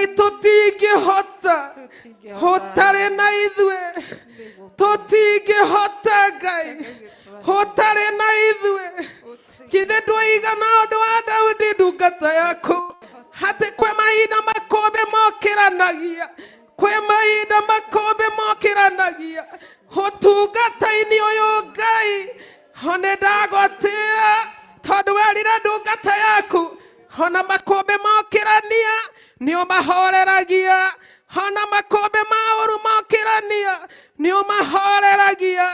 Ngai tutingihota hotare na ithue tutingihota Ngai hotare na ithue kithe ndwaigana ũndũ wa Daudi ndungata yaku hati kwe mahinda makombe mokĩranagia kwe mahinda makombe mokĩranagia ũtungata-inĩ ũyũ Ngai one ndagũtĩĩa tondũ werire ndungata yaku ona makombe mokĩrania nĩ ũmahoreragia ona makombe ma ũru mokĩrania nĩ ũmahoreragia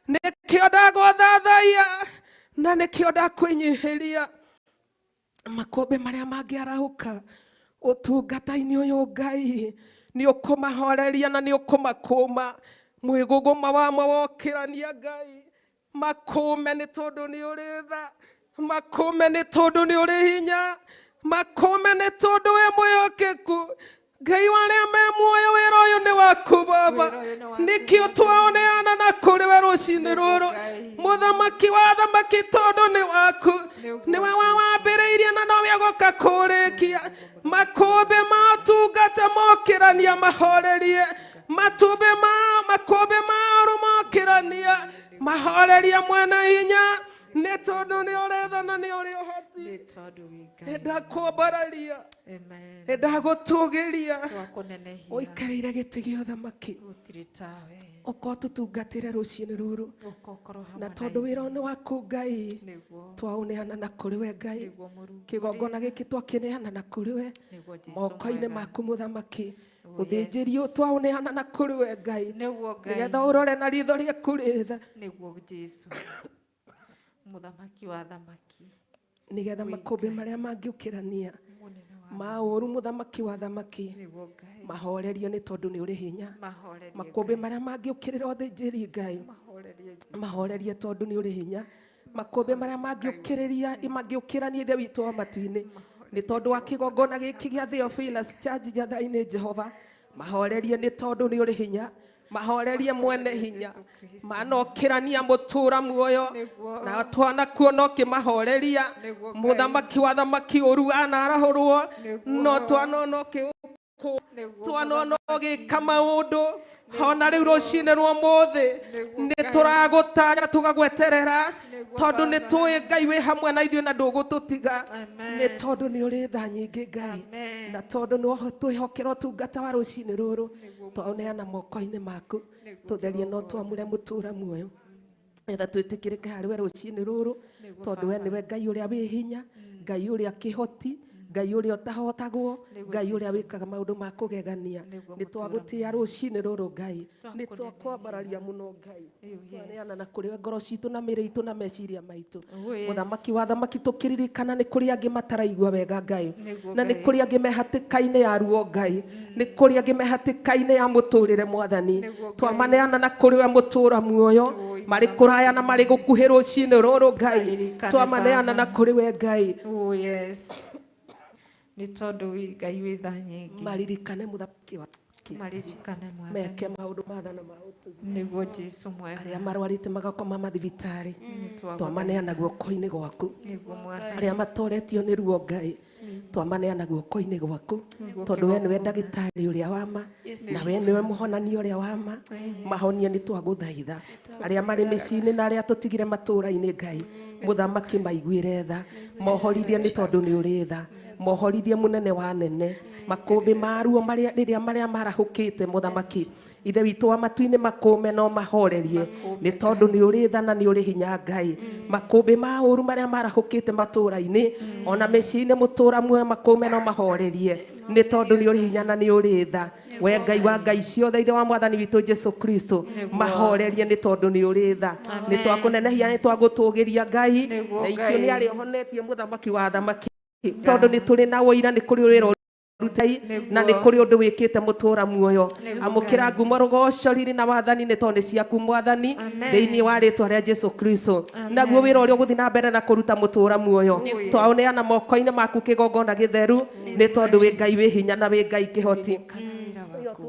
nĩkĩo ndagũthathaiya na nĩkĩo ndakwĩnyihĩria makombe marĩa mangĩarahũka ũtungata-inĩ ũyũ Ngai nĩ ũkũmahoreria na nĩ ũkũmakũma mwĩgũgũma wamo wokĩrania Ngai makũme nĩ tondũ nĩ ũrĩ tha makũme nĩ tondũ nĩ ũrĩ hinya makũme nĩ tondũ wĩ mwĩhokeku Ngai warĩa me muoyo wĩra ũyũ nĩ waku Baba nĩkĩo twaũneana na kũrĩ we rũciinĩ rũrũ mũthamaki wa thamaki tondũ nĩ waku nĩwe wawambĩrĩirie na nowe ũgũka kũrĩkia makũmbĩ ma ũtungata mokĩrania mahorerie makũmbĩ ma ũru mokĩrania mahorerie mwena hinya nĩ tondũ nĩ ũrĩ tha na nĩ ũrĩ ũhoti ndakwambararia ndagũtũgĩria ũikarĩire gĩtĩ gĩa ũthamaki ũkorwo tũtungatĩre rũciinĩ rũrũ na tondũ wĩra nĩ waku Ngai twaũneana na kũrĩ we Ngai kĩgongona gĩkĩ twakĩneana na kũrĩ we moko-inĩ maku mũthamaki ũthĩnjĩri ũyũ twaũneana na kũrĩ we Ngai nĩgetha ũrore na ritho rĩaku rĩ tha mũthamaki wa thamaki nĩgetha makũmbĩ marĩa mangĩũkĩrania ma ũru mũthamaki wa thamaki mahorerio nĩ tondũ nĩ ũrĩ hinya makũmbĩ marĩa mangĩũkĩrĩra ũthĩnjĩri Ngai mahorerie tondũ nĩ ũrĩ hinya makũmbĩ marĩa mangĩũkĩrania ithe witũ wa matu-inĩ nĩ tondũ wa kĩgongona gĩkĩ gĩa Theophilus Charge Jatha-inĩ Jehova mahorerie nĩ tondũ nĩ ũrĩ hinya mahorerie mwene hinya manokĩrania mũtũra muoyo na twana kuona ũkĩmahoreria mũthamaki wa thamaki ũru anarahũrwo no twana ũgĩka maũndũ ona rĩu rũciinĩ rwa ũmũthĩ nĩ tũragũtanya tũgagweterera tondũ nĩ tũĩ Ngai wĩ hamwe na ithuĩ na ndũgũtũtiga nĩ tondũ nĩ ũrĩ tha nyingĩ Ngai na tondũ nĩ twĩhokera ũtungata wa rũciinĩ rũrũ twaũneana moko-inĩ maku tũtherie no twamũre mũtũra muoyo etha twĩtĩkĩrĩke harĩ we rũciinĩ rũrũ tondũ we nĩwe Ngai ũrĩa wĩ hinya Ngai ũrĩa kĩhoti Ngai ũrĩa ũtahotagwo Ngai ũrĩa wĩkaga maũndũ ma kũgegania nĩ twagũtĩĩa rũciinĩ rũrũ Ngai nĩ twakwambararia mũno Ngai twaneana na kũrĩ we ngoro citũ na mĩĩrĩ itũ na meciria maitũ mũthamaki wa thamaki tũkĩririkana nĩ kũrĩ angĩ mataraigua wega Ngai na nĩ kũrĩ angĩ mehatĩka-inĩ ya ruo Ngai nĩ kũrĩ angĩ mehatĩka-inĩ ya mũtũrĩre Mwathani twamaneana na kũrĩ we mũtũra muoyo marĩ kũraya na marĩ gũkuhĩ rũciinĩ rũrũ Ngai twamaneana na kũrĩ we Ngai nĩ tondũ Ngai wĩ tha nyingĩ maririkane mũthamaki wa maririkane meke maũndũ mathana ma ũtũgĩria nĩguo Jesũ mwega arĩa marwarĩte magakoma mathibitarĩ twamaneana guoko-inĩ gwaku arĩa matoretio nĩ ruo Ngai twamaneana guoko-inĩ gwaku tondũ we nĩwe ndagĩtarĩ ũrĩa wa ma na we nĩwe mũhonani ũrĩa wa ma mahonie nĩ twagũthaitha arĩa marĩ mĩciĩ-inĩ na arĩa tũtigire matũra-inĩ Ngai mũthamaki maiguĩre tha mohorithie nĩ tondũ nĩ ũrĩ tha mohorithie mũnene wa nene makũmbĩ maruo marĩa marahũkĩte mũthamaki ithe witũ wa matu-inĩ makũme no mahorerie nĩ tondũ nĩ ũrĩ tha na nĩ ũrĩ hinya Ngai makũmbĩ ma ũru marĩa marahũkĩte matũra-inĩ ona mĩciĩ-inĩ mũtũra muoyo makũme no mahorerie nĩ tondũ nĩ ũrĩ hinya na nĩ ũrĩ tha we Ngai wa Ngai ciothe ithe wa Mwathani witũ Jesũ Kristo mahorerie nĩ tondũ nĩ ũrĩ tha nĩ twakũnenehia nĩ twagũtũgĩria Ngai na ithuĩ nĩ arĩ honetie mũthamaki wa thamaki tondũ nĩ tũrĩ na ũira nĩ kũrĩ wĩra rutai na nĩ kũrĩ ũndũ wĩkĩte mũtũra muoyo amũkĩra ngumo rũgoco riri na wathani nĩ tondũ nĩ ciaku Mwathani thĩinĩ wa rĩtwa rĩa Jesũ Kristo naguo wĩra ũrĩa ũgũthiĩ na mbere na kũruta mũtũra muoyo twaũneana moko-inĩ maku kĩgongona gĩtheru nĩ tondũ wĩ Ngai wĩ hinya na wĩ Ngai kĩhoti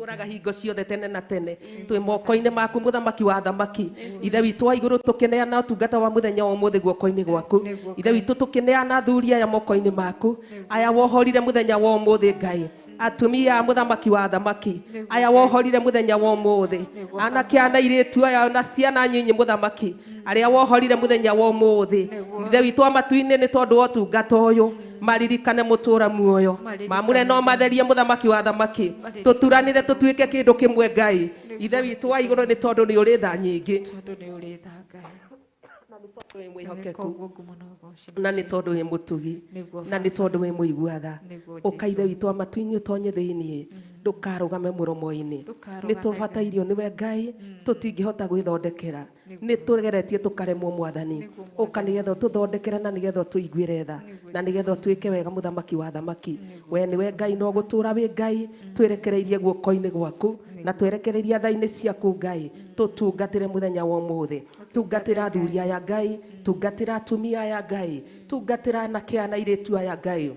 tũraga hingo ciothe tene na tene twĩ moko-inĩ maku mũthamaki wa thamaki ithe witũ wa igũrũ tũkĩneana ũtungata wa mũthenya wa ũmũthĩ guoko-inĩ gwaku ithe witũ tũkĩneana athuri aya moko-inĩ maku aya wohorire mũthenya wa ũmũthĩ Ngai atumia a muthamaki wa thamaki aya wohorire muthenya wa umuthi anake ana iritu aya na ciana nyinyi muthamaki aria wohorire muthenya wa umuthi ithe witũ amatu-inĩ nĩ tondũ wa ũtungata ũyũ maririkane mutura muoyo mamure no matherie muthamaki wa thamaki tuturanire tutuike kindu kimwe Ngai ithe witũ wa igũrũ nĩ tondũ nĩ ũrĩ tha nyingĩ na nĩ tondũ wĩ mũtugi na nĩ tondũ wĩ mũigua tha ũka ithe witũ amatu-inĩ ũtonye thĩinĩ ndukarugame muromo-inĩ nĩ tũbatairio nĩwe Ngai tũtingĩhota gwĩthondekera nĩ tũgeretie tũkaremwo mwathani ũka nĩgetha tũthondekere na nĩgetha tũiguĩre tha na nĩgetha twĩke wega muthamaki wa thamaki we nĩwe Ngai no gũtũra wĩ Ngai twerekereirie guoko-inĩ gwaku na twerekereirie tha-inĩ ciaku Ngai tũtungatĩre muthenya wa ũmũthĩ tungatĩra athuri aya Ngai tungatĩra atumia aya Ngai tungatĩra anake ana airĩtu aya Ngai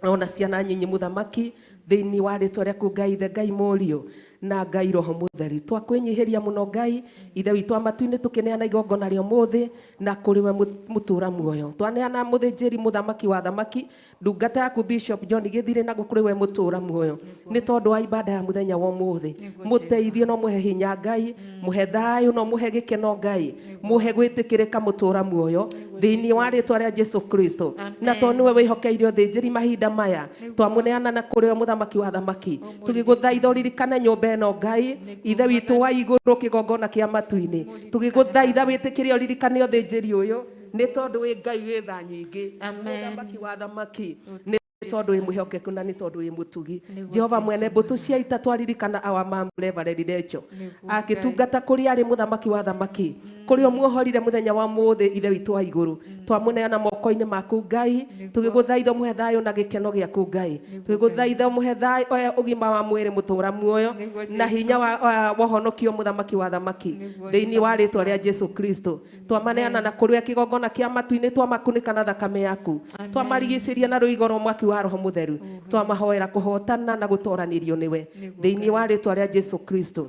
ona ciana nyinyi muthamaki thĩinĩ wa rĩtwa rĩaku Ngai ithe Ngai mũriũ na Ngai roho mũtheri twakwĩnyihĩria mũno Ngai ithe witũ amatu-inĩ tũkĩneana igongona rĩa ũmũthĩ na kũrĩ we mũtũra muoyo twaneana mũthĩnjĩri muthamaki wa thamaki ndungata yaku Bishop John Gĩthirĩ na kũrĩ we mũtũra muoyo nĩ tondũ wa ibada ya muthenya wa ũmũthĩ mũteithie no mũhe hinya Ngai mũhe thayũ no mũhe gĩkeno Ngai mũhe gwĩtĩkĩrĩka mũtũra muoyo thĩinĩ wa rĩtwa rĩa Jesu Kristo na tondũ nĩwe wĩhokeire ũthĩnjĩri mahinda maya twamũneana na kũrĩ we muthamaki wa thamaki tũgĩgũthaitha ũririkane nyũmba ĩno Ngai ithe witũ wa igũrũ kĩgongona kĩa matu-inĩ tũgĩgũthaitha wĩtĩkĩre ũririkane ũthĩnjĩri ũyũ nĩ tondũ wĩ Ngai wĩ tha nyingĩ muthamaki wa thamaki nĩ tondũ wĩ mwĩhokeku na nĩ tondũ wĩ mũtugi Jehova mwene mbũtũ cia ita twaririkana our mom Reverend Rachel agĩtungata kũrĩ arĩ muthamaki wa thamaki kũrĩ o muohorire muthenya wa mũthĩ ithe witũ wa igũrũ twamũneana moko-inĩ maku Ngai tũgĩgũthaitha mũhe thayũ na gĩkeno gĩaku Ngai tũgĩgũthaitha mũhe thayũ ũgima wa mwĩrĩ mũtũra muoyo na hinya wa ũhonokio muthamaki wa thamaki thĩinĩ wa rĩtwa rĩa Jesu Kristo twamaneana na kũrĩ kĩgongona kĩa matu-inĩ twamakunĩka na thakame yaku twamarigicĩria na rũigo rwa mwaki wa roho mũtheru twamahoera kũhotana na gũtoranĩrio nĩwe thĩinĩ wa rĩtwa rĩa Jesu Kristo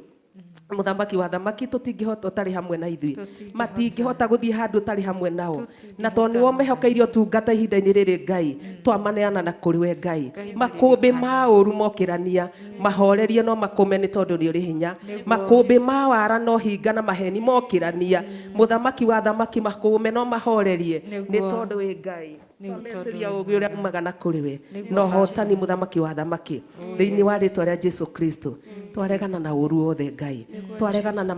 muthamaki wa thamaki tũtingĩhota ũtarĩ hamwe na ithuĩ matingĩhota gũthiĩ handũ ũtarĩ hamwe nao na tondũ nĩwe mehokeirio tungata ihinda-inĩ rĩrĩ Ngai twamaneana na kũrĩ we Ngai makũmbĩ ma ũru mokĩrania mahorerie no makũme nĩ tondũ nĩ ũrĩ hinya makũmbĩ ma wara no hinga na maheni mokĩrania muthamaki wa thamaki makũme no mahorerie nĩ tondũ wĩ Ngai twameciria ũgĩ ũrĩa umaga na kũrĩ we no hotani muthamaki wa thamaki thĩinĩ wa rĩtwa rĩa Jesu Kristo twaregana na ũru wothe Ngai twaregana na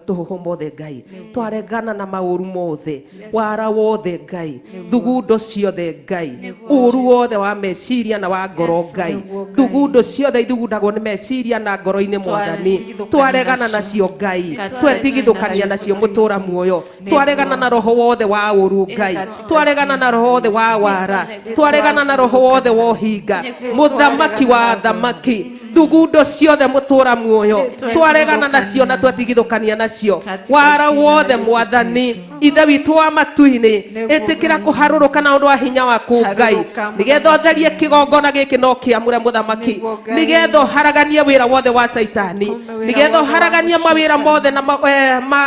tũhũhũ mothe Ngai twaregana na maũru mothe wara wothe Ngai thugundo ciothe Ngai ũru wothe wa meciria na wa ngoro Ngai thugundo ciothe ithugundagwo nĩ meciria na ngoro-inĩ mwathani twaregana nacio Ngai twetigithũkania nacio mũtũra muoyo twaregana na roho wothe wa ũru Ngai twaregana na roho wothe wa wara twaregana na roho wothe wa ũhinga muthamaki wa thamaki thugundo ciothe mũtũra muoyo twaregana nacio na twetigithũkania nacio wara wothe mwathani ithe witũ wa matu-inĩ ĩtĩkĩra kũharũrũka na ũndũ wa hinya waku Ngai nĩgetha ũtherie kĩgongona gĩkĩ no kĩamũre muthamaki nĩgetha ũharaganie wĩra wothe wa caitani nĩgetha ũharaganie mawĩra mothe na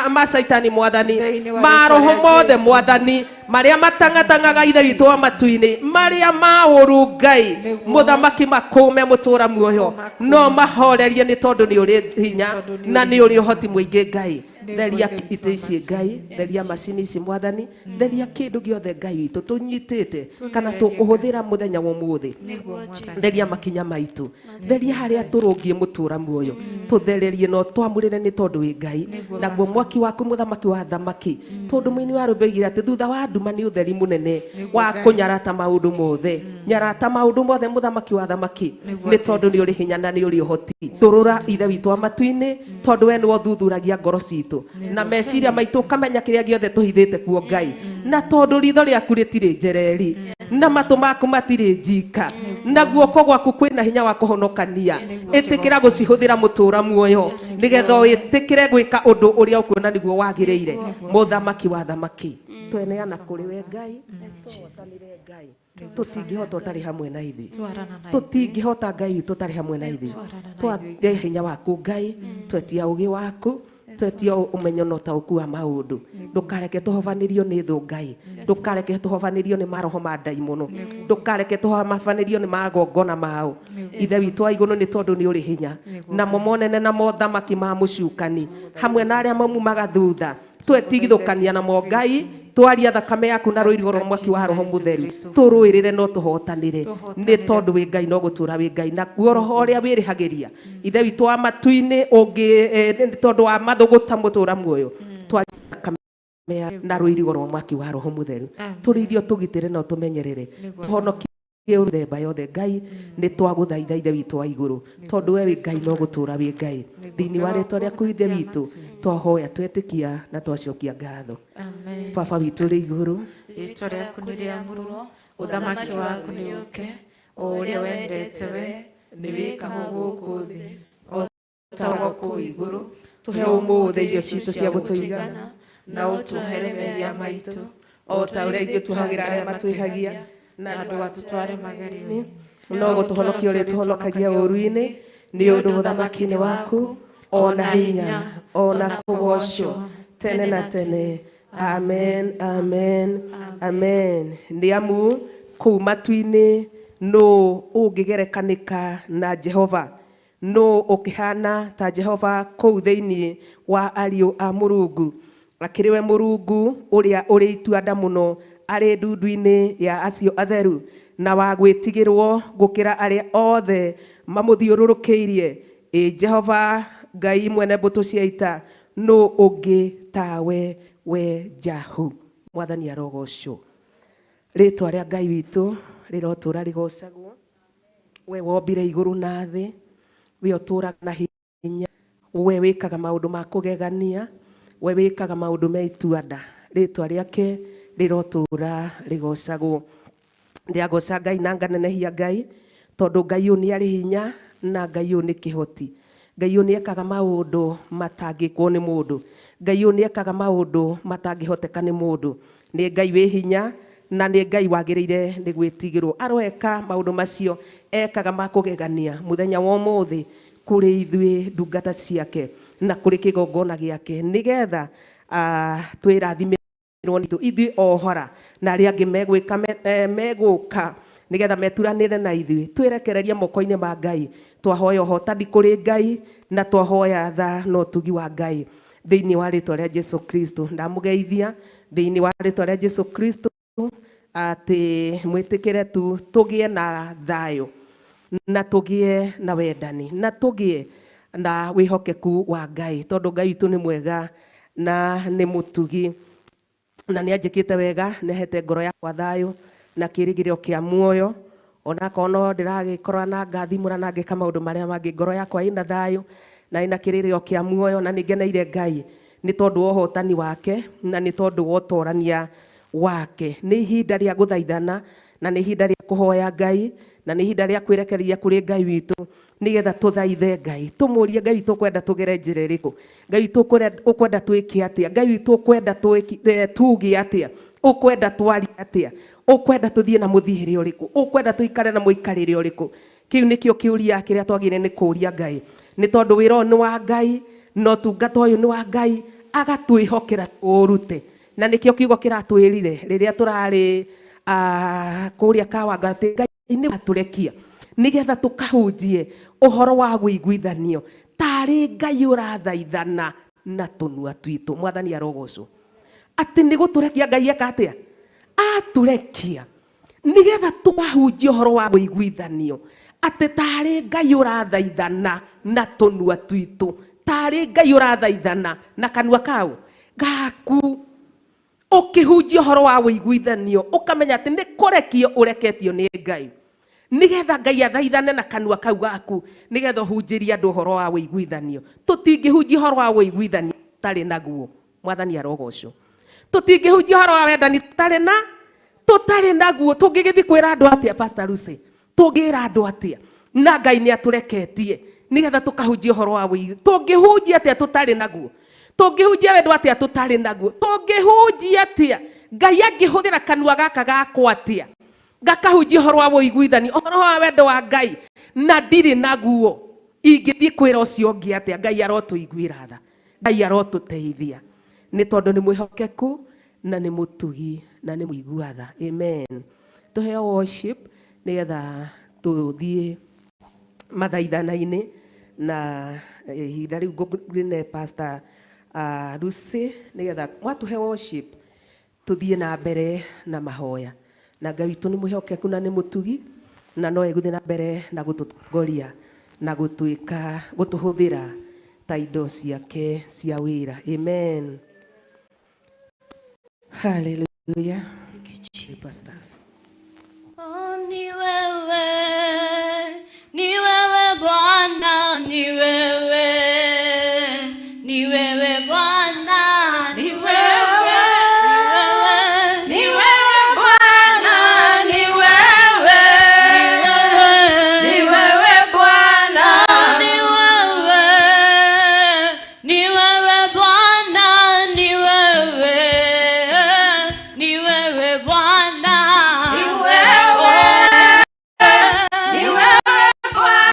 ma caitani mwathani ma roho mothe mwathani marĩa matangatangaga ithe witũ wa matu-inĩ marĩa ma ũru Ngai muthamaki makũme mũtũra muoyo no mahorerie nĩ tondũ nĩ ũrĩ hinya na nĩ ũrĩ ũhoti mũingĩ Ngai theria itĩ ici Ngai theria macini ici mwathani theria kĩndũ gĩothe Ngai witũ tũnyitĩte kana tũkũhũthĩra mũthenya wa ũmũthĩ theria makinya maitũ theria harĩa tũrũngiĩ mũtũra muoyo tũthererie no twamũrĩre nĩ tondũ wĩ Ngai naguo mwaki waku muthamaki wa thamaki tondũ mũini wa rũmbe oigire atĩ thutha wa nduma nĩ ũtheri mũnene wa kũnyarata maũndũ mothe nyarata maũndũ mothe muthamaki wa thamaki nĩ tondũ nĩ ũrĩ hinya na nĩ ũrĩ ũhoti tũrũra ithe witũ wa matu-inĩ tondũ we nĩwe ũthuthuragia ngoro citũ na meciria maitũ kamenya kĩrĩa gĩothe tũhithĩte kuo Ngai na tondũ ritho rĩaku rĩtirĩ njereri na matũ maku matirĩ njika na guoko gwaku kwĩna hinya wa kũhonokania ĩtĩkĩra gũcihũthĩra mũtũra muoyo nĩgetha ĩtĩkĩre gwĩka ũndũ ũrĩa ũkuona nĩguo wagĩrĩire muthamaki wa thamaki tweneana kũrĩ we Ngai tũhotanĩre Ngai tũtingĩhota ũtarĩ hamwe na ithuĩ tũtingĩhota Ngai witũ ũtarĩ hamwe na ithuĩ twathe hinya waku Ngai twetia ũgĩ waku twetio umenyo no tauku wa maundu ndukareke tuhovanirio ni thu Ngai ndukareke tuhovanirio ni maroho ma ndaimono ndukareke tuhovanirio ni magongona mao ithe witu wa iguru ni tondu ni uri hinya na momonene na mothamaki ma mucukani hamwe na aria mamumaga thutha twetigithukania na mo Ngai twaria thakame yaku na rũirigo rwa mwaki wa roho mutheru turuirire no tuhotanire ni tondu wi Ngai no gutura wi Ngai na kuo roho uria wirihagiria ithe witu wa matuini ungi ni tondu wa mathuguta mutura muoyo twaria thakame na rũirigo rwa mwaki wa roho mutheru turithio tugitire no tumenyerere tuhonokie mĩthemba yothe Ngai nĩ twagũthaitha ithe witũ wa igũrũ tondũ we wĩ Ngai no gũtũra wĩ Ngai thĩinĩ wa rĩĩtwa rĩaku ithe witũ twahoya twetĩkia na twacokia ngatho baba witũ rĩ igũrũ rĩĩtwa rĩaku nĩ rĩamũrwo ũthamaki waku nĩ ũke o ũrĩa wendete we nĩ wĩkagwo gũkũ thĩ o ta ũguo kũu igũrũ tũhe ũmũthĩ irio citũ cia gũtũigana na ũtũhere mehia maitũ o ta ũrĩa ithuĩ tuohagĩra arĩa matwĩhagia na ndũgatũtware magerio-inĩ no gũtũhonokia ũrĩa tũhonokagia ũũru-inĩ nĩ ũndũ ũthamaki-inĩ waku ona hinya ona kũgocwo tene na tene amen amen amen nĩ amu kũu matu-inĩ nũ ũngĩgerekanĩka na Jehova nũ ũkĩhana ta Jehova kũu thĩinĩ wa ariũ a Mũrungu akĩrĩ we Mũrungu ũrĩa ũrĩ itua-nda mũno arĩ ndundu-inĩ ya acio atheru na wa gwĩtigĩrwo gũkĩra arĩa othe mamũthiũrũrũkĩirie Jehova Ngai mwene mbũtũ cia ita nũ ũngĩ tawe we Jahu mwathani arogocwo rĩĩtwa rĩa Ngai witũ rĩrotũra rĩgocagwo we wombire igũrũ na thĩ we ũtũraga na hinya we wĩkaga maũndũ ma kũgegania we wĩkaga maũndũ me itua-nda rĩĩtwa rĩake rĩrotũra rĩgocagwo ndĩagoca Ngai na nganenehia Ngai tondũ Ngai ũyũ nĩ arĩ hinya na Ngai ũyũ nĩ kĩhoti Ngai ũyũ nĩ ekaga maũndũ matangĩkwo nĩ mũndũ Ngai ũyũ nĩ ekaga maũndũ matangĩhoteka nĩ mũndũ nĩ Ngai wĩ hinya na nĩ Ngai wagĩrĩire nĩ gwĩtigĩrwo aroeka maũndũ macio ekaga ma kũgegania mũthenya wa ũmũthĩ kũrĩ ithuĩ ndungata ciake na kũrĩ kĩgongona gĩake nĩgetha twĩrathime ithuĩ ohora na arĩa angĩ megũka nĩgetha meturanĩre na ithuĩ twĩrekererie moko-inĩ ma Ngai twahoya ũhotani kũrĩ Ngai na twahoya tha na ũtugi wa Ngai thĩinĩ wa rĩĩtwa rĩa Jesu Kristo ndamũgeithia thĩinĩ wa rĩĩtwa rĩa Jesu Kristo atĩ mwĩtĩkĩre tu tũgĩe na thayũ na tũgĩe na wendani na tũgĩe na wĩhokeku wa Ngai tondũ Ngai witũ nĩ mwega na nĩ mũtugi na nĩ anjĩkĩte wega nĩ ahete ngoro yakwa thayũ na kĩĩrĩgĩrĩro kĩa muoyo ona kono ndĩragĩkorwo na ngathimũra na ngĩka maũndũ marĩa mangĩ ngoro yakwa ĩna thayũ na ĩna kĩĩrĩgĩrĩro kĩa muoyo na nĩngeneire Ngai nĩ tondũ wa ũhotani wake na nĩ tondũ wa ũtorania wake nĩ ihinda rĩa gũthaithana na nĩ ihinda rĩa kũhoya Ngai na nĩ ihinda rĩa kwĩrekereria kũrĩ Ngai witũ nĩgetha tũthaithe Ngai tũmũrie Ngai witũ ũkwenda tũgere njĩra ĩrĩkũ Ngai witũ ũkwenda twĩke atĩa Ngai witũ ũkwenda tuge atĩa ũkwenda twarie atĩa ũkwenda tũthiĩ na mũthiĩre ũrĩkũ ũkwenda tũikare na mũikarĩre ũrĩkũ kĩu nĩkĩo kĩũria kĩrĩa twagĩrĩire nĩ kũria Ngai nĩ tondũ wĩra ũyũ nĩ wa Ngai no tungata ũyũ nĩ wa Ngai agatwĩhokera tũrute na nĩkĩo kiugo kĩratwĩrire rĩrĩa tũrarĩ kũrĩa Kawangware Ngai nĩ atũrekia nĩgetha tũkahunjie ũhoro wa wĩiguithanio tarĩ Ngai ũrathaithana na tũnua twitũ mwathani arogocwo atĩ nĩ gũtũrekia Ngai eka atĩa atũrekia nĩgetha tũkahunjie ũhoro wa wĩiguithanio atĩ tarĩ Ngai ũrathaithana na tũnua twitũ tarĩ Ngai ũrathaithana na kanua kau gaku ũkĩhunjia ũhoro wa wĩiguithanio ũkamenya atĩ nĩ kũrekio ũreketio nĩ Ngai nĩgetha Ngai athaithane na kanua kau gaku nĩgetha ũhunjĩrie andũ ũhoro wa wĩiguithanio tũtingĩhunjia ũhoro wa wĩiguithanio tarĩ naguo mwathani arogocwo tũtingĩhunjia ũhoro wa wendani tũtarĩ naguo tũngĩgĩthiĩ kwĩra andũ atĩa Pastor Lucy tũngĩra andũ atĩa na Ngai nĩ atũreketie nĩgetha tũkahunjia ũhoro wa wĩiguithanio tũngĩhunjia atĩa tũtarĩ naguo tũngĩhunjia wendo atĩa tũtarĩ naguo tũngĩhunjia atĩa Ngai angĩhũthĩra kanua gaka gakwa atĩa gakahunjia ũhoro wa wĩiguithanio ũhoro wa wendo wa Ngai na ndirĩ naguo ingĩthiĩ kwĩra ũcio ũngĩ atĩa Ngai arotũiguĩra tha Ngai arotuteithia nĩ tondũ nĩ mwĩhokeku na nĩ mũtugi na nĩ mũigua tha. Amen. Tuheo worship nĩgetha tũthiĩ mathaithana-inĩ na ihinda rĩu ngũrine Pastor Lucy nĩgetha mwatuhe worship tuthiĩ na mbere na mahoya. Na Ngai witũ nĩ mwĩhokeku na nĩ mũtugi na no egũthiĩ na mbere na gũtũtongoria na gũtũhũthĩra ta indo ciake cia wĩra. Amen. Hallelujah. Pastors. Oh, ni wewe Bwana, ni wewe Bwana, ni wewe, ni wewe Bwana, ni wewe, ni wewe Bwana, ni wewe, ni wewe Bwana, ni wewe, ni wewe Bwana, ni wewe, ni wewe Bwana.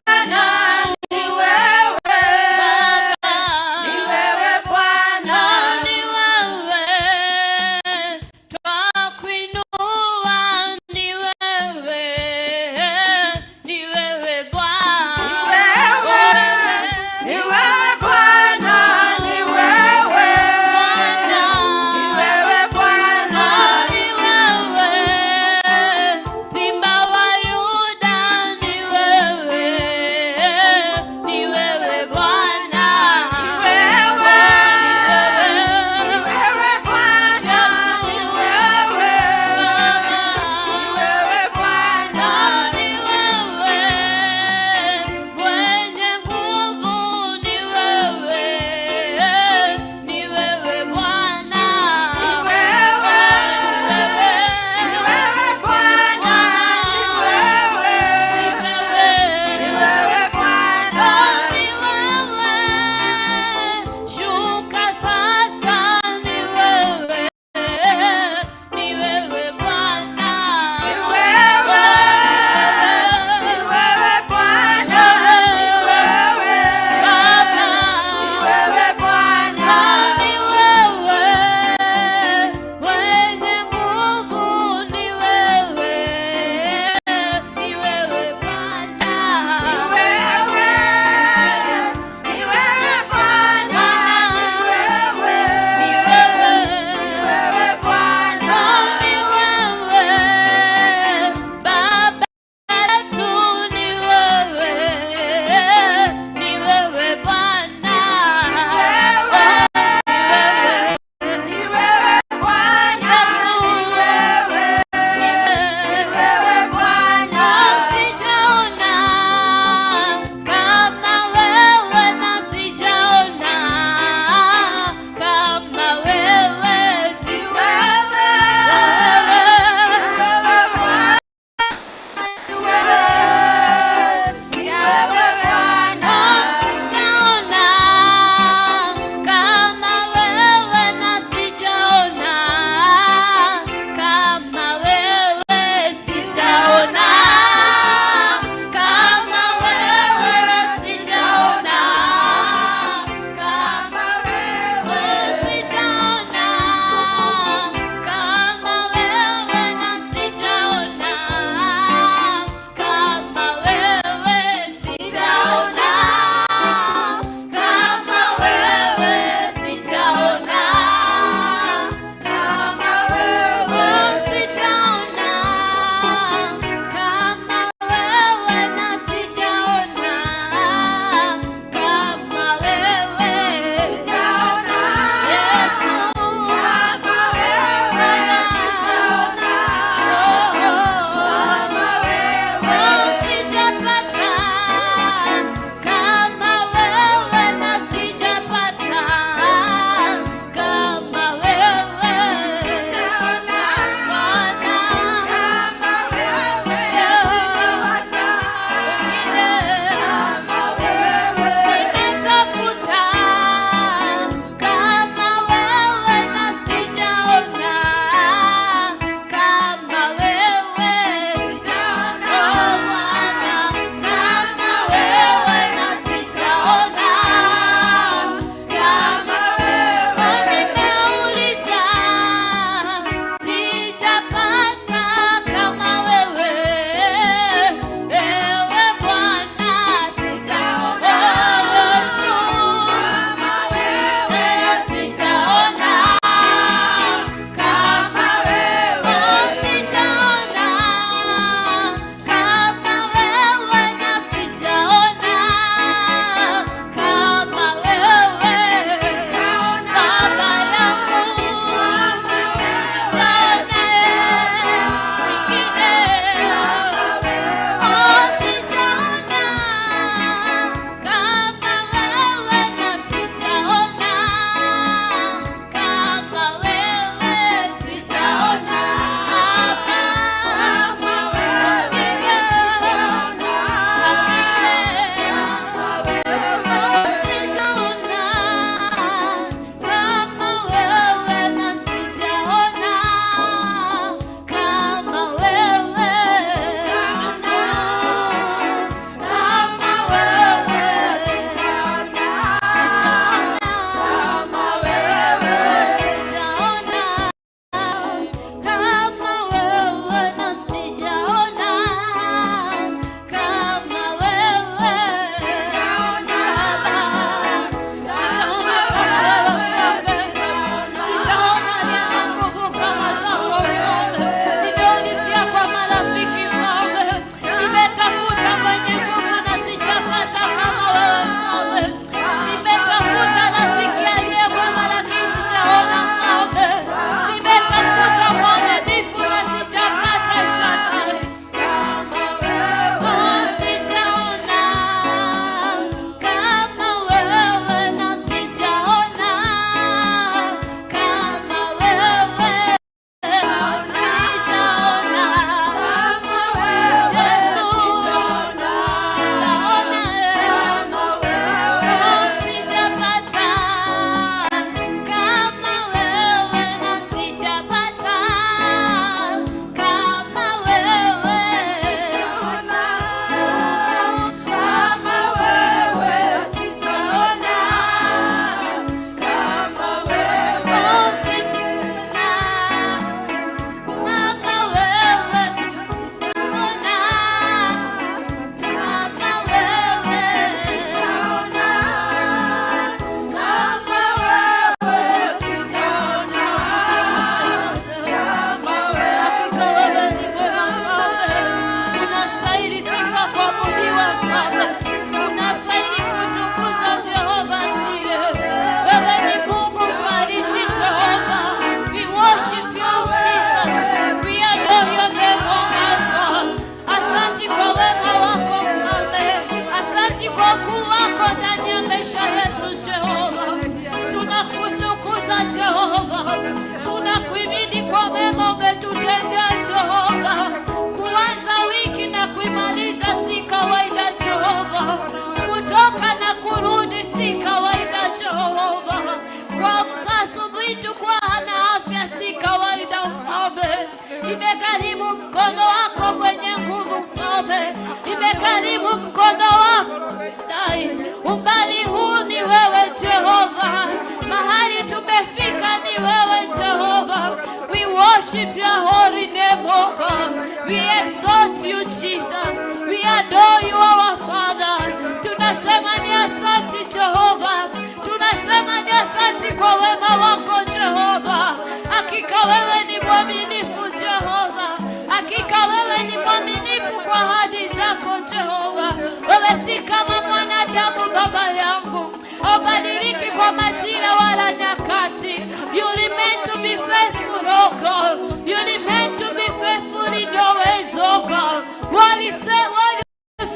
Mfalme, nimekaribu mkono wako dai. Umbali huu ni wewe Jehova, mahali tumefika ni wewe Jehova. We worship your holy name, O God. We exalt you Jesus. We adore you our Father. Tunasema ni asante Jehova. Tunasema ni asante kwa wema wako Jehova. Hakika wewe ni mwaminifu Jehova. Hakika wewe ni mwaminifu kwa ahadi zako Jehova. Wewe si kama mwanadamu Baba yangu, haubadiliki kwa majira wala nyakati. You remain to be faithful, O God. You remain to be faithful in your ways, O God. What is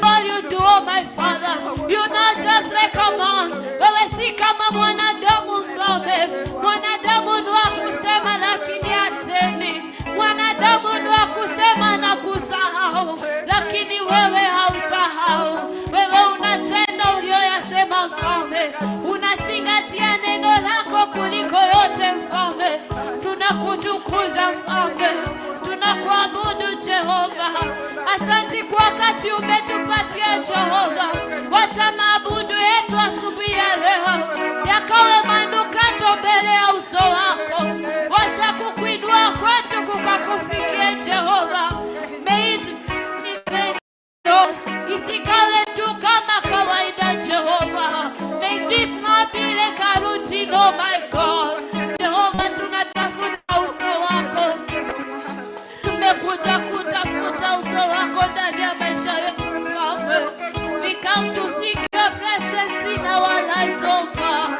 all you do, oh my Father? You're not just like a man. Wewe si kama mwanadamu Mfalme. Mwanadamu ni wa kusema lakini hatendi. Mwanadamu ni wa kusema na kusahau, lakini wewe hausahau. Wewe unatenda uliyoyasema Mfalme. Unazingatia neno lako kuliko yote Mfalme. Tunakutukuza Mfalme. Tunakuabudu Jehova. Asante kwa wakati umetupatia Jehova. Wacha maabudu yetu asubuhi ya leo yakawe manukato mbele ya uso wako. Wacha kukuinua kwetu kukakufikie Jehova. Isikawe tu kama kawaida Jehova. May this not be like a routine, oh my God. Jehova, tunatafuta uso wako. Tumekuja kutafuta uso wako ndani ya maisha yetu. We come to seek your presence in our lives, oh God.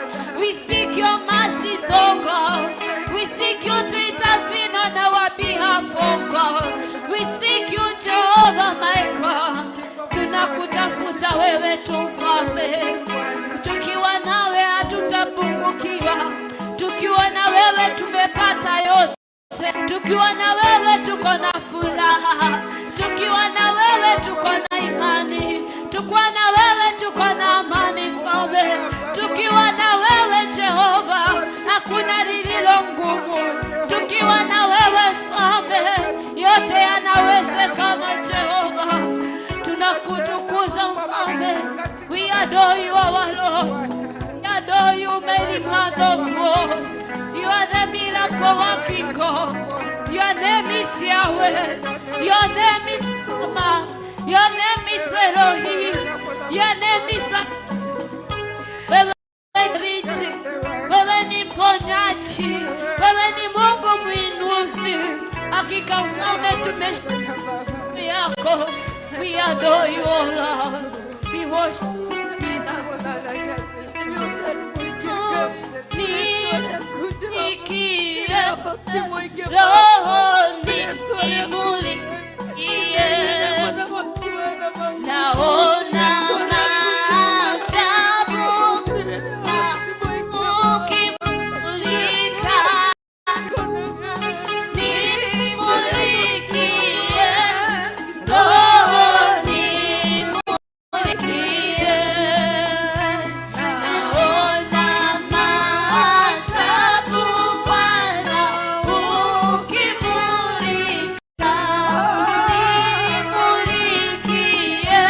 We seek your mercy, oh God. We seek you to intervene on our behalf, oh God. We seek you, Jehovah, my God. Tunakutafuta wewe tu Mfalme. Tukiwa nawe hatutapungukiwa. Tukiwa na wewe tumepata yote. Tukiwa na wewe tuko na furaha. Tukiwa na wewe tuko na imani. Tukiwa na wewe tuko na amani Mfalme. Tukiwa na wewe Jehova hakuna lililo ngumu. Tukiwa na wewe Mfalme yote yanawezekana Jehova. Tunakutukuza Mfalme. We adore you our Lord. We adore you mighty man of war. You are the miracle working God. Your name is Yahweh. Your name is Sama. Your name is Elohim. Your name is wewe richi. Wewe ni mponyaji. Wewe ni Mungu mwinuzi. Hakika Mfalme tumeshukuru yako. We adore you, O Lord. We worship you, Jesus. Roho nimulikie, naona maajabu ukimulika. Nimulikie, Roho nimulikie, naona maajabu Bwana ukimulika. Nimulikie,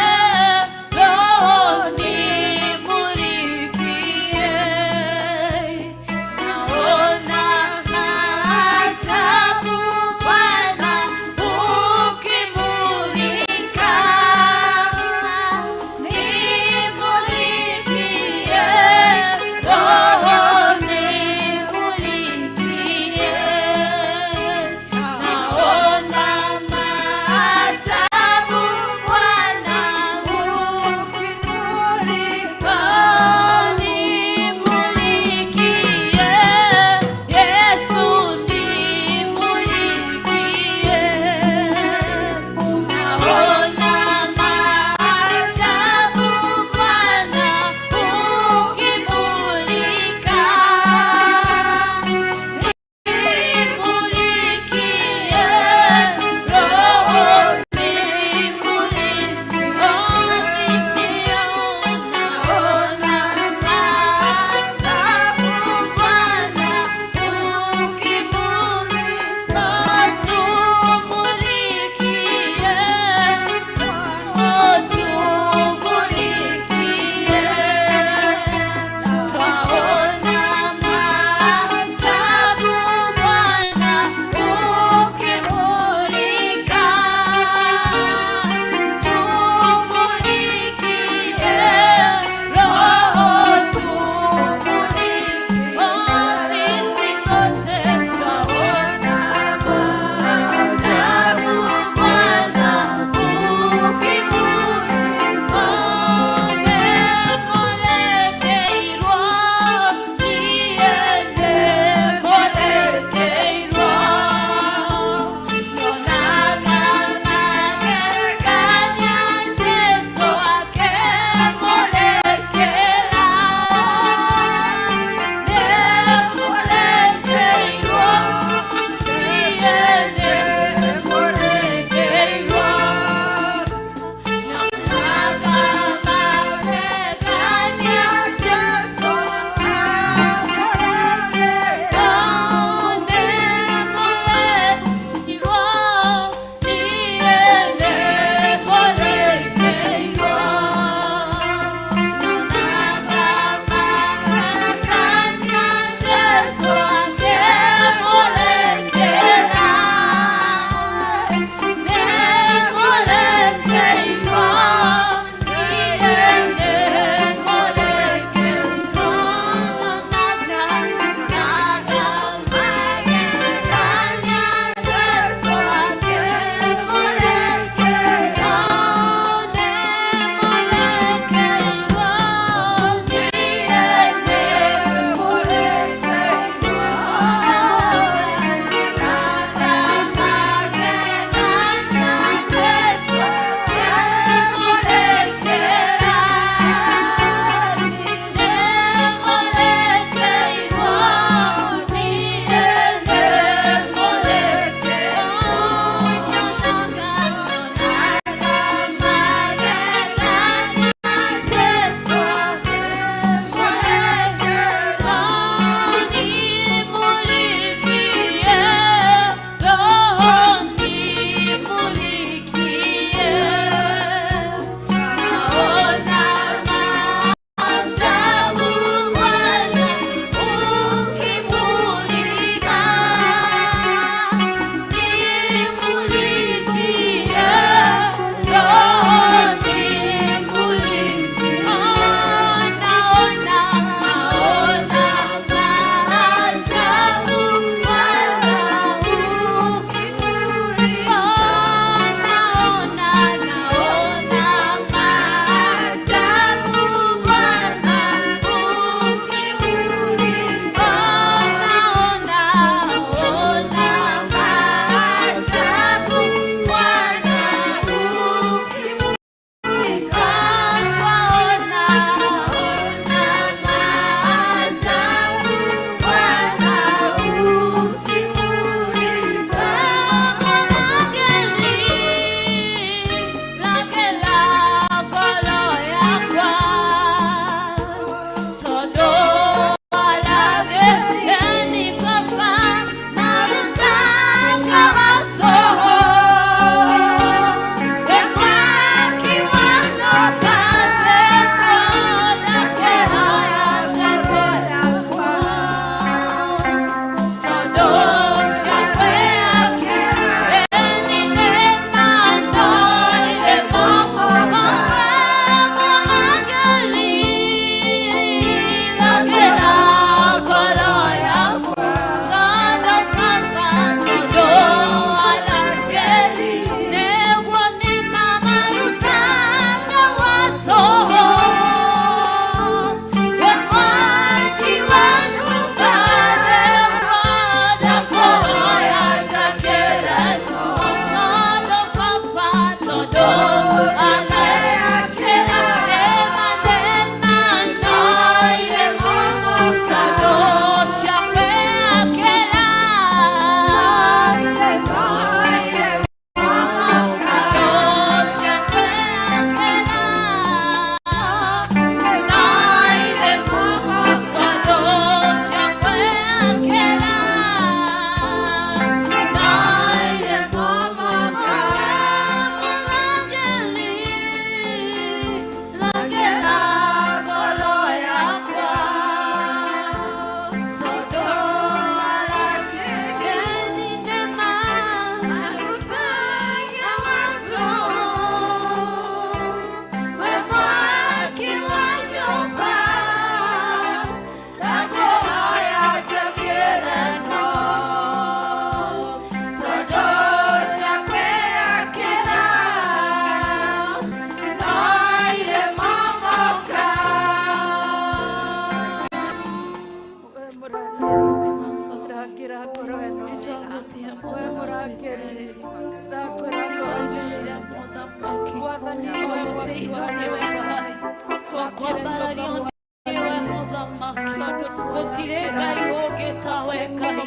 kwambarario niwe muthamaki gutire ngai ungi tawe Ngai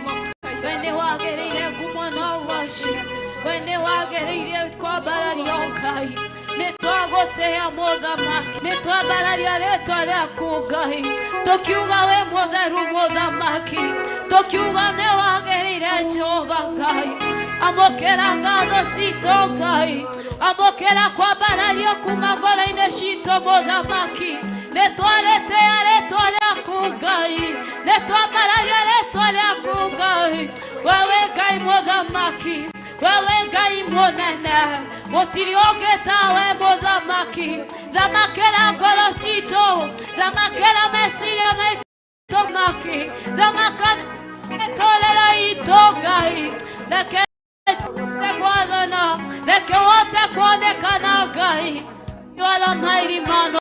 we ni wagĩrĩire ngumo na worship we ni wagĩrĩire kwambarario Ngai nĩ twagũtĩĩa mũthamaki nĩ twambararia rĩtwa rĩaku Ngai tũkiuga we mũtheru mũthamaki tũkiuga nĩ wagĩrĩire Jehova Ngai amũkĩra ngatho citũ Ngai amũkĩra kwambarario kuma ngoro-inĩ citũ mũthamaki nĩ twarĩtĩĩa rĩtwa rĩaku Ngai nĩ twambararia rĩtwa rĩaku Ngai wewe Ngai mũthamaki wewe Ngai mũnene gũtirĩ ũngĩ tawe mũthamaki thamakĩra ngoro citũ thamakĩra meciria maitũ maki thamakĩra mĩtũrĩre itũ Ngai reke gwathana reke wote kuonekana Ngai you are the mighty man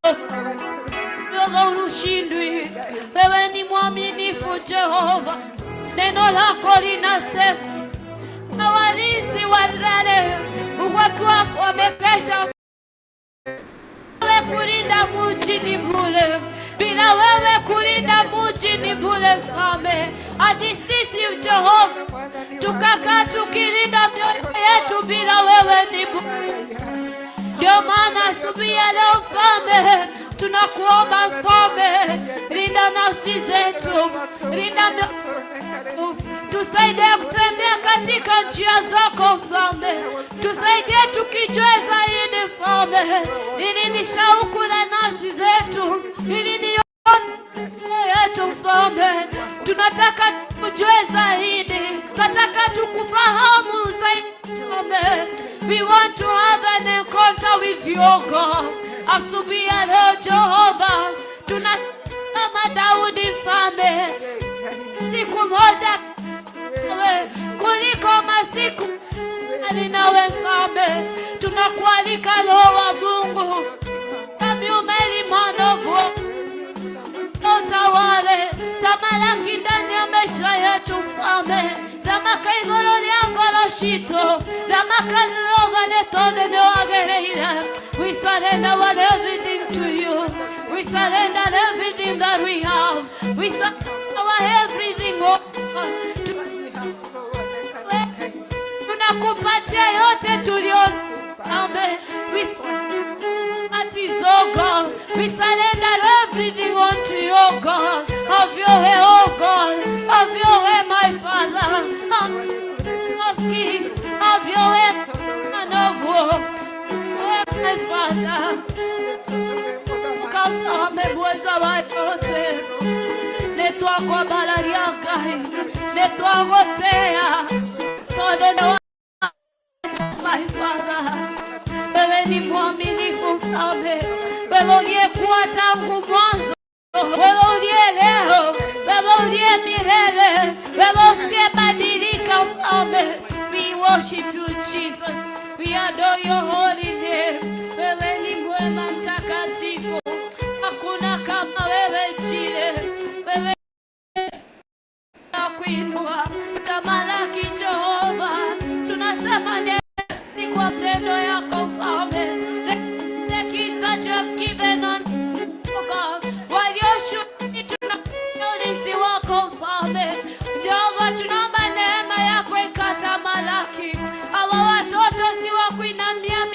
ushindwi wewe ni mwaminifu Jehova neno lako linasema na walinzi walale uwakiwa wamepesha wewe kulinda mji ni bure bila wewe kulinda mji ni bure Mfalme hadi sisi Jehova tukakaa tukilinda mioyo yetu bila wewe ni bure ndio maana asubuhi ya leo Mfalme tunakuomba Mfalme linda nafsi zetu linda mioyo tusaidie kutembea katika njia zako Mfalme tusaidie tukijue zaidi Mfalme ili ni shauku la nafsi zetu ili ni yetu Mfalme tunataka tujue zaidi tunataka tukufahamu zaidi Mfalme we want to have an encounter with you God asubuhi ya leo Jehova tunasema Daudi Mfalme siku moja kuliko masiku alinawe Mfalme tunakualika Roho wa Mungu kami umelimanovu utawale tamalaki ndani ya maisha yetu Mfalme zamaka igoro lyangoro shito zamaka lova letone ne wagereire we surrender everything to you we surrender everything that we have we surrender everything tunakupatia yote tulio Amen oh God we surrender everything unto you God have your way oh God have your way my Father of King have your way and of war my Father Mkafame mweza watote netwa kwa balaria Ngai netwa gotea todo my Father wewe ni mwaminifu Mfalme wewe uliyekuwa tangu mwanzo wewe uliye leo wewe uliye milele wewe usiyebadilika Mfalme we worship you Jesus we adore your holy name wewe ni mwema mtakatifu hakuna kama wewe jile wewe nakuinua tamalaki Jehova tunasema ni kwa tendo yako Mfalme the keys that you have given unto God while you're shooting tunakuulizi wako Mfalme Jehova tunaomba neema yako ikatamalaki hawa watoto si wa kuinamia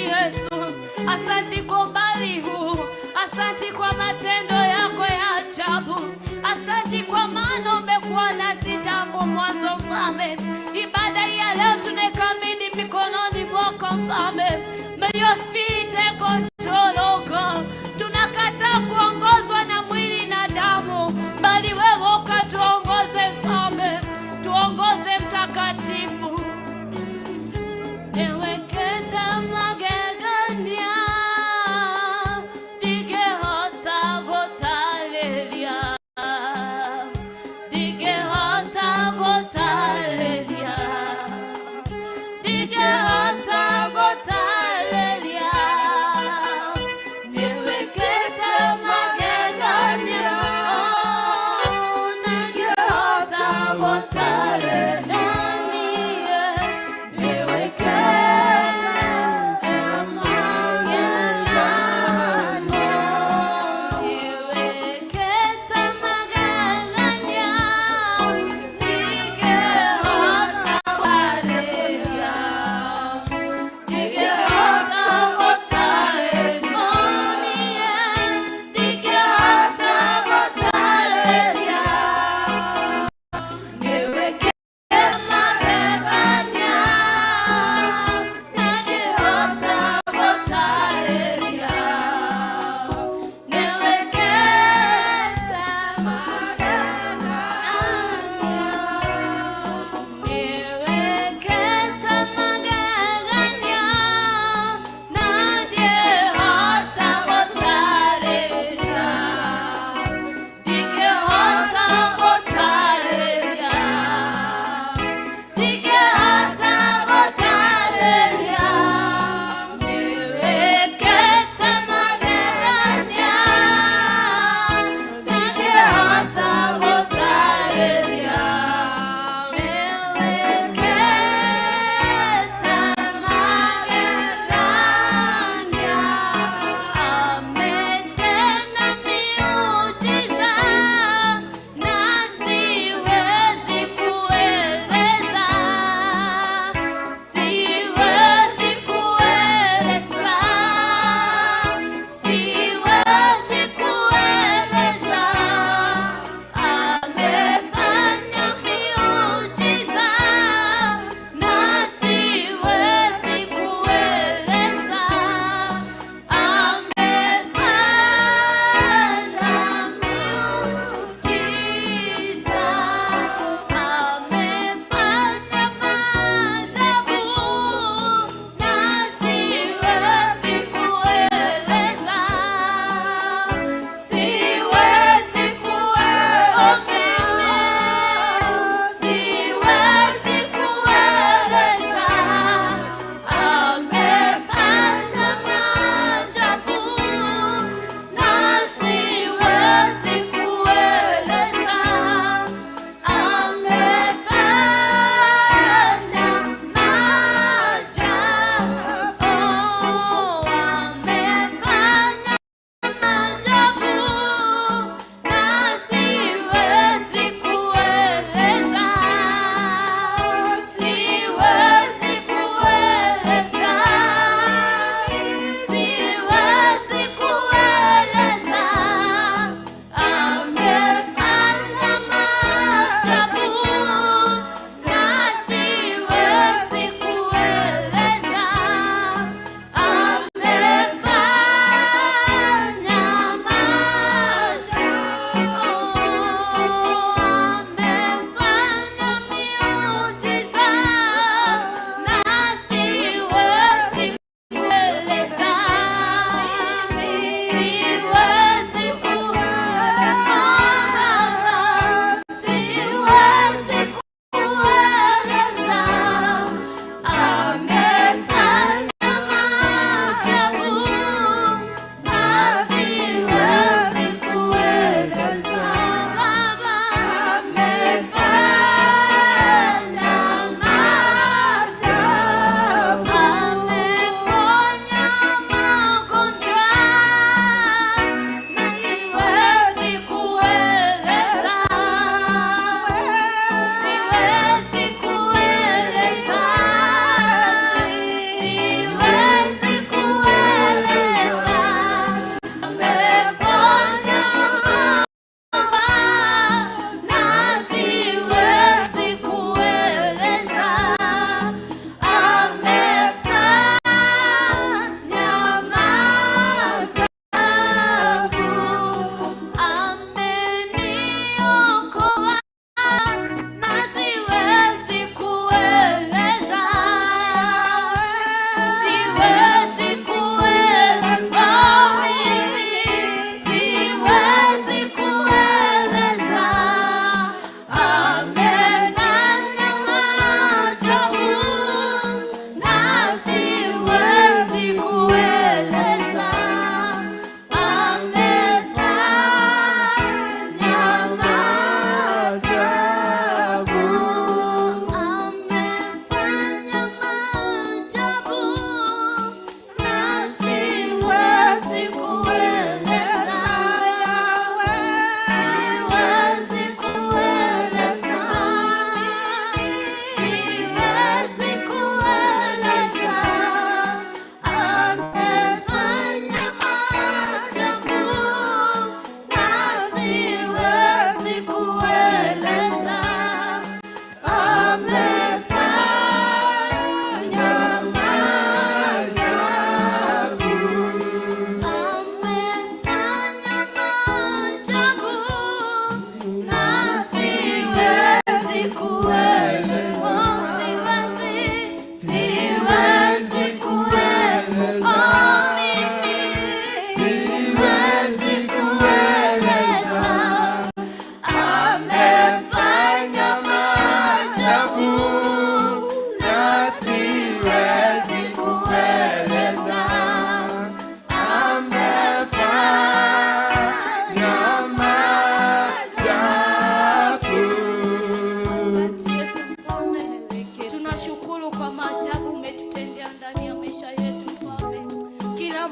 Yesu, asante kwa umbali huu, asante kwa matendo yako ya ajabu, asante kwa maana umekuwa nasi tangu mwanzo Mfalme. Ibada ya leo tunaikabidhi mikononi mwako Mfalme. May your spirit take control, oh God. Tunakataa kuongozwa na mwili na damu, bali wewe ukatuongoze Mfalme, tuongoze Mtakatifu. Ewe kenda magegania,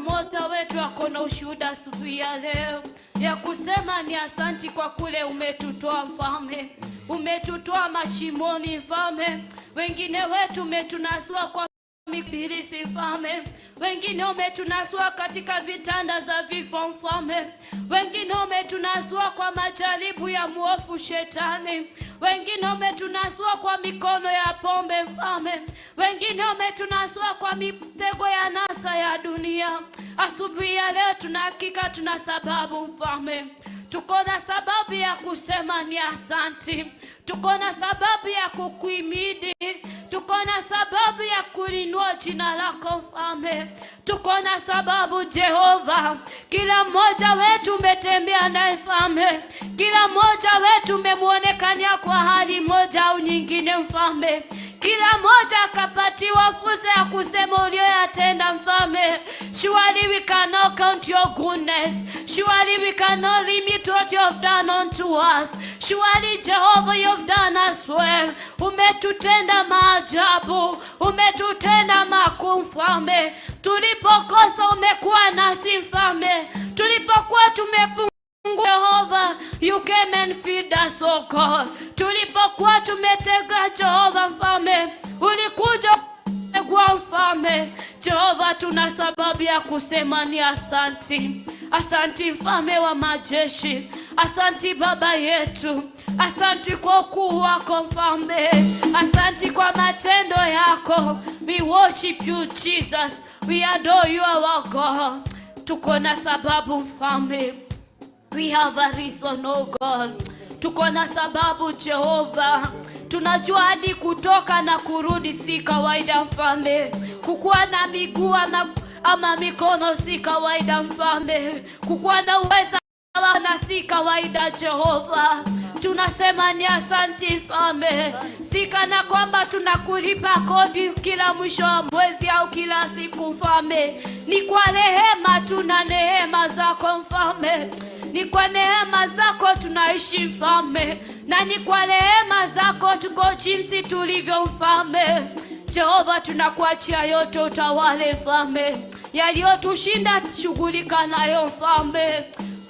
mmoja wetu ako na ushuhuda asubuhi ya leo ya kusema ni asanti kwa kule umetutoa Mfalme, umetutoa mashimoni Mfalme. Wengine wetu umetunasua kwa ibilisi Mfalme, wengine umetunasua katika vitanda za vifo Mfalme, wengine umetunasua kwa majaribu ya muovu shetani, wengine umetunasua kwa mikono ya pombe Mfalme, wengine umetunasua kwa mitego ya nasa ya dunia. Asubuhi ya leo tunahakika tuna sababu Mfalme, tuko na sababu ya kusema ni asanti, tuko na sababu ya kukuhimidi, tuko na sababu ya kuinua jina lako Mfalme, tuko na sababu Jehova. Kila mmoja wetu umetembea naye Mfalme, kila mmoja wetu umemuonekania kwa hali moja au nyingine Mfalme, kila mmoja akapatiwa fursa ya kusema uliyoyatenda Mfalme. Surely we cannot count your goodness, surely we cannot limit what you have done unto us. Surely Jehovah, you have done us well. Umetutenda maajabu, umetutenda makuu Mfalme. Tulipokosa umekuwa nasi Mfalme, tulipokuwa tumefungwa Jehova, you came and feed us, oh God. Tulipokuwa tumetega Jehova Mfalme, ulikuja kwa Mfalme. Jehova, tuna sababu ya kusema ni asanti. Asanti Mfalme wa majeshi, asanti Baba yetu, asanti kwa ukuu wako Mfalme, asanti kwa matendo yako. We worship you Jesus, we adore you our God. Tuko na sababu Mfalme, we have a reason, oh God. Tuko na sababu Jehova. Tunajua hadi kutoka na kurudi si kawaida Mfalme, kukuwa na miguu ama mikono si kawaida Mfalme, kukuwa na uweza na si kawaida Jehova. Tunasema ni asanti Mfalme, si kana kwamba tunakulipa kodi kila mwisho wa mwezi au kila siku Mfalme. Ni kwa rehema, tuna neema zako Mfalme, ni kwa neema zako tunaishi Mfalme, na ni kwa neema zako tuko jinsi tulivyo Mfalme. Jehova, tunakuachia yote utawale Mfalme, yaliyotushinda shughulika nayo Mfalme.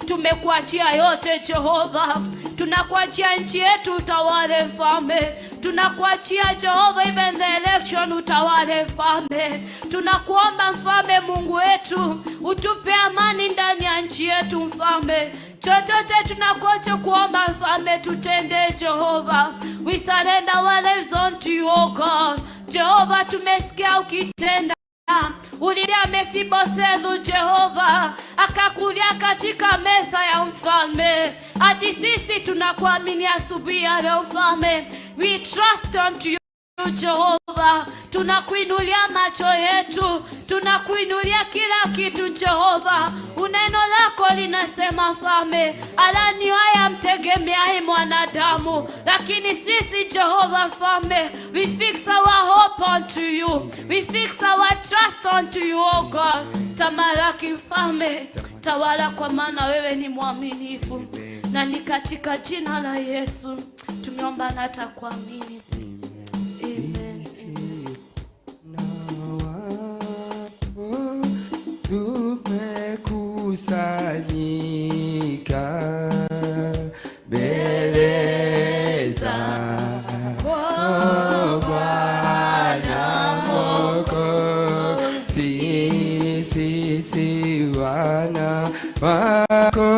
Tumekuachia yote Jehova, tunakuachia nchi yetu utawale Mfalme, tunakuachia Jehova even the election utawale Mfalme. Tunakuomba Mfalme Mungu wetu, utupe amani ndani ya nchi yetu Mfalme. Chochote tunakocha kuomba Mfalme tutende Jehova. We surrender our lives unto you, oh God. Jehova, tumesikia ukitenda. Ulilia Mefibosethu Jehova, akakulia katika meza ya Mfalme. Hadi sisi tunakuamini asubuhi ya leo Mfalme. We trust unto you Jehova, tunakuinulia macho yetu, tunakuinulia kila kitu Jehova. Neno lako linasema Mfalme, alani haya mtegemeaye mwanadamu, lakini sisi Jehova Mfalme, we fix our hope unto you, we fix our trust unto you, oh God. Tamalaki Mfalme, tawala kwa maana wewe ni mwaminifu, na ni katika jina la Yesu tumeomba na takuamini. Tumekusanyika mbele zako Bwana Mwokozi, sisi wana wako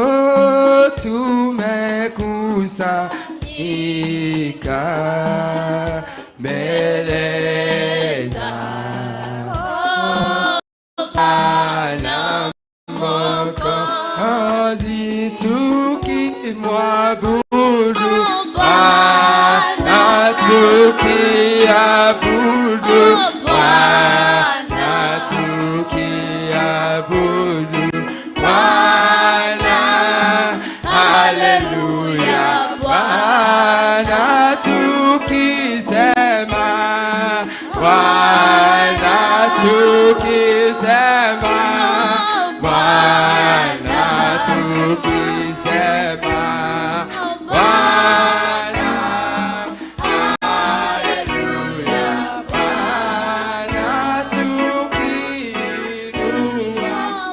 tumekusanyika mbele zako Bwana Mwokozi, tukimwabudu Bwana, tukiabudu Bwana, tukiabudu Bwana, haleluya Bwana, tukisema Bwana, tukisema Bwana, tukisema Bwana, haleluya Bwana, tukiinua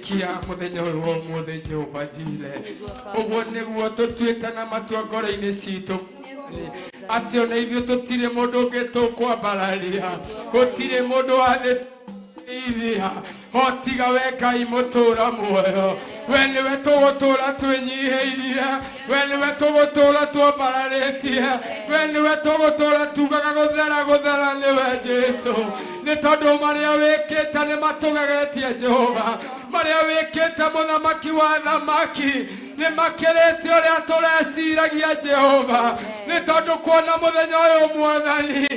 kia muthenya uyu wa umuthi Jehova Jire uguo niguo tutuite na matua ngoro-ini citu ati ona ithuĩ tũtirĩ mũndũ ũngĩ tũkwambararia gũtirĩ mũndũ wathĩrĩria o tiga we Ngai mũtũũra muoyo we nĩwe tũgũtũũra twĩnyihĩirie we nĩwe tũgũtũũra twambararĩtie we nĩwe tũgũtũũra tugaga gũthera nĩwe Jesũ nĩ tondũ marĩa wĩkĩte nĩ matũgegetie Jehova marĩa wĩkĩte mũthamaki wa thamaki nĩ makĩrĩte ũrĩa tũreciragia Jehova nĩ tondũ kuona mũthenya ũyũ Mwathani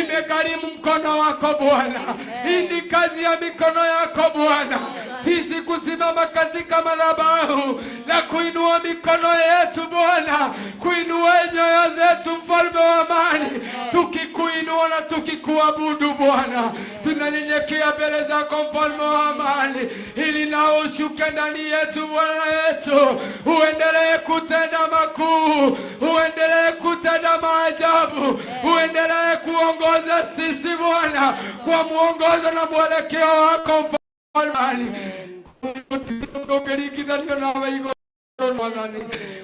imegharimu mkono wako Bwana hii ni kazi ya mikono yako Bwana sisi kusimama katika madhabahu na kuinua mikono yetu Bwana kuinua nyoyo zetu mfalme wa amani tukikuinua na tukikuabudu Bwana tunanyenyekea mbele zako mfalme wa amani ili nao ushuke ndani yetu Bwana yetu uendelee kutenda makuu uendelee kutenda maajabu uendelee kuongoza sisi Bwana kwa muongozo na mwelekeo wako mfalme ndogerigithanio nawe igũrũ Mwathani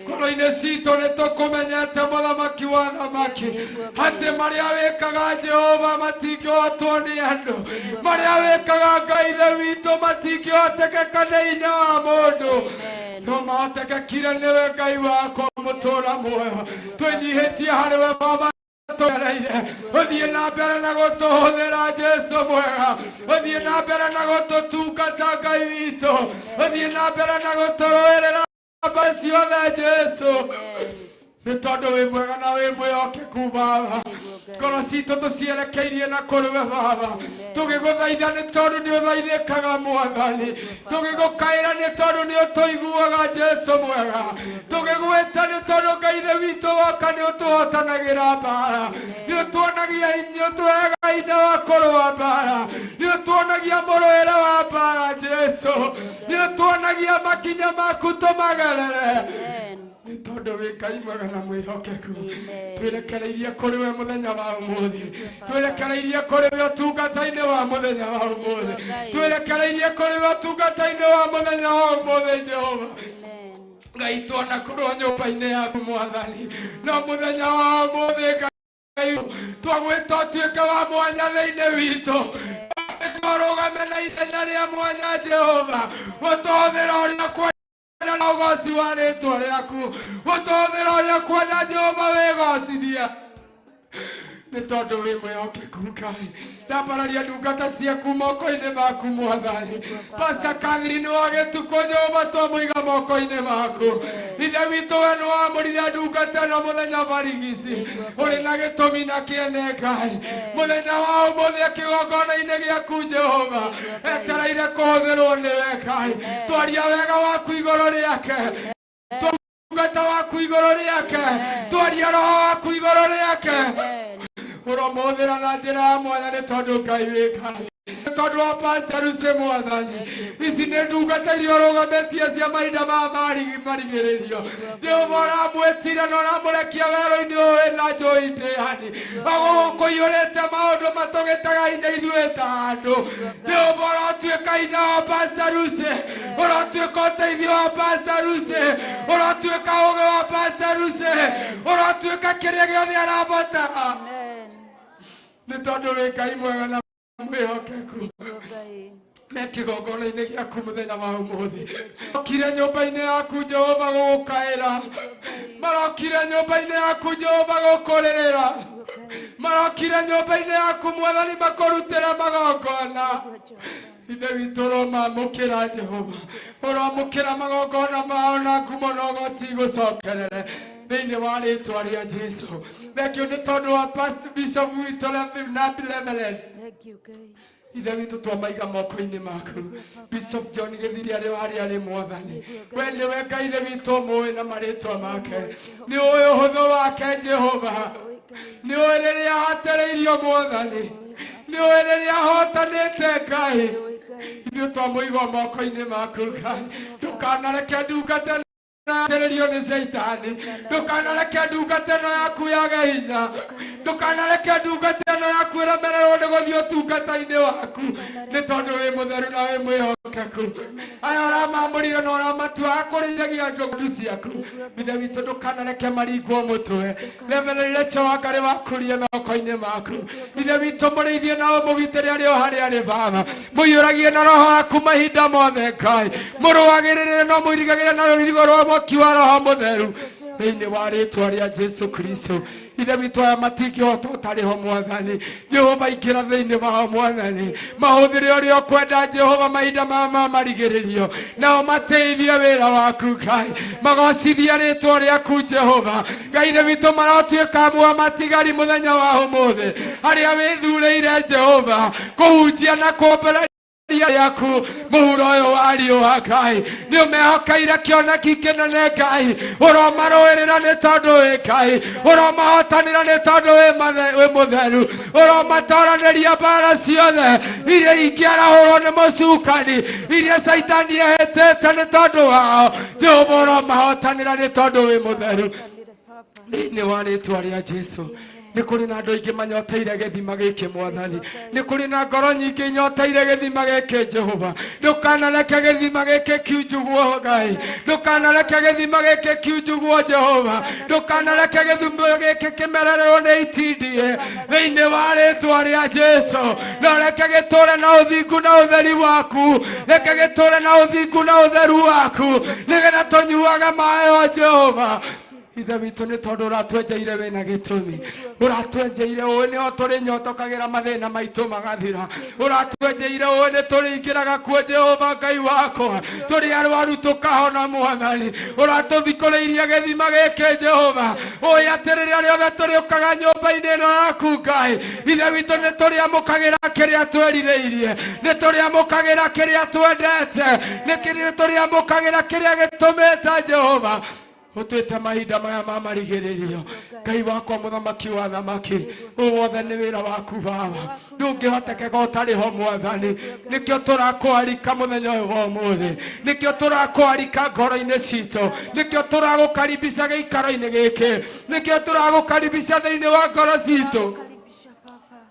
ngoro-inĩ citũ nĩtũkũmenyete mũthamaki wa thamaki atĩ marĩa wĩkaga Jehova matingĩhotwo nĩ andũ marĩa wĩkaga Ngai ithe witũ matingĩhotekeka nĩ hinya wa mũndũ no mahotekekire nĩwe Ngai wakwa mũtũũra muoyo twĩnyihĩtie harĩ we Baba Uthie na mbere na gũtũhũthĩra Jesũ mwega uthie na mbere na gũtũtungata Ngai witũ uthie na mbere na gũtũrũĩrĩra mbara ciothe Jesũ nĩ tondũ wĩ mwega na wĩ mwĩhokeku Baba ngoro citũ tũcierekeirie na kũrĩ we Baba tũgĩgũthaitha nĩ tondũ nĩ ũthaithĩkaga Mwathani tũgĩgũkaĩra nĩ tondũ nĩ ũtũiguaga Jesũ mwega tũgĩgwĩta nĩ tondũ Ngai ithe witũ woka nĩ ũtũhotanagĩra mbara nĩ ũtuonagia hinya ũtũheaga hinya wa kũrũa mbara nĩ ũtuonagia mũrũĩre wa mbara Jesũ nĩ ũtuonagia makinya maku tũmagerere nĩ tondũ wĩ Ngai mwega na mwĩhokeku twĩrekereirie kũrĩ we mũthenya wa ũmũthĩ twĩrekereirie kũrĩ we ũtungata-inĩ wa mũthenya wa ũmũthĩ twĩrekereirie kũrĩ we ũtungata-inĩ wa mũthenya wa ũmũthĩ Jehova Ngai tuona kũrwo nyũmba-inĩ yaku Mwathani no mũthenya wa ũmũthĩ Ngai twagwĩta ũtuĩke wa mwanya thĩinĩ witũ twarũgame na ithenya rĩa mwanya Jehova gũtũhũthĩra ũrĩa kwa na ũgoci wa rĩtwa rĩaku gũtũhũthĩra ũrĩa kwenda Jehova wĩgocithia nĩ tondũ wĩ mwĩhokeku Ngai ndambararia ndungata ciaku moko-inĩ maku Mwathani Pastor Catherine wa Gĩtukũ Jehova twamũiga moko-inĩ maku ithe witũ we nĩ wamũrire ndungata ĩno mũthenya barigici ũrĩ na gĩtũmi na kĩene Ngai mũthenya wa ũmũthĩ kĩgongona-inĩ gĩaku Jehova etereire kũhũthĩrwo nĩwe Ngai twaria wega waku igũrũ rĩake ndungata waku igũrũ rĩake twaria roho waku igũrũ rĩake ũromũhũthĩra na njĩra ya mwanya nĩ tondũ Ngai wĩ Ngai nĩ tondũ wa Pastor Lucy Mwathani ici nĩ ndungata iria ũrũgamĩtie cia mahinda maya marigĩrĩrio Jehova ũramwĩtire na ũramũrekia werũ-inĩ ũyũ wĩna njũĩ ndĩani agũkũiyũrĩte maũndũ matũgĩtaga hinya ithuĩ ta andũ Jehova ũrotuĩka hinya wa Pastor Lucy ũrotuĩka ũteithio wa Pastor Lucy ũrotuĩka ũũgĩ wa Pastor Lucy ũrotuĩka kĩrĩa gĩothe arabatara nĩ tondũ wĩ Ngai mwega na mwĩhokeku me kĩgongona-inĩ gĩaku mũthenya wa ũmũthĩ marokire nyũmba-inĩ yaku Jehova gũgũkaĩra marokire nyũmba-inĩ yaku Jehova gũkũrĩrĩra marokire nyũmba-inĩ yaku Mwathani makũrutĩra magongona ithe witũ ũromamũkĩra Jehova ũromũkĩra magongona mao na ngumo na ũgoci gũcokerere thĩinĩ wa rĩtwa rĩa Jesũ thengio nĩ tondũ wa Pastor Bishop witũ Reverend ithe witũ twamaiga moko-inĩ maku Bishop John Gĩthiri arĩ Mwathani we nĩwe Ngai ithe witũ mũĩ na marĩtwa make nĩ ũĩ ũhũthũ wake Jehova nĩ ũĩ rĩrĩa ahatĩrĩirio Mwathani nĩ ũĩ rĩrĩa ahotanĩte Ngai ithuĩ twamũiga moko-inĩ maku Ngai ndũkanareke ndungata atererio ni Saitani. Ndukanareke ndungata ĩno yaku yage hinya. ndukanareke ndungata ĩno yaku ĩremererwo nĩ gũthiĩ ũtungata-inĩ waku nĩ tondũ wĩ mũtheru na wĩ mwĩhokeku. Aya ũramamũrire na ũramatua akũrĩithagia ndũgũru ciaku, ithe witũ ndukanareke maringwo mũtwe. Reverend Rachel Wangari wakũrie moko-inĩ maku, ithe witũ mũrĩithie na ũmũgitĩre arĩ o harĩa arĩ Baba, mũiyũragie na roho waku mahinda mothe Ngai, mũrũagĩrĩre na mũirigagĩre na rũirigo rwa mwaki wa roho mũtheru thĩinĩ wa rĩĩtwa rĩa Jesu Kristo. Ithe witũ aya matingĩhota ũtarĩ ho Mwathani. Jehova ingĩra thĩinĩ wao Mwathani, mahũthĩre ũrĩa ũkwenda Jehova mahinda maya ma marigĩrĩrio, nao mateithie wĩra waku Ngai, magocithie rĩĩtwa rĩaku Jehova. Ngai ithe witũ marotuĩka amwe matigari mũthenya wa ũmũthĩ arĩa wĩthurĩire Jehova kũhunjia na kũmbera yaku mũhuro ũyũ wa riũa Ngai. Nĩ ũmehokeire kĩoneki kĩnene Ngai, ũromarũĩrĩra nĩ tondũ wĩ Ngai, ũromahotanĩra nĩ tondũ wĩ mũtheru, ũromatoranĩria mbara ciothe iria ingĩarahũrwo nĩ mũcukani, iria Saitani ehĩtĩte nĩ tondũ wao. Jehova ũromahotanĩra nĩ tondũ wĩ mũtheru thĩinĩ wa rĩĩtwa rĩa Jesu. Nĩ kũrĩ na andũ aingĩ manyoteire gĩthima gĩkĩ Mwathani, nĩ kũrĩ na ngoro nyingĩ inyoteire gĩthima gĩkĩ Jehova. Ndũkanareke gĩthima gĩkĩ kiunjugwo Ngai, ndũkanareke gĩthima gĩkĩ kiunjugwo Jehova, ndũkanareke gĩthima gĩkĩ kĩmererwo nĩ itindiĩ thĩinĩ wa rĩĩtwa rĩa Jesu. No reke gĩtũũre na ũthingu na ũtheri waku, reke gĩtũũre na ũthingu na ũtheru waku, nĩgetha tũnyuage maaĩ o Jehova. Ithe witũ nĩ tondũ ũratwenjeire wĩna gĩtũmi, ũratwenjeire ũĩ nĩho tũrĩnyotokagĩra mathĩna maitũ magathira, ũratwenjeire ũĩ nĩ tũrĩingĩraga kuo Jehova Ngai wakwa tũrĩ arwaru tũkahona Mwathani, ũratũthikũrĩirie gĩthima gĩkĩ Jehova. Ũĩ atĩ rĩrĩa rĩothe tũrĩũkaga nyũmba-inĩ ĩno yaku Ngai, ithe witũ nĩ tũrĩamũkagĩra kĩrĩa twerirĩirie, nĩ tũrĩamũkagĩra kĩrĩa twendete, nĩ tũrĩamũkagĩra kĩrĩa gĩtũmĩte Jehova ũtwĩte mahinda maya ma marigĩrĩrio. Ngai wakwa mũthamaki wa thamaki, wothe nĩ wĩra waku Baba, ndũngĩhotekeka ũtarĩ ho Mwathani. Nĩkĩo tũrakwarika mũthenya ũyũ wa ũmũthĩ, nĩkĩo tũrakwarika ngoro-inĩ citũ, nĩkĩo tũragũkaribisha gĩikaro-inĩ gĩkĩ, nĩkĩo tũragũkaribisha thĩinĩ wa ngoro citũ,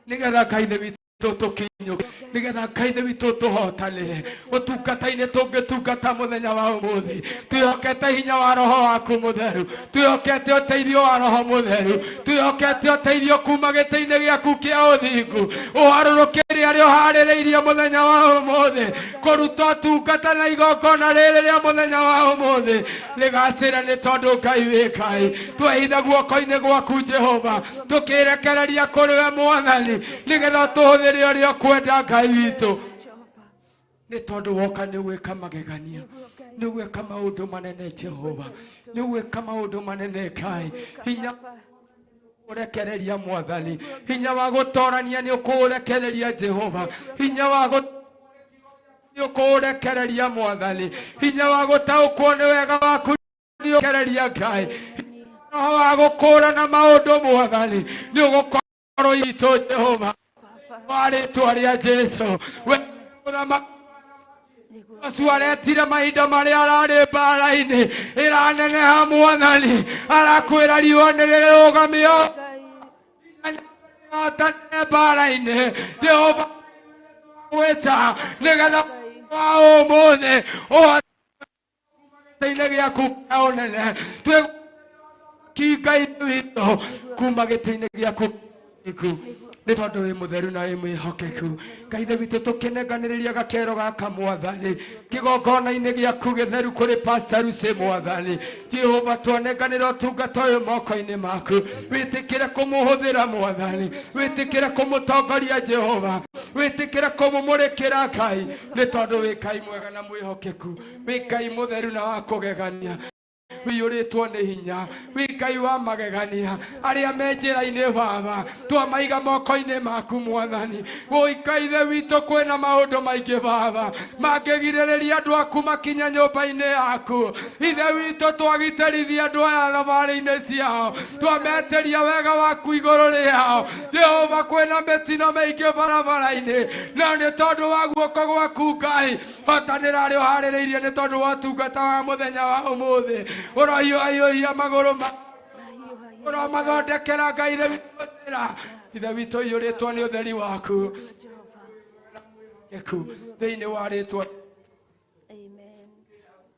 nĩgetha Ngai ithe witũ tũkinyũke, nĩgetha Ngai ithe witũ tũhotanĩre ũtungata-inĩ tũngĩtungata mũthenya wa ũmũthĩ. Twĩhokete hinya wa roho waku mũtheru, twĩhokete ũteithio wa roho mũtheru, twĩhokete ũteithio kuma gĩtĩ-inĩ gĩaku kĩa ũthingu, ũharũrũkĩre arĩa ũharĩrĩirie mũthenya wa ũmũthĩ kũruta ũtungata na igongona rĩrĩ rĩa mũthenya wa ũmũthĩ. Rĩgacĩre nĩ tondũ Ngai wĩ Ngai, twehitha guoko-inĩ gwaku Jehova, tũkĩrekereria kũrĩ we Mwathani, nĩgetha tũhũthĩre ũrĩa ũkwenda Ngai witũ. Nĩ tondũ woka nĩ gwĩka magegania, nĩ gwĩka maũndũ manene Jehova, nĩ gwĩka maũndũ manene Ngai. Hinya ũrekereria Mwathani, hinya wa gũtorania nĩ ũkũũrekereria Jehova, hinya wa nĩ ũkũũrekereria Mwathani, hinya wa gũtaũkwo nĩ wega waku nĩ ũrekereria Ngai, roho wa gũkũũrana maũndũ Mwathani nĩ ũgũkorwo itũ Jehova wa rĩĩtwa rĩa Jesu. We mũthamaki Joshua aretire mahinda marĩa ararĩ mbara-inĩ ĩraneneha Mwathani, arakwĩra riũa nĩ rĩrũgamio mbara-inĩ. Jehova gwĩta nĩgetha wa ũmũthĩ ũhote-inĩ gĩaku kĩa ũnene, twĩkingai witũ kuma gĩtĩ-inĩ gĩaku nĩ tondũ wĩ mũtheru na wĩ mwĩhokeku. Ngai ithe witũ tũkĩnenganĩrĩria gakero gaka Mwathani kĩgongona-inĩ gĩaku gĩtheru kũrĩ Pastor Lucy Mwathani. Jehova twanenganĩra ũtungata ũyũ moko-inĩ maku, wĩtĩkĩre kũmũhũthĩra Mwathani, wĩtĩkĩre kũmũtongoria Jehova, wĩtĩkĩre kũmũmũrĩkĩra Ngai, nĩ tondũ wĩ Ngai mwega na mwĩhokeku, wĩ Ngai mũtheru na wa kũgegania, wĩiyũrĩtwo nĩ hinya, wĩ Ngai wa magegania. Arĩa me njĩra-inĩ Baba twamaiga moko-inĩ maku Mwathani. Wĩ Ngai ithe witũ kwĩna maũndũ maingĩ Baba mangĩgirĩrĩria andũ aku makinya nyũmba-inĩ yaku. Ithe witũ twagitĩrithia andũ aya thabarĩ-inĩ ciao, twameteria wega waku igũrũ rĩao. Jehova kwĩna mĩtino mĩingĩ barabara-inĩ, no nĩ tondũ wa guoko gwaku Ngai hotanĩra arĩa ũharĩrĩirie nĩ tondũ wa ũtungata wa mũthenya wa ũmũthĩ. Ũrohiũhia magũrũ ma ũromathondekera Ngai ithe witũ ithe witũ iyũrĩtwo nĩ ũtheri waku thĩinĩ wa rĩtwa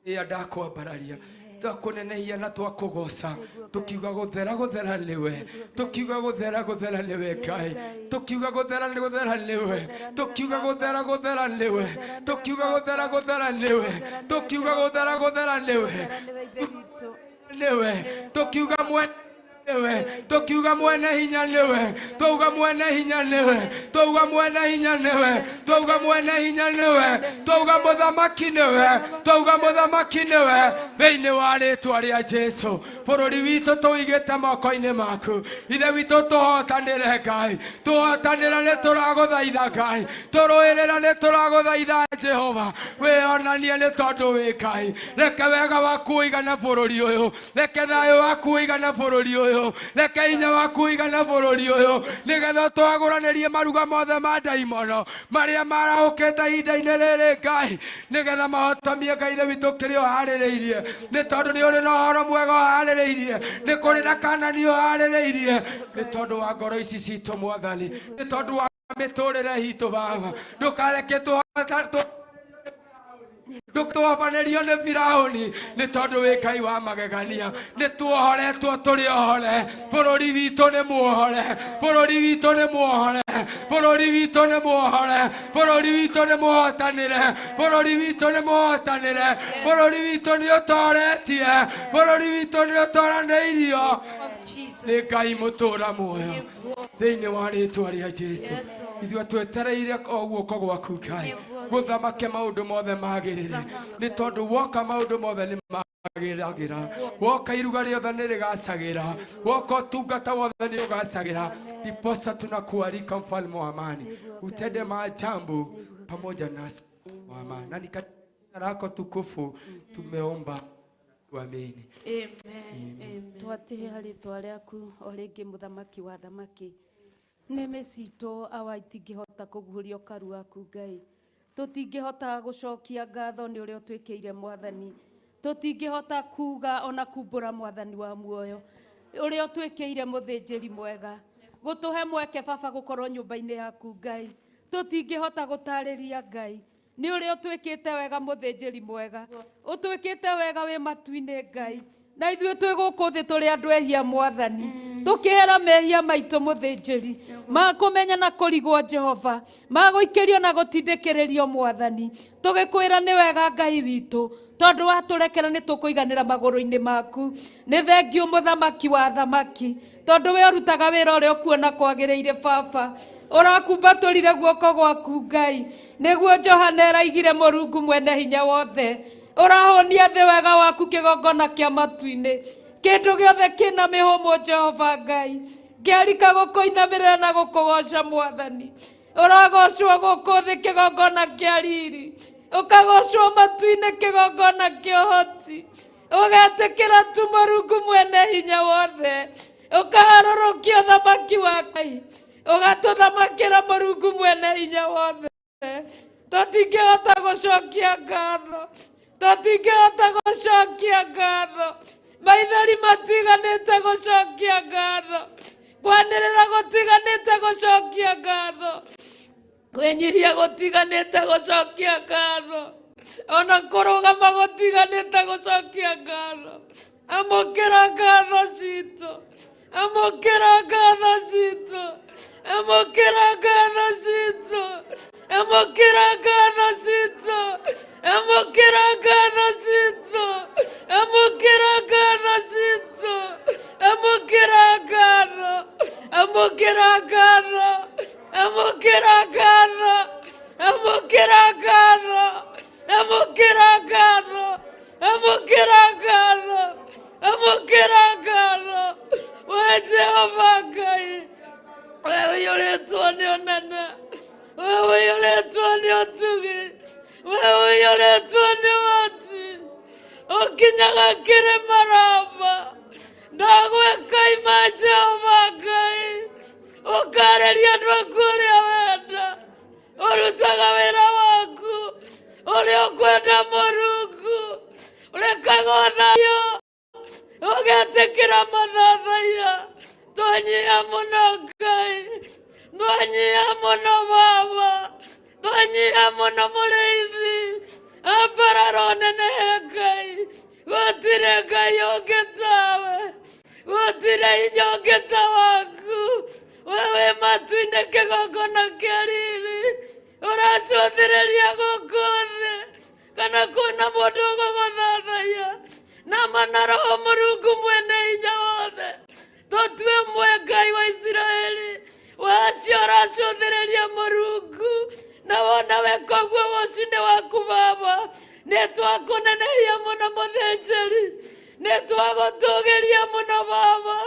rĩrĩa ndakwambararia twakunenehia na twakugoca tukiuga guthera guthera niwe tukiuga guthera guthera niwe Ngai tukiuga guthera guthera niwe tukiuga guthera guthera niwe tukiuga guthera guthera niwe tukiuga guthera guthera niwe tukiuga niwe tukiuga mwene hinya niwe tuuga mwene hinya niwe tuuga mwene hinya niwe tuuga mwene hinya niwe tuuga muthamaki niwe tuuga muthamaki niwe thĩinĩ wa rĩtwa rĩa Jesũ bũrũri witũ tũigĩte moko-inĩ maku ithe witũ tũhotanĩre Ngai tũhotanĩra nĩ tũragũthaitha Ngai tũrũĩrĩra nĩ tũragũthaitha Jehova wĩonanie nĩ tondũ wĩ Ngai reke wega waku ũigane bũrũri ũyũ reke thayũ waku ũigane bũrũri ũyũ reke hinya waku ũigane bũrũri ũyũ nĩgetha twagũranĩrie maruga mothe ma ndaimono marĩa marahũkĩte ihinda-inĩ rĩrĩ Ngai nĩgetha mahotomie Ngai ithe witũ kĩrĩa ũharĩrĩirie nĩ tondũ nĩ ũrĩ na ũhoro mwega ũharĩrĩirie nĩ kũrĩ na Kanani ũharĩrĩirie nĩ tondũ wa ngoro ici citũ Mwathani nĩ tondũ wa mĩtũrĩre hitũ Baba ndũkareke ndũtwabanĩrio nĩ Firaũni nĩ tondũ wĩ Ngai wa magegania nĩ tuohoretwo tũrĩ ohore bũrũri witũ nĩ muohore bũrũri witũ nĩ muohore bũrũri witũ nĩ muohore bũrũri witũ nĩ muhotanĩre bũrũri witũ nĩ muhotanĩre bũrũri witũ nĩ ũtoretie bũrũri witũ nĩ ũtoranĩirio nĩ Ngai mũtũra muoyo thĩinĩ wa rĩtwa rĩa Jesũ ithuĩ twetereire o guoko gwaku Ngai gũthamake maũndũ mothe magĩrĩre nĩ tondũ woka maũndũ mothe nĩ magĩragĩra woka iruga rĩothe nĩ rĩgacagĩra woka ũtungata wothe nĩ ũgacagĩra ndiposa tunakualika mfalme wa amani utende maajabu pamoja nasi wa amani na katika jina lako tukufu tumeomba tuamini amen twatihe rĩtwa rĩaku o rĩngĩ mũthamaki wa thamaki nĩmĩ citũ awa itingĩhota kũguũria ũkaru waku Ngai tũtingĩhota gũcokia ngatho nĩ ũrĩa ũtwĩkĩire Mwathani tũtingĩhota kuga ona kumbũra Mwathani wa muoyo ũrĩa ũtwĩkĩire mũthĩnjĩri mwega gũtũhe mweke Baba gũkorwo nyũmba-inĩ yaku Ngai tũtingĩhota gũtarĩria Ngai nĩ ũrĩa ũtwĩkĩte wega mũthĩnjĩri mwega ũtwĩkĩte wega wĩ matu-inĩ Ngai na ithuĩ twĩ gũkũ thĩ tũrĩ andũ ehia Mwathani tũkĩhera mehia maitũ mũthĩnjĩri ma kũmenya na kũrigwo Jehova ma gũikĩrio na gũtindĩkĩrĩrio Mwathani tũgĩkwĩra nĩ wega Ngai witũ tondũ watũrekera nĩ tũkũiganĩra magũrũ-inĩ maku nĩ thengio mũthamaki wa thamaki tondũ we ũrutaga wĩra ũrĩa ũkuona kwagĩrĩire Baba ũrakumbatũrire guoko gwaku Ngai nĩguo Johana eraigire Mũrungu mwene hinya wothe ũrahonia thĩ wega waku kĩgongona kĩa matu-inĩ kĩndũ gĩothe kĩna mĩhũmũ Jehova Ngai ngĩarika gũkũinamĩrĩra na gũkũgoca Mwathani ũragocwo gũkũ thĩ kĩgongona kĩa riri ũkagocwo matu-inĩ kĩgongona kĩa ũhoti ũgetĩkĩra tu Mũrungu mwene hinya wothe ũkaharũrũkia thamaki wa Ngai ũgatũthamakĩra Mũrungu mwene hinya wothe tũtingĩhota gũcokia ngatho tũtingĩhota gũcokia ngatho maithori matiganĩte gũcokia ngatho kwanĩrĩra gũtiganĩte gũcokia ngatho kwĩnyihia gũtiganĩte gũcokia ngatho ona kũrũgama gũtiganĩte gũcokia ngatho amũkĩra ngatho citũ amũkĩra ngatho citũ amũkĩra ngatho citũ amũkĩra ngatho citũ amũkĩra ngatho citũ amũkĩra ngatho citũ amũkĩra ngatho amũkĩra ngatho amũkĩra ngatho amũkĩra ngatho amũkĩra ngatho amũkĩra ngatho amũkĩra ngatho we Jehova Ngai we ũiyũrĩtwo nĩ ũnene we ũiyũrĩtwo nĩ ũtugi we ũiyũrĩtwo nĩ wati ũkinyaga kĩrĩma Raba ndagwĩka ima Jehova Ngai ũkarĩria andũ aku ũrĩa wenda ũrutaga wĩra waku ũrĩa ũkwenda Mũrungu ũrekaga ũthayo ũgetĩkĩra mathathaiya twanyia muno Ngai, twanyia muno Baba, twanyia muno Mũrĩithi, ambararo nene Ngai, gũtirĩ Ngai ũngĩ tawe, gũtirĩ hinya ũngĩ ta waku, wewe matu-inĩ kĩgongona kĩa riri, ũracũthĩrĩria gũkũ thĩ, kana kwĩna mũndũ ũgũgũthathaiya, na mana Roho Mũrungu mwene hinya wothe, tũtue mwe Ngai wa Isiraeli, wacio ũracũthĩrĩria Mũrungu, na wona weka ũguo ũcio-inĩ waku Baba, nĩtwakũnenehia mũno mũthĩnjĩri, nĩtwagũtũgĩria mũno Baba,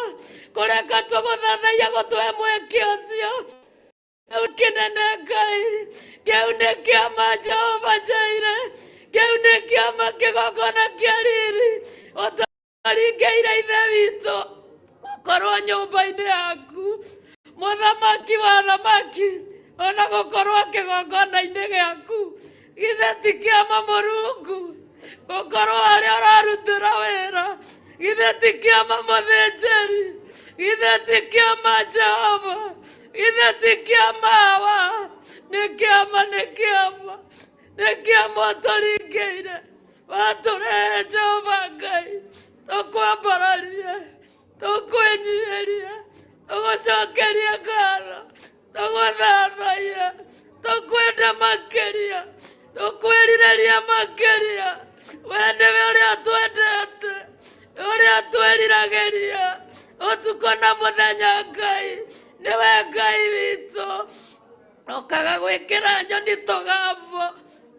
kũreka tũgũthathaiya gũtũhe mweke ũcio. Kĩu kĩnene Ngai, kĩu nĩ kĩama Jehova Jireh, kĩu nĩ kĩama kĩgongona kĩa riri, ũtũringĩire ithe witũ, gũkorwo nyũmba-inĩ yaku, mũthamaki wa thamaki, ona gũkorwo kĩgongona-inĩ gĩaku, githĩ ti kĩama Mũrungu, gũkorwo harĩa ũrarutĩra wĩra, githĩ ti kĩama mũthĩnjĩri, githĩ ti kĩama Jehova, githĩ ti kĩama wa, nĩ kĩama, nĩ kĩama, nĩ kĩama ũtũringĩire, watũrehe Jehova Ngai, tũkwambararie, tũkwĩnyihĩrie, tũgũcokerie ngatho, tũgũthathaiye, tũkwenda makĩria, tũkwĩrirĩria makĩria, we nĩwe ũrĩa twendete, ũrĩa twĩriragĩria, ũtukũ na mũthenya Ngai, nĩwe Ngai witũ, ũkaga gwĩkĩra nyoni tũgambo,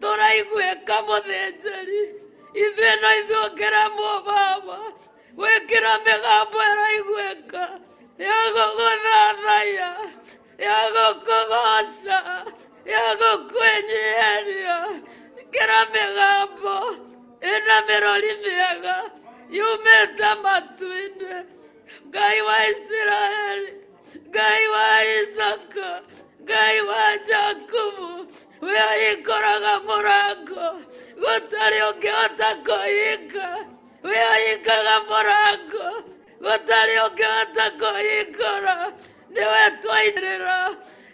tũraiguĩka mũthĩnjĩri, ithuĩ no ithuongĩremwo Baba, gwĩkĩra mĩgambo ĩraiguĩka, ya gũgũthathaiya, ya gũkũgoca, ya gũkwĩnyihĩria, ĩkĩra mĩgambo ĩna mĩrori mĩega, yumĩte matu-inĩ, Ngai wa Isiraeli, Ngai wa Isaka, Ngai wa Jakubu, we ũhingũraga mũrango, gũtarĩ ũngĩhota kũhinga, we ũhingaga mũrango, gũtarĩ ũngĩhota kũhingũra, nĩwe twainĩrĩra,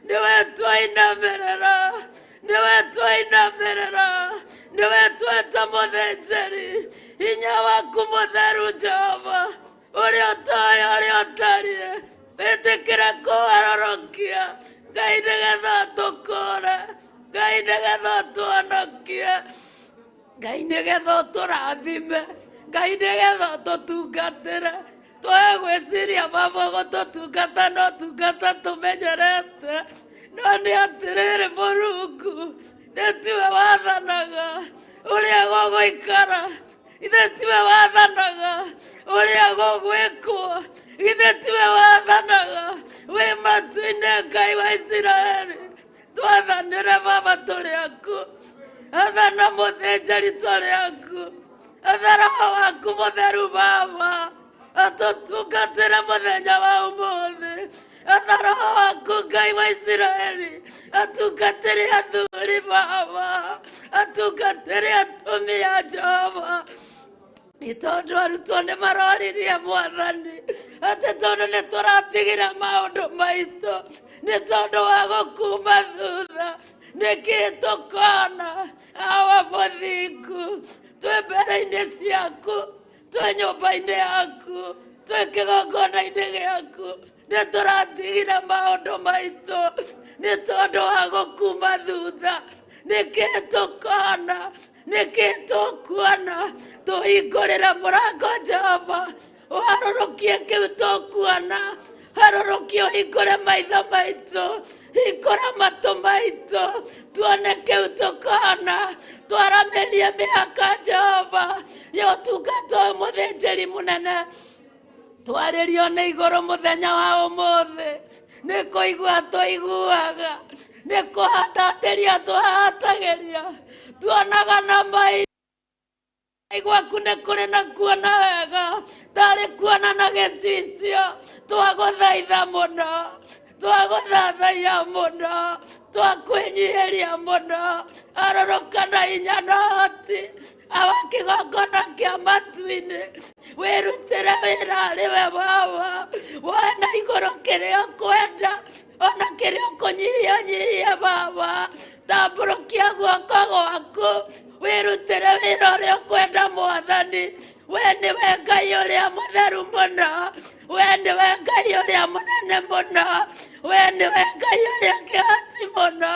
nĩwe twainamĩrĩra, nĩwe twainamĩrĩra, nĩwe tweta mũthĩnjĩri, hinya waku mũtheru Jehova, ũrĩa ũtoĩ, ũrĩa ũtariĩ, wĩtĩkĩre kũharũrũkia, Ngai nĩgetha ũtũkũũre, Ngai nĩgetha ũtũhonokie, Ngai nĩgetha ũtũrathime, Ngai nĩgetha ũtũtungatĩre, tũhe gwĩciria Baba gũtũtungata no tungata tũmenyerete, no nĩ atĩrĩrĩ Mũrungu, nĩ tiwe wathanaga ũrĩa gũgũikara, ithe tiwe wathanaga ũrĩa gũgwĩkwo, ithe tiwe wathanaga wĩ matu-inĩ Ngai wa Isiraeli, twathanĩre Baba tũrĩ aku, athana mũthĩnjĩri tũrĩ aku, atha Roho waku mũtheru Baba, atũtungatĩre mũthenya wa ũmũthĩ, atha Roho waku Ngai wa Isiraeli, atungatĩre athuri Baba, atungatĩre atumia Jehova, nĩ tondũ arutwo nĩ maroririe Mwathani, atĩ tondũ nĩ tũratigire maũndũ maitũ, nĩ tondũ wa gũkuma thutha, nĩkĩ tũkona awa mũthingu, twĩ mbere-inĩ ciaku, twĩ nyũmba-inĩ yaku, twĩ kĩgongona-inĩ gĩaku, nĩ tũratigire maũndũ maitũ, nĩ tondũ wa gũkuma thutha, nĩkĩ tũkona, nĩkĩ tũkuona, tũhingũrĩre mũrango Jehova, ũharũrũkie kĩu tũkuona, harũrũkie ũhingũre maitho maitũ, hingũra matũ maitũ, tuone kĩu tũkona, twaramĩrie mĩhaka Jehova, ya ũtungata ũyũ mũthĩnjĩri mũnene, twarĩrio nĩ igũrũ mũthenya wa ũmũthĩ, nĩ kũigua tũiguaga, nĩ kũhatatĩria tũhatagĩria, tuonaga na maitho, gwaku nĩ kũrĩ na kuona wega, tarĩ kuona na gĩcicio, twagũthaitha mũno, twagũthathaiya mũno, twakwĩnyihĩria mũno, arũrũka na hinya na hoti, aba kĩgongona kĩa matu-inĩ wĩrutĩre wĩra arĩwe Baba, wona igũrũ kĩrĩa ũkwenda ona kĩrĩa ũkũnyihia Baba, tambũrũkia guoko gwaku wĩrutĩre wĩra ũrĩa ũkwenda Mwathani. We nĩwe Ngai ũrĩa mũtheru mũno, we nĩwe Ngai ũrĩa mũnene mũno, we nĩwe Ngai ũrĩa kĩhoti mũno,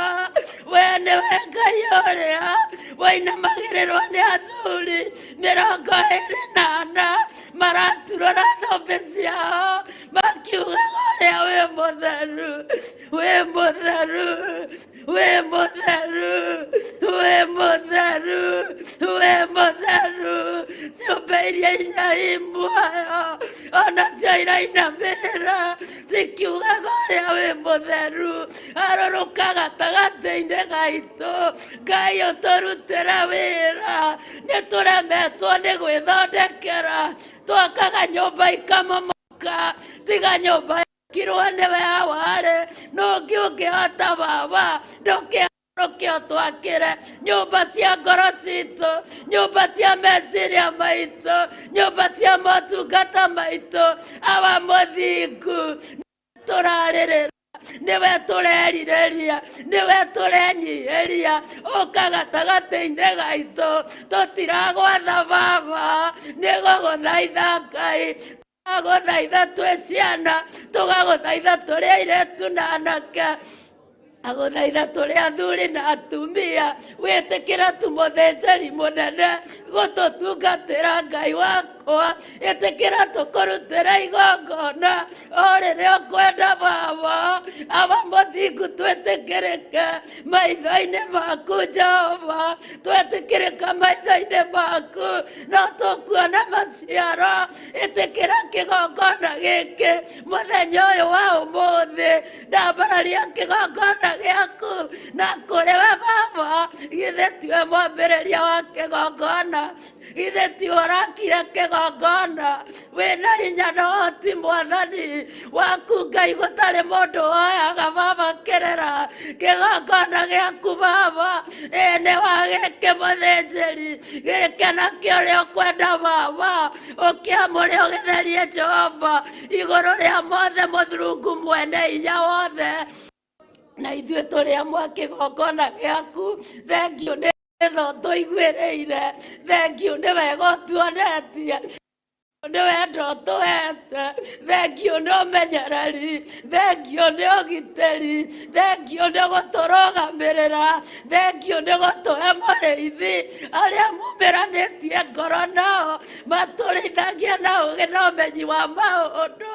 we nĩwe Ngai ũrĩa woinamagĩrĩrwo nĩ athuri 24 maraturũra thũmbĩ ciao makiugaga ũrĩa wĩ mũtheru, wĩ mũtheru, wĩ mũtheru, wĩ mũtheru, wĩ mũtheru. Ciũmbe iria inya i muoyo onacio irainamĩrĩra cikiugaga ũrĩa wĩ mũtheru. Arũrũka gatagatĩ-inĩ gaitũ, Ngai ũtũrutĩre wĩra, nĩtũremetwo nĩ gwĩthondekera, twakaga nyũmba ikamomoka, tiga nyũmba yakirwo nĩwe awarĩ, nũngĩ ũngĩhota Baba ndũkĩarũke ũtwakĩre nyũmba cia ngoro citũ, nyũmba cia meciria maitũ, nyũmba cia motungata maitũ, awa mũthingu tũrarĩrĩra, niwe tũrerirĩria, niwe tũrenyihĩria, ũka gatagatĩ-inĩ gaitũ, tũtiragwatha Baba, nĩgũgũthaitha Ngai, tũgagũthaitha twĩ ciana, tũgagũthaitha tũrĩ airĩtu na anake, agũthaitha tũrĩ athuri na atumia, wĩtĩkĩra tũmũthĩnjĩri mũnene gũtũtungatĩra Ngai wakwa, ĩtĩkĩra tũkũrutĩra igongona o rĩrĩa ũkwenda Baba, aba mũthingu twĩtĩkĩrĩke maitho-inĩ maku Jehova, twĩtĩkĩrĩka maitho-inĩ maku no tũkuona maciaro. Ĩtĩkĩra kĩgongona gĩkĩ mũthenya ũyũ wa ũmũthĩ, ndambararia kĩgongona gĩaku na kũrĩ we Baba, githĩ tiwe mwambĩrĩria wa kĩgongona, githĩ tiwe ũrakire kĩgongona, wĩna hinya na ũhoti Mwathani waku Ngai, gũtarĩ mũndũ woyaga Baba kĩrĩra kĩgongona gĩaku Baba, nĩ wagĩke mũthĩnjĩri gĩke nakĩo ũrĩa ũkwenda Baba, ũkĩamũre ũgĩtherie Jehova igũrũ rĩa mothe mũthurungu mwene hinya wothe, na ithuĩ tũrĩ amwe kĩgongona gĩaku. Thengiũ nĩ tho tũiguĩrĩire, thengiũ nĩ wega ũtuonetie, nĩ wendo tũhete, thengiũ nĩ ũmenyereri, thengiũ nĩ ũgitĩri, thengiũ nĩ gũtũrũgamĩrĩra, thengiũ nĩ gũtũhe mũrĩithi arĩa mumĩranĩtie ngoro nao, matũrĩithagia na ũgĩ na ũmenyi wa maũndũ.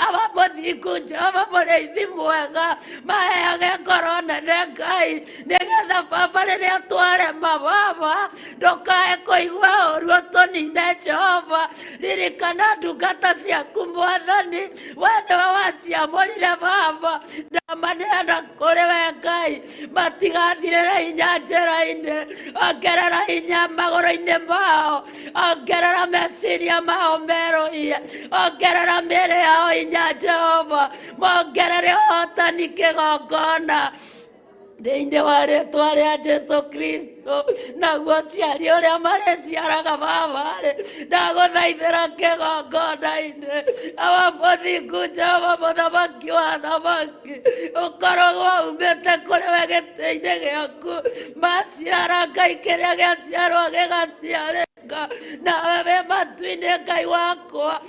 Aba mũthingu Jehova mũrĩithi mwega, maheage ngoro nene Ngai, nĩgetha Baba rĩrĩa twarema Baba, ndũkae kũigua ũru ũtũnine Jehova. Ririkana ndungata ciaku Mwathani, we nĩwe waciamũrire Baba, ndamaneana kũrĩ we Ngai, matigathirĩre hinya njĩra-inĩ, ongerera hinya magũrũ-inĩ mao, ongerera meciria mao merũhie, ongerera mĩĩrĩ yao hinya Jehova, mongerere ũhotani kĩgongona thĩinĩ wa rĩĩtwa rĩa Jesũ Kristo, naguo ciari ũrĩa marĩciaraga Baba-rĩ, ndagũthaithĩra kĩgongona-inĩ, aba mũthingu Jehova mũthamaki wa thamaki, ũkoragwo umĩte kũrĩ we gĩtĩ-inĩ gĩaku, maciara Ngai kĩrĩa gĩaciarwo gĩgaciarĩka, nawe wĩ matu-inĩ Ngai wakwa,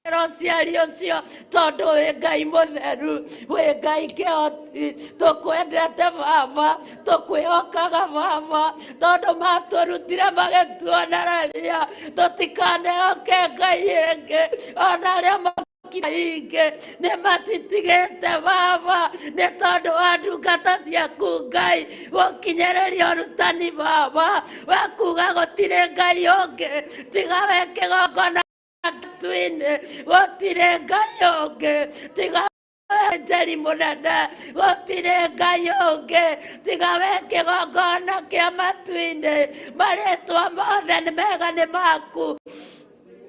ũciari ũcio, tondũ wĩ Ngai mũtheru, wĩ Ngai kĩhoti, tũkwendete Baba, tũkwĩhokaga Baba, tondũ matũrutire magĩtuonereria tũtikanehoke Ngai ĩngĩ, ona arĩa ingĩ nĩ macitigĩte Baba, nĩ tondũ wa ndungata ciaku Ngai gũkinyĩrĩria ũrutani Baba, wa kuga gũtirĩ Ngai ũngĩ tiga we kĩgongona twine, gũtirĩ Ngai ũngĩ tiga njeri mũnene, gũtirĩ Ngai ũngĩ tiga we kĩgongona kĩa matu-inĩ, marĩtwa mothe nĩ mega nĩ maku,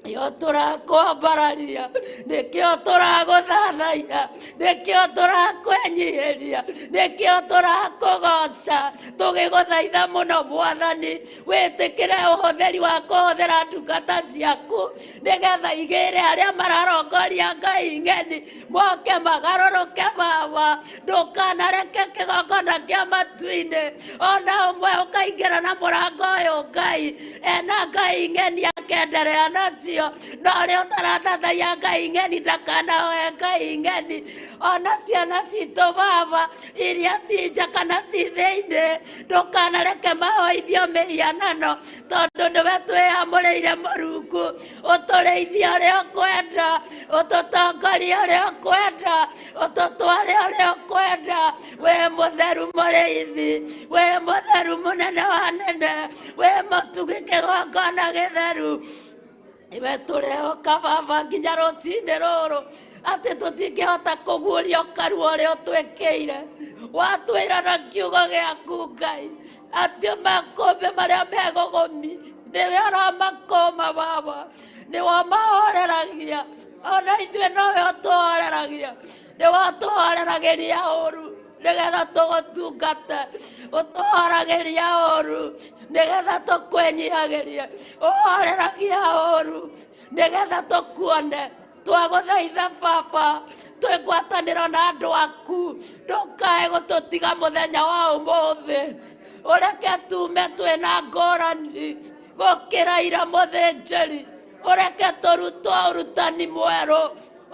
Yo turakwambararia nikio turaguthathaia nikio turakwenyihiria nikio turakugoca tugiguthaitha muno Mwathani witikire uhutheri wa kuhuthira ndungata ciaku nigetha igire aria mararongoria Ngai ng'eni moke magaruruke Baba ndukanareke kigongona kia matu-ini ona umwe ukaingira na murango uyu Ngai ena Ngai ng'eni akenderea nacio no rĩo tarathathaiya Ngai ng'eni ndakanahoe Ngai ng'eni ona ciana citũ Baba iria ci nja kana ci thĩinĩ ndũkanareke mahoithio mĩhianano tondũ nĩwe twĩamũrĩire Mũrungu ũtũrĩithie ũrĩa ũkwenda ũtũtongorie ũrĩa ũkwenda ũtũtware ũrĩa ũkwenda wĩ mũtheru mũrĩithi wĩ mũtheru mũnene wa nene wĩ mũtugi kĩgongona gĩtheru iwe turehoka Baba nginya rũcinĩ rũrũ atĩ tũtingĩhota kũguũria ũkaru ũrĩa ũtwĩkĩire watwĩra na kiugo gĩaku Ngai atĩ makũmbĩ marĩa megũgũmi nĩwe ũramakũma Baba nĩwe ũmahoreragia ona ithuĩ nowe ũtũhoreragia nĩwe ũtũhoreragĩria ũru nĩgetha tũgũtungate ũtũhoragĩria ũru nĩgetha tũkwĩnyihagĩrie ũhoreragia ũru nĩgetha tũkuone twagũthaitha Baba twĩngwatanĩro na andũ aku ndũkae gũtũtiga mũthenya wa ũmũthĩ ũreke tume twĩna ngũrani gũkĩra ira mũthĩnjĩri ũreke tũrutwo ũrutani mwerũ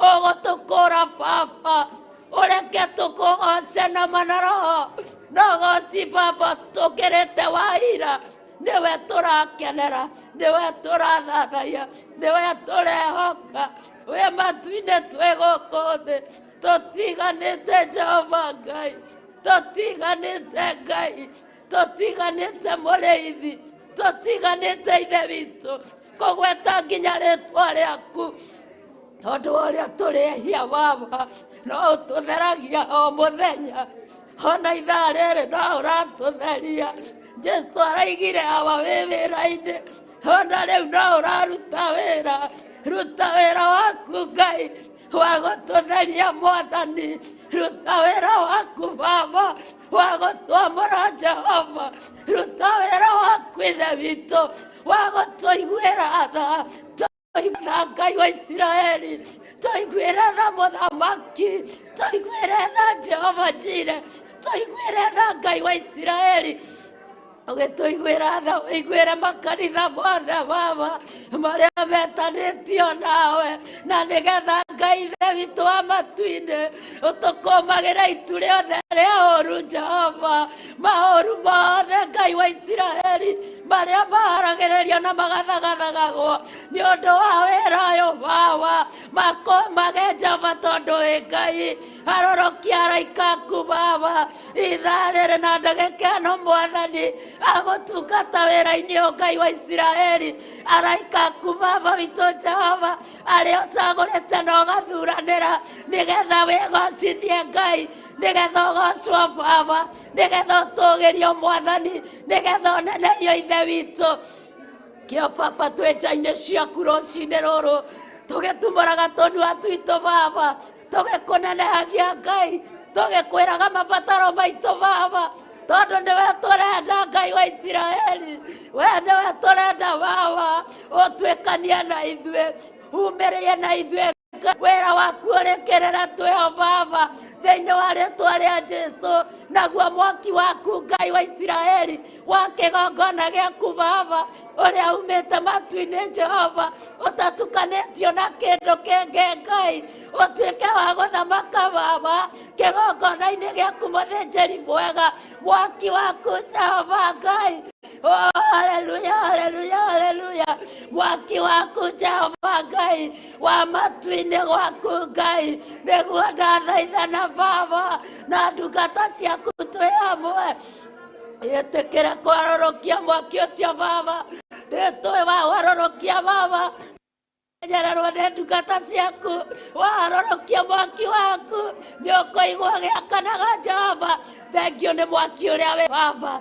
ũgũtũkũra Baba ũreke tũkũgoce na manoroho nogoci Baba tũkĩrĩte wa ira nĩwe tũrakenera nĩwe tũrathathaiya nĩwe tũrehoka wĩ matu-inĩ twĩ gũkũ thĩ tũtiganĩte Jehova Ngai tũtiganĩte Ngai tũtiganĩte mũrĩithi tũtiganĩte ithe witũ kũgweta nginya rĩtwa rĩaku tondũ ũrĩa tũrĩhia Baba no ũtũtheragia o mũthenya ona ithaa rĩrĩ no ũratũtheria Jesu araigire hawa wĩ wĩra-inĩ ona rĩu no ũraruta wĩra waku Ngai wa gũtũtheria Mwathani ruta wĩra waku Baba wa gũtwamũra Jehova ruta wĩra waku ithe witũ wa gũtũiguĩra tha tũiguĩra Ngai wa Isiraeli tũiguĩre tha mũthamaki tũiguĩre tha Jehova Jire tũiguĩre tha Ngai wa Isiraeli ũgĩtũiguĩra tha ũiguĩre makanitha mothe Baba marĩa metanĩtio nawe na nĩgetha Ngai ithe witũ wa matu-inĩ ũtũkũmagĩra itu rĩothe rĩa ũru Jehova maũru mothe Ngai wa Isiraeli marĩa maharagĩrĩrio na magathagathagwo nĩ ũndũ wa wĩra ũyũ Baba makũmage Jehova tondũ wĩ Ngai harũrũkia araika aku Baba ithaa rĩrĩ na ndagĩka ĩno Mwathani agũtungata wĩra-inĩ ũyũ Ngai wa Isiraeli araika aku Baba witũ Jehova arĩa ũcagũrĩte na ũgathuranĩra nĩgetha wĩgocithie Ngai nĩgetha ũgocwo Baba nĩgetha ũtũgĩrio Mwathani nĩgetha ũnenehio ithe witũ kĩo Baba twĩ nja-inĩ ciaku rũcinĩ rũrũ tũgĩtumũraga tũnua twitũ Baba tũgĩkũnenehagia Ngai tũgĩkwĩraga mabataro maitũ Baba tondũ nĩwe tũrenda Ngai wa Isiraeli we nĩwe tũrenda Baba ũtwĩkanie na ithuĩ umĩrĩrie na ithuĩ wĩra waku ũrĩkĩrĩre twĩho Baba thĩinĩ wa rĩtwa rĩa Jesu naguo mwaki waku Ngai wa Isiraeli wa kĩgongona gĩaku Baba ũrĩa umĩte matu-inĩ Jehova ũtatukanĩtio na kĩndũ kĩngĩ Ngai ũtuĩke wa gũthamaka Baba kĩgongona-inĩ gĩaku mũthĩnjĩri mwega mwaki waku Jehova Ngai oh haleluya haleluya haleluya mwaki waku Jehova Ngai wa matu-inĩ gwaku Ngai nĩguo ndathaithana Baba na ndungata ciaku twĩ hamwe ĩtĩkĩre kwarũrũkia mwaki ũcio Baba nĩtũĩ warũrũkia Baba nyararwo nĩ ndungata ciaku warũrũkia mwaki waku nĩ ũkũigua gĩakanaga Jehova thengio nĩ mwaki ũrĩa wĩ Baba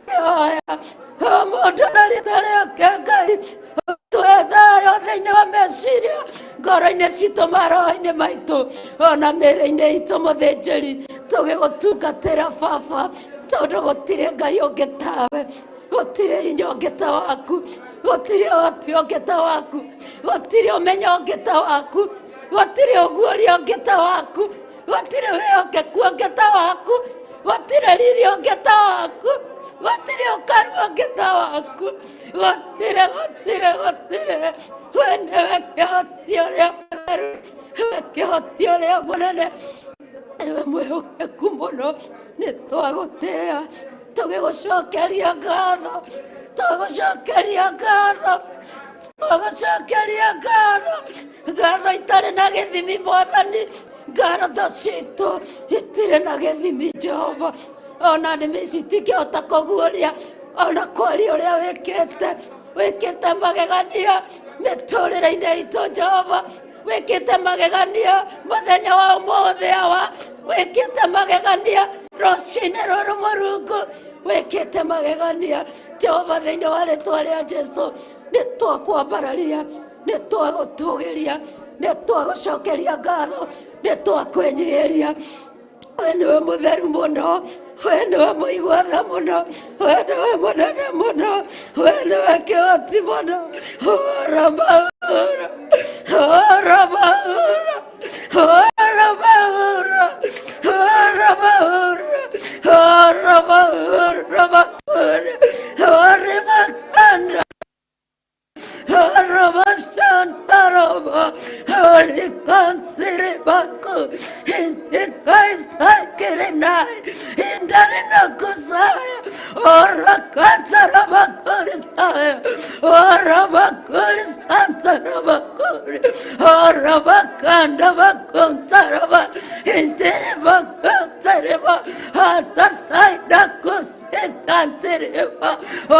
Haya, mũndũ na rĩtwa rĩake Ngai tũhe thayũ thĩinĩ wa meciria ngoro-inĩ citũ maroho-inĩ maitũ ona mĩĩrĩ-inĩ itũ mũthĩnjĩri tũgĩgũtungatĩra Baba tondũ gũtirĩ Ngai ũngĩ tawe, gũtirĩ hinya ũngĩ ta waku, gũtirĩ ũhoti ũngĩ ta waku, gũtirĩ ũmenyo ũngĩ ta waku, gũtirĩ ũguũria ũngĩ ta waku, gũtirĩ wĩhokeku ũngĩ ta waku, gũtirĩ riri ũngĩ ta waku, gũtirĩ ũkaru ũngĩ ta waku, gũtirĩ. We nĩwe kĩhoti ũrĩa mũtheru, we kĩhoti ũrĩa mũnene, ewe mwĩhokeku mũno. Nĩ twagũtĩĩa tũgĩgũcokeria ngatho, tũgũcokeria ngatho, tũgũcokeria ngatho, ngatho itarĩ na gĩthimi Mwathani, ngatho citũ itirĩ na gĩthimi Jehova, ona nĩmĩ citingĩhota kũguũria ona kwaria ũrĩa wĩkĩte magegania mĩtũrĩre-inĩ itũ Jehova, wĩkĩte magegania mũthenya wa ũmũthĩ hawa, wĩkĩte magegania rũcinĩ rũrũ Mũrungu, wĩkĩte magegania Jehova thĩinĩ wa rĩtwa rĩa Jesũ. Nĩ twakwambararia, nĩ twagũtũgĩria, nĩ twagũcokeria ngatho, nĩ twakwĩnyihĩria. We nĩwe mũtheru mũno, we nĩwe mũigua-tha mũno, we nĩwe mũnene mũno, we nĩwe kĩhoti mũno. Hũra maũra, hũra maũra, hũra maũra, hũra maũra, hũra maũra, maũra, hũra makanda. Haramashantarama, Holikantiribako, Hintikaisaikirinai, Hindarinakusaya, Orakantaramakurisaya, Oramakurisantaramakuri, Oramakandamakuntarama, Hintirimakuntarima, Hatasainakusikantirima,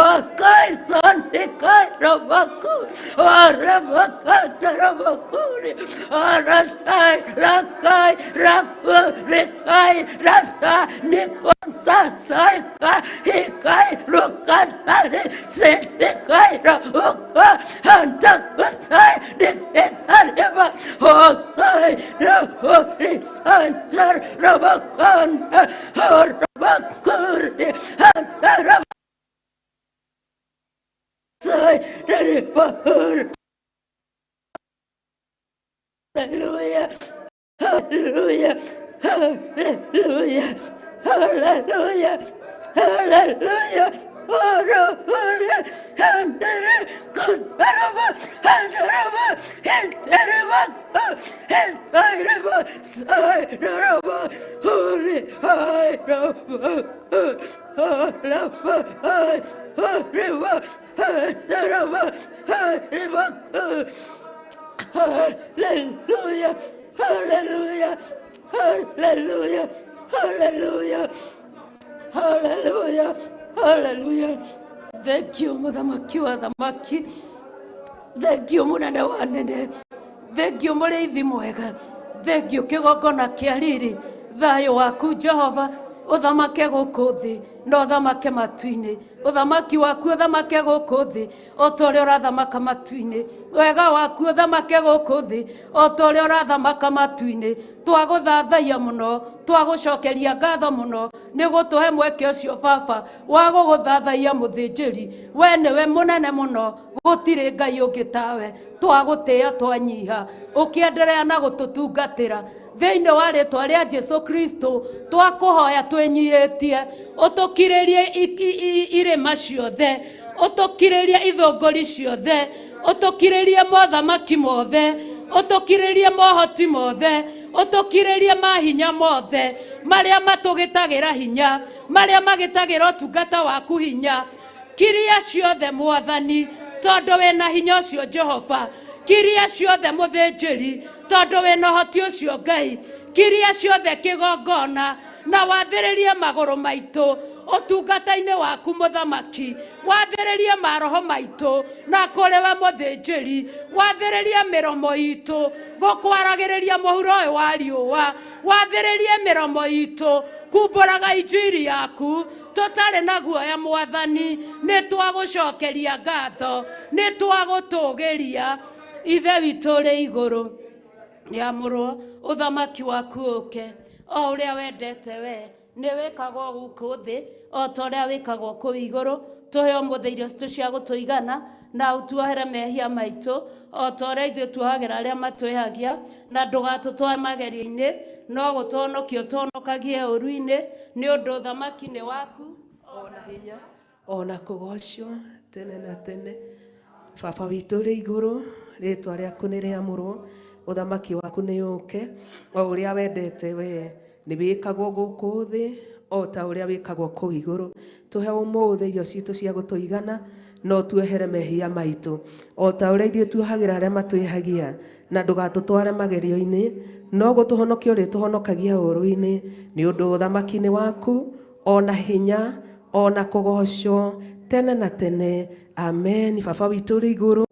Okaisantikairamaku, Orabakatarabakuri, Orasai, Rakai, Rakurikai, Rasa, Nikonsa, Saika, Hikai, Rukantari, Sintikai, Rauka, Hantakusai, Nikitarima, Hosai, Rahuri, Santar, Rabakanda, Horabakuri, Hantarabakuri. Hallelujah, hallelujah, hallelujah, hallelujah, hallelujah. Hallelujah, hallelujah, hallelujah, hallelujah, hallelujah, hallelujah. Thank you, Muthamaki wa thamaki. Thank you, Munene wa nene. Thank you, Mũrĩithi mwega. Thank you, kĩgongona kĩa riri. Thayũ waku Jehova ũthamake gũkũ thĩ na ũthamake matu-inĩ. Ũthamaki waku ũthamake gũkũ thĩ o ta ũrĩa ũrathamaka matu-inĩ. Wega waku ũthamake gũkũ thĩ o ta ũrĩa ũrathamaka matu-inĩ. Twagũthathaiya mũno, twagũcokeria ngatho mũno nĩ gũtũhe mweke ũcio Baba wa gũgũthathaiya mũthĩnjĩri. We nĩwe mũnene mũno, gũtirĩ Ngai ũngĩ tawe. Twagũtĩĩa twanyiha ũkĩenderea na gũtũtungatĩra thĩinĩ wa rĩtwa rĩa Jesũ Kristo. Twakũhoya twĩnyihĩtie, ũtũkirĩrie irĩma ciothe, ũtũkirĩrie ithũngũri ciothe, ũtũkirĩrie mothamaki mothe, ũtũkirĩrie mohoti mothe, ũtũkirĩrie mahinya mothe marĩa matũgĩtagĩra hinya, marĩa magĩtagĩra ũtungata waku hinya. Kiria ciothe Mwathani tondũ wĩna hinya ũcio Jehova. Kiria ciothe mũthĩnjĩri tondũ wĩna ũhoti ũcio Ngai. Kiria ciothe kĩgongona na wathĩrĩrie magũrũ maitũ ũtungata-inĩ waku mũthamaki. Wathĩrĩrie maroho maitũ na kũrĩ we mũthĩnjĩri. Wathĩrĩrie mĩromo itũ gũkwaragĩrĩria mũhuro ũyũ wa riũa. Wathĩrĩrie mĩromo itũ kumbũraga injiri yaku tũtarĩ na guoya Mwathani. Nĩ twagũcokeria ngatho, nĩ twagũtũgĩria ithe witũ ũrĩ igũrũ. Yamũrwo ũthamaki waku ũke, o ũrĩa wendete we nĩ wĩkagwo gũkũ thĩ o ta ũrĩa wĩkagwo kũu igũrũ. Tũhe ũmũthĩ irio citũ cia gũtũigana, na ũtuohere mehia maitũ o ta ũrĩa ithuĩ tuohagĩra arĩa matwĩhagia, na ndũgatũtware magerio-inĩ, no gũtũhonokia ũtũhonokagie ũũru-inĩ, nĩ ũndũ ũthamaki nĩ waku ona hinya ona kũgocwo tene na tene. Baba witũ ũrĩ igũrũ, rĩĩtwa rĩaku nĩ rĩamũrwo, ũthamaki waku nĩ ũke, o ũrĩa wendete we nĩ wĩkagwo gũkũ thĩ o ta ũrĩa wĩkagwo kũu igũrũ. Tũhe ũmũthĩ irio citũ cia gũtũigana, no tuohere mehia maitũ o ta ũrĩa ithuĩ tuohagĩra arĩa matwĩhagia, na ndũgatũtware magerio-inĩ, no gũtũhonokia ũrĩtũhonokagia ũũru-inĩ, nĩ ũndũ ũthamaki nĩ waku ona hinya ona kũgocwo tene na tene. Amen. Baba witũ ũrĩ igũrũ,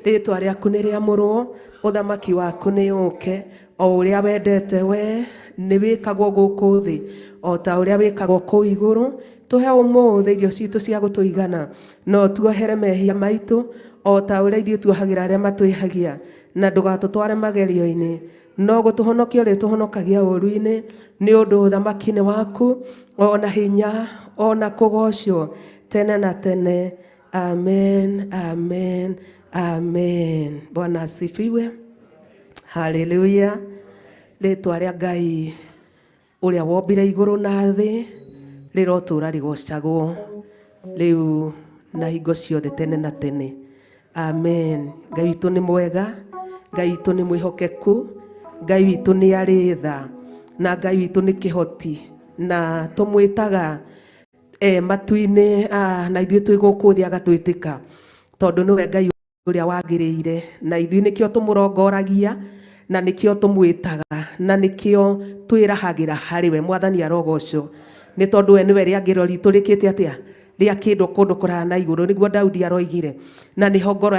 rĩĩtwa rĩaku nĩ rĩamũrwo, ũthamaki waku nĩ ũke, o ũrĩa wendete we nĩ wĩkagwo gũkũ thĩ o ta ũrĩa wĩkagwo kũu igũrũ. Tũhe ũmũthĩ irio citũ cia gũtũigana, no tuohere mehia maitũ o ta ũrĩa ithuĩ tuohagĩra arĩa matwĩhagia, na ndũgatũtware magerio-inĩ, no gũtũhonokia ũrĩtũhonokagia ũũru-inĩ, nĩ ũndũ ũthamaki nĩ waku ona hinya ona kũgocwo tene na tene. Amen, amen, amen. Bwana asifiwe. Haleluya. Rĩĩtwa rĩa Ngai ũrĩa wombire igũrũ na thĩ rĩrotũũra rĩgocagwo rĩu na hingo ciothe tene na tene. Amen. Ngai witũ nĩ mwega, Ngai witũ nĩ mwĩhokeku, Ngai witũ nĩ arĩ tha, na Ngai witũ nĩ kĩhoti, na tũmwĩtaga matu-inĩ na ithuĩ twĩ gũkũ thĩ agatwĩtĩka, tondũ nĩwe Ngai ũrĩa wagĩrĩire, na ithuĩ nĩkĩo tũmũrongoragia, na nĩkĩo tũmwĩtaga, na nĩkĩo twĩrahagĩra harĩ we. Mwathani arogocwo, nĩ tondũ we nĩwe rĩangĩro ritũ rĩkĩte atĩa rĩa kĩndũ kũndũ kũraya na igũrũ, nĩguo Daudi aroigire, na nĩho ngoro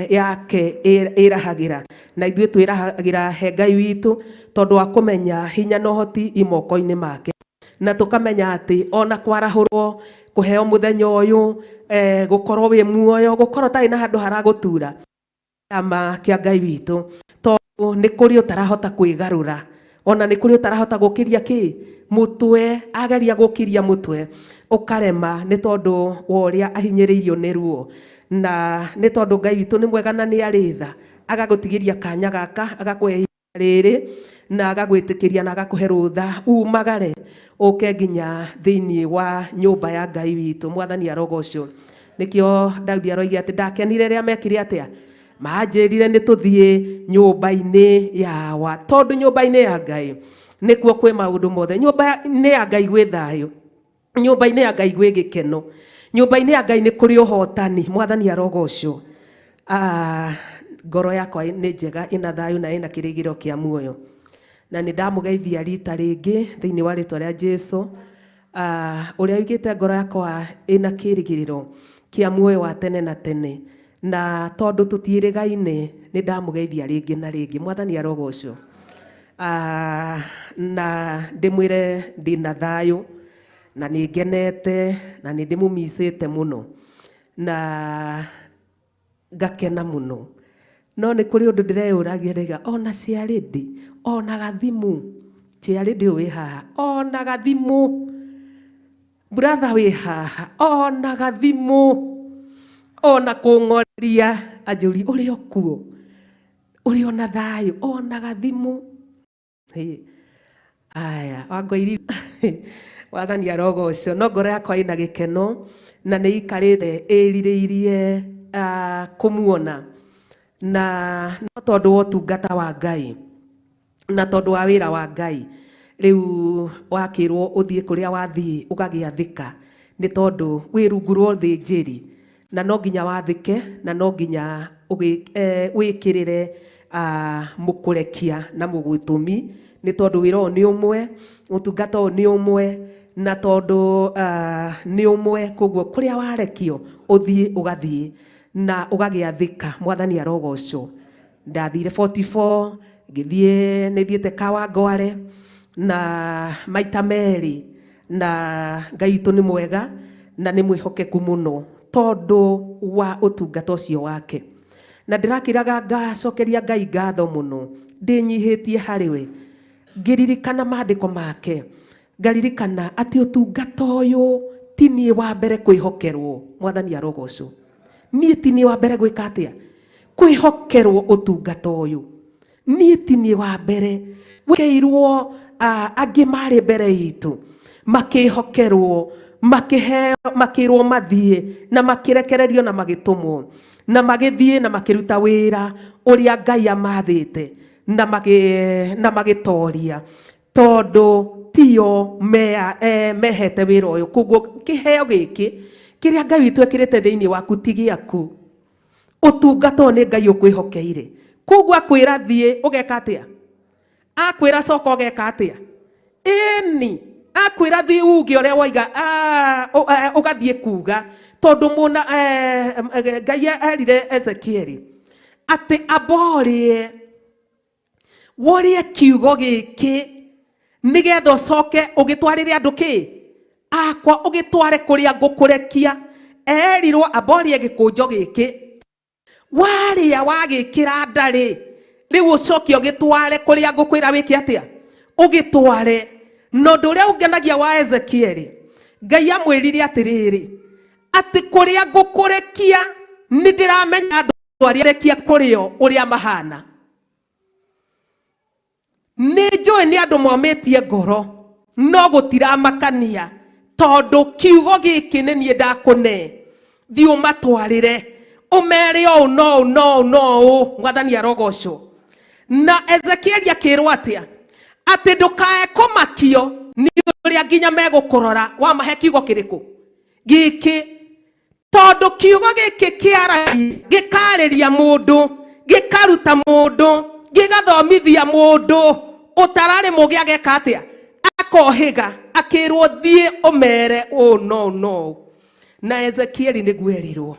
yake ĩrahagĩra, na ithuĩ twĩrahagĩra he Ngai witũ tondũ wa kũmenya hinya na ũhoti imoko-inĩ make, na tũkamenya atĩ ona kwarahũrwo kũheo mũthenya ũyũ, gũkorwo wĩ muoyo, gũkorwo tarĩ na handũ haragũtura kĩama kĩa Ngai witũ, tondũ nĩ kũrĩ ũtarahota kwĩgarũra, ona nĩ kũrĩ ũtarahota gũkĩria mũtwe, ageria gũkĩria mũtwe ũkarema, nĩ tondũ wa ũrĩa ahinyĩrĩirio nĩ ruo, na nĩ tondũ Ngai witũ nĩ mwega na nĩ arĩ tha, agagũtigĩria kanya gaka, agakũhe rĩrĩ, na agagwĩtĩkĩria na agakũhe rũtha umagare ũke nginya thĩinĩ wa nyũmba ya Ngai witũ. Mwathani arogocwo. Nĩkĩo Daudi aroiga atĩ ndakenire rĩrĩa mekire atĩa, manjĩrire nĩ tũthiĩ nyũmba-inĩ yawa, tondũ nyũmba-inĩ ya Ngai nĩkuo kwĩ maũndũ mothe. Nyũmba-inĩ ya Ngai gwĩ thayũ, nyũmba-inĩ ya Ngai gwĩ gĩkeno, nyũmba-inĩ ya Ngai nĩ kũrĩ ũhotani. Mwathani arogocwo. Ngoro yakwa nĩ njega, ĩna thayũ na ĩna kĩrĩgĩro kĩa muoyo, na nĩ ndamũgeithia rita rĩngĩ thĩinĩ wa rĩĩtwa rĩa Jesũ, ũrĩa oigĩte ngoro yakwa ĩna kĩrĩgĩrĩro kĩa muoyo wa tene na tene, na tondũ tũtiĩrĩgaine nĩ ndamũgeithia rĩngĩ na rĩngĩ. Mwathani arogocwo. Na ndĩmwĩre ndĩna thayũ, na nĩ ngenete, na nĩ ndĩmũmicĩte mũno, na ngakena mũno, no nĩ kũrĩ ũndũ ndĩreyũragia, ona ciarĩndĩ, ona gathimu, ciarĩndĩ ũyũ wĩ haha, ona gathimu, brother wĩ haha, ona gathimu, ona kũng'oria anjũri ũrĩ o kuo, ũrĩ ona thayũ, ona gathimu. Aya Wangũiri Wathani arogocwo. No ngoro yakwa ĩna gĩkeno, na nĩ ikarĩte ĩrirĩirie kũmuona, na no tondũ wa ũtungata wa Ngai, na tondũ wa wĩra wa Ngai, rĩu wakĩrwo ũthiĩ kũrĩa wathiĩ ũgagĩathĩka, nĩ tondũ wĩ rungu rwa ũthĩnjĩri, na no nginya wathĩke, na no nginya wĩkĩrĩre mũkũrekia na mũgũtũmi, nĩ tondũ wĩra ũyũ nĩ ũmwe, ũtungata ũyũ nĩ ũmwe, na tondũ nĩ ũmwe, koguo kũrĩa warekio ũthiĩ ũgathiĩ na ũgagĩathĩka. Mwathani arogocwo. Ndathire 44, ngĩthiĩ nĩ thiĩte Kawangware, na maita meri na Ngai witũ nĩ mwega na nĩ mwĩhokeku mũno tondu wa ũtungata ũcio wake. Na ndirakiraga ngacokeria Ngai ngatho mũno ndĩnyihĩtie harĩ we ngĩririkana maandĩko make ngaririkana atĩ ũtungata ũyũ ti niĩ wa mbere kwĩhokerwo. Mwathani arogocwo. Niĩ ti niĩ wa mbere gwĩka atĩa kwĩhokerwo ũtungata ũyũ. Niĩ ti niĩ wa mbere wĩkeirwo angĩ marĩ mbere itũ makĩhokerwo makĩrwo mathiĩ na makĩrekererio na magĩtũmwo na magĩthiĩ na makĩruta wĩra ũrĩa Ngai amathĩte na magĩtoria tondu tio mehete wĩra ũyũ. Koguo kĩheo gĩkĩ kĩrĩa Ngai witũ ekĩrĩte thĩinĩ waku ti gĩaku. Ũtungata ũyũ nĩ Ngai ũkwĩhokeire. Koguo akwĩra thiĩ ũgeka atĩa? Akwĩra coka ũgeka atĩa? Ĩni akwĩra thiĩ uge ũrĩa waiga ũgathiĩ kuga tondu Ngai erire Ezekieli atĩ amborie worie kiugo gĩkĩ nĩgetha ũcoke ũgĩtwarĩre andũ kĩ akwa ũgĩtware kũrĩa ngũkũrekia. Erirwo amborie gĩkũnjo gĩkĩ warĩa wagĩkĩra ndarĩ rĩu ũcoke ũgĩtware kũrĩa ngũkwĩra wĩke atĩa ũgĩtware. Na ũndũ ũrĩa ũngenagia wa Ezekieli Ngai amwĩrire atĩrĩrĩ atĩ kũrĩa ngũkũrekia nĩ ndĩramenya andũ arĩa rekia kũrĩo ũrĩa mahana. Nĩ njũĩ nĩ andũ momĩtie ngoro no gũtiramakania tondu kiugo gĩkĩ nĩ niĩ ndakũne thiĩ ũmatwarĩre ũmere ũũ no. Mwathani arogocwo. Na Ezekieli akĩrwo atĩa atĩ ndũkae kũmakio nĩ ũrĩa nginya megũkũrora wamahe kiugo kĩrĩkũ gĩkĩ tondu kiugo gĩkĩ kĩaragia gĩkarĩria mũndũ gĩkaruta mũndũ gĩgathomithia mũndũ ũtararĩ mũgĩ ageka atĩa akohĩga akĩrwo thiĩ ũmere ũũ no. Na Ezekieli nĩguo erirwo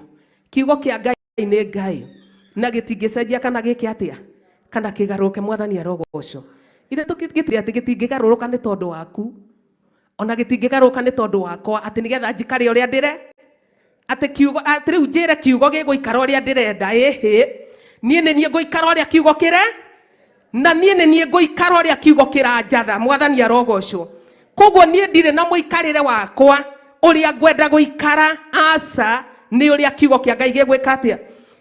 kiugo kĩa Ngai nĩ Ngai na gĩtingĩcenjia kana gĩke atĩa kana kĩgarũrũke. Mwathani arogocwo. Ithe tũgĩtire atĩ gĩtingĩgarũrũka nĩ tondu waku ona gĩtingĩgarũrũka nĩ tondu wakwa atĩ nĩgetha njikare ũrĩa ndĩre atĩ kiugo atĩ rĩu njĩre kiugo gĩgũikara ũrĩa ndĩrenda. Ĩhĩ niĩ nĩ niĩ ngũikara ũrĩa kiugo kĩre na niĩ nĩ niĩ ngũikara ũrĩa kiugo kĩranjatha. Mwathani arogocwo. Koguo niĩ ndirĩ na mũikarĩre wakwa ũrĩa ngwenda gũikara aca nĩ ũrĩa kiugo kĩa Ngai gĩgwĩka atĩa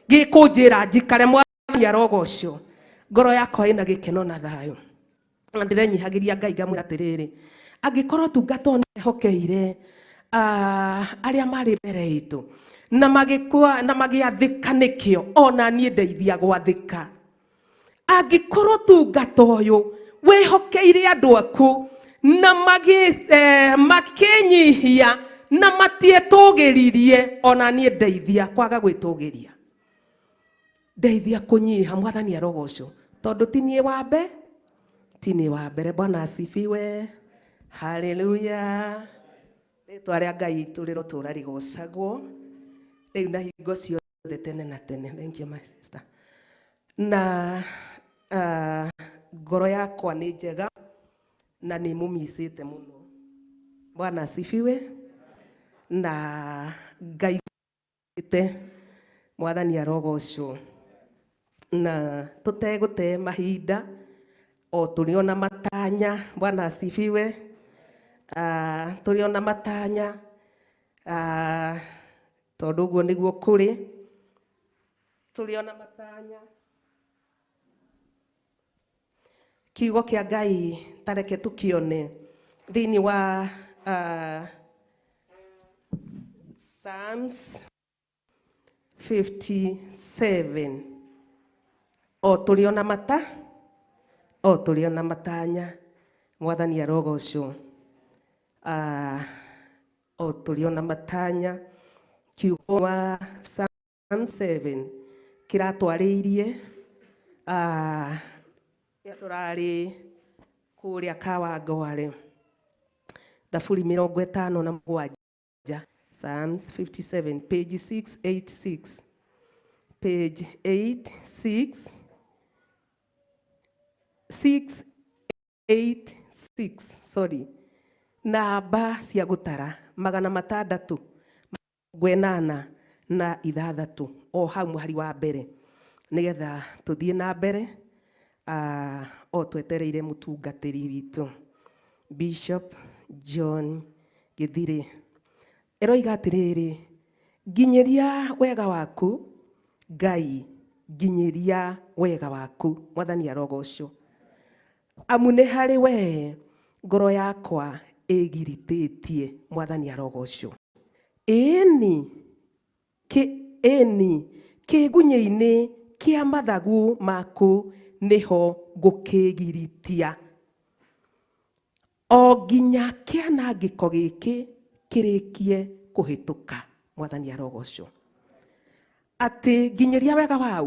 gĩkũnjĩra njikare. Mwathani arogocwo. Ngoro yakwa ĩna gĩkeno na thayũ na ndĩrenyihagĩria Ngai ngamwĩra atĩrĩrĩ angĩkorwo ũtungata ũyũ nĩehokeire arĩa marĩ mbere itũ na magĩathĩka nĩkĩo ona niĩ ndeithia gwathĩka. Angĩkorwo ũtungata ũyũ wĩhokeire andũ aku na makĩnyihia na matietũgĩririe ona niĩ ndeithia kwaga gwĩtũgĩria ndeithia kũnyiha. Mwathani arogocwo. Tondu ti niĩ wa mbere ti niĩ wa mbere. Bwana asifiwe. Haleluya. Rĩtwa rĩa Ngai witũ rĩrotũra rĩgocagwo rĩu na hingo ciothe tene na tene. Thank you my sister. Na ngoro yakwa nĩ njega na nĩ mũmicĩte mũno. Bwana asifiwe. Na Ngai te Mwathani arogocwo. Na tutegũte mahinda o tuliona matanya. Bwana asifiwe. Tuliona matanya tondu ũguo nĩguo kũrĩ. Tuliona matanya kiugo kĩa Ngai tareke tukione thĩinĩ wa Psalms 57. O tuliona matanya. Mwathani arogocwo. O tuliona matanya kiugo wa Psalm 7 kiratwarĩirie turarĩ kũrĩa Kawangware thaburi 57. Psalms 57 page 686 page 686 sorry, namba cia gutara 686 o hau muhari wa mbere nigetha tuthie na mbere o twetereire mutungatiri witu Bishop John Githiri. Eroiga atiriri, nginyeria wega waku Ngai, nginyeria wega waku. Mwathani arogocwo. Amu nĩ harĩ we ngoro yakwa ĩgiritĩtie. Mwathani arogocwo. Ĩni kĩgunyĩ-inĩ kĩa mathagu maku nĩho ngũkĩgiritia. O nginya kĩanangĩko gĩkĩ kĩrĩkie kũhĩtũka. Mwathani arogocwo. Ati nginyeria wega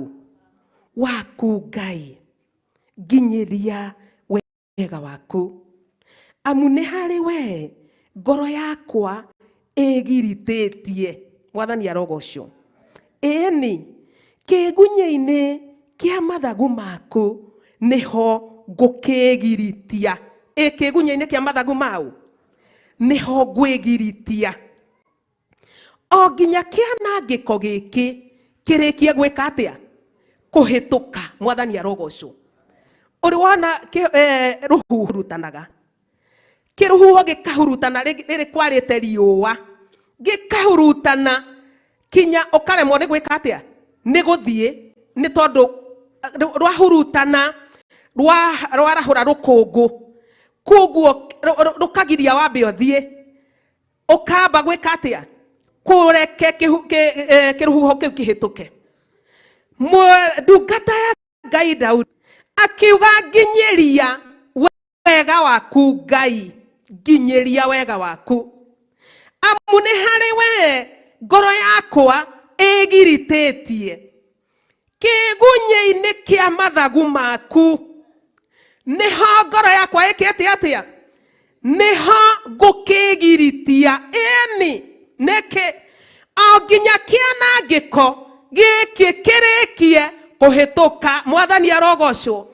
waku Ngai, nginyeria wega waku. Amu nĩ harĩ we ngoro yakwa ĩgiritĩtie. Mwathani arogocwo. Ĩni kĩgunyĩ-inĩ kĩa mathagu maku nĩho ngũkĩgiritia. Kĩgunyĩ-inĩ kĩa mathagu mau nĩho ngwĩgiritia. O nginya kĩanangĩko gĩkĩ kĩrĩkie gwĩka atĩa? Kũhĩtũka. Mwathani arogocwo. Ũrĩ wona rũhuho rutanaga, kĩrũhuho gĩkahurutana rĩrĩ kwarĩte riũa, gĩkahurutana kinya ũkaremwo nĩ gwĩka atĩa? Nĩ gũthiĩ, nĩ tondũ rwahurutana rwarahũra rũkũngũ, koguo rũkagiria wambe ũthiĩ, ũkamba gwĩka atĩa? Kũreke kĩrũhuho kĩu kĩhĩtũke. Ndungata ya Ngai Daudi akiuga nginyeria wega waku Ngai, nginyeria wega waku. Amu nĩ harĩ we ngoro yakwa ĩgiritĩtie. Kĩgunyĩ-inĩ kĩa mathagu maku nĩho ngoro yakwa ĩkĩte atĩa? Nĩho ngũkĩgiritia. Ĩni nĩkĩ? O nginya kĩanangĩko gĩkĩ kĩrĩkie kũhĩtũka. Mwathani arogocwo.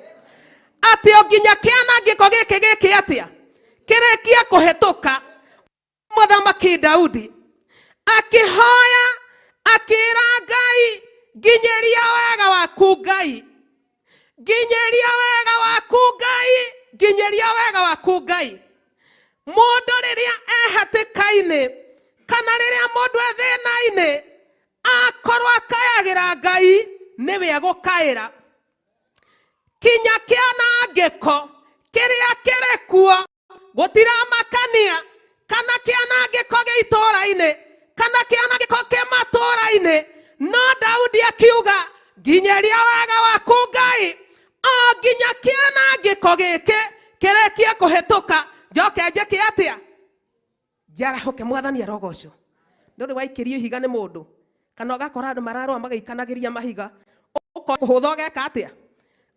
Ati o nginya kĩanangĩko gĩkĩ atĩa? Kĩrĩkie kũhĩtũka. Mũthamaki Daudi akĩhoya akĩra Ngai, nginyeria wega waku Ngai, nginyeria wega waku Ngai, nginyeria wega waku Ngai. Mũndũ rĩrĩa ehatĩka-inĩ kana rĩrĩa mũndũ ethĩna-inĩ akorwo akayagĩra Ngai, nĩwe egũkaĩra. Kinya kĩanangĩko kĩrĩa kĩrĩ kuo gũtiramakania, kana kĩanangĩko gĩ itũũra-inĩ, kana kĩanangĩko kĩ matũũra-inĩ, no Daudi akiuga nginyeria wega waku Ngai. O nginya kĩanangĩko gĩkĩ kĩrĩkie kũhĩtũka, njoke njĩke atĩa? Njarahũke. Mwathani arogocwo. Ndũrĩ waikĩrio ihiga nĩ mũndũ, kana ũgakora andũ mararũa magĩikanagĩria mahiga, ũkũhũtha ũgeka atĩa?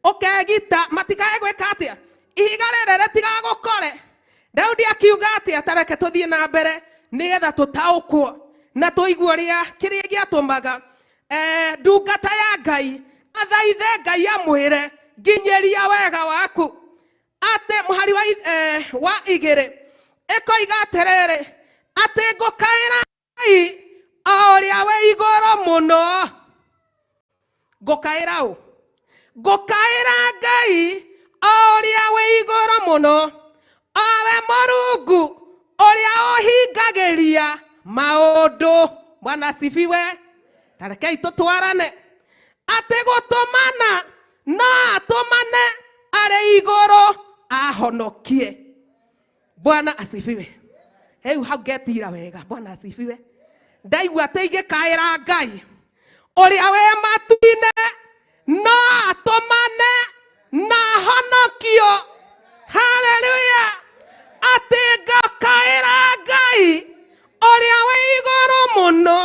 Ũkegita matikae gwĩka atĩa? Ihiga rĩrĩ rĩtigagũkore. Daudi akiuga atĩa? Tareke tũthiĩ na mbere nĩgetha tũtaũkwo na tũigue ũrĩa kĩrĩa gĩatũmaga ndungata ya Ngai athaithe Ngai amwĩre nginyeria wega waku. Atĩ mũhari wa igĩrĩ ĩkoiga atĩrĩrĩ, atĩ ngũkaĩra Ngai o ũrĩa wĩ igũrũ mũno. Ngũkaĩra ũ? Ngũkaĩra Ngai o ũrĩa wĩ igũrũ mũno, o we Mũrungu ũrĩa ũhingagĩria maũndũ. Bwana asifiwe. Tarekei tũtwarane. Atĩ gũtũmana no atũmane arĩ igũrũ ahonokie. Bwana asifiwe. Hau hau ngetira wega. Bwana asifiwe. Ndaigua atĩ ingĩkaĩra Ngai ũrĩa wĩ matu-inĩ no atũmane na honokio. Haleluya. Atĩ ngakaĩra Ngai ũrĩa wĩ igũrũ mũno,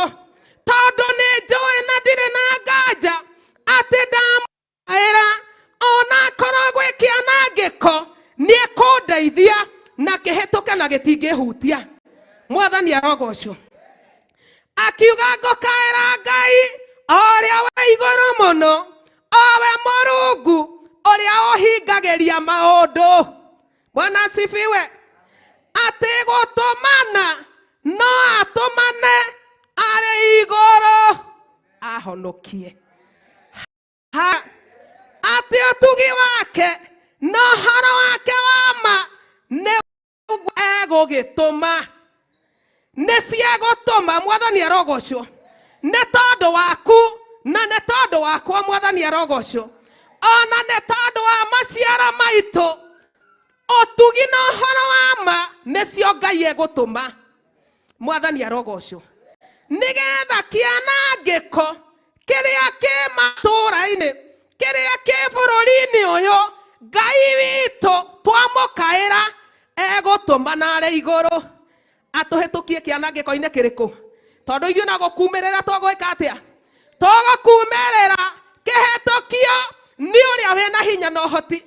tondũ nĩ njũĩ na ndirĩ na nganja atĩ ndamũkaĩra ona akorwo gwĩ kĩanangĩko nĩ ekũndeithia na kĩhĩtũke na gĩtingĩhutia. Mwathani arogocwo. Akiuga ngũkaĩra Ngai ũrĩa wĩ igũrũ mũno, o we Mũrungu ũrĩa ũhingagĩria maũndũ. Bwana asifiwe. Ati gutumana no atumane ari igoro ahonokie. Ati utugi wake no horo wake wama ne ego gituma ne siego toma mwathani arogocwo ne tondu waku na ne tondu wakwa mwathani arogocwo ona ne tondu wa maciara maitu otugi no horo wama ne cio Ngai egutuma mwathani arogocwo nigetha kianangiko kiria ki matura-ini kiria ki bururi-ini uyu Ngai witu twamukaira egutuma nare iguru atuhitukie kianangiko-ini kiriku tondu ithuĩ na gukumirira twagwika atia tugukumirira kihitukio ni uria wina hinya na uhoti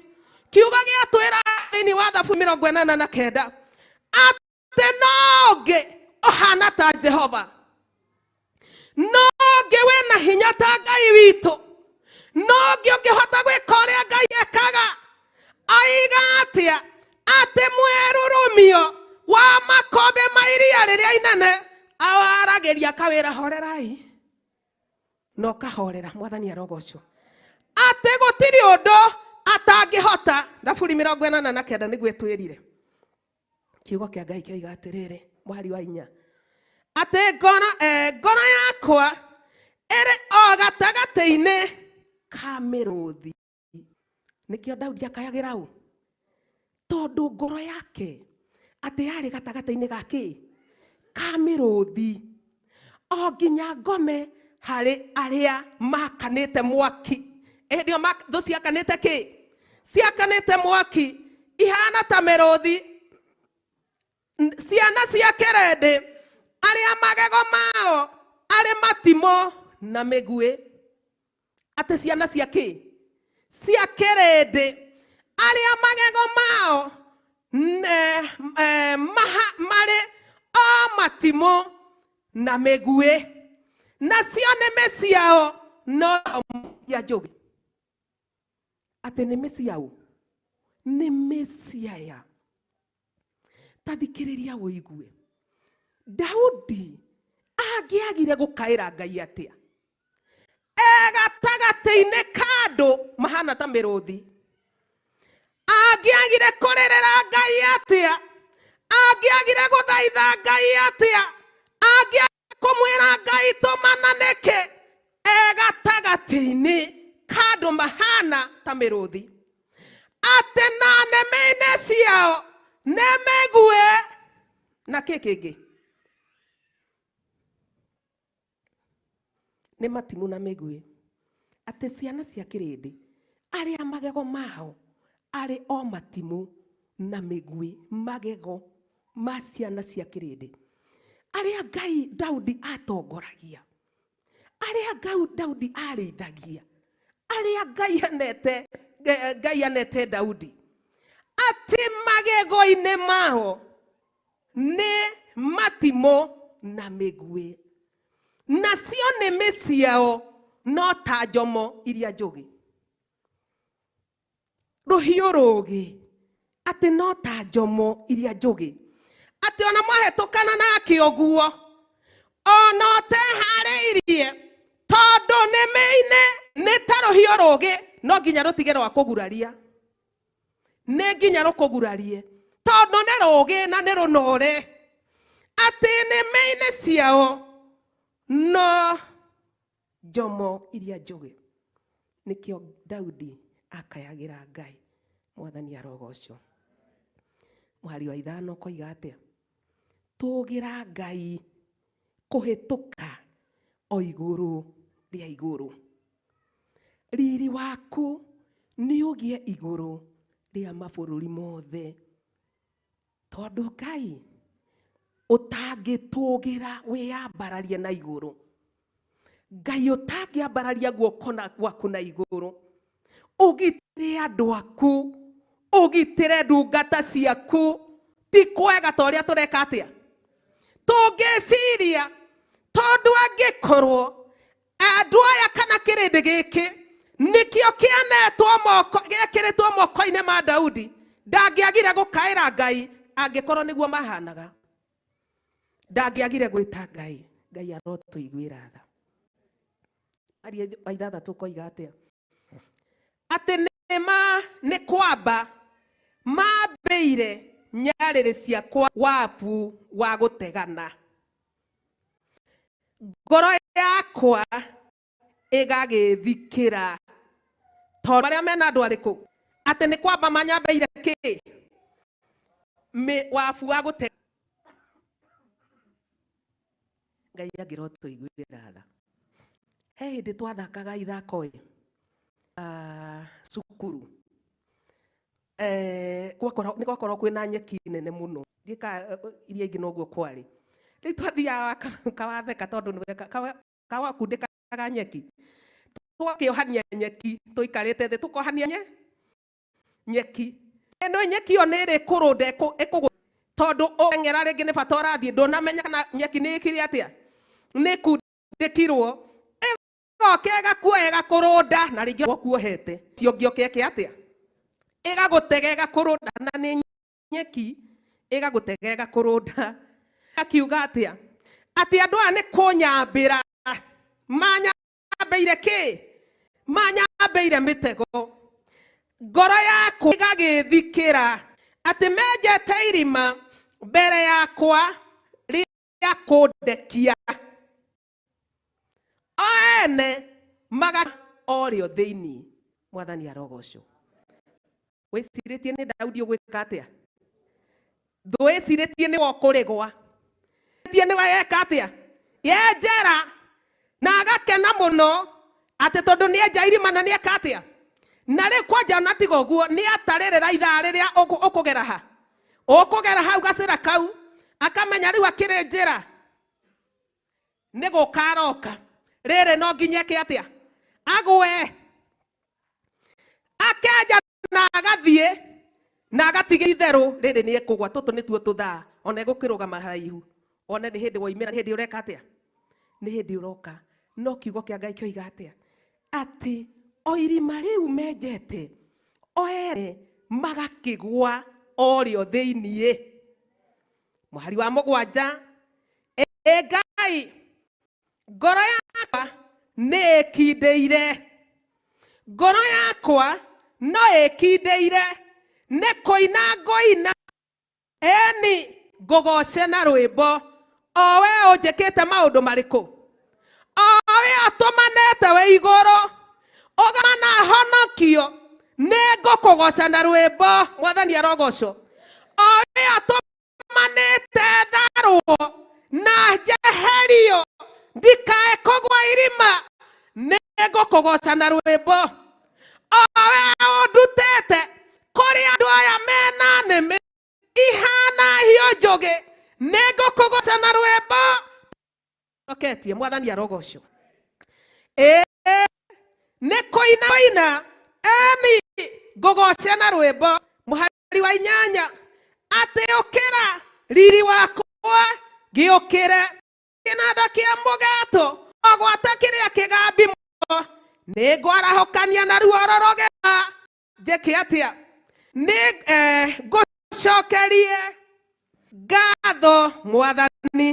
kiuga giatwira thĩinĩ wa Thabu 49 ati nongi ohana ta Jehova nongi wina hinya ta Ngai witu nongi ungihota gwika uria Ngai ekaga aiga atia ati mwerurumio wa makombe ma iria riria inene awaragiria kawira horerai no kahorera mwathani arogocwo ati gutiri undu atangihota. Thaburi 49 niguo twirire kiugo kia Ngai kioiga atiriri mwari wa inya ati ngoro yakwa iri o gatagati-ini ka miruthi. Nikio Daudi akayagira u tondu ngoro yake ati yari gatagati-ini gaki ka miruthi o nginya ngome hari aria makanite mwaki. Ndio thu ciakanite ki ciakanite mwaki ihana ta miruthi ciana cia kirende aria magego mao ari matimo na migui. Ati ciana cia ki cia kirende aria magego mao mari o matimo na migui na cio nĩmĩ ciao no ya njugi. Ati nĩmĩ ciao nĩmĩ ciaya. Tathikĩrĩria ũigue Daudi angiagire gukaĩra Ngai atia gatagati-ini kandu mahana ta miruthi angiagire kurerera Ngai atia angiagire guthaitha Ngai atia angiagire kumwira Ngai tumananike gatagati-ini kandu mahana ta miruthi ati na nĩmĩ-inĩ ciao nĩmĩgue na kĩkĩngĩ nĩ matimu na mĩgue. Ati ciana cia kĩrĩndĩ aria magego mao ari o matimu na mĩgue magego ma ciana cia kĩrĩndĩ aria Ngai Daudi atongoragia aria Daudi arĩithagia aria Ngai anete Daudi. Ati magego-ini mao ni matimo na mĩgue na cio nĩmĩ ciao no ta njomo iria njugi. Ruhiũ rũgĩ ati no ta njomo iria njugi. Ati ona mwahetũkana nake ũguo ona ũteharĩirie tondu nĩmĩ-inĩ nĩ ta ruhiũ rũgĩ no nginya rũtige rwa kũguraria nĩ nginya rũkũgurarie tondu nĩ rũgĩ na nĩ rũnore. Ati nĩmĩ-inĩ ciao no njomo iria njugi. Nikio Daudi akayagira Ngai mwathani arogocwo. Mwari wa ithano koiga atia tugira Ngai kuhituka o iguru ria iguru. Riri waku ni ugie iguru ria mabururi mothe tondu Ngai utangitugira wiyambararie na iguru. Ngai utangiambararia guoko gwaku na iguru ugitire andu aku ugitire ndungata ciaku ti kwega ta uria tureka atia tungiciria tondu angikorwo andu aya kana kirindi giki nikio kianetwo moko gikiritwo moko-ini ma Daudi Ndangĩagire gũkaĩra Ngai angĩkorwo nĩguo mahanaga. Ndangĩagire gwĩta Ngai. Ngai arotũiguĩra tha. Aria baithatha tũkoiga atĩa? Atĩ nĩ kwamba mambĩire nyarĩrĩ ciakwa wabu wa gũtegana. Ngoro yakwa ĩgagĩthikĩra. Tondũ arĩa mena andũ arĩkũ? Atĩ nĩ kwamba manyambĩire kĩ? Wabu wa gũtegana. Ngai angĩrotũiguĩra tha. He hĩndĩ twathakaga ithako cukuru. Nĩ gwakorwo kwĩna nyeki nene mũno. Ndika iria ingĩ noguo kwarĩ. Rĩu twathiaga kawatheka tondũ nĩ kawakundĩkaga nyeki. Twakĩohania nyeki tũikarĩte thĩ tũkohania nyeki. Ĩno nyeki ĩyo nĩ ĩrĩ kũrũnda ĩkũgũ. Tondũ ũng'era rĩngĩ nĩ bata ũrathiĩ ndũnamenya kana nyeki nĩ ĩkire atĩa. Nĩ kundĩkirwo. Ĩgoka ĩgakuoya ĩgakũrũnda na rĩngĩ wakuohete. Cio ngĩoke atĩa. Ĩgagũtega ĩgakũrũnda na nĩ nyeki ĩgagũtega ĩgakũrũnda. Akiuga atĩa? Atĩ andũ aya nĩ kũnyambĩra. Manyambĩire kĩ? Manyambĩire mĩtego. Ngoro yakwa ĩgagĩthikĩra. Atĩ menjete irima mbere yakwa rĩa kũndekia. O ene orĩo thĩinĩ. Mwathani arogocwo. Wĩcirĩtie nĩ Daudi ũgwĩka atĩa? Ndwĩcirĩtie nĩ wokũrĩgwa. Nĩ weka atĩa? Yenjera na agakena mũno atĩ tondũ nĩ enja irima na nĩ eka atĩa? Na rĩu kwanja na tiga ũguo nĩ atarĩrĩra ithaa rĩrĩa ũkũgera ha. Ũkũgera hau gacĩra kau akamenya rĩu akĩrĩ njĩra nĩ gũkaroka. Rĩrĩ no nginya eke atĩa? Agwe. Akenja na agathiĩ na agatiga itherũ rĩrĩ nĩ ekũgwa. Tũtũ nĩtuo tũthaa. Ona egũkĩrũgama haraihu. Ona nĩ hĩndĩ woimĩra, nĩ hĩndĩ ũreka atĩa? Nĩ hĩndĩ ũroka. No kiugo kĩa Ngai kĩoiga atĩa? Atĩ o irima rĩu menjete o ere magakĩgwa orĩo thĩinĩ. Mũhari wa mũgwanja. Ngai ngoro yakwa nĩ ĩkindĩire. Ngoro yakwa no ĩkindĩire nĩ kũina ngũina. Eni ngũgoce na rwĩmbo. O we ũnjĩkĩte maũndũ marĩkũ? O we atũmanĩte wĩ igũrũ ũgana honokio. Nĩ ngũkũgoca na rwĩmbo. Mwathani arogocwo. O we atũmanĩte tharwo na njeherio ndikae kũgwa irima. Nĩ ngũkũgoca na rwĩmbo. O we ũndutĩte kũrĩ andũ aya mena nĩmĩ ihana hio njũgĩ. Nĩ ngũkũgoca na rwĩmbo. Oketie. Mwathani arogocwo. Nĩ kũina eni ngũgoce na rwĩmbo. Mũhari wa inyanya. Atĩ ũkĩra riri wakwa gĩũkĩre kĩnanda kĩa mũgeeto ogwata kĩrĩa kĩgambi mũno. Nĩ ngwarahũkania na ruo rũrũgĩma. Njĩke atĩa? Nĩ ngũcokerie ngatho Mwathani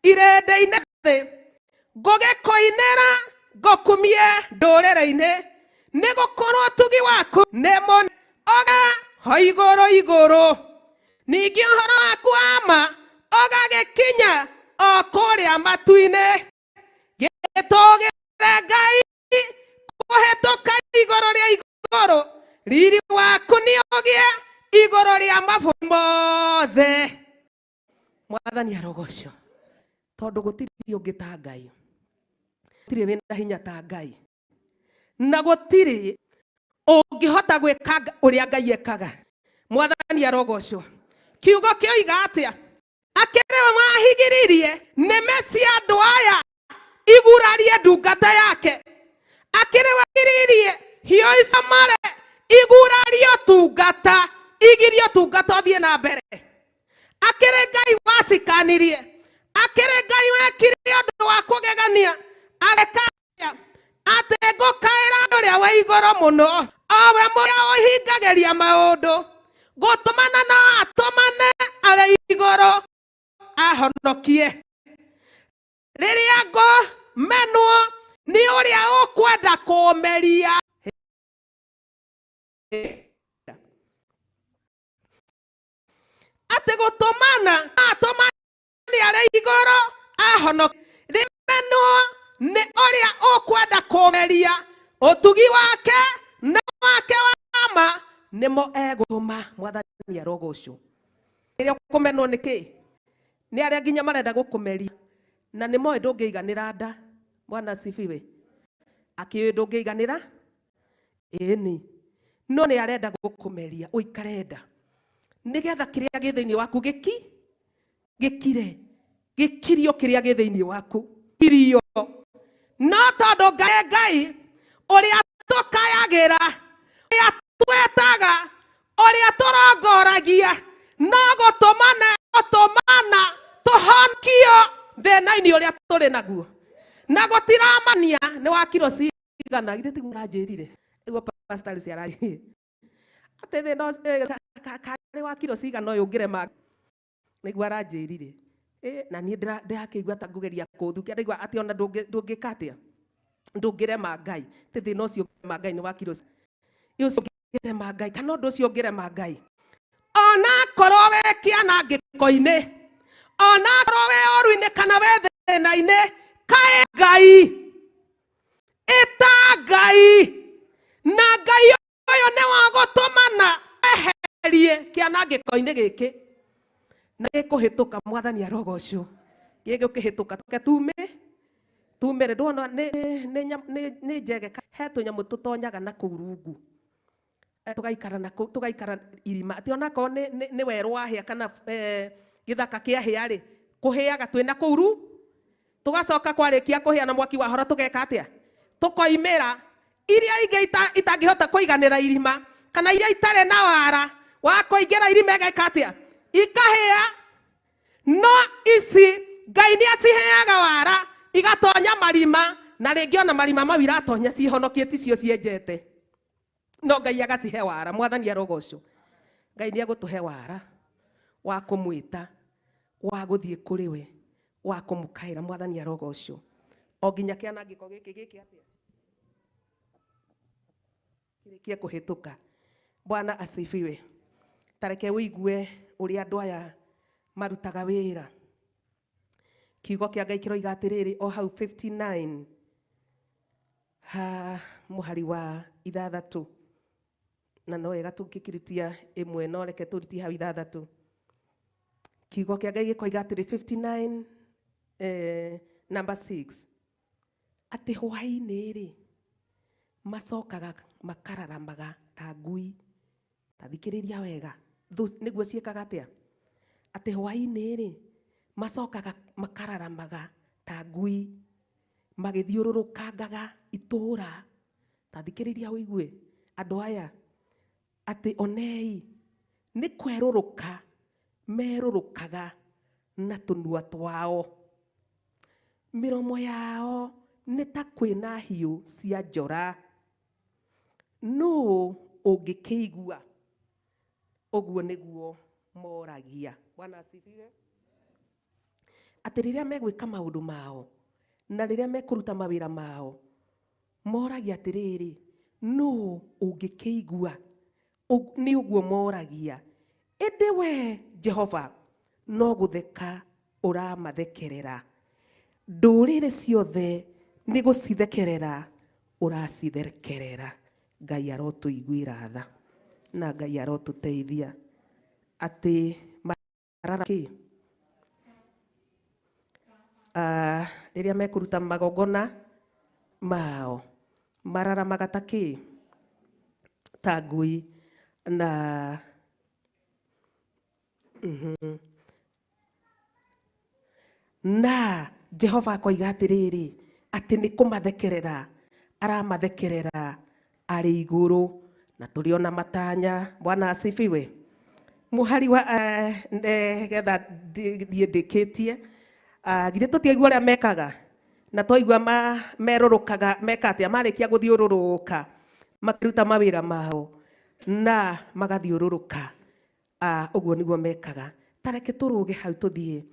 irĩndĩ-inĩ thĩ. Ngũgĩkũinĩra ngũkumie ndũrĩrĩ-inĩ. Nĩ gũkorwo ũtugi waku nĩ mũnene. Oga ho igũrũ igũrũ. Ningĩ ũhoro waku wa ma ũgagĩkinya o kũrĩa matu-inĩ. Gĩtũgĩre Ngai kũhĩtũka igũrũ rĩa igũrũ. Riri waku nĩ ũgĩe igũrũ rĩa mabũrũri mothe. Mwathani arogocwo. Tondũ gũtirĩ ũngĩ ta Ngai. Gũtirĩ wĩna hinya ta Ngai. Na gũtirĩ ũngĩhota gwĩka ũrĩa Ngai ekaga. Mwathani arogocwo. Kiugo kĩoiga atĩa? Akĩrĩ mahigiririe nĩme cia andũ aya igurarie ndungata yake. Akĩrĩ wagiririe hio icamare igurarie ũtungata. Igirie ũtungata ũthiĩ na mbere. Akĩrĩ Ngai wacikanirie. Akĩrĩ Ngai wekire ũndũ wa kũgegania. Agĩka atĩ ngũkaĩra ũrĩa wa igũrũ mũno. O we mũrĩa ũhingagĩria maũndũ. gũtũmana na atũmane arĩ igũrũ ahonokie. Rĩrĩa ngũmenwo nĩ ũrĩa ũkwenda kũmeria, atĩ gũtũmana atũmane arĩ igũrũ ahonokie. Rĩmenwo nĩ ũrĩa ũkwenda kũmeria, ũtugi wake na wake wa ma nĩmo egũtũma. Mwathani arogocwo. Rĩrĩa ũkũmenwo nĩ kĩ? Nĩ arĩa nginya marenda gũkũmeria na nĩ moĩ ndũngĩiganĩra nda. Bwana asifiwe. Akĩũĩ ndũngĩiganĩra ĩni, no nĩ arenda gũkũmeria ũikare nda, nĩgetha kĩrĩa gĩ thĩinĩ waku gĩkirio kĩrĩa gĩ thĩinĩ waku kirio. No tondũ Ngai ũrĩa tũkayagĩra, ũrĩa twetaga, ũrĩa tũrongoragia, no gũtũmana tũhonkio thĩna-inĩ ũrĩa tũrĩ naguo. Na gũtiramania nĩ wa kiro cigana. Githĩ tiguo ũranjĩrire? Nĩguo pastor ciararire atĩ thĩna karĩ wa kiro cigana ũyũ ũngĩrema. Nĩguo aranjĩrire. Na niĩ ndĩrakĩigua ta ngũgeria kũũthukia. Ndaigua atĩ ona ndũngĩka atĩa, ndũngĩrema Ngai. Atĩ thĩna ũcio ũngĩrema Ngai nĩ wa kiro ũngĩrema Ngai, kana ũndũ ũcio ũngĩrema Ngai. Ona korwo wĩ kĩanangĩko-inĩ, ona korwo wĩ ũru-inĩ kana wĩ thĩna-inĩ, kaĩ Ngai, ĩta Ngai, na Ngai ũyũ nĩ wa gũtũmana eherie kĩanangĩko-inĩ gĩkĩ na gĩkũhĩtũka. Mwathani arogocwo. Gĩgũkĩhĩtũka tũke tumĩre. Ndwona nĩ njege. He tũnyamũ tũtonyaga na kũu rungu, tũgaikara irima. Atĩ onakorwo nĩ werũ wahĩa kana gĩthaka kĩahĩa-rĩ, kũhĩaga twĩna kũu rungu. Tũgacoka kwarĩkia kũhĩa na mwaki wahora tũgeka atĩa? Tũkoimĩra. Iria ingĩ itangĩhota kũiganĩra irima, kana iria itarĩ na wara wa kũingĩra irima igeka atĩa? Ikahĩa. No ici Ngai nĩ acihĩaga wara igatonya marima, na rĩngĩ ona marima mau iratonya cihonokie ticio cienjete, no Ngai agacihe wara. Mwathani arogocwo. Ngai nĩ egũtũhe wara wa kũmwĩta, wa gũthiĩ kũrĩ we, wa kũmũkaĩra. Mwathani arogocwo. O nginya kĩanangĩko gĩkĩ atĩa kĩrĩkie kũhĩtũka. Bwana asifiwe. Tareke wĩigue ũrĩa andũ aya marutaga wĩra. Kiugo kĩa Ngai kĩroiga atĩrĩrĩ o hau 59 mũhari wa 6, na no wega tũngĩkĩrutia ĩmwe, no reke tũrutie hau 6. Kiugo kĩa Ngai gĩkoiga atĩrĩ 59 number 6, atĩ hwaĩ-inĩ-rĩ macokaga makararamaga ta ngui. Tathikĩrĩria wega, nĩguo ciĩkaga atĩa? Atĩ hwaĩ-inĩ-rĩ macokaga makararamaga ta ngui, magĩthiũrũrũkangaga itũũra. Tathikĩrĩria wĩigue andũ aya, atĩ onei nĩ kwerũrũka merũrũkaga na tũnua twao. Mĩromo yao nĩ ta kwĩna hiũ cia njora. Nũũ ũngĩkĩigua? Ũguo nĩguo moragia. Bwana asifiwe. Atĩ rĩrĩa megwĩka maũndũ mao na rĩrĩa mekũruta mawĩra mao, moragia atĩrĩrĩ, nũũ ũngĩkĩigua? Nĩ ũguo moragia. Ĩndĩ we Jehova no gũtheka ũramathekerera. Ndũrĩrĩ ciothe nĩ gũcithekerera ũracithekerera. Ngai arotũiguĩra tha na Ngai arotũteithia. Atĩ mararaki rĩrĩa mekũruta magongona mao mararamaga ta kĩ? Ta ngui. Na Jehova akoiga atĩrĩrĩ, atĩ nĩ kũmathekerera aramathekerera arĩ igũrũ. Na tũrĩ ona matanya. Bwana asifiwe. Mũhari wa getha thiĩ ndĩkĩtie, githĩ tũtiaigua ũrĩa mekaga? Na twaigua merũrũkaga meka atĩa? Marĩkia gũthiũrũrũka makĩruta mawĩra mao na magathiũrũrũka Uguo niguo mekaga. Tareke turuge hau tuthie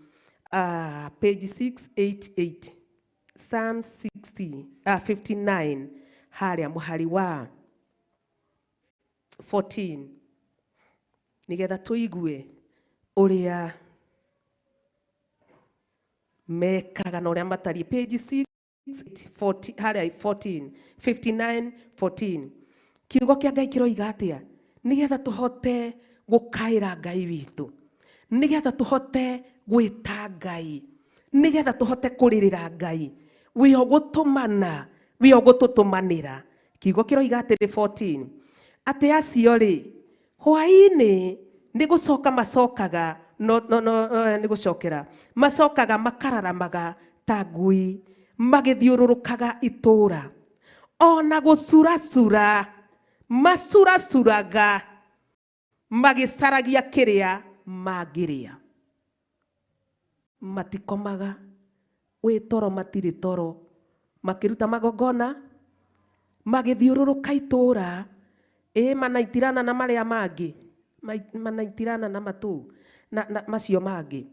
page 688 Psalm 59 haria muhari wa 14 nigetha tuigue uria mekaga na uria matari. Page 640 haria 14 59 14 kiugo kia Ngai kiroiga atia nigetha tuhote gukaira Ngai witu, nigetha tuhote gwita Ngai, nigetha tuhote kuririra Ngai, wi ogutumana, wi ogututumanira. Kiugo kiroiga atiri 14 ati acio ri hwaini ni gucoka macokaga ni gucokera macokaga makararamaga ta ngui magithiururukaga itura, ona gucuracura macuracuraga magicaragia kiria magiria. Matikomaga, wi toro matiri toro, makiruta magongona magithiururuka itura, manaitirana na maria mangi, manaitirana na matu na macio mangi.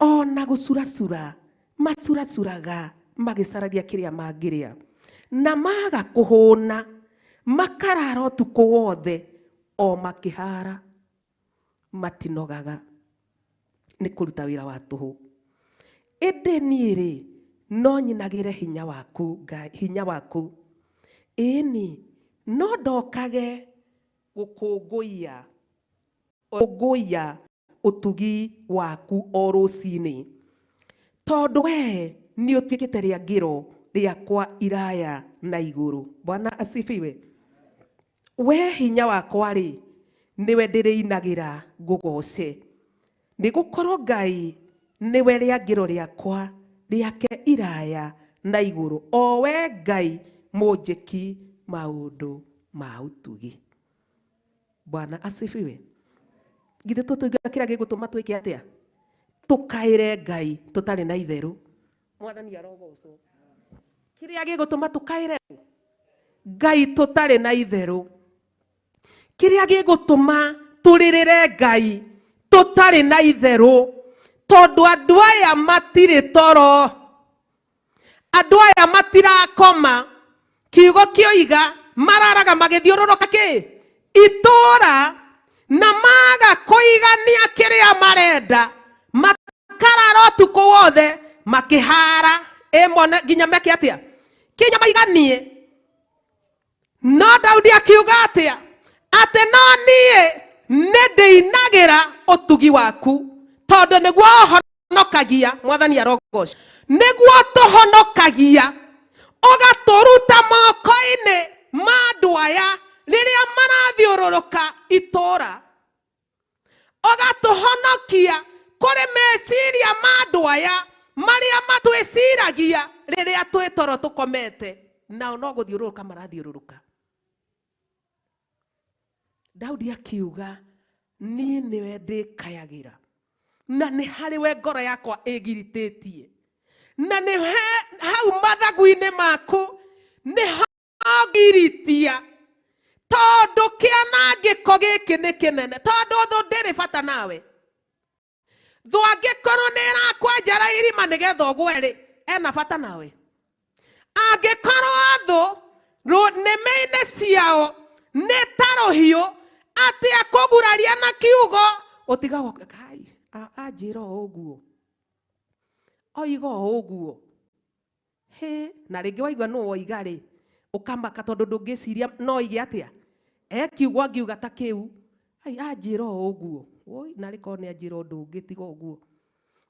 Ona gucuracura macuracuraga magicaragia kiria magiria, na maga kuhuna makarara utuku wothe o makihara, matinogaga ni kuruta wira wa tuhu. Indi nie ri no nyinagire hinya waku Ngai, hinya waku ini no ndokage gukunguia utugi waku o rucini, tondu we ni utuikite ria ngiro riakwa iraya na iguru. Bwana asifiwe. We hinya wakwa ri niwe ndiriinagira ngugoce, nigukorwo Ngai niwe ria ngiro riakwa riake iraya na iguru, o we Ngai munjiki maundu ma utugi. Bwana asifiwe. Githe tutuiga kira gigutuma twike atia tukaire Ngai tutari na itheru. Mwathani arogocwo. Kiria gigutuma tukaire Ngai tutari na itheru, kiria gigutuma turirire Ngai tutari na itheru, tondu andu aya matiri toro, andu aya matirakoma. Kiugo kioiga mararaga magithiururuka ki itura, na maga kuigania kiria marenda, makarara utuku wothe makihara. Mwana nginya meke atia kinya maiganie. No Daudi akiuga atia ati no nie nindiinagira utugi waku, tondu niguo honokagia. Mwathani arogoca. Niguo tuhonokagia, ugaturuta moko-ini ma andu aya riria marathiururuka itura, ugatuhonokia kuri meciria ma andu aya maria matwiciragia riria twi toro tukomete, nao no guthiururuka marathiururuka. Daudi akiuga nie niwe ndikayagira, na ni hari we ngoro yakwa igiritetie, na ni hau mathagu-ini maku ni hagiritia, tondu kianangiko giki ni kinene, tondu thu ndiri bata nawe. Thu angikorwo ni irakwenjera irima nigetha ugwe ri, ena bata nawe. Angikorwo thu nĩme-inĩ ciao ni taruhiu ati akuguraria na kiugo utigawo kai anjira uguo oiga uguo he na ringi waigua no oiga ri ukamaka tondu ndungiciria no ige atia kiugo angiuga ta kiu anjira uguo oi na riko ni anjira undu ungitiga uguo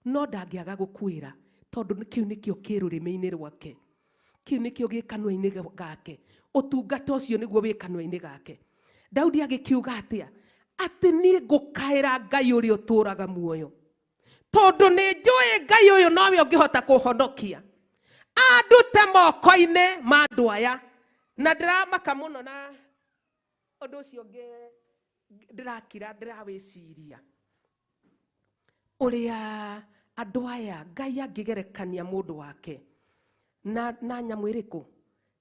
no ndangiaga gukwira tondu kiu nikio kirurimi-ini rwake, kiu nikio gikanwa-ini gake, utungata ucio niguo wi kanwa-ini gake. Daudi agikiuga atia ati nie ngukaira Ngai uria uturaga muoyo, tondu ni njui Ngai uyu nowe ungihota kuhonokia andute moko-ini ma andu aya. Na ndiramaka muno na undu ucio ndirakira ndirawiciria uria andu aya Ngai angigerekania mundu wake na nyamu iriku,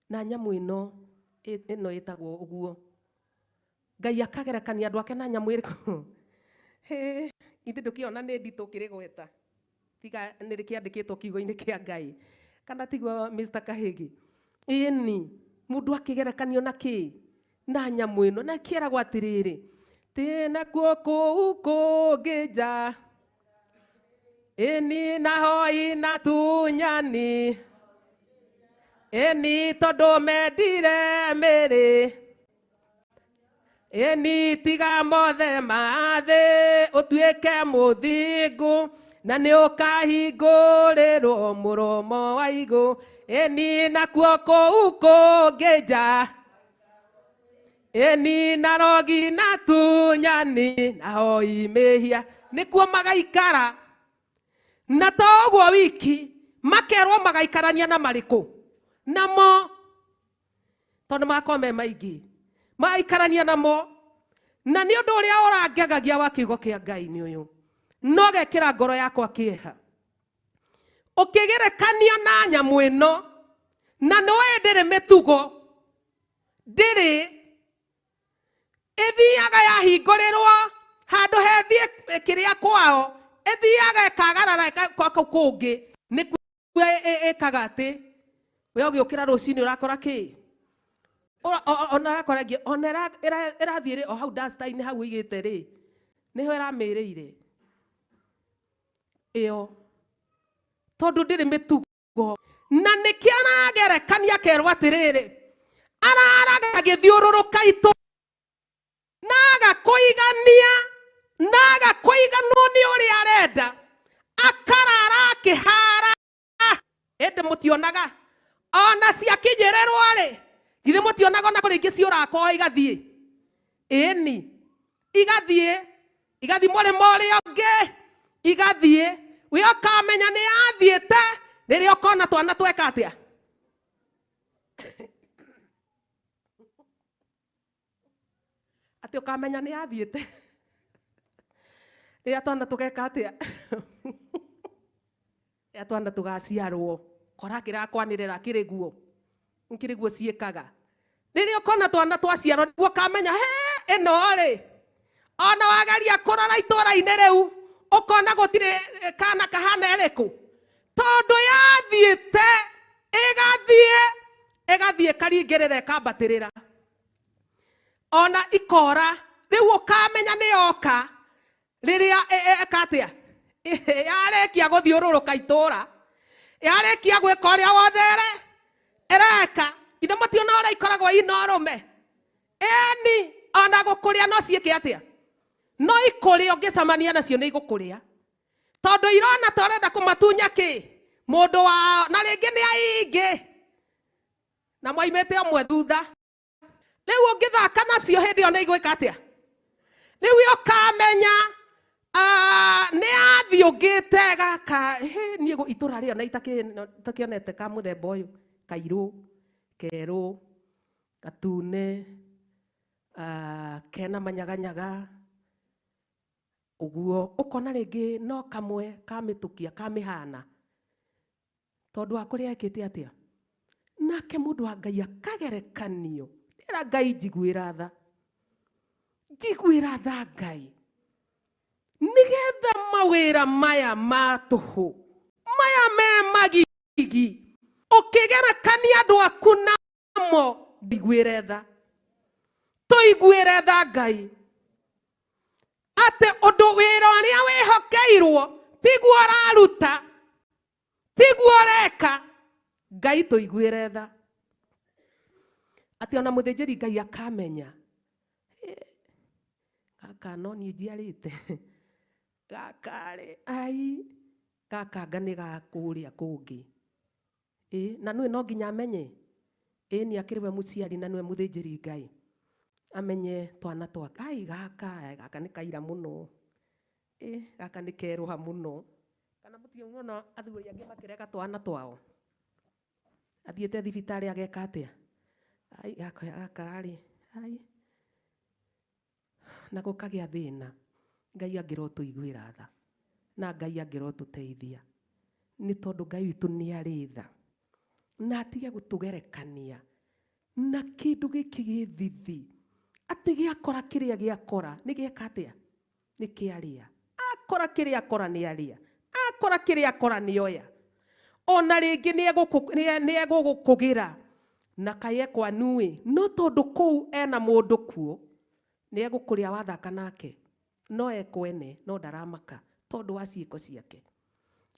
na nyamu ino itagwo uguo Ngai akagerekania andũ ake na nyamũ ĩrĩkũ. Ithe ndũkĩona nĩ nditũ kĩrĩgweta. Tiga nĩ kĩandĩkĩtwo kiugo-inĩ kĩa Ngai. Kana tiguo Mr. Kahĩgi. Ĩni, mũndũ akĩgerekanio na kĩ? Na nyamũ ĩno. Na kĩeragwo atĩrĩrĩ, tena kũu kũngĩ nja, ĩni naho ina tunyani, ĩni tondũ mendire mĩrĩ, ĩni tiga mothe mathĩ ũtuĩke mũthingu, na nĩ ũkahingũrĩrwo mũromo wa igũ, ĩni nakuo kũu kũngĩ nja, ĩni na rogi na tunyani naho imĩhia, nĩkuo magaikara. Na to ũguo wiki, makerwo magaikarania na marĩkũ? Namo, tondũ magakorwo me maingĩ, magaikarania namo. Na nĩ ũndũ ũrĩa ũrangegagia wa kiugo kĩa Ngai nĩ ũyũ, no gekĩra ngoro yakwa kĩeha. Ũkĩgerekania na nyamũ ĩno, na nĩwe ndĩrĩ mĩtugo, ndĩrĩ, ĩthiaga yahingũrĩrwo handũ hethiĩ kĩrĩa kwao, ĩthiaga ĩkagarara kũu kũngĩ, nĩkuo ĩkaga atĩ, we ũgĩũkĩra rũcinĩ ũrakora kĩ? Ona arakora ĩngĩ, ona ĩrathiĩ o hau duster-inĩ hau ĩigĩte rĩ, nĩho ĩramĩrĩire ĩyo, tondũ ndĩrĩ mĩtugo. Na nĩkĩo aragerekania akerwo atĩrĩrĩ, araraga agĩthiũrũrũka itũ, na agakũigania, na agakũiganwo nĩ ũrĩa arenda, akarara akĩhara. Ĩndĩ mũtionaga ona ciakinyĩrĩrwo rĩ, githĩ mũtionaga ona kũrĩ ingĩ ciũrakwo igathiĩ? Ĩni, igathiĩ mũrĩmo ũrĩa ũngĩ, igathiĩ, we ũkamenya nĩ yathiĩte rĩrĩa ũkona twana tweka atĩa. Atĩ ũkamenya nĩ yathiĩte rĩrĩa twana tũgeka atĩa. Rĩrĩa twana tũgaciarwo, kora kĩrakwanĩrĩra kĩrĩguo ciĩkaga. Rĩrĩa ũkona twana twaciarwo nĩguo ũkamenya ĩno rĩ, ona wageria kũrora itũũra-inĩ rĩu ũkona gũtirĩ kana kahana ĩrĩkũ, tondũ yathiĩte ĩgathiĩ ĩkaringĩrĩra ĩkambatĩrĩra, ona ikora, rĩu ũkamenya nĩ yoka rĩrĩa eka atĩa, yarĩkia gũthiũrũrũka itũũra, yarĩkia gwĩka ũrĩa wothe ĩreka. Ithe mũtiona ũrĩa ikoragwo ina ũrũme? Ĩni, ona gũkũrĩa no ciĩke atĩa? No ikũrĩa, ũngĩcemania nacio nĩ igũkũrĩa, tondũ irona ta ũrenda kũmatunya kĩ? Mũndũ wao, na rĩngĩ nĩ aingĩ, na moimĩte ũmwe thutha. Rĩu ũngĩthaka nacio hĩndĩ ĩyo nĩ igwĩka atĩa? Rĩu ũkamenya nĩ athiũngĩte gaka, niĩ itũra rĩo na itakĩonete ka mũthemba ũyũ, kairũ, kerũ, gatune, kena manyaganyaga, ũguo ũkona rĩngĩ no kamwe kamĩtũkia kamĩhana, tondũ wa kũrĩa ekĩte atĩa. Nake mũndũ wa Ngai akagerekanio. Ndĩra Ngai njiguĩra tha Ngai, nĩgetha mawĩra maya ma tũhũ, maya me magigi, ũkĩgerekania andũ aku namo, ndiguĩre tha, tũiguĩre tha Ngai, atĩ ũndũ wĩra ũrĩa wĩhokeirwo tiguo ũraruta, tiguo ũreka. Ngai tũiguĩre tha, atĩ ona mũthĩnjĩri Ngai akamenya gaka no niĩ njiarĩte, gaka rĩ, gaka anga nĩ gakũrĩa kũngĩ. Na nĩwe no nginya amenye, nĩ akĩrĩ we mũciari na nĩwe mũthĩnjĩri Ngai, amenye twana twaka, gaka nĩ kaira mũno, gaka nĩ kerũha mũno. Kana mũtiona athuri angĩ makĩreka twana twao, athiĩte thibitarĩ ageka atĩa? Gaka rĩ, na gũkagĩa thĩna. Ngai angĩrotũiguĩra tha, na Ngai angĩrotũteithia, nĩ tondũ Ngai witũ nĩ arĩ tha, na atige gũtũgerekania na kĩndũ gĩkĩ gĩthithi, Ati giakora kiria giakora ni gieka atia ni kiaria. Akora kiria akora ni aria. Akora kiria akora ni oya. Ona ringi ni egugukugira na kaye kwa nui no tondu kou ena mundu kuo ni egukuria wathaka nake no ekwene no ndaramaka tondu wa ciiko ciake.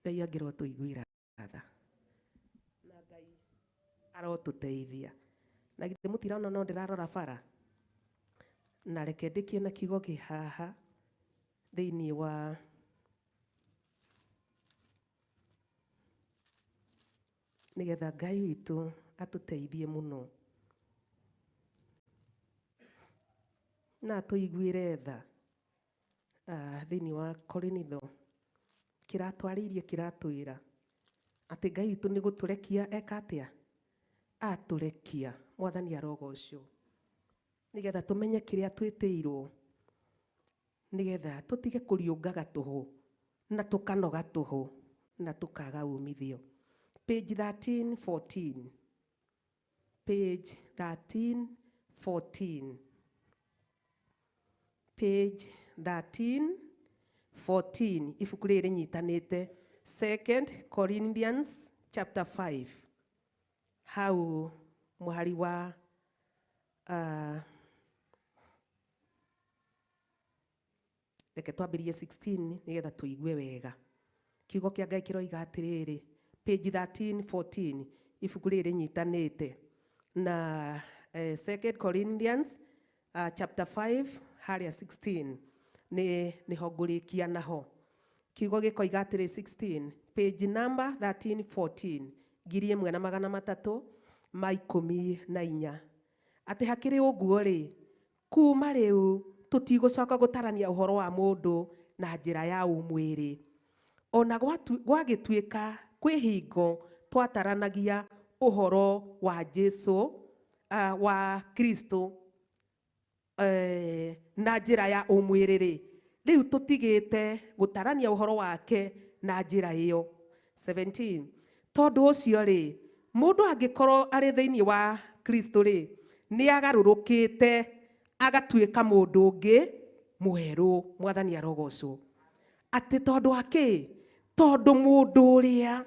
Ngai angirwo tuiguira tha na Ngai arotuteithia na githĩ mũtirona no ndirarora bara na reke ndikie na kiugo kihaha thĩinĩ wa nigetha Ngai witũ atuteithie muno na tuiguire tha thĩinĩ wa Korinitho kiratwarĩirie kiratwĩra atĩ Ngai witũ nĩ gũtũrekia eka atĩa atũrekia. Mwathani arogocwo nigetha tumenye kĩrĩa twĩtĩirwo nigetha tutige kũriũngaga tũhũ na tukanoga tũhũ na tukaga umithio. Page 1314. Page 1314. Page 1314. Ibuku rĩrĩ nyitanĩte 2 Corinthians chapter 5. Hau mũhari wa reke twambĩrie 16 nigetha tuigue wega. Kiugo kĩa Ngai kĩroiga atĩrĩrĩ, page 1314, ibuku rĩrĩ nyitanĩte na 2 Corinthians chapter 5 harĩa 16 nĩho ngũrĩkia naho. Kiugo gĩkoiga atĩrĩ 16, page number 1314, 1314, atĩ hakĩrĩ ũguo rĩ, kuma rĩu tũtigũcoka gũtarania ũhoro wa mũndũ na njĩra ya ũmwĩrĩ. Ona gwagĩtuĩka kwĩ hingo twataranagia ũhoro wa Jesũ wa Kristo na njĩra ya ũmwĩrĩ rĩ, rĩu tũtigĩte gũtarania ũhoro wake na njĩra ĩyo. 17, tondũ ũcio rĩ, mũndũ angĩkorwo arĩ thĩinĩ wa Kristo rĩ, nĩ agarũrũkĩte agatuĩka mũndũ ũngĩ mwerũ. Mwathani arogocwo. Atĩ tondũ akĩ, tondũ mũndũ ũrĩa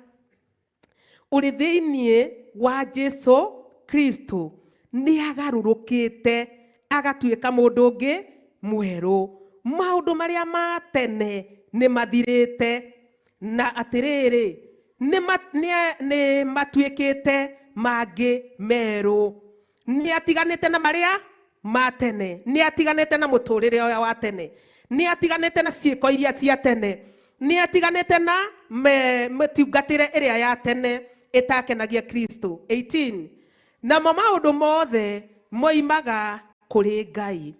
ũrĩ thĩinĩ wa Jesũ Kristo nĩ agarũrũkĩte agatuĩka mũndũ ũngĩ mwerũ. Maũndũ marĩa ma tene nĩ mathirĩte na atĩrĩrĩ nĩ matuĩkĩte mangĩ merũ. Nĩ atiganĩte na marĩa ma tene, nĩ atiganĩte na mũtũrĩre ũyũ wa tene, nĩ atiganĩte na ciĩko iria cia tene, nĩ atiganĩte na mĩtungatĩre ĩrĩa ya tene ĩtakenagia Kristo. 18, namo maũndũ mothe moimaga kũrĩ Ngai,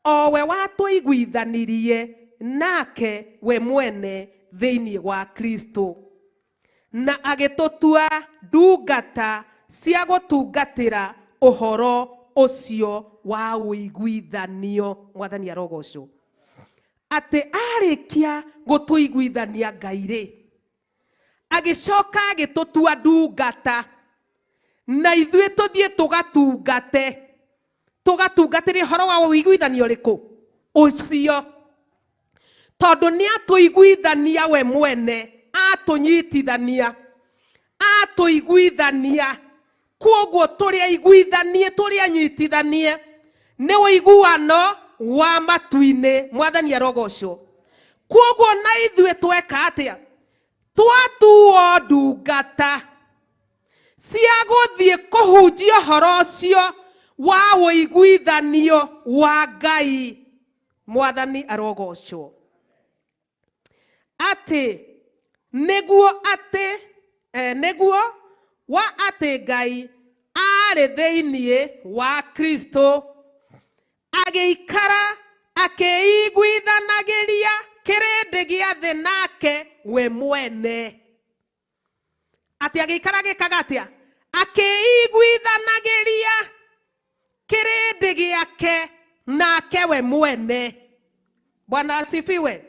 o we watũiguithanirie nake we mwene thĩinĩ wa Kristo na agĩtũtua ndungata cia gũtungatĩra ũhoro ũcio wa ũiguithanio. Mwathani arogocwo. Atĩ arĩkia gũtũiguithania Ngai rĩ, agĩcoka agĩtũtua ndungata na ithuĩ tũthiĩ tũgatungatĩre ũhoro wa ũiguithanio ũrĩkũ ũcio, tondũ nĩ atũiguithania we mwene, atũnyitithania, atũiguithania. Kwoguo tũrĩa iguithanie, tũrĩa nyitithanie nĩ ũiguano wa matu-inĩ. Mwathani arogocwo. Kwoguo na ithuĩ tweka atĩa? Twatuo ndungata cia gũthiĩ kũhunjia ũhoro ũcio wa ũiguithanio wa Ngai. Mwathani arogocwo. Atĩ nĩguo wa atĩ Ngai arĩ thĩinĩ wa Kristo agĩikara akĩiguithanagĩria kĩrĩndĩ gĩa thĩ nake we mwene. Atĩ agĩikara agĩkaga atĩa? Akĩiguithanagĩria kĩrĩndĩ gĩake nake we mwene. Bwana asifiwe.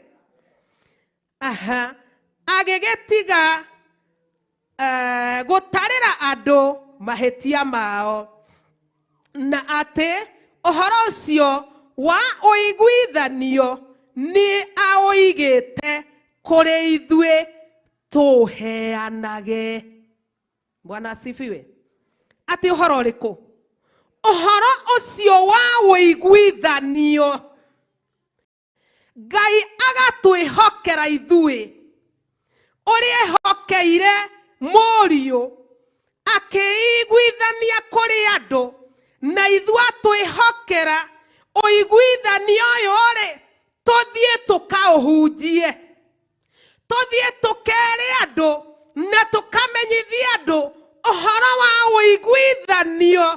Agĩgĩtiga gũtarĩra andũ mahĩtia mao, na atĩ ohoro ũcio wa ũiguithanio nĩ aũigĩte kũrĩ ithuĩ tũheanage. Bwana asifiwe. Ati ũhoro ũrĩkũ? Ũhoro ũcio wa ũiguithanio Ngai agatwĩhokera ithuĩ ũrĩa ehokeire mũriũ akĩiguithania kũrĩ andũ, na ithuĩ atwĩhokera ũiguithanio ũyũ rĩ, tũthiĩ tũkaũhunjie, tũthiĩ tũkere andũ na tũkamenyithie andũ ũhoro wa ũiguithanio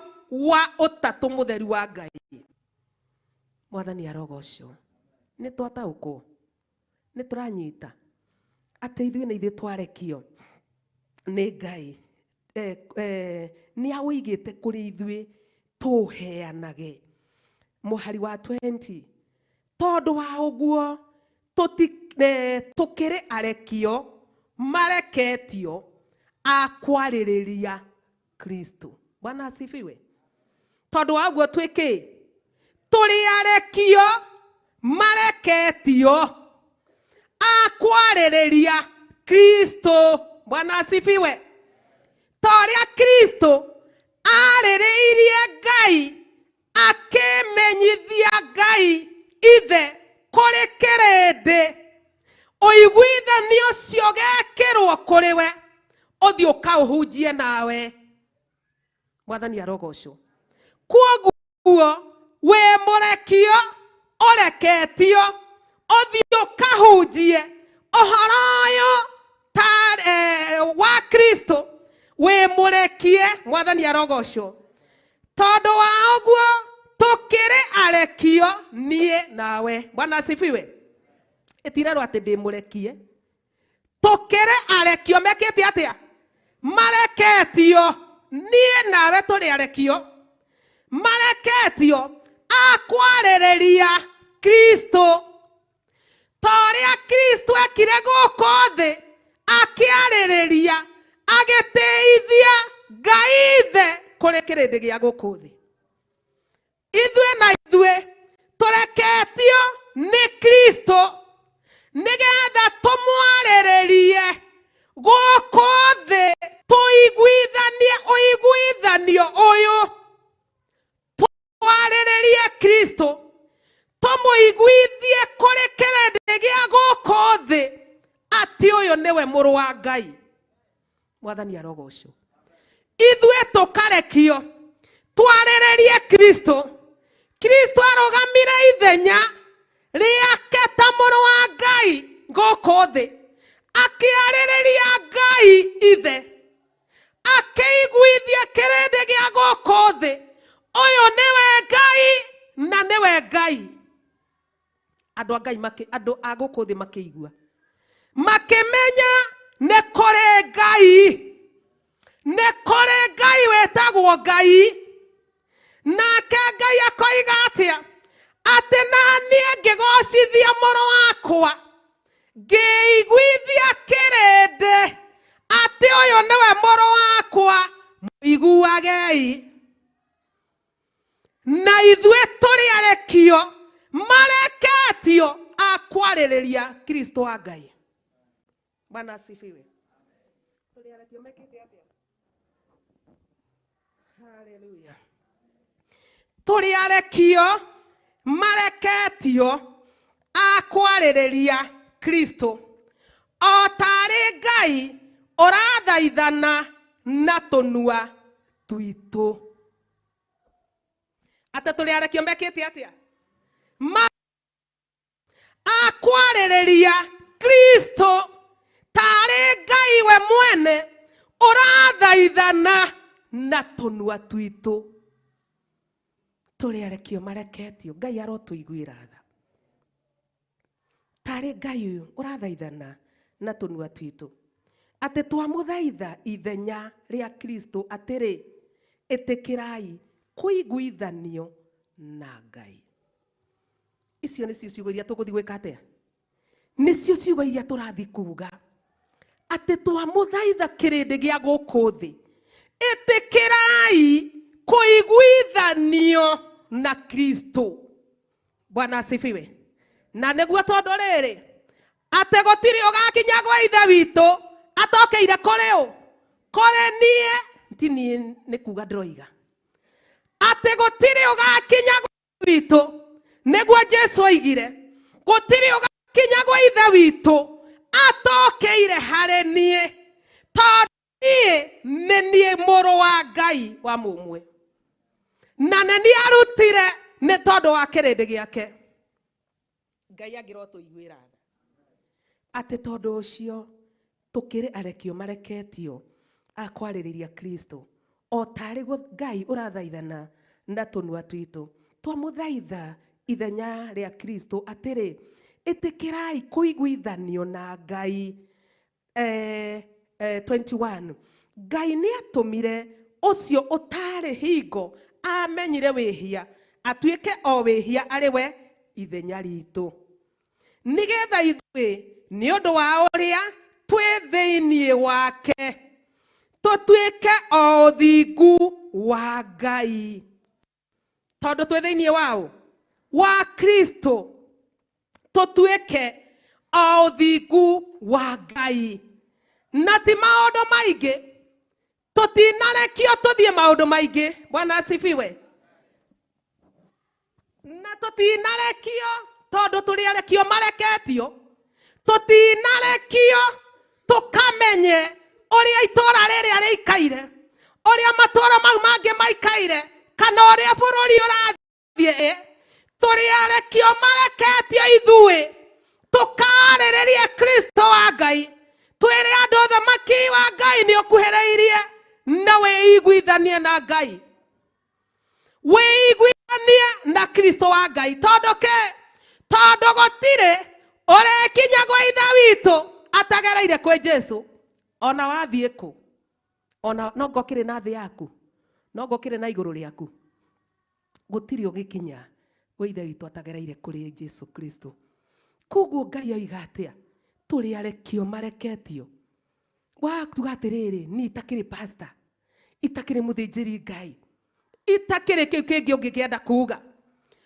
wa ũtatũ mũtheru wa Ngai. Mwathani arogocwo. Nĩ twataũkwo, nĩ tũranyita atĩ ithuĩ nĩ ithuĩ twarekio nĩ Ngai, nĩ aũigĩte kũrĩ ithuĩ tũheanage. Mũhari wa 20, tondũ wa ũguo tũkĩrĩ arekio mareketio a kwarĩrĩria Kristo. Bwana asifiwe. Tondũ wa ũguo twĩkĩ? Tũrĩ arekio mareketio a kwarĩrĩria Kristo. Bwana asifiwe. Tũrĩa Kristo arĩrĩirie Ngai, akĩmenyithia Ngai ithe kũrĩ kĩrĩndĩ, ũiguithanio ũcio gekĩrwo kũrĩ we, ũthiĩ ũkaũhunjie nawe. Mwathani arogocwo. Kwoguo wĩ mũrekio ũreketio, ũthiĩ ũkahunjie ũhoro ũyũ wa Kristo, wĩ mũrekie. Mwathani arogocwo. Tondũ wa ũguo tũkĩrĩ arekio niĩ nawe. Bwana asifiwe. Itirerwo atĩ ndĩ mũrekie. Tũkĩrĩ arekio mekĩte atĩa? Mareketio. Niĩ nawe tũrĩ arekio mareketio a kwarĩrĩria Kristo. Tũrĩa Kristo ekire gũkũ thĩ, akĩarĩrĩria, agĩtĩithia Ngai ithe kũrĩ kĩrĩndĩ gĩa gũkũ thĩ. Ithuĩ na ithuĩ tũreketio nĩ Kristo nĩgetha tũmwarĩrĩrie gũkũ thĩ, tũiguithanie ũiguithanio ũyũ, twarĩrĩrie Kristo, tũmũiguithie kũrĩ kĩrĩndĩ gĩa gũkũ thĩ atĩ ũyũ nĩwe mũrũ wa Ngai. Mwathani arogocwo. Ithuĩ tũkarekio twarĩrĩrie Kristo. Kristo arũgamire ithenya rĩake ta mũrũ wa Ngai gũkũ thĩ, akĩarĩrĩria Ngai ithe, akĩiguithia kĩrĩndĩ gĩa gũkũ thĩ, ũyũ nĩwe Ngai na nĩwe Ngai. Andũ a Ngai andũ a gũkũ thĩ makĩigua, makĩmenya nĩ kũrĩ Ngai, nĩ kũrĩ Ngai wetagwo Ngai. Nake Ngai akoiga atĩa? Atĩ naniĩ ngĩgocithia mũrũ wakwa, ngĩiguithia kĩrĩndĩ atĩ ũyũ nĩwe mũrũ wakwa, mũiguagei. Na ithuĩ tũrĩ arekio mareketio a kwarĩrĩria Kristo wa Ngai. Bwana asifiwe. Tũrĩ arekio mekĩte atĩa? Hallelujah. Tũrĩ arekio mareketio a kwarĩrĩria Kristo, o tarĩ Ngai ũrathaithana na tũnua tuitũ. Atĩ tũrĩ arekio mekĩte atĩa? A kwarĩrĩria Kristo tarĩ Ngai we mwene ũrathaithana na tũnua tuitũ. Tũrĩ arekio mareketio. Ngai arotũiguĩra tha. Tarĩ Ngai ũyũ ũrathaithana na tũnua tuitũ, atĩ twamũthaitha ithenya rĩa Kristo atĩrĩ, ĩtĩkĩrai kũiguithanio na Ngai. Icio nĩcio ciugo iria tũgũthiĩ gwĩka atĩa? Nĩcio ciugo iria tũrathiĩ kuuga. Atĩ twamũthaitha kĩrĩndĩ gĩa gũkũ thĩ, ĩtĩkĩrai kũiguithanio na Kristo. Bwana asifiwe. Na nĩguo tondũ rĩrĩ atĩ gũtirĩ ũgakinya gwa ithe witũ atokeire kũrĩ ũ? Kũrĩ niĩ, ti niĩ nĩ kuga ndĩroiga. Atĩ gũtirĩ ũgakinya gwa ithe witũ, nĩguo Jesu oigire, gũtirĩ ũgakinya gwa ithe witũ atokeire harĩ niĩ, tondũ niĩ nĩ niĩ mũrũ wa Ngai wa mũmwe, na nĩ niĩ arutire nĩ tondũ wa kĩrĩndĩ gĩake. Ngai angĩro tũiguĩra tha atĩ tondũ ũcio tũkĩrĩ arekio mareketio a kwarĩrĩria Kristo, o tarĩ Ngai ũrathaithana na tũnua twitũ, twamũthaitha ithenya rĩa Kristo atĩrĩ, ĩtĩkĩrai kũiguithanio na Ngai. 21 Ngai nĩ atũmire ũcio ũtarĩ hingo amenyire wĩhia atuĩke o wĩhia arĩ we ithenya ritũ, nĩgetha ithuĩ nĩ ũndũ wa ũrĩa twĩ thĩinĩ wake tũtuĩke o ũthingu wa Ngai. Tondũ twĩ thĩinĩ wao wa Kristo tũtuĩke o ũthingu wa Ngai. Na ti maũndũ maingĩ, tũtinarekio tũthiĩ maũndũ maingĩ. Bwana asifiwe. Na tũtinarekio tondũ tũrĩ arekio mareketio, tũtinarekio tũkamenye ũrĩa itũũra rĩrĩa rĩikaire, ũrĩa matũũra mau mangĩ maikaire, kana ũrĩa bũrũri ũrathiĩ. Tũrĩ arekio mareketio ithuĩ tũkarĩrĩrie Kristo wa Ngai, twĩre andũ ũthamaki wa Ngai nĩ ũkuhĩrĩirie, na wĩiguithanie na Ngai, wĩiguithanie na Kristo wa Ngai. Tondũ kĩ? Tondũ gũtirĩ ũrekinya gwa ithe witũ atagereire kwĩ Jesu. Ona wathiĩ kũ, ona no ngokĩrĩ na thĩ yaku, no ngokĩrĩ na igũrũ rĩaku, gũtirĩ ũgĩkinya gwa ithe witũ atagereire kũrĩ Jesu Kristo. Koguo Ngai oiga atĩa? Tũrĩ arekio mareketio. Watuga atĩrĩrĩ, niĩ itakĩrĩ pastor, itakĩrĩ mũthĩnjĩri Ngai, itakĩrĩ kĩu kĩngĩ ũngĩkĩenda kuga,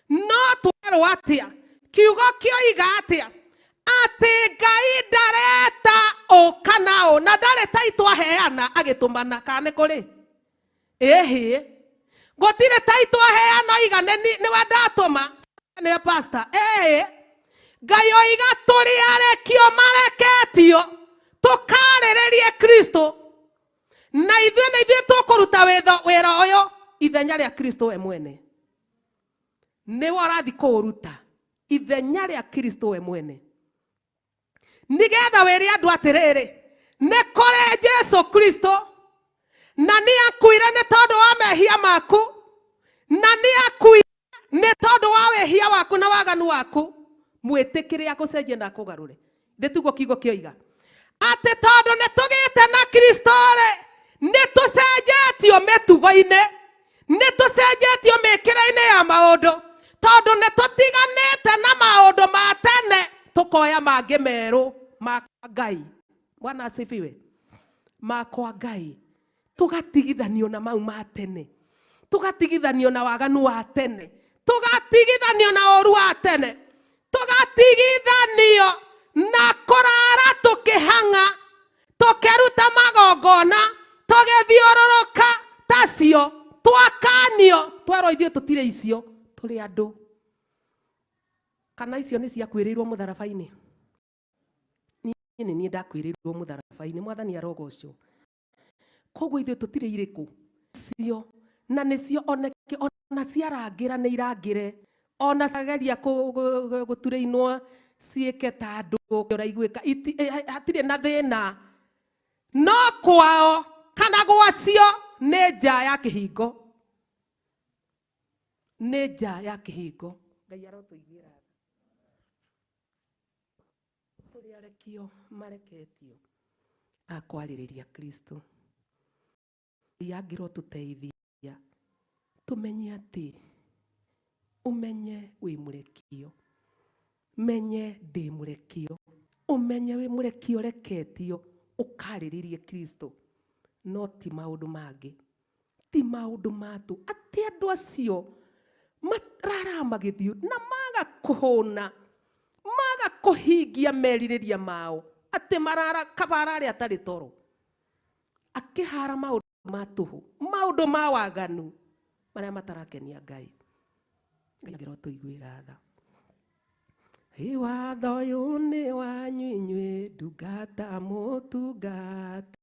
no twerwo atĩa? Kiugo kĩoiga atĩa? Atĩ Ngai ndareta ũ kana ũ, na ndareta itwaheana agĩtũmana. Kana nĩ kũrĩ? Ĩhĩ, gũtirĩ ta itwaheana oiga nĩwe ndatũma nĩ pastor. Ĩhĩ, Ngai oiga tũrĩ arekio mareketio tũkarĩrĩrie Kristo, na ithuĩ tũkũruta wĩra ũyũ ithenya rĩa Kristo we mwene. Nĩwe ũrathi kũũruta ithenya rĩa Kristo we mwene, nĩgetha wĩre andũ atĩrĩrĩ, nĩ kũrĩ Jesu Kristo, na nĩ akuire nĩ tondũ wa mehia maku, na nĩ akuire nĩ tondũ wa wehia waku na waganu waku. Mwĩtĩkĩre agũcenjie na akũgarũre. Ndĩtugo kiugo kĩoiga atĩ tondũ nĩ tũgĩte na Kristo rĩ, nĩ tũcenjetio mĩtugo-inĩ, nĩ tũcenjetio mĩkĩre-inĩ ya maũndũ, tondũ nĩ tũtiganĩte na maũndũ ma tene tũkoya mangĩ merũ ma Ngai. Bwana asifiwe. Ma kwa Ngai, tũgatigithanio na mau ma tene, tũgatigithanio na waganu wa tene, tũgatigithanio na ũru wa tene, tũgatigithanio na kũrara tũkĩhanga, tũkĩruta magongona, tũgĩthiũrũrũka tacio, twakanio, twerwo ithuĩ tũtirĩ icio, tũrĩ andũ. Kana icio nĩ ciakwĩrĩirwo mũtharaba-inĩ? Niĩ ndakwĩrĩirwo mũtharaba-inĩ, Mwathani arogocwo. Koguo ithuĩ tũtirĩ irĩkũ cio, na nĩcio ona ciarangĩra nĩ irangĩre, ona ciageria gũturĩinwo ciĩke ta andũ ũraiguĩka, hatirĩ na thĩna, no kwao kana gwacio nĩ nja ya kĩhingo, nĩ nja ya kĩhingo. Ngai arotũiguĩra. Tũrĩ arekio mareketio a kwarĩrĩria Kristo. Angĩro tũteithia tũmenye atĩ, ũmenye wĩ mũrekio, menye ndĩ mũrekio, ũmenye wĩ mũrekio reketio, ũkarĩrĩrie Kristo, no ti maũndũ mangĩ, ti maũndũ matũ. Atĩ andũ acio marara magithio na maga kuhuna maga kuhingia meririria mao ati marara kabarari atari toro akihara maundu matuhu maundu ma waganu maria matarakenia Ngai ngiro tuiguira tha Iwatho yune wanyu inywe ndungata mutungate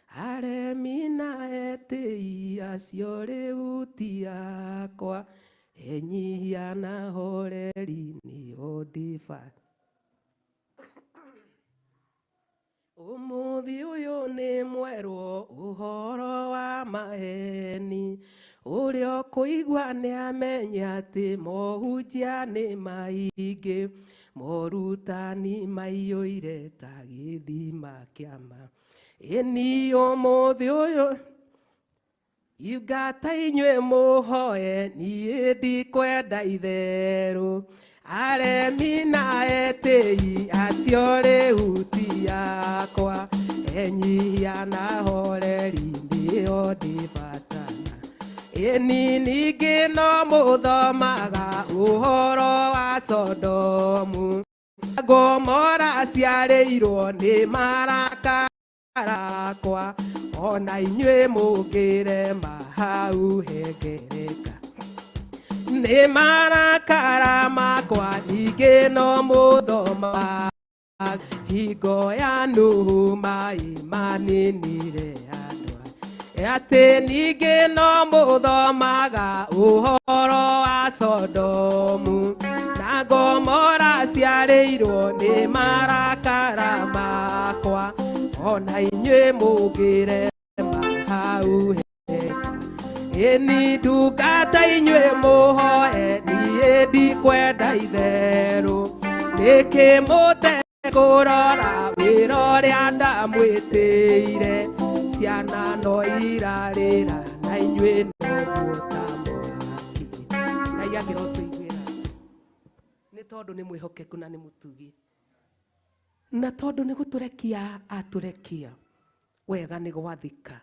aremi na etĩi acio rĩu ti akwa enyihia na horeri nĩ ũndiba ũmũthĩ ũyũ nĩ mwerũ ũhoro wa maheni ũrĩa ũkũigua nĩ amenya atĩ mohunjia nĩ maingĩ morutani maiyũire ta gĩthima kĩa ma ĩni ũmũthĩ ũyũ ingata inyuĩ mũhoe niĩ ndikwenda itherũ aremi na etĩi acio rĩu ti akwa enyihia na horeri nĩo ndĩbatana ĩni ningĩ no mũthomaga ũhoro wa Sodomu Gomora ciarĩirwo nĩ marakara kwa ona inyuĩ mũngĩrema hau hengereka nĩ marakara makwa ningĩ no mũthoma hingo ya Nuhu maĩ maninire andũ atĩ ningĩ no mũthomaga ũhoro wa Sodomu na Gomora ciarĩirwo nĩ marakara makwa ona inyuĩ mũngĩrema hau ĩni ndungata inyuĩ mũhoe niĩ ndikwenda itherũ nĩkĩ mũtekũrora wĩra ũrĩa ndamwĩtĩire ciana no irarĩra na inyuĩ no mũtamwaki na iagĩrwo tũiguĩra nĩ tondũ nĩ mwĩhokeku na nĩ mũtugi na tondũ nĩ gũtũrekia atũrekia wega nĩ gwathĩka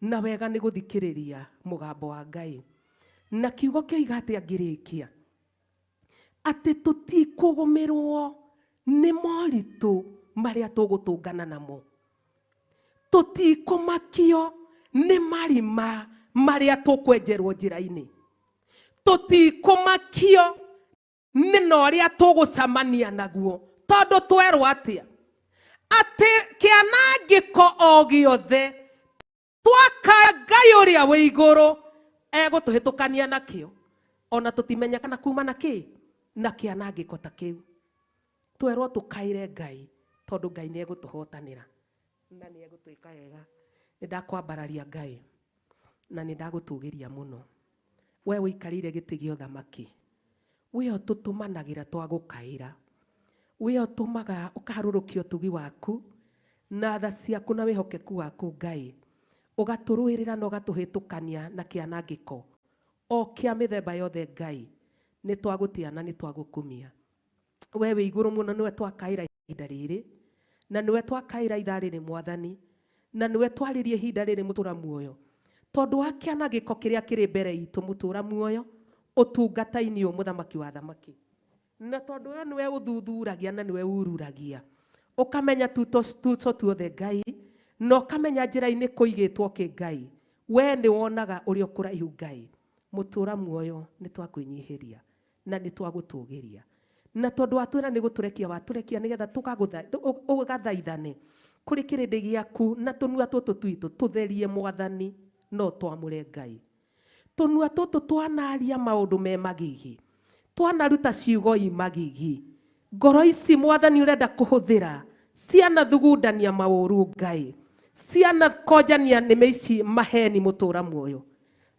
na wega nĩ gũthikĩrĩria mũgambo wa Ngai na kiugo kĩiga atĩ angĩrĩkia atĩ tũtikũgũmĩrwo nĩ moritũ marĩa tũgũtũngana namo tũtikũmakio nĩ marima marĩa tũkwenjerwo njĩra-inĩ tũtikũmakio nĩ ũrĩa tũgũcamania naguo tondũ twerwo atĩa atĩ kĩanangĩko o gĩothe twaka Ngai ũrĩa wĩ igũrũ egũtũhĩtũkania nakĩo ona tũtimenya kana kuma na kĩ na kĩanangĩko ta kĩu twerwo tũkaire Ngai tondũ Ngai nĩ egũtũhotanĩra na nĩ egũtwĩka wega nĩ ndakwambararia Ngai na nĩ ndagũtũgĩria mũno we ũikarĩire gĩtĩ gĩa ũthamaki we ũtũtũmanagĩra twagũkaĩra we ũtũmaga ũkaharũrũkia ũtugi waku na tha ciaku na wĩhokeku waku Ngai ũgatũrũĩrĩra na ũgatũhĩtũkania na kĩanangĩko o kĩa mĩthemba yothe Ngai nĩ twagũtĩa na nĩ twagũkumia we wĩ igũrũ mũno nĩwe twakaĩra ihinda rĩrĩ na nĩwe twakaĩra ithaa rĩrĩ Mwathani na nĩwe twarĩrie ihinda rĩrĩ mũtũra muoyo tondũ wa kĩanangĩko kĩrĩa kĩrĩ mbere itũ mũtũra muoyo ũtungata-inĩ ũyũ mũthamaki wa thamaki na tondũ we nĩwe ũthuthuragia na nĩwe ururagia ũkamenya tuto tuothe Ngai na ũkamenya njĩra-inĩ kũigĩtwo kĩ Ngai we nĩ wonaga ũrĩa ũkũraihu Ngai mũtũra muoyo nĩ twakwĩnyihĩria na nĩ twagũtũgĩria na tondũ watwĩra nĩ watũrekia nĩgetha ũgathaithane kũrĩ kĩrĩndĩ gĩaku na tũnua tũtũ twitũ tũtherie Mwathani no twamũre Ngai tũnua tũtũ twanaria maũndũ me magigi twanaruta ciugo i magigi ngoro ici Mwathani ũrenda kũhũthĩra ciana thugundania maũru Ngai ciana konjania nĩme ici maheni mũtũra muoyo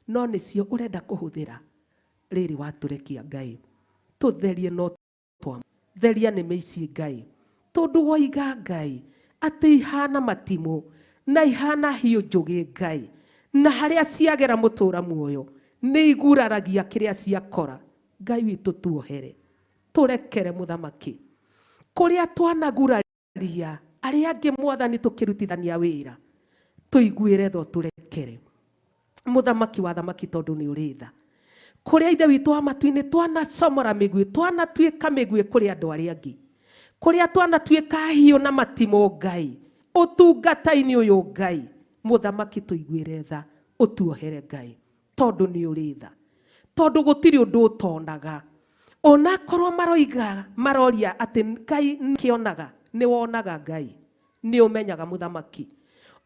no nĩcio ũrenda kũhũthĩra rĩrĩ watũrekia Ngai tũtherie no theria nĩme ici Ngai tondũ woiga Ngai atĩ ihana matimũ na ihana hiũ njũgĩ Ngai na harĩa ciagera mũtũra muoyo nĩ iguraragia kĩrĩa ciakora Ngai witũ tuohere tũrekere mũthamaki kũrĩa twanaguraria arĩa angĩ Mwathani tũkĩrutithania wĩra tũiguĩre tho tũrekere mũthamaki wa thamaki tondũ nĩ ũrĩ tha kuria ithe witũ wa matu-inĩ twanacomora mĩguĩ, twanatuĩka mĩguĩ kũrĩ andũ arĩa angĩ, kuria twanatuĩka hiũ na matimũ Ngai, ũtungata-inĩ ũyũ Ngai, mũthamaki tũiguĩre tha, ũtuohere Ngai, tondũ nĩ ũrĩ tha, tondũ gũtirĩ ũndũ ũtonaga. Ona korwo maroria atĩ Ngai nĩkĩonaga, nĩ wonaga Ngai, nĩ ũmenyaga mũthamaki.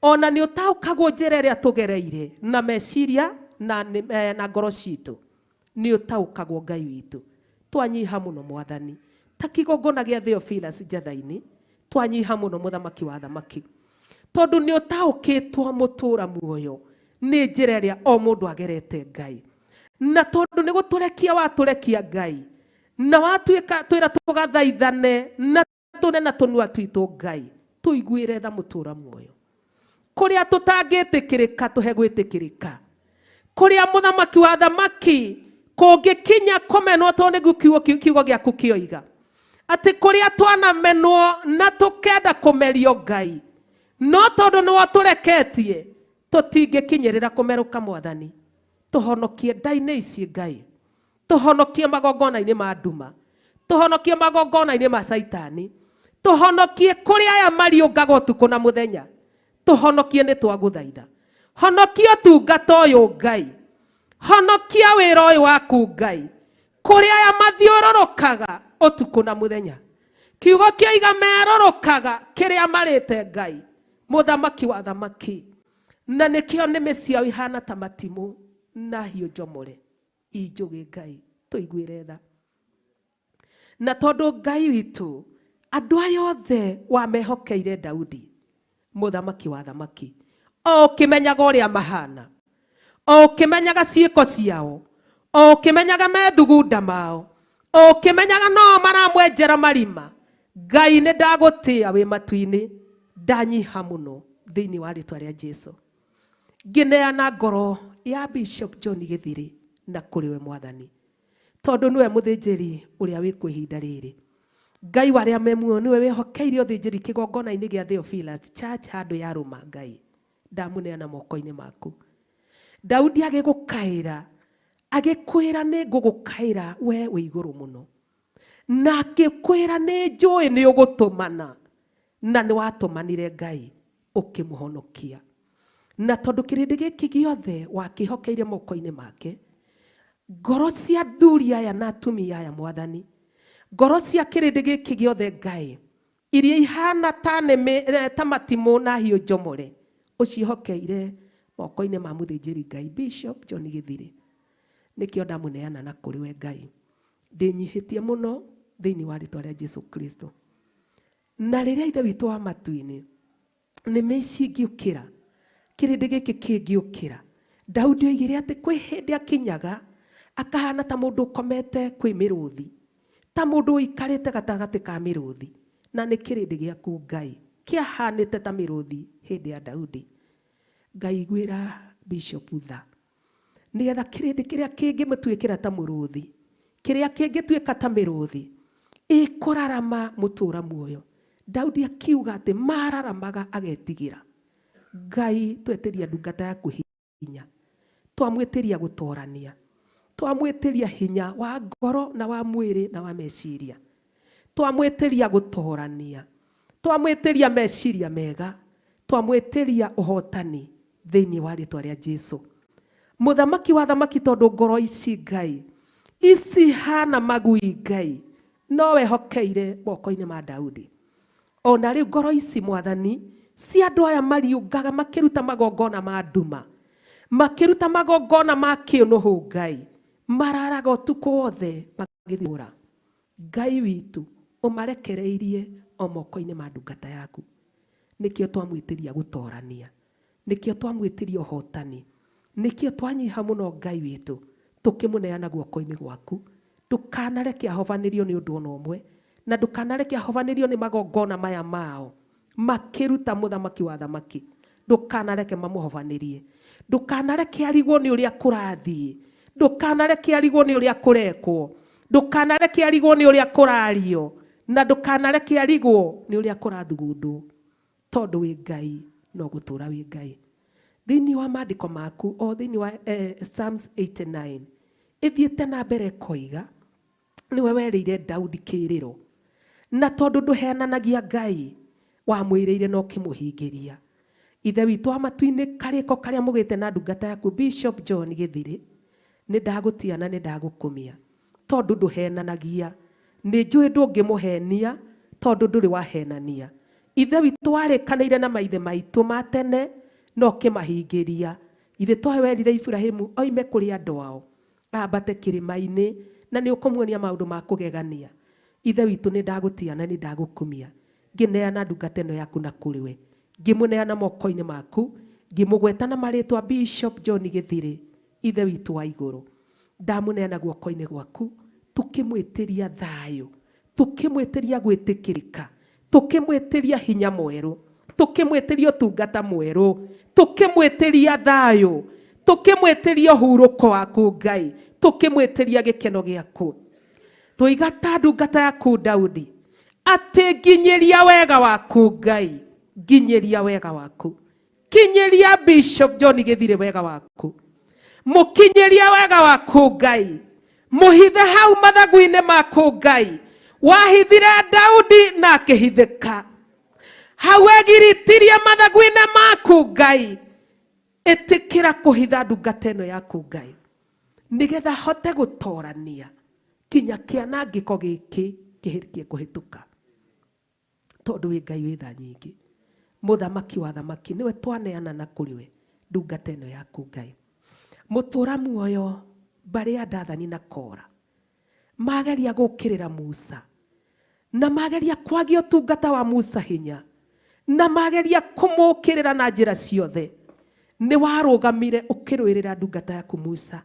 Ona nĩ ũtaũkagwo njĩra ĩrĩa tũgereire na meciria na ngoro citũ, nĩ ũtaũkagwo Ngai witũ. Twanyiha mũno Mwathani, ta kĩgongona gĩa Theophilus njatha-inĩ, twanyiha mũno mũthamaki wa thamaki, tondũ nĩ ũtaũkĩtwo mũtũra muoyo nĩ njĩra ĩrĩa o mũndũ agerete Ngai, na tondũ nĩ gũtũrekia watũrekia Ngai, na watuĩka twĩra tũgathaithane na tũne na tũnua twitũ Ngai, tũiguĩre tha mũtũra muoyo, kũrĩa tũtangĩtĩkĩrĩka tũhe gwĩtĩkĩrĩka, kũrĩa mũthamaki wa thamaki kũngĩkinya kũmenwo tondũ nĩguo kiugo gĩaku kĩoiga atĩ kũrĩa twanamenwo na tũkenda kũmerio Ngai, no tondũ nĩwe tũreketie tũtingĩkinyĩrĩra kũmerũka Mwathani. Tũhonokie ndainĩ ici Ngai, tũhonokie magongona-inĩ ma nduma, tũhonokie magongona-inĩ ma Saitani, tũhonokie kũrĩa aya mariũngaga ũtukũ na mũthenya, tũhonokie nĩ twagũthaitha, honokia ũtungata ũyũ Ngai, honokia wĩra ũyũ waku Ngai, kũrĩa aya mathiũrũrũkaga ũtukũ na mũthenya, kiugo kĩoiga merũrũkaga kĩrĩa marĩte Ngai, mũthamaki wa thamaki, na nĩkĩo nĩmĩ ciao ihana ta matimũ na hiũ njomore injũgĩ Ngai, tũiguĩre tha. Na tondũ Ngai witũ andũ aya othe wamehokeire Daudi, mũthamaki wa thamaki, o ũkĩmenyaga ũrĩa mahana, o ũkĩmenyaga ciĩko ciao, o ũkĩmenyaga methugunda mao, o ũkĩmenyaga no maramwenjera marima, Ngai nĩ ndagũtĩa wĩ matu-inĩ, ndanyiha mũno thĩinĩ wa rĩtwa rĩa Jesũ, ngĩneana ngoro ya Bishop John Gĩthiri na kũrĩ we Mwathani, tondũ nĩwe mũthĩnjĩri ũrĩa wĩ kwa ihinda rĩrĩ. Ngai warĩa memuo nĩwe wĩhokeire ũthĩnjĩri kĩgongona-inĩ gĩa Theophilus Church handũ ya Rũma. Ngai ndamuneana moko-inĩ maku. Daudi agĩgũkaĩra, agĩkwĩra nĩ ngũgũkaĩra we wĩ igũrũ mũno, na agĩkwĩra nĩ njũĩ nĩ ũgũtũmana, na nĩ watũmanire Ngai ũkĩmũhonokia. Na tondũ kĩrĩndĩ gĩkĩ gĩothe wakĩhokeire moko-inĩ make, ngoro cia athuri aya na atumia aya Mwathani, ngoro cia kĩrĩndĩ gĩkĩ gĩothe Ngai, iria ihana ta matimũ na hiũ njomore, ũcihokeire moko-inĩ ma mũthĩnjĩri Ngai Bishop John Gĩthiri, nĩkĩo ndamuneana na kũrĩ we Ngai. Ndĩnyihĩtie mũno thĩinĩ wa rĩtwa rĩa Jesũ Kristo. Na rĩrĩa ithe witũ wa matu-inĩ nĩmĩ ici ingĩũkĩra, kĩrĩndĩ gĩkĩ kĩngĩũkĩra, Daudi oigire atĩ kwĩ hĩndĩ akinyaga akahana ta mũndũ ũkomete kwĩ mĩrũthi, ta mũndũ ũikarĩte gatagatĩ ka mĩrũthi, na nĩ kĩrĩndĩ gĩaku Ngai kĩahanĩte ta mĩrũthi hĩndĩ ya Daudi. Ngai gwĩra Bishop tha, nĩgetha kĩrĩndĩ kĩrĩa kĩngĩmũtuĩkĩra ta mũrũthi, kĩrĩa kĩngĩtuĩka ta mĩrũthi, ĩkũrarama mũtũra muoyo. Daudi akiuga atĩ mararamaga agetigĩra. Ngai twetĩria ndungata yaku hinya, twamwĩtĩria gũtorania, twamwĩtĩria hinya wa ngoro na wa mwĩrĩ na wa meciria, twamwĩtĩria gũtorania, twamwĩtĩria meciria mega, twamwĩtĩria ũhotani thĩinĩ wa rĩtwa rĩa Jesũ. Mũthamaki wa thamaki, tondũ ngoro ici Ngai ici hana magui Ngai, no wehokeire moko-inĩ ma Daudi. Ona rĩu ngoro ici Mwathani si andũ aya mariũngaga makĩruta magongona ma nduma, makĩruta magongona ma kĩũnũhũ Ngai, mararaga ũtukũ wothe magĩthiũra. Ngai witũ ũmarekereirie o moko-inĩ ma ndungata yaku, nĩkĩo twamwĩtĩria gũtorania, nĩkĩo twamwĩtĩria ũhotani, nĩkĩo twanyiha mũno Ngai witũ tũkĩmũneana guoko-inĩ gwaku. Ndũkanareke ahovanĩrio nĩ ũndũ ona ũmwe, na ndũkanareke ahovanĩrio nĩ magongona maya mao makĩruta mũthamaki wa thamaki. Ndũkanareke mamũhovanĩrie, ndũkanareke arigwo nĩ ũrĩa kũrathiĩ, ndũkanareke arigwo nĩ ũrĩa kũrekwo, ndũkanareke arigwo nĩ ũrĩa kũrario, na ndũkanareke arigwo nĩ ũrĩa kũrathugundwo, tondũ wĩ Ngai no gũtũra wĩ Ngai. Thĩinĩ wa maandĩko maku o thĩinĩ wa Psalms 89 ithiĩte na mbere koiga niwe werĩire Daudi kĩrĩro, na tondũ ndũhenanagia Ngai wamwĩrĩire no kĩmũhingĩria. Ithe witũ wa matu-inĩ karĩko karĩa mũgĩte na ndungata yaku Bishop John Gĩthirĩ, nĩ ndagũtia na nĩ ndagũkũmia tondũ ndũhenanagia. Nĩ njũĩ ndũngĩmũhenia tondũ ndũrĩ wahenania. Ithe witũ warĩkanĩire na maithe maitũ ma tene no kĩmahingĩria. Ithe twahe werire Ibrahimu oime kũrĩ andũ ao ambate kĩrĩma-inĩ na nĩ ũkũmuonia maũndũ ma kũgegania. Ithe witũ nĩ ndagũtia na nĩ ndagũkũmia, ngĩneana ndungata ĩno yaku na kũrĩ we, ngĩmũneana moko-inĩ maku, ngĩmũgweta na marĩtwa Bishop John Gĩthirĩ. Ithe witũ wa igũrũ, ndamũneana guoko-inĩ gwaku, tũkĩmwĩtĩria thayũ, tũkĩmwĩtĩria gwĩtĩkĩrĩka, tũkĩmwĩtĩria hinya mwerũ, tũkĩmwĩtĩria ũtungata mwerũ, tũkĩmwĩtĩria thayũ, tũkĩmwĩtĩria ũhurũko waku Ngai, tũkĩmwĩtĩria gĩkeno gĩaku. Tũiga ta ndungata yaku Daudi atĩ nginyĩria wega waku Ngai, nginyĩria wega waku, kinyĩria Bishop John Gĩthirĩ wega waku, mũkinyĩria wega waku Ngai, mũhithe hau mathagu-inĩ maku Ngai. Wahithire Daudi na akĩhithĩka, hau egiritirie mathagu-inĩ maku Ngai. Ĩtĩkĩra kũhitha ndungata ĩno yaku Ngai, nĩgetha hote gũtorania kinya kĩanangĩko gĩkĩ kĩhĩrĩkie kũhĩtũka, tondũ wĩ Ngai wĩ tha nyingĩ. Mũthamaki wa thamaki nĩwe twaneana na kũrĩ we ndungata ĩno yaku Ngai. Mũtũra muoyo mbarĩ ya Dathani na Kora mageria gũkĩrĩra Musa, na mageria kwagia ũtungata wa Musa hinya, na mageria kũmũkĩrĩra na njĩra ciothe. Nĩ warũgamire ũkĩrũĩrĩra ndungata yaku Musa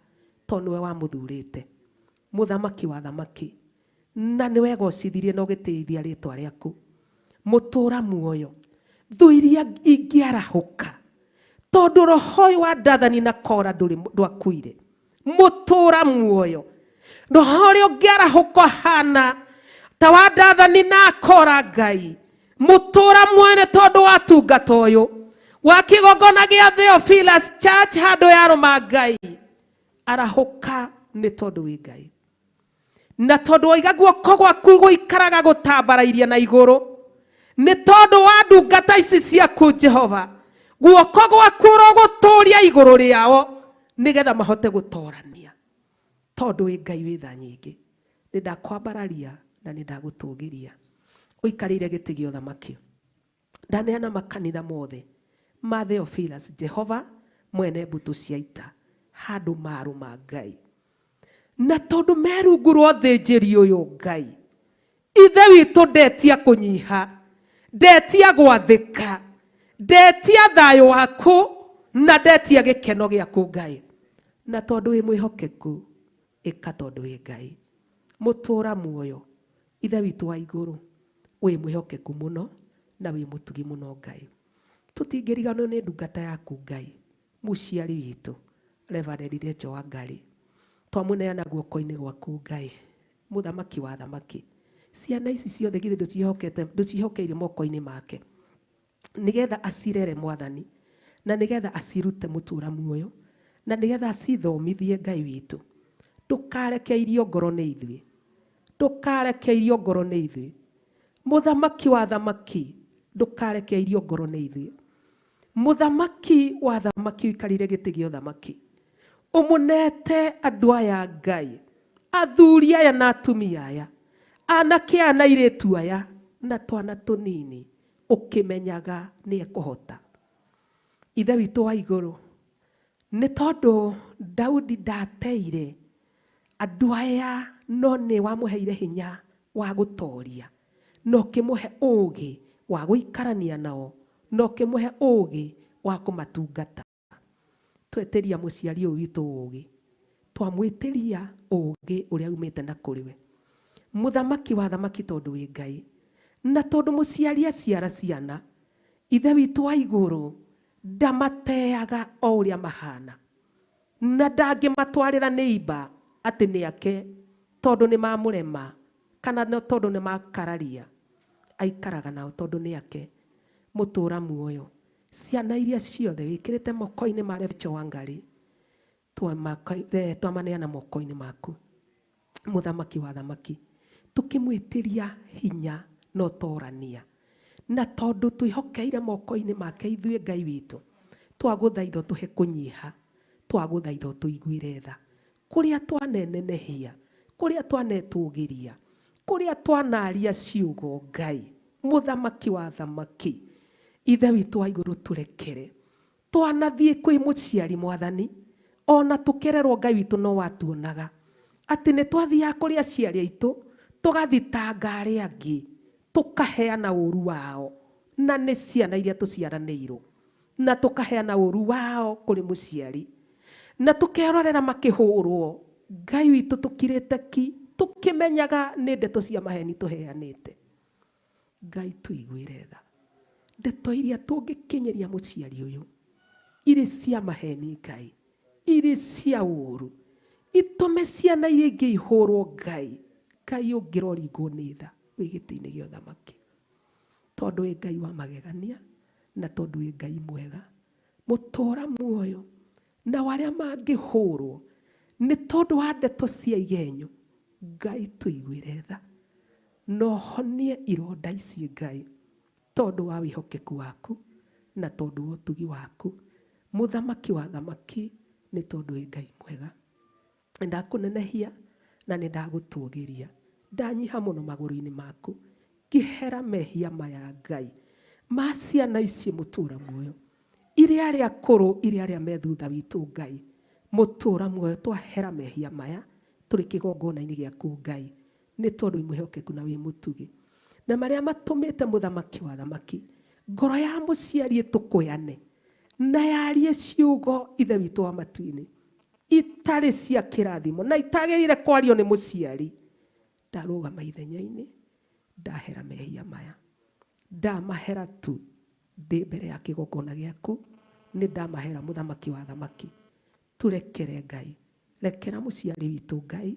tondũ nĩwe wamũthurĩte, mũthamaki wa thamaki, na nĩ wegocithirie na ũgĩtĩithia rĩtwa rĩaku. Mũtũra muoyo, thũ iria ingĩarahũka tondũ roho wa Dathani na Kora ndwakuire. Mũtũra muoyo, roho ũrĩa ũngĩarahũka hana ta wa Dathani na Kora Ngai. Mũtũra muoyo nĩ tondũ wa tungata ũyũ wa kĩgongona gĩa Theophilus Church handũ ya Roma Ngai, arahũka nĩ tondũ wĩ Ngai, na tondũ waiga guoko gwaku gũikaraga gũtambarairie na igũrũ, nĩ tondũ wa ndungata ici ciaku Jehova, guoko gwaku rogũtũria igũrũ rĩao nĩgetha mahote gũtorania, tondũ wĩ Ngai wĩ tha nyingĩ. Nĩ ndakwambararia na nĩ ndagũtũgĩria, ũikarĩire gĩtĩ gĩa ũthamaki. Ndaneana makanitha mothe ma Theophilus Jehova mwene mbũtũ cia ita handũ marũma Ngai, na tondũ merungu rwa ũthĩnjĩri ũyũ Ngai, ithe witũ ndetia kũnyiha, ndetia gwathĩka, ndetia thayũ waku, na ndetia gĩkeno gĩaku Ngai. Na tondũ wĩ mwĩhokeku, ĩka tondũ wĩ Ngai. Mũtũra muoyo, ithe witũ wa igũrũ, wĩ mwĩhokeku mũno na wĩ mũtugi mũno Ngai. Tũtingĩriganĩrwo nĩ ndungata yaku Ngai, mũciari witũ Reverend Rachel Wangarĩ, twamũneana guoko-inĩ gwaku Ngai, mũthamaki wa thamaki. Ciana ici ciothe githĩ ndũcihokeire moko-inĩ make, nĩgetha acirere Mwathani, na nĩgetha acirute mũtũra muoyo, na nĩgetha acithomithie Ngai witũ. Ndũkarekeirio ngoro nĩ ithuĩ, ndũkarekeirio ngoro nĩ ithuĩ, mũthamaki wa thamaki, ndũkarekeirio ngoro nĩ ithuĩ, mũthamaki wa thamaki ũikarĩire gĩtĩ gĩa ũthamaki. Ũmũnete andũ aya Ngai, athuri aya na atumia aya, anake aya na airĩtu aya na twana tũnini, ũkĩmenyaga nĩ ekũhota. Ithe witũ wa igũrũ, nĩ tondũ Daudi ndateire andũ aya, no nĩ wamũheire hinya wa gũtoria, no ũkĩmũhe ũũgĩ wa gũikarania nao, no ũkĩmũhe ũũgĩ wa kũmatungata. Twetĩria mũciari ũyũ witũ ũũgĩ, twamwĩtĩria ũũgĩ ũrĩa umĩte na kũrĩ we, mũthamaki wa thamaki, tondũ wĩ Ngai, na tondũ mũciari aciara ciana, ithe witũ wa igũrũ ndamateaga o ũrĩa mahana, na ndangĩmatwarĩra nĩimba atĩ nĩ ake tondũ nĩ mamũrema, kana tondũ nĩ makararia. Aikaraga nao tondũ nĩ ake. Mũtũra muoyo, ciana iria ciothe wĩkĩrĩte moko-inĩ ma Rachel Wangarĩ, twamaneana moko-inĩ maku mũthamaki wa thamaki, tukĩmwĩtĩria hinya na ũtorania, na tondũ twĩhokeire moko-inĩ make ithuĩ Ngai witũ, twagũthaitha tũhe kũnyiha, twagũthaitha tũiguĩre tha kũrĩa twanenenehia, kũrĩa twanetũgĩria, kũrĩa twanaria ciugo Ngai mũthamaki wa thamaki, ithe witũ wa igũrũ tũrekere, twanathiĩ kwĩ mũciari Mwathani, ona tũkererwo Ngai witũ no watuonaga atĩ nĩ twathiaga kũrĩ aciari aitũ tũgathitanga arĩa angĩ, tũkaheana ũru wao, na nĩ ciana iria tũciaranĩirwo, na tũkaheana ũru wao kũrĩ mũciari, na tũkerorera makĩhũrwo. Ngai witũ tũkirĩte ki, tũkĩmenyaga nĩ ndeto cia maheni tũheanĩte. Ngai tũiguĩre tha, ndeto iria tũngĩkinyĩria mũciari ũyũ irĩ cia maheni Ngai, irĩ cia ũru, itũme ciana iria ingĩ ihũrwo Ngai. Ngai ũngĩroringwo nĩ tha wĩ gĩtĩ-inĩ gĩa ũthamaki, tondũ wĩ Ngai wa magegania, na tondũ wĩ Ngai mwega, mũtũra muoyo, na warĩa mangĩhũrwo nĩ tondũ wa ndeto cia igenyo. Ngai tũiguĩre tha, no honie ironda ici Ngai, tondũ wa wĩhokeku waku na tondũ wa ũtugi waku, mũthamaki wa thamaki, nĩ tondũ wĩ Ngai mwega. Ndakũnenehia na nĩ ndagũtũgĩria, ndanyiha mũno magũrũ-inĩ maku, ngĩhera mehia maya Ngai ma ciana ici mũtũra muoyo, iria arĩa akũrũ, iria arĩa me thutha witũ Ngai, mũtũra muoyo twahera mehia maya tũrĩ kĩgongona-inĩ gĩaku Ngai, nĩ tondũ mwĩhokeku na wĩ mũtugi, na marĩa matũmĩte mũthamaki wa thamaki ngoro ya mũciari ĩtũkũyane na yarie ciugo ithe witũ wa matu-inĩ itarĩ cia kĩrathimo na itagĩrĩire kwario nĩ mũciari. Ndarũgama ithenya-inĩ, ndahera mehia maya, ndamahera tu ndĩ mbere ya kĩgongona gĩaku, nĩ ndamahera mũthamaki wa thamaki. Tũrekere Ngai, rekera mũciari witũ Ngai,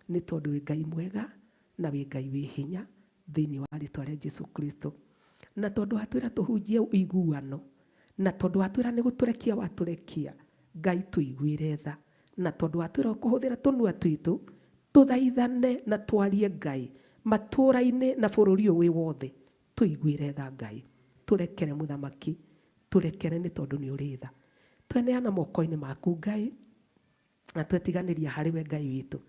nĩ tondũ wĩ Ngai mwega na wĩ Ngai wĩ hinya, thĩinĩ wa rĩĩtwa rĩa Jesũ Kristo. Na tondũ watwĩra tũhunjie ũiguano, na tondũ watwĩra nĩ gũtũrekia watũrekia, Ngai tũiguĩre tha, na tondũ watwĩra kũhũthĩra tũnua twitũ tũthaithane na twarie Ngai matũra-inĩ na bũrũri ũyũ wĩ wothe, tũiguĩre tha Ngai. Tũrekere mũthamaki, tũrekere nĩ tondũ nĩ ũrĩ tha. Tweneana moko-inĩ maku Ngai, na twetiganĩria harĩ we Ngai witũ,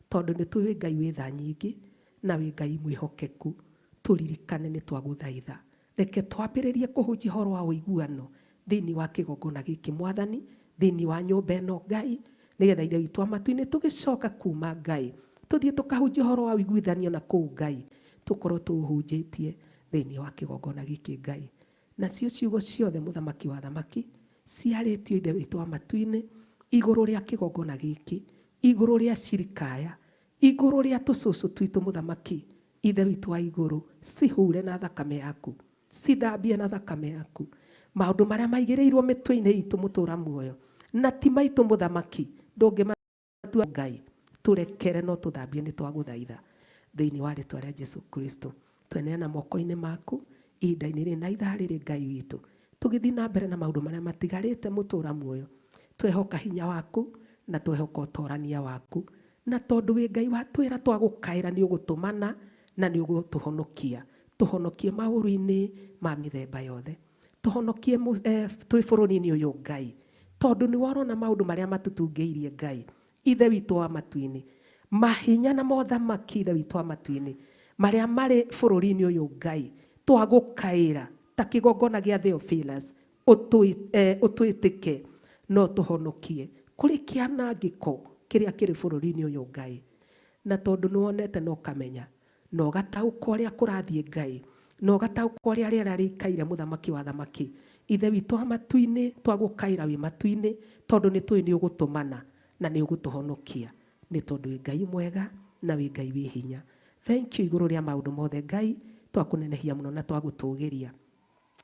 tondũ nĩ tũĩ Ngai wĩ tha nyingĩ na wĩ Ngai mwĩhokeku. Tũririkane nĩ twagũthaitha, reke twambĩrĩrie kũhunjia ũhoro wa ũiguano thĩinĩ wa kĩgongona gĩkĩ Mwathani, thĩinĩ wa nyũmba ĩno Ngai, nĩgetha ithe witũ wa matu-inĩ tũgĩcoka kuma Ngai, tũthiĩ tũkahunjia ũhoro wa ũiguithanio na kũu Ngai, tũkorwo tũhunjĩtie thĩinĩ wa kĩgongona gĩkĩ Ngai. Nacio ciugo ciothe mũthamaki wa thamaki ciarĩtio ithe witũ wa matu-inĩ igũrũ rĩa kĩgongona gĩkĩ, igũrũ rĩa cirikaya, igũrũ rĩa tũcũcũ twitũ mũthamaki, ithe witũ wa igũrũ, cihure na thakame yaku, cithambie na thakame yaku maũndũ marĩa maigĩrĩirwo mĩtwe-inĩ itũ mũtũra muoyo, na ti maitũ mũthamaki, ndũngĩmatua Ngai. Tũrekere no tũthambie nĩ twagũthaitha thĩinĩ wa rĩĩtwa rĩa Jesũ Kristo. Tweneana moko-inĩ maku ihinda-inĩ rĩrĩ na ithaa rĩrĩ Ngai witũ, tũgĩthiĩ na mbere na maũndũ marĩa matigarĩte mũtũra muoyo, twehoka hinya waku na twehoka ũtorania waku, na tondũ wĩ Ngai watwĩra twagũkaĩra nĩ ũgũtũmana na nĩ ũgũtũhonokia. Tũhonokie maũru-inĩ ma mĩthemba yothe, tũhonokie twĩ bũrũri-inĩ ũyũ Ngai, tondũ nĩ worona maũndũ marĩa matũtungĩirie Ngai, ithe witũ wa matu-inĩ, mahinya na mothamaki ithe witũ wa matu-inĩ marĩa marĩ bũrũri-inĩ ũyũ Ngai, twagũkaĩra ta kĩgongona gĩa Theophilus, ũtwĩtĩke no tũhonokie kũrĩ kĩanangĩko kĩrĩa kĩrĩ bũrũri-inĩ ũyũ Ngai. Na tondũ nĩ wonete na ũkamenya na ũgataũka ũrĩa kũrathiĩ Ngai, na ũgataũka ũrĩa rĩera rĩikaire mũthamaki wa thamaki, ithe witũ wa matu-inĩ twagũkaĩra wĩ matu-inĩ, tondũ nĩ tũĩ nĩ ũgũtũmana na nĩ ũgũtũhonokia, nĩ tondũ wĩ Ngai mwega na wĩ Ngai wĩ hinya. Thank you igũrũ rĩa maũndũ mothe Ngai, twakũnenehia mũno na twagũtũgĩria.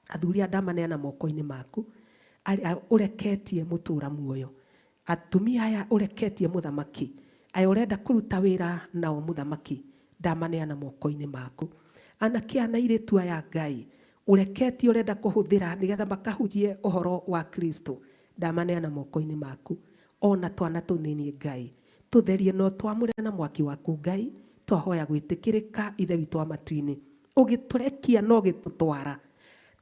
Athuri aya ndamaneana moko-inĩ maku, arĩa ũreketie mũtũra muoyo, atumia aya ũreketie mũthamaki, aya ũrenda kũruta wĩra nao mũthamaki, ndamaneana moko-inĩ maku. Anake ana airĩtu aya Ngai ũreketie ũrenda kũhũthĩra nĩgetha makahunjie ũhoro wa Kristo, ndamaneana moko-inĩ maku. ona twana tunini Ngai tutherie no twamure na mwaki waku Ngai twahoya gwitikirika ithe witũ wa matu-inĩ ũgĩtũrekia no ũgĩtũtwara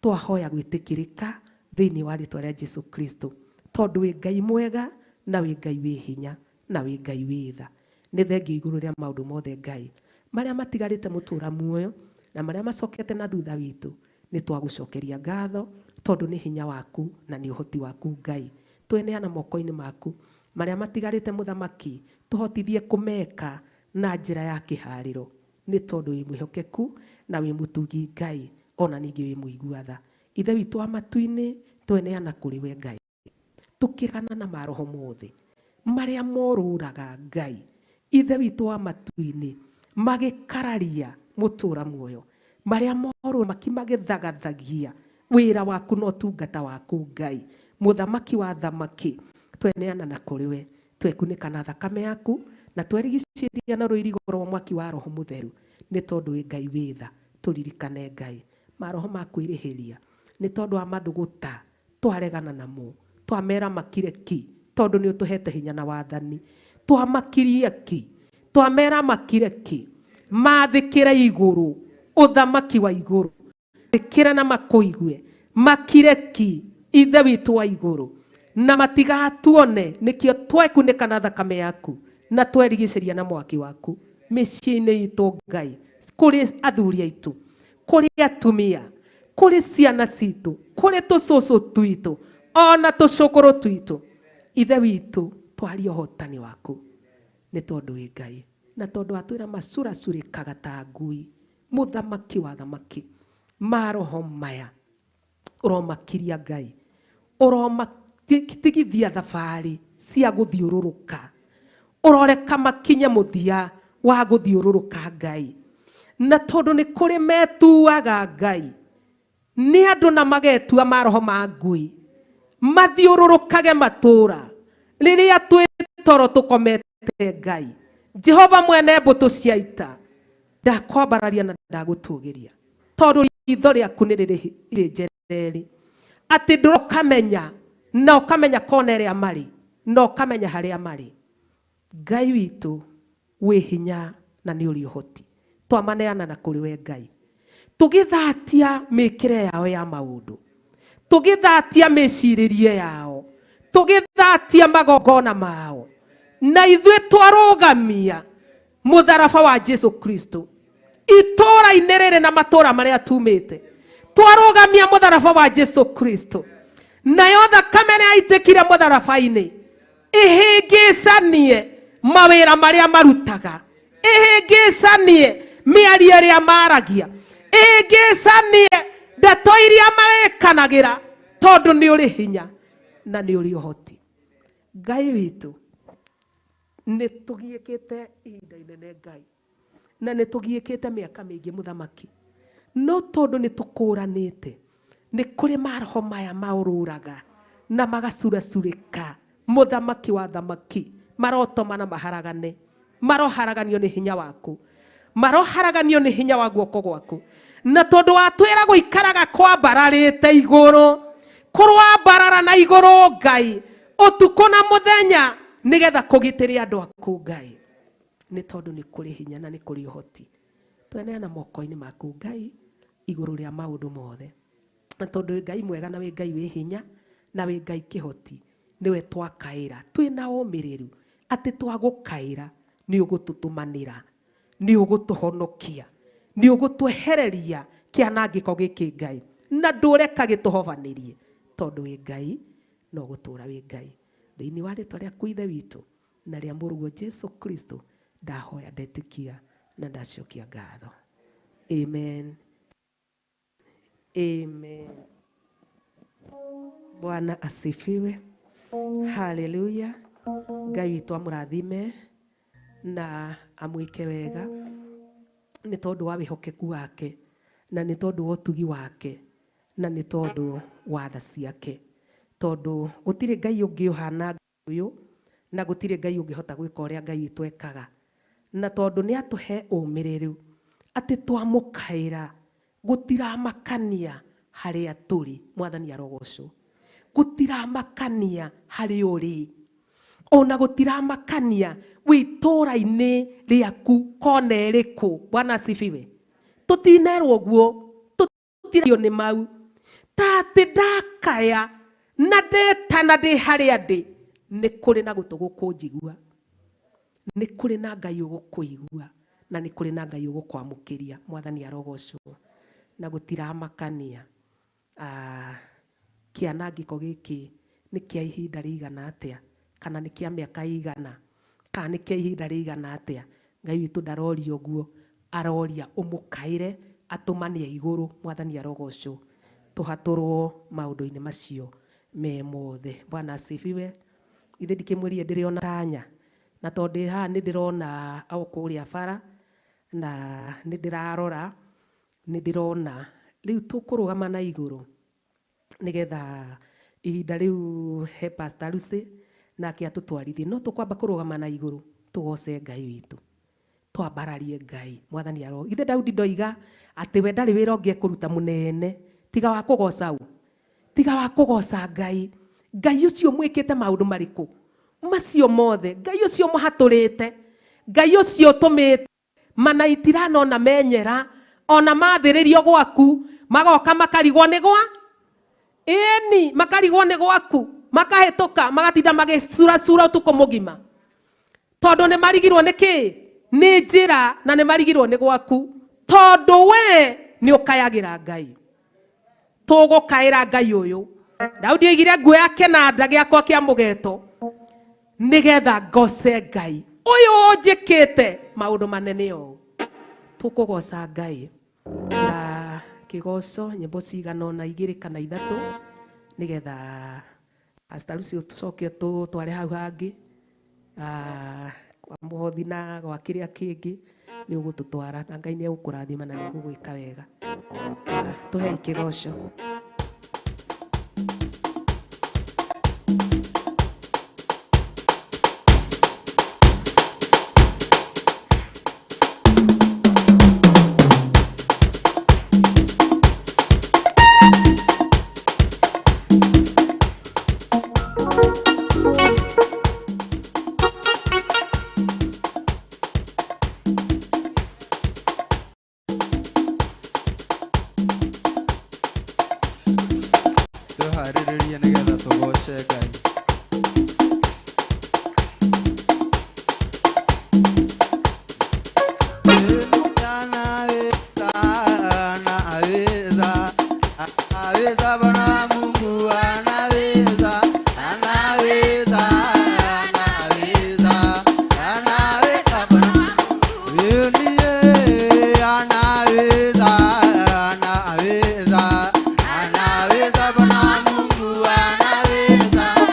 twahoya gwitikirika thĩinĩ wa rĩtwa rĩa Jesu Kristo tondũ wĩ Ngai mwega na wĩ Ngai wĩ hinya na wĩ Ngai wĩ tha. Nĩ thengio igũrũ rĩa maũndũ mothe Ngai marĩa matigarĩte mũtũra muoyo na marĩa macokete na thutha witũ nĩ twagũcokeria ngatho tondũ nĩ hinya waku na nĩ ũhoti waku Ngai. Tweneana moko-inĩ maku marĩa matigarĩte mũthamaki tũhotithie kũmeka na njĩra ya kĩharĩro nĩ tondũ wĩ mwĩhokeku na wĩ mũtugi Ngai ona ningĩ wĩ mũigua tha. Ithe witũ wa matu-inĩ tweneana kũrĩ we Ngai tũkĩregana na maroho mothe marĩa morũraga Ngai ithe witũ wa matu-inĩ magĩkararia mũtũra muoyo marĩa morũra magĩthagathagia wĩra waku na ũtungata waku Ngai mũthamaki wa thamaki tweneana na kũrĩ we twekunĩka na thakame yaku na twerigicĩria na rũirigo rwa mwaki wa roho mũtheru nĩ tondũ wĩ Ngai wĩ tha. Tũririkane Ngai maroho maku irĩhĩria nĩ tondũ wa mathũgũta twaregana namo twamera makire ki tondũ nĩ ũtũhete hinya na wathani twamakirie ki twamera makire ki mathĩkĩre igũrũ ũthamaki wa igũrũ thĩkĩra na makũigue makire ki ithe witũ wa igũrũ na matigatuone nĩkĩo twekunĩka na thakame yaku na twerigicĩria na mwaki waku mĩciĩ-inĩ itũ Ngai kũrĩ athuri aitũ kũrĩ atumia kũrĩ ciana citũ kũrĩ tũcũcũ twitũ ona tũcũkũrũ twitũ ithe witũ twaria ũhotani waku nĩ tondũ wĩ Ngai na tondũ atwĩra macuracurĩkaga ta ngui mũthamaki wa thamaki maroho maya ũromakiria Ngai ũromatigithia thabarĩ cia gũthiũrũrũka ũroreka makinye mũthia wa gũthiũrũrũka Ngai na tondũ nĩ kũrĩ metuaga Ngai nĩ andũ na magetua maroho ma ngui mathiũrũrũkage matũra rĩrĩa twĩ toro tũkomete Ngai Jehova mwene mbũtũ cia ita ndakwambararia na ndagũtũgĩria tondũ ritho rĩaku nĩ rĩrĩ njereri atĩ ndũkamenya na ũkamenya kona ĩrĩa marĩ na ũkamenya harĩa marĩ. Ngai witũ wĩ hinya na nĩ ũrĩ ũhoti twamaneana na kũrĩ we Ngai tũgĩthatia mĩkĩre yao ya maũndũ tũgĩthatia mĩcirĩrie yao tũgĩthatia magongona mao na ithuĩ twarũgamia mũtharaba wa Jesu Kristo itũra-inĩ rĩrĩ na matũra marĩa tumĩte twarũgamia mũtharaba wa Jesu Kristo nayo thakame yaitĩkire mũtharaba-inĩ ĩhĩngĩcanie mawĩra marĩa marutaga ĩhĩngĩcanie mĩario ĩrĩa maragia ĩhĩngĩcanie ndeto iria marĩkanagĩra tondũ nĩ ũrĩ hinya na nĩ ũrĩ ũhoti. Ngai witũ nĩ tũgiĩkĩte ihinda inene Ngai na nĩ tũgiĩkĩte mĩaka mĩingĩ mũthamaki no tondũ nĩ tũkũranĩte nĩ kũrĩ maroho maya maũrũraga na magacuracurĩka mũthamaki wa thamaki marotoma na maharagane maroharaganio nĩ hinya waku maroharaganio nĩ hinya wa guoko gwaku na tondũ watwĩra gũikaraga kwambararĩte igũrũ kũrwambarara na igũrũ Ngai ũtukũ na mũthenya nĩgetha kũgitĩra andũ aku Ngai nĩ tondũ nĩ kũrĩ hinya na nĩ kũrĩ ũhoti tweneana moko-inĩ maku Ngai igũrũ rĩa maũndũ mothe na tondũ wĩ Ngai mwega na wĩ Ngai wĩ hinya na wĩ Ngai kĩhoti nĩwe twakaĩra twĩna ũmĩrĩru atĩ twagũkaĩra nĩ ũgũtũtũmanĩra nĩ ũgũtũhonokia nĩ ũgũtwehereria kĩanangĩko gĩkĩ Ngai na ndũreka gĩtũhobanĩrie tondũ wĩ Ngai no gũtũra wĩ Ngai thĩinĩ wa rĩtwa rĩaku ithe witũ na rĩa mũrũguo Jesu Kristo ndahoya ndetĩkia na ndacokia ngatho. Amen. Amen. Bwana asifiwe. Haleluya. Ngai witũ amũrathime na amwĩke wega nĩ tondũ wa wĩhokeku wake na nĩ tondũ wa ũtugi wake na nĩ tondũ wa tha ciake tondũ gũtirĩ Ngai ũngĩ ũhana ũyũ na gũtirĩ Ngai ũngĩhota gwĩka ũrĩa Ngai witũ ekaga na tondũ nĩ atũhe ũmĩrĩru atĩ twamũkaĩra gũtiramakania harĩa tũrĩ. Mwathani arogocwo. Gũtiramakania harĩa ũrĩ ona gutiramakania witura-ini riaku kona iriku. Bwana asifiwe. Tutinerwo guo, tutirayo ni mau. Tati ndakaya na ndetana ndi haria ndi, ni kuri na gutuguku njigua, ni kuri na Ngai ugukuigua, na ni kuri na Ngai ugukwamukiria. Mwathani arogocwo. Na gutiramakania kianangiko giki ni kia ihinda rigana atia, kana ni kia miaka igana, kana ni kia ihinda rigana atia. Ngai witu ndaroria uguo, aroria umukaire atumanie iguru. Mwathani arogocwo. Tuhaturwo maundu-ini macio me mothe. Bwana asifiwe. Ithe ndikimwirie ndiriona tanya, na tondu ha ni ndirona au kuria bara, na ni ndirarora, ni ndirona riu tukurugama na iguru nigetha ihinda riu he Pastor Lucy nake atutwarithie. No tukwamba kurugama na iguru tugoce Ngai witu, twambararie Ngai. Mwathani aro ithe Daudi ndoiga ati we ndari wira ungi kuruta munene tiga wa kugoca u, tiga wa kugoca Ngai. Ngai ucio mwikite maundu mariku macio mothe, Ngai ucio muhaturite, Ngai ucio tumite mana itirano na menyera ona mathiririo gwaku magoka makarigwo ni gwa eni, makarigwo ni gwaku, makahituka magatinda magicura utuko mugima, tondu ni marigirwo niki ni njira na ni marigirwo ni gwaku, tondu we ni ukayagira Ngai. Tugukaira Ngai uyu. Daudi aigire nguo yake na nda giakwa kia mugeto nigetha ngoce Ngai uyu njikite maundu manene o. Tukugoca Ngai na kigoco nyimbo cigana ona 2 kana 3 nigetha Pastor Lucy tucoke tware hau hangi kwa muhothi na gwa kiria kingi ni ugututwara, na Ngai ni egukurathima na ni egugwika wega. Tuhei kigoco. Anaweza Bwana Mungu anaweza.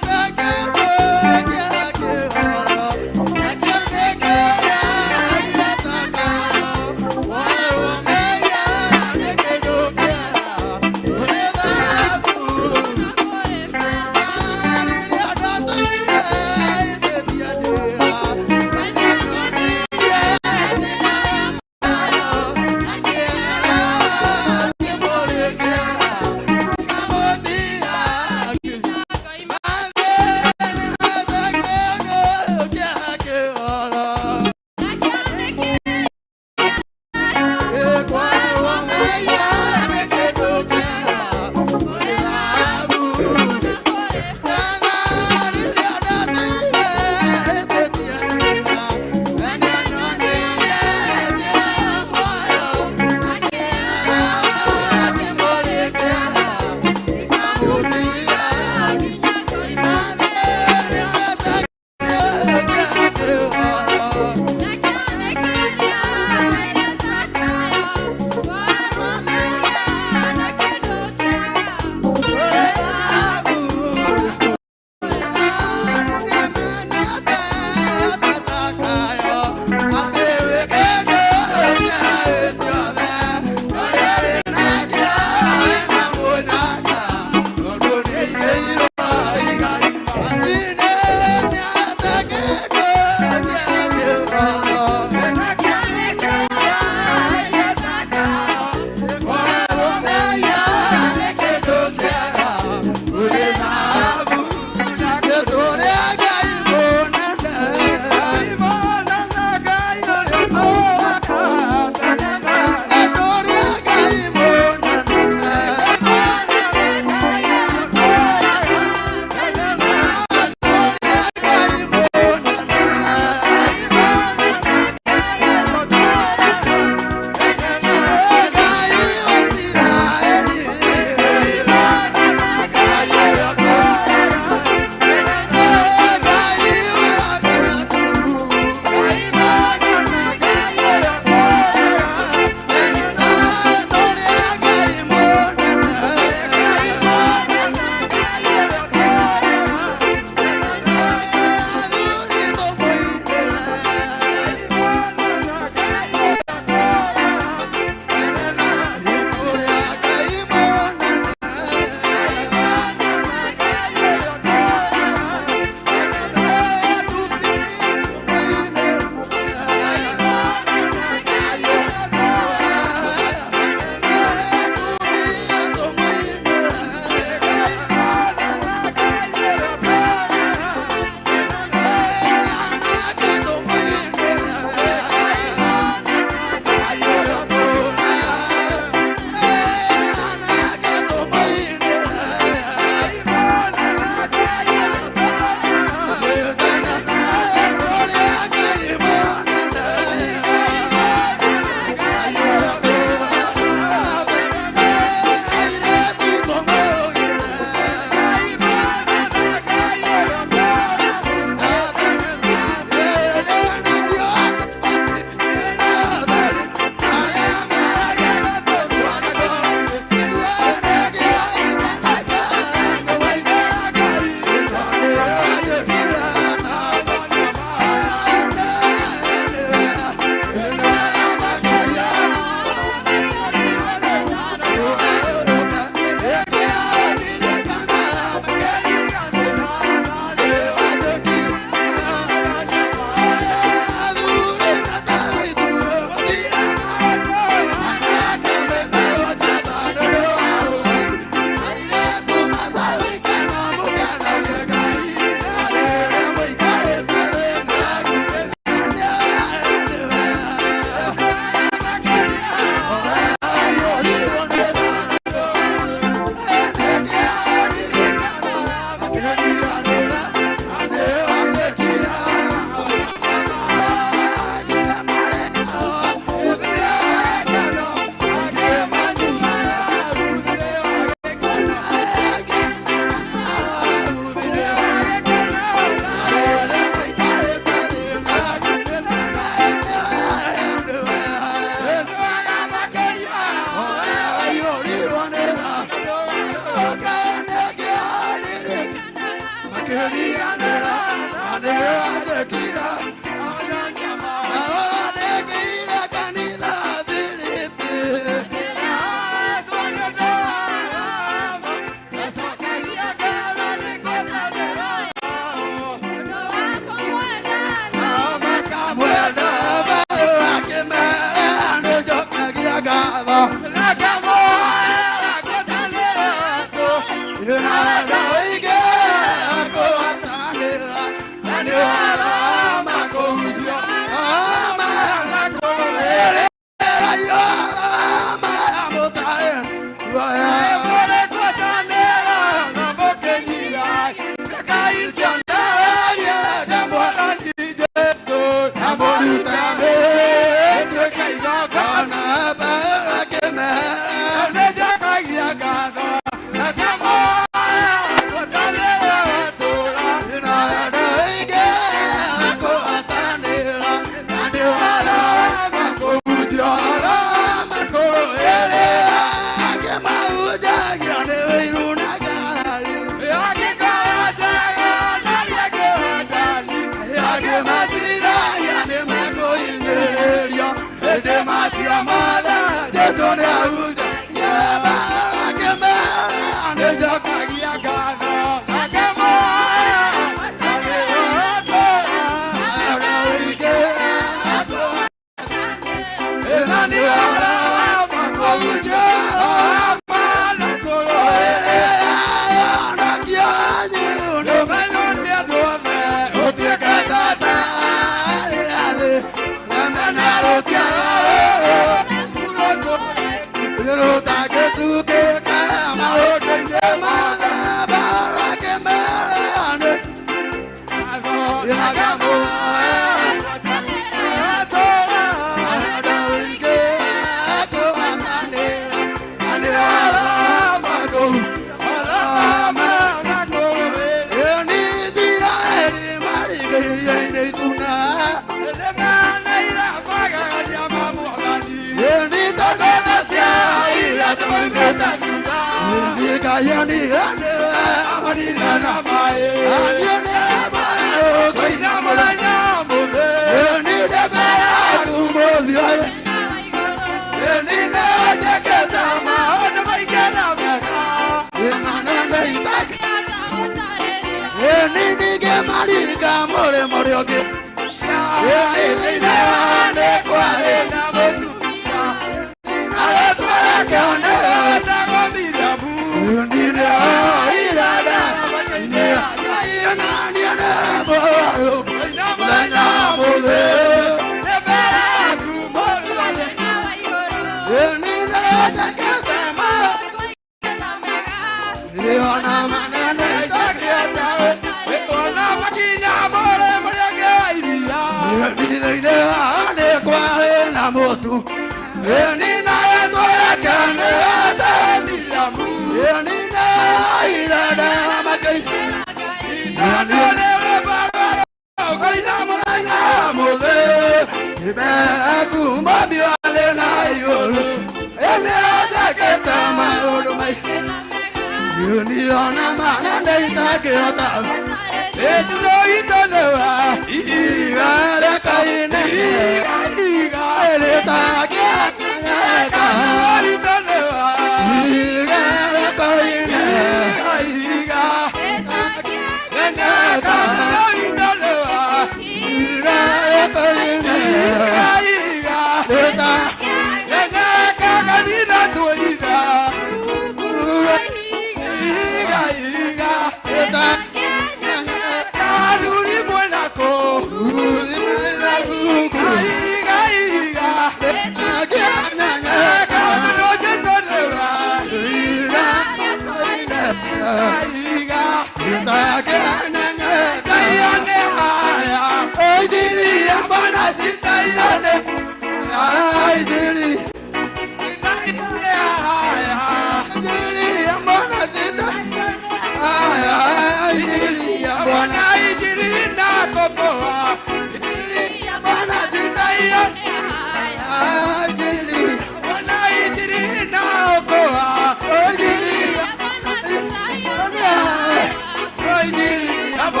Bwana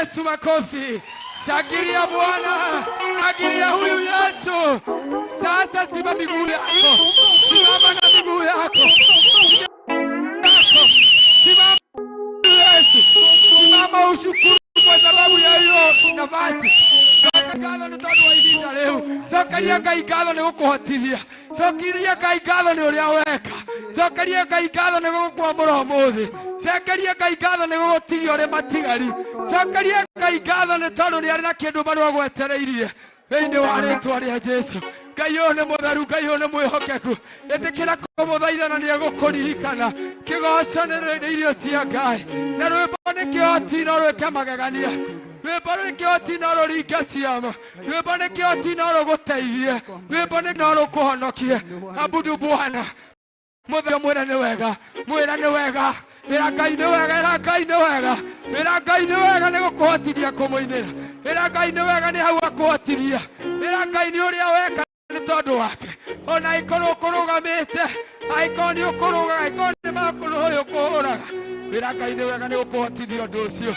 Yesu makofi. Shangilia Bwana. Shangilia huyu Yesu. Sasa simama miguu yako. Simama na miguu yako. Simama Yesu. Simama ushukuru kwa sababu ya hiyo nafasi. Ngatho nĩ tondũ wa ihinda rĩu. Cokeria Ngai ngatho nĩ gũkũhotithia. Cokeria Ngai ngatho nĩ ũrĩa weka. Cokeria Ngai ngatho nĩ gũkwamũra ũmũthĩ. Cokeria Ngai ngatho nĩ gũgũtigia ũrĩ matigari. Cokeria Ngai ngatho nĩ tondũ nĩ arĩ na kĩndũ bado agwetereirie thĩinĩ wa rĩĩtwa rĩa Jesũ. Ngai ũyũ nĩ mũtheru, Ngai ũyũ nĩ mwĩhokeku. Ĩtĩkĩra kũmũthaitha na nĩ egũkũririkana. Kĩgoco nĩ irio cia Ngai. Na rwĩmbo nĩ kĩhoti no rwĩke magegania. Rwĩmbo nĩ kĩhoti no rũringe ciama. Rwĩmbo nĩ kĩhoti no rũgũteithie. Rwĩmbo nĩ no rũkũhonokie. Abudu Bwana. Mũthenya mwĩra nĩ wega. Mwĩra nĩ wega. Ĩra Ngai nĩ wega. Ĩra Ngai nĩ wega. Ĩra Ngai nĩ wega nĩ gũkũhotithia kũmũinĩra. Ĩra Ngai nĩ wega nĩ hau akũhotithia. Ĩra Ngai nĩ ũrĩa weka nĩ tondũ wake. Ona aikorwo ũkũrũgamĩte. Aikorwo nĩ ũkũrũgaga. Aikorwo nĩ makũrũ ũyũ ũkũhũraga. Ĩra Ngai nĩ wega nĩ gũkũhotithia ũndũ ũcio.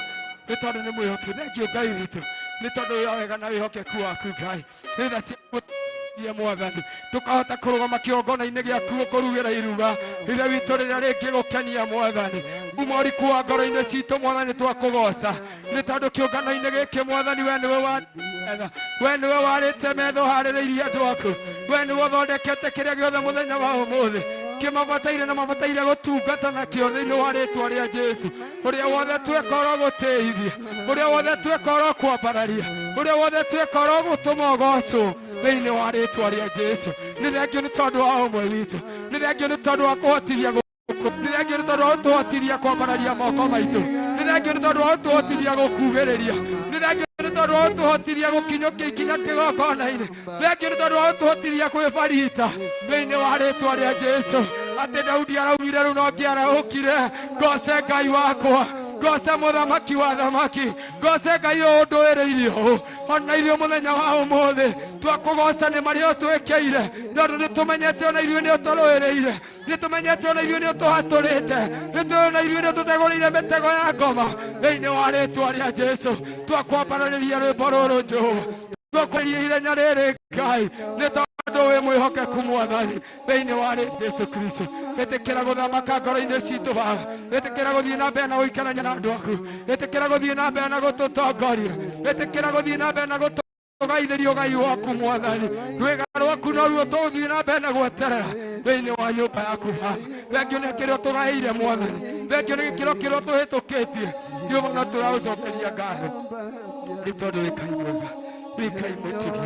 Nĩ tondũ nĩ mwĩhokeku. Thengio Ngai witũ. Nĩ tondũ wĩ wega na wĩhokeku waku Ngai. Tha cia Mwathani tukahota kũrũgama kĩongona-inĩ gĩaku ũkũrugĩra iruga ithe witũ rĩrĩa rĩngĩ gũkenia Mwathani. Umoriku wa ngoro-inĩ citũ Mwathani twakũgoca nĩ tondũ kĩongano-inĩ gĩkĩ Mwathani we nĩwe wathetha. We nĩwe warĩte metha ũharĩrĩirie andũ aku. We nĩwe ũthondekete kĩrĩa gĩothe mũthenya wa ũmũthĩ kĩmabataire na mabataire gũtungata nakĩo thĩinĩ wa rĩĩtwa rĩa Jesũ. Ũrĩa wothe tweka ũrogũtĩithia, ũrĩa wothe tweka ũrokwambararia, ũrĩa wothe tweka ũrogũtũma ũgocwo thĩinĩ wa rĩĩtwa rĩa Jesũ. Nĩ thengio nĩ tondũ wa ũmwe witũ. Nĩ thengio nĩ tondũ wa kũhotithia nĩ thengio nĩ tondũ wa gũtũhotithia kwambararia moko maitũ. Nĩ thengio nĩ tondũ wa gũtũhotithia gũkuugĩrĩria. Nĩ thengio nĩ tondũ wa gũtũhotithia gũkinyũkia ikinya kĩgongona-inĩ. Thengio nĩ tondũ wa gũtũhotithia kwĩbarita thĩinĩ wa rĩĩtwa rĩa Jesũ. Atĩ Daudi araugire rĩu no ngĩarahũkire ngoce Ngai wakwa. Ngoce mũthamaki wa thamaki. Ngoce Ngai ũyũ ũndũĩrĩirie ũũ. Ona ithuĩ mũthenya wa ũmũthĩ twakũgoca nĩ marĩa ũtwĩkĩire tondũ nĩ tũmenyete ona ithuĩ nĩ ũtũrũĩrĩire. Nĩ tũmenyete ona ithuĩ nĩ ũtũhatũrĩte. Nĩ tũĩ ona ithuĩ nĩ ũtũtegũrĩire mĩtego ya ngoma thĩinĩ wa rĩĩtwa rĩa Jesũ. Twakwambarĩria rwĩmbo rũrũ Jehova. Twakwĩria ithenya rĩrĩ Ngai nĩ tondũ wĩ mwĩhokeku Mwathani thĩinĩ wa Jesũ Kristo. Ĩtĩkĩra gũthamaka ngoro-inĩ citũ Baba. Ĩtĩkĩra gũthiĩ na mbere na gũikarania na andũ aku. Ĩtĩkĩra gũthiĩ na mbere na gũtũtongoria. Ĩtĩkĩra gũthiĩ na mbere na gũtũgaithĩrio Ngai waku Mwathani. Rwĩga rwaku no ruo tũgũthiĩ na mbere na gweterera thĩinĩ wa nyũmba yaku Baba. Thengio nĩ kĩrĩa ũtũgaĩire Mwathani. Thengio nĩ gĩkĩro kĩrĩa ũtũhĩtũkĩtie. Jehova no tũragũcokeria ngatho nĩ tondũ wĩ Ngai mwega. Wĩ Ngai mwĩtĩkia.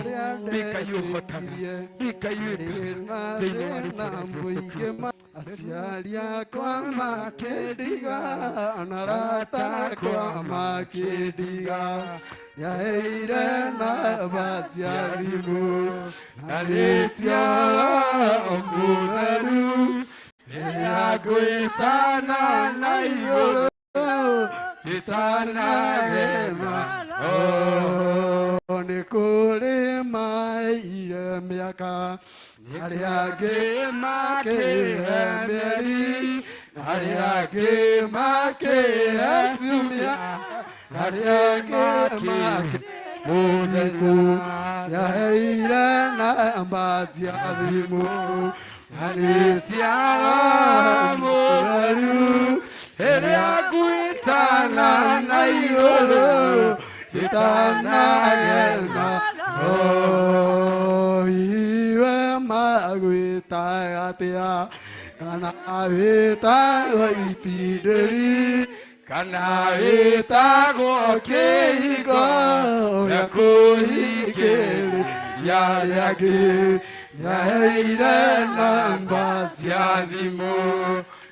Wĩ Ngai ũhotaga. Wĩ Ngai wĩkaga thĩinĩ wa rĩĩtwa rĩa Jesũ Kristo. aciari akwa makĩndiga na arata akwa makĩndiga yaheire namba cia thimũ na nĩ ciao mũtheru rĩrĩa ngwĩtana na igũrũ gĩtanagema nĩ kũrĩ maire mĩaka arĩa angĩ makĩhe mĩeri arĩa angĩ makĩhe ciumia arĩa angĩ makĩhe mũthenya yaheire namba cia thimũ na nĩ ciao mũtheru rĩrĩa ngwĩtana na igũrũ gĩtanagema iwe magwĩtaga atĩa kana wĩtagwo itindĩri kana wĩtagwo kĩhingo gĩa kũhingĩria arĩa angĩ yaheire namba cia thimũ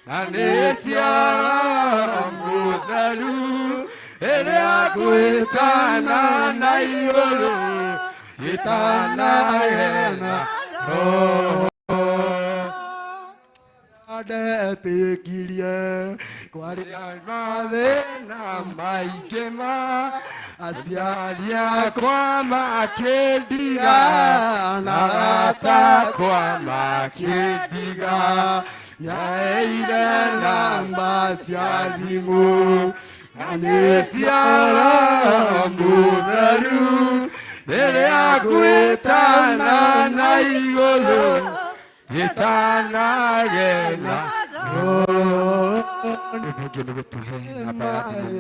na nĩ ciao mũtheru rĩrĩa ngwĩtana na igũrũ gĩtanagema ndetĩkirie kwarĩa mathĩna maingĩ ma aciari akwa makĩndiga na arata akwa makĩndiga yaheire namba cia thimũ na nĩ ciao mũtheru rĩrĩa ngwĩtana na igũrũ gĩtanagema nĩngĩ nĩ gũtũhe namba ya thimũ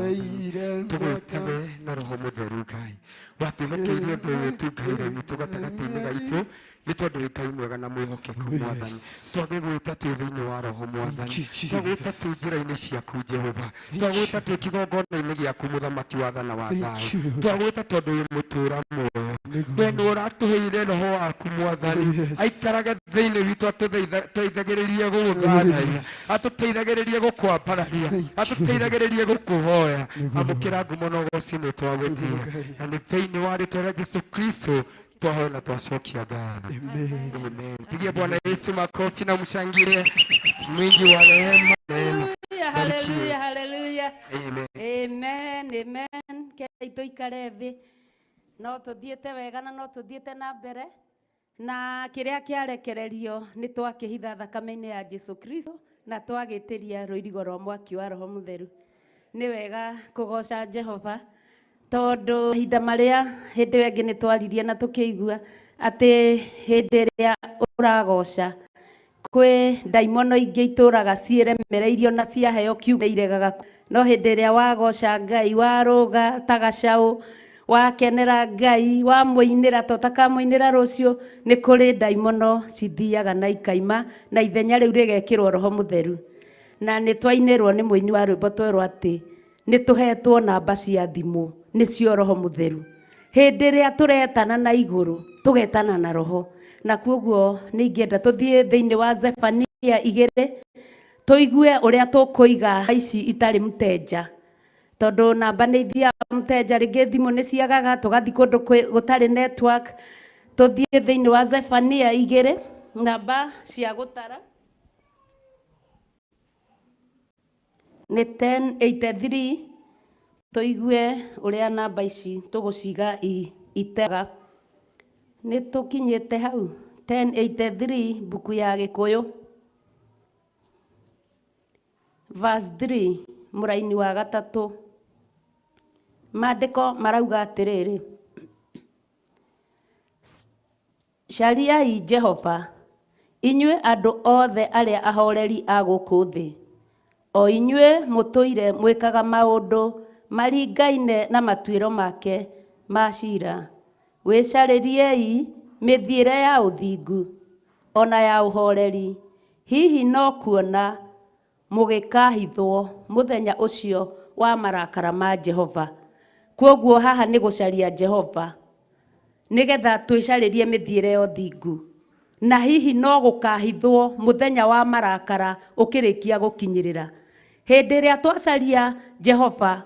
tũgwĩtage na roho mũtheru Ngai watwĩhokeirie ũndũ ũyũ tu Ngai rĩu witũ gatagatĩ-inĩ gaitũ nĩ tondũ wĩ Ngai mwega na mwĩhokeku Mwathani twagĩgwĩta twĩ thĩinĩ wa roho Mwathani twagwĩta twĩ njĩra-inĩ ciaku Jehova twagwĩta twĩ kĩgongona-inĩ gĩaku mũthamaki wa thana wa thayũ twagwĩta tondũ wĩ mũtũũra muoyo we nĩ ũratũheire roho waku Mwathani aikarage thĩinĩ witũ atũteithagĩrĩrie gũgũthathaiya atũteithagĩrĩrie gũkwambararia atũteithagĩrĩrie gũkũhoya amũkĩra ngumo na ũgooci nĩ twagwĩtia na nĩ thĩinĩ wa rĩĩtwa rĩa Jesũ Kristo twahoya na twacokia ngatho. Amen. Pigia Bwana Yesu makofi na mshangilie mwingi wa rehema. Haleluya, haleluya. Amen. Amen, amen. Keito ikare thĩ no tuthiĩte wega na no tuthiĩte na mbere na kĩrĩa kĩarekererio nĩ twakĩhitha thakame-inĩ ya Jesũ Kristo na twagĩtĩria rũirigo rwa mwaki wa Roho Mũtheru. Nĩ wega kũgoca Jehova tondũ hinda marĩa hĩndĩ ĩyo ĩngĩ nĩ twaririe na tũkĩigua atĩ hĩndĩ ĩrĩa ũragoca kwĩ ndaimono ingĩ itũraga ciĩremereirio na ciaheo kiugo iregaga no hĩndĩ ĩrĩa wagoca Ngai warũga ta gacaũ wakenera Ngai wamũinĩra tũtakamũinĩra rũciũ nĩ kũrĩ ndaimono cithiaga na ikaima na ithenya rĩu rĩgekĩrwo Roho Mũtheru na nĩ twainĩrwo nĩ mũini wa rwĩmbo twerwo atĩ nĩ tũhetwo namba cia thimũ nĩcio Roho Mũtheru hĩndĩ ĩrĩa tũretana na igũrũ tũgetana na roho na kwoguo nĩ ingĩenda tũthiĩ thĩinĩ wa Zefania 2 tũigue ũrĩa tũkũiga ici itarĩ mteja tondũ namba nĩ ithiaga mteja rĩngĩ thimũ nĩ ciagaga tũgathiĩ kũndũ gũtarĩ network tũthiĩ thĩinĩ wa Zefania 2 namba cia gũtara nĩ 1083 tũigue ũrĩa namba ici tũgũciga itega nĩ tũkinyĩte hau 1083 buku ya Gĩkũyũ verse 3 mũraini wa 3 maandĩko marauga atĩrĩrĩ cariai Jehova inyuĩ andũ othe arĩa ahoreri a gũkũ thĩ o inyuĩ mũtũire mwĩkaga maũndũ maringaine na matuĩro make ma ciira wĩcarĩriei mĩthiĩre ya ũthingu ona ya ũhoreri hihi no kuona mũgĩkahithwo mũthenya ũcio wa marakara ma Jehova kwoguo haha nĩ gũcaria Jehova nĩgetha twĩcarĩrie mĩthiĩre ya ũthingu na hihi no gukahithwo muthenya wa marakara ukirikia gukinyirira. Hindi iria twacaria Jehova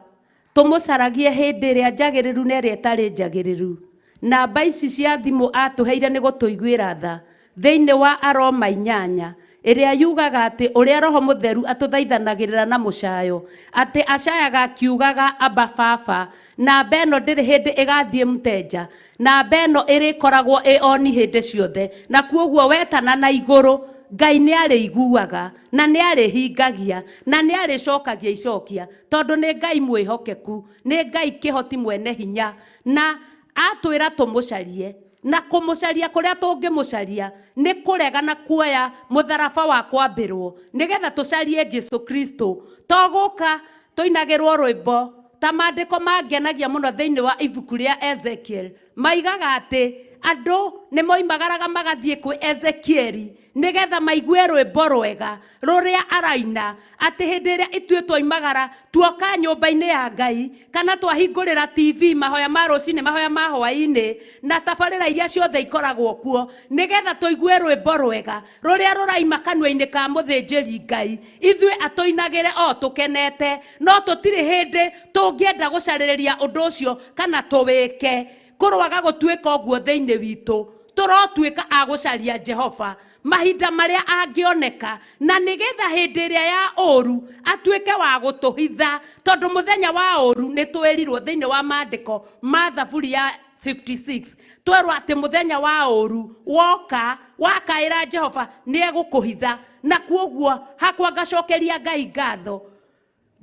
tumucaragie hindi iria njagiriru na iria itari njagiriru. Namba ici cia thimu atuheire ni gutuiguira tha thiini wa Aroma 8 iria yugaga ati uria Roho Mutheru atuthaithanagirira na mucayo ati acayaga akiugaga Aba Baba. Namba ĩno ndĩrĩ hĩndĩ ĩgathiĩ mũteja, namba ĩno ĩrĩkoragwo ĩoni hĩndĩ ciothe, na kuoguo wetana na igũrũ Ngai nĩ arĩiguaga na nĩ arĩhingagia na nĩ arĩcokagia icokia, tondũ nĩ Ngai mwĩhokeku, nĩ Ngai kĩhoti mwene hinya, na atwĩra tũmũcarie na kũmũcaria kũrĩa tũngĩmũcaria nĩ kũrega na kuoya mũtharaba wa kwambĩrwo nĩgetha tũcarie Jesu Kristo. Togũka tũinagĩrwo rwĩmbo ta maandĩko mangenagia mũno thĩinĩ wa ibuku rĩa Ezekiel, maigaga atĩ andũ nĩ moimagaraga magathiĩ kwĩ Ezekieli nĩgetha maigue rwĩmbo rwega rũrĩa araina atĩ hĩndĩ ĩrĩa ithuĩ twaimagara tuoka nyũmba-inĩ ya Ngai kana twahingũrĩra TV mahoya ma rũcinĩ mahoya ma hwaĩ-inĩ na tabarĩra iria ciothe ikoragwo kuo nĩgetha tũigue rwĩmbo rwega rũrĩa rũraima kanua-inĩ ka mũthĩnjĩri Ngai, ithuĩ atũinagĩre o tũkenete, no tũtirĩ hĩndĩ tũngĩenda gũcarĩrĩria ũndũ ũcio kana tũwĩke. Kũrwaga gũtuĩka ũguo thĩinĩ witũ, tũrotuĩka a gũcaria Jehova mahinda marĩa angĩoneka, na nĩgetha hĩndĩ ĩrĩa ya ũru atuĩke wa gũtũhitha, tondũ mũthenya wa ũru nĩ twĩrirwo thĩinĩ wa maandĩko ma Thaburi ya 56 twerwo atĩ mũthenya wa ũru woka wakaĩra Jehova nĩ egũkũhitha, na kuoguo hakwa ngacokeria Ngai ngatho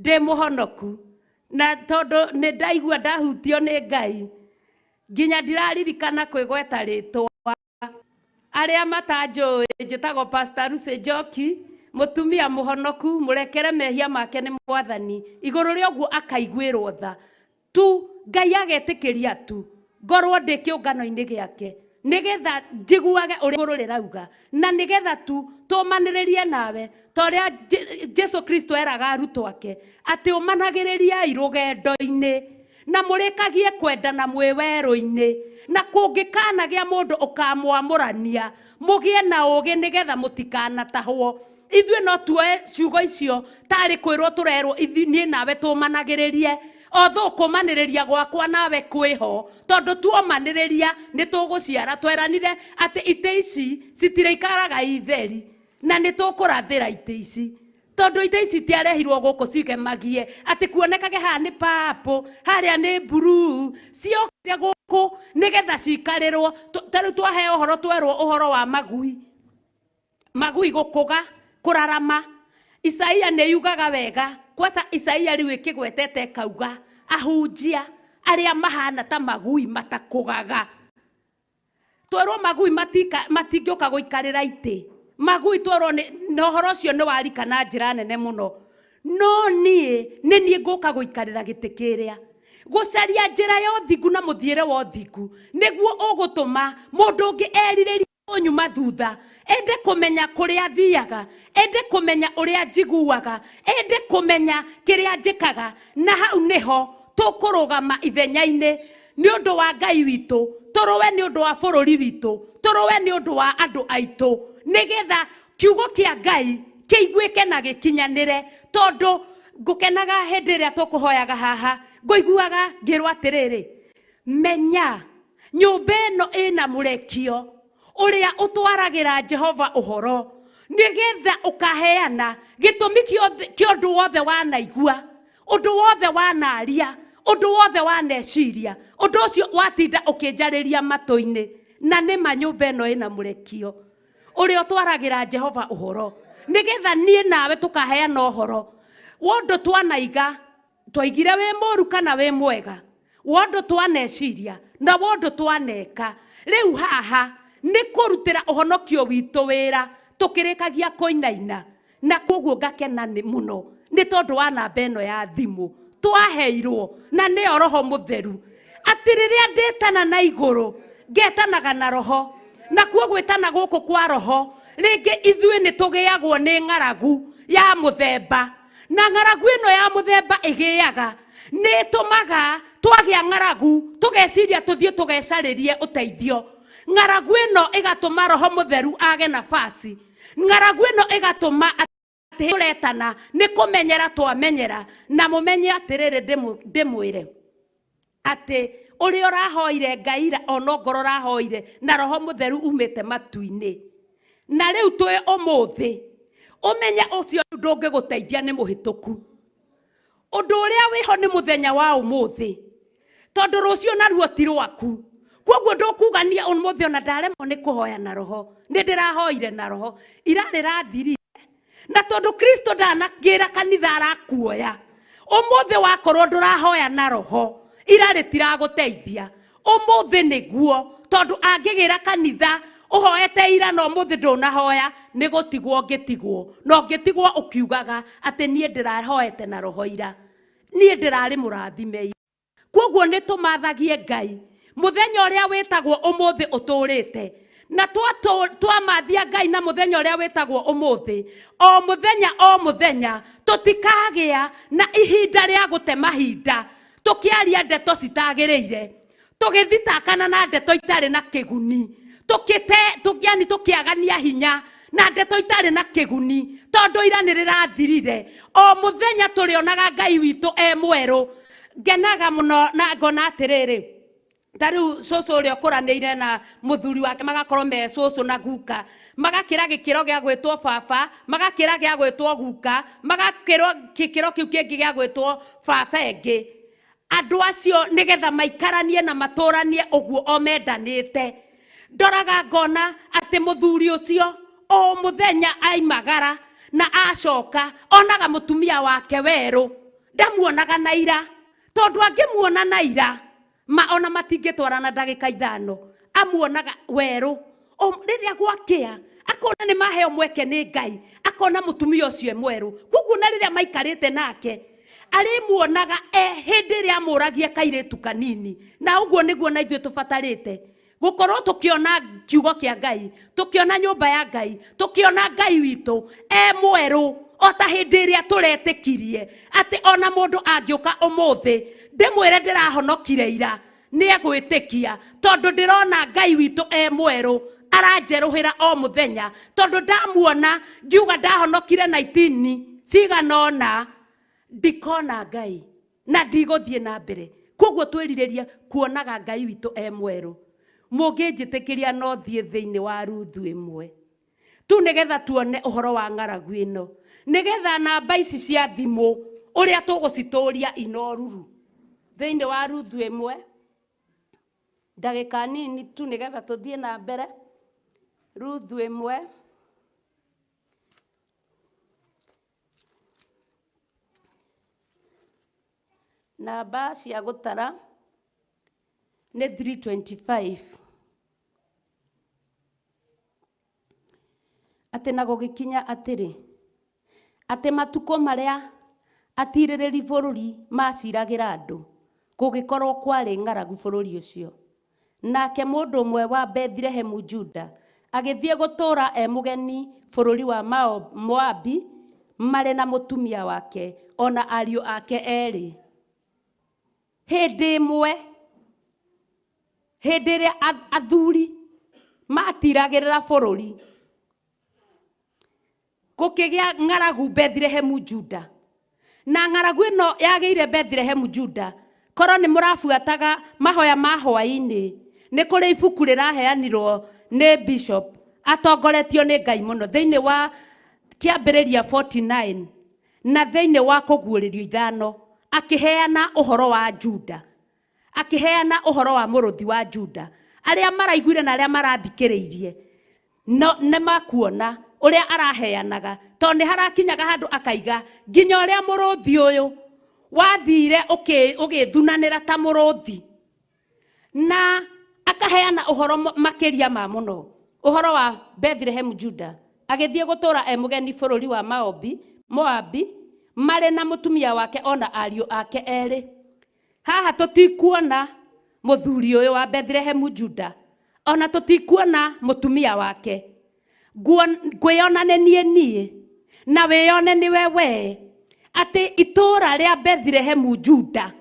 ndĩ mũhonoku, na tondũ nĩ ndaigua ndahutio nĩ Ngai nginya ndiraririkana kwĩgweta rĩtwa. Arĩa matanjũĩ njĩtagwo Pastor Lucy Njoki, mũtumia mũhonoku, mũrekere mehia make nĩ Mwathani, igũrũ rĩa ũguo akaiguĩrwo tha tu, Ngai agetĩkĩria tu ngorwo ndĩ kĩũngano-inĩ gĩake nĩgetha njiguage ũrĩa igũrũ rĩrauga, na nĩgetha tu tũmanĩrĩrie nawe ta ũrĩa Jesu Kristo eraga arutwo ake atĩ ũmanagĩrĩriai rũgendo-inĩ na mũrĩkagie kwendana mwĩ werũ-inĩ, na kũngĩkanagĩa mũndũ ũkamwamũrania mũgĩe na ũũgĩ nĩgetha mũtikanatahwo. Ithuĩ no tuoe ciugo icio tarĩ kwĩrwo tũrerwo niĩ nawe tũmanagĩrĩrie, otho kũmanĩrĩria gwakwa nawe kwĩho, tondũ tuomanĩrĩria nĩ tũgũciara. Tweranire atĩ itĩ ici citirĩikaraga itheri na nĩ tũkũrathĩra itĩ ici, tondũ itĩ ici tiarehirwo gũkũ cikemagie atĩ kuonekage haha nĩ papo harĩa nĩ blue, ciokire gũkũ nĩgetha cikarĩrwo. Tarĩu twahe ũhoro twerwo ũhoro wa magui gũkũga kũrarama. Isaia nĩ yugaga wega, kwanza Isaia rĩu ĩkĩgwetete kauga ahunjia arĩa mahana ta magui matakũgaga. Twerwo magui matingĩũka gũikarĩra itĩ, magui twerwo na ũhoro ũcio nĩ warika na njĩra nene mũno, no niĩ ngũka gũikarĩra gĩtĩ kĩrĩa, gũcaria njĩra ya ũthingu na mũthiĩre wa ũthingu nĩguo ũgũtũma mũndũ ũngĩ erirĩrie ũnyuma thutha, ende kũmenya kũrĩa athiaga, ende kũmenya ũrĩa njiguaga, ende kũmenya kĩrĩa njĩkaga, na hau nĩho tũkũrũgama ithenya-inĩ nĩ ũndũ wa Ngai witũ, tũrũwe nĩ ũndũ wa bũrũri witũ, tũrũwe nĩ ũndũ wa andũ aitũ, nĩgetha kiugo kĩa Ngai kĩiguĩke na gĩkinyanĩre. Tondũ ngũkenaga hĩndĩ ĩrĩa tũkũhoyaga haha, ngũiguaga ngĩrwo atĩrĩrĩ, menya nyũmba ĩno ĩna mũrekio ũrĩa ũtwaragĩra Jehova ũhoro, nĩgetha ũkaheana gĩtũmi kĩa ũndũ wothe wanaigua, ũndũ wothe wanaria, ũndũ wothe waneciria, ũndũ ũcio watinda ũkĩnjarĩria matũ-inĩ. Na nĩma nyũmba ĩno ĩna mũrekio ũrĩa ũtwaragĩra Jehova ũhoro, nĩgetha niĩ nawe tũkaheana ũhoro wondũ twanaiga, twaigire wĩ mũru kana wĩ mwega, wondũ twaneciria na wondũ twaneka. Rĩu haha nĩ kũrutĩra ũhonokio witũ wĩra tũkĩrĩkagia kũinaina, na koguo ngakena mũno nĩ tondũ wa namba ĩno ya thimũ twaheirwo na nĩyo Roho Mũtheru, atĩ rĩrĩa ndĩtana na igũrũ ngetanaga na Roho, na kuo gwĩtana gũkũ kwa Roho rĩngĩ ithuĩ nĩ tũgĩagwo nĩ ng'aragu ya mũthemba, na ng'aragu ĩno ya mũthemba ĩgĩaga nĩ tũmaga twagĩa ng'aragu tũgeciria tũthiĩ tũgecarĩrie ũteithio, ng'aragu ĩno ĩgatũma Roho Mũtheru age nafasi. Ng'aragu ĩno ĩgatũma atĩ tũretana nĩ kũmenyera twamenyera na mũmenye atĩrĩrĩ ndĩmwĩre atĩ ũrĩa ũrahoire Ngai ona ngoro ũrahoire na Roho Mũtheru umĩte matu-inĩ. Na rĩu twĩ ũmũthĩ ũmenye ũcio ndũngĩgũteithia nĩ mũhĩtũku. Ũndũ ũrĩa wĩho nĩ mũthenya wa ũmũthĩ, tondũ rũciũ naruo ti rwaku. Kwoguo ndũkugania ũmũthĩ ona ndaremwo nĩ kũhoya na Roho, nĩ ndĩrahoire na Roho, ira rĩrathirire. Na tondũ Kristo ndanakĩra kanitha arakuoya, ũmũthĩ wakorwo ndũrahoya na Roho, ira rĩtiragũteithia. Ũmũthĩ nĩguo, tondũ angĩgĩra kanitha ũhoete ira na ũmũthĩ ndũnahoya, nĩ gũtigwo ngĩtigwo. No ngĩtigwo ũkiugaga atĩ niĩ ndĩrahoete na Roho ira, niĩ ndĩrarĩ mũrathime. Kwoguo nĩ tũmathagie Ngai mũthenya ũrĩa wĩtagwo ũmũthĩ ũtũrĩte, na twamathia Ngai na mũthenya ũrĩa wĩtagwo ũmũthĩ, o mũthenya tũtikagĩa na ihinda rĩa gũte mahinda tũkĩaria ndeto citagĩrĩire, tũgĩthitakana na ndeto itarĩ na kĩguni, tũkĩagania hinya na ndeto itarĩ na kĩguni, tondũ ira nĩ rĩrathirire. O mũthenya tũrĩonaga Ngai witũ mwerũ. Ngenaga mũno na ngona atĩrĩrĩ, tarĩu cũcũ ũrĩa ũkũranĩire na mũthuri wake magakorwo me cũcũ na guka, magakĩra gĩkĩro gĩa gwĩtwo baba, magakĩra gĩa gwĩtwo guka, magakĩrwo gĩkĩro kĩu kĩngĩ gĩa gwĩtwo baba ĩngĩ. Andũ acio nĩgetha maikaranie na matũranie ũguo o mendanĩte. Ndoraga ngona atĩ mũthuri ũcio o mũthenya aimagara na acoka onaga mũtumia wake werũ, ndamuonaga na ira, tondũ angĩmuona na ira ona matingĩtwarana ndagĩka ithano, amuonaga werũ. Rĩrĩa gwakĩa akona nĩ maheo mweke nĩ Ngai, akona mũtumia ũcio mwerũ. Kwoguo na rĩrĩa maikarĩte nake arĩmuonaga hĩndĩ ĩrĩa amũragia kairĩtu kanini. Na ũguo nĩguo na ithuĩ tũbatarĩte gũkorwo tũkĩona kiugo kĩa Ngai, tũkĩona nyũmba ya Ngai, tũkĩona Ngai witũ mwerũ, o ta hĩndĩ ĩrĩa tũretĩkirie atĩ ona mũndũ angĩũka ũmũthĩ ndĩmwĩre ndĩrahonokire ira, nĩ egwĩtĩkia, tondũ ndĩrona Ngai witũ mwerũ aranjerũhĩra o mũthenya. Tondũ ndamuona ngiuga ndahonokire 19 ciganona, ndikona Ngai na ndigũthiĩ na mbere. Kwoguo twĩrirĩrie kuonaga Ngai witũ mwerũ. Mũngĩnjĩtĩkĩria no thiĩ thĩinĩ wa Ruthu 1 tu nĩgetha tuone ũhoro wa ng'aragu ĩno, nĩgetha namba ici cia thimũ ũrĩa tũgũcitũria inoruru. Thĩinĩ wa Ruthu 1 ndagĩka nini tu nĩgetha tũthiĩ na mbere. Ruthu 1 namba cia gũtara nĩ 325. Atĩ na gũgĩkinya atĩrĩ, atĩ matukũ marĩa atirĩrĩri bũrũri maciragĩra andũ, gũgĩkorwo kwarĩ ng'aragu bũrũri ũcio. Nake mũndũ ũmwe wa Bethlehemu Juda agĩthiĩ gũtũũra mũgeni bũrũri wa Moabi, marĩ na mũtumia wake ona ariũ ake erĩ. Hĩndĩ ĩmwe, hĩndĩ ĩrĩa athuri matiragĩrĩra bũrũri, gũkĩgĩa ng'aragu Bethlehemu Juda. Na ng'aragu ĩno yagĩire Bethlehemu Juda, korwo nĩ mũrabuataga mahoya ma hwaĩ-inĩ, nĩ kũrĩ ibuku rĩraheanirwo nĩ Bishop atongoretio nĩ Ngai mũno thĩinĩ wa kĩambĩrĩria 49 na thĩinĩ wa kũguũrĩrio 5, akĩheana ũhoro wa Juda, akĩheana ũhoro wa mũrũthi wa Juda. Arĩa maraiguire na arĩa marathikĩrĩirie nĩ makuona ũrĩa araheanaga, tondũ nĩ harakinyaga handũ akaiga nginya ũrĩa mũrũthi ũyũ wathire ũgĩthunanĩra ta mũrũthi, na akaheana ũhoro makĩria ma mũno, ũhoro wa Bethlehemu Juda agĩthiĩ gũtũũra mũgeni bũrũri wa Moabi, marĩ na mũtumia wake ona ariũ ake erĩ. Haha tũtikuona mũthuri ũyũ wa Bethlehemu Juda, ona tũtikuona mũtumia wake. Ngwĩyonane niĩ na wĩyone nĩwe wee, atĩ itũũra rĩa Bethlehemu Juda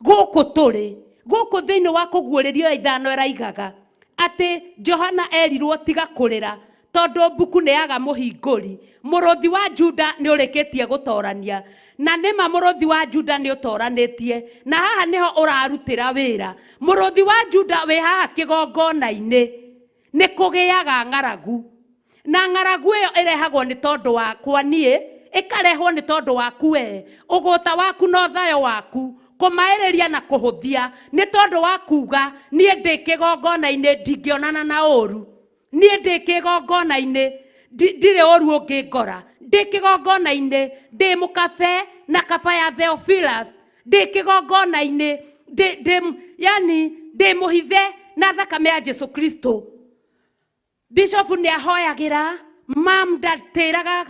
gũkũ tũrĩ, gũkũ thĩinĩ wa kũguũrĩrio 5 raigaga ati Johana erirwo tiga kurira tondu mbuku ne yaga muhinguri muruthi wa Juda ni ureketie gutorania na nima muruthi wa Juda ni utoranitie na haha niho urarutira wira muruthi wa Juda we haha kigongona-ini ni kugiaga ng'aragu na ng'aragu iyo irehagwo ni tondu wakwa nie ikarehwo ni tondu waku we uguta waku no thayo waku kumairiria na kuhuthia ni tondu wa kuga nie ndi kigongona-ini ndingionana na uru nie ndi kigongona-ini ndire uru ungingora ndi kigongona-ini ndi mukabe na kaba ya Theophilus ndi kigongona-ini yani ndi muhithe na thakame ya Jesu Kristo. Bishop ni ahoyagira mam ndatiraga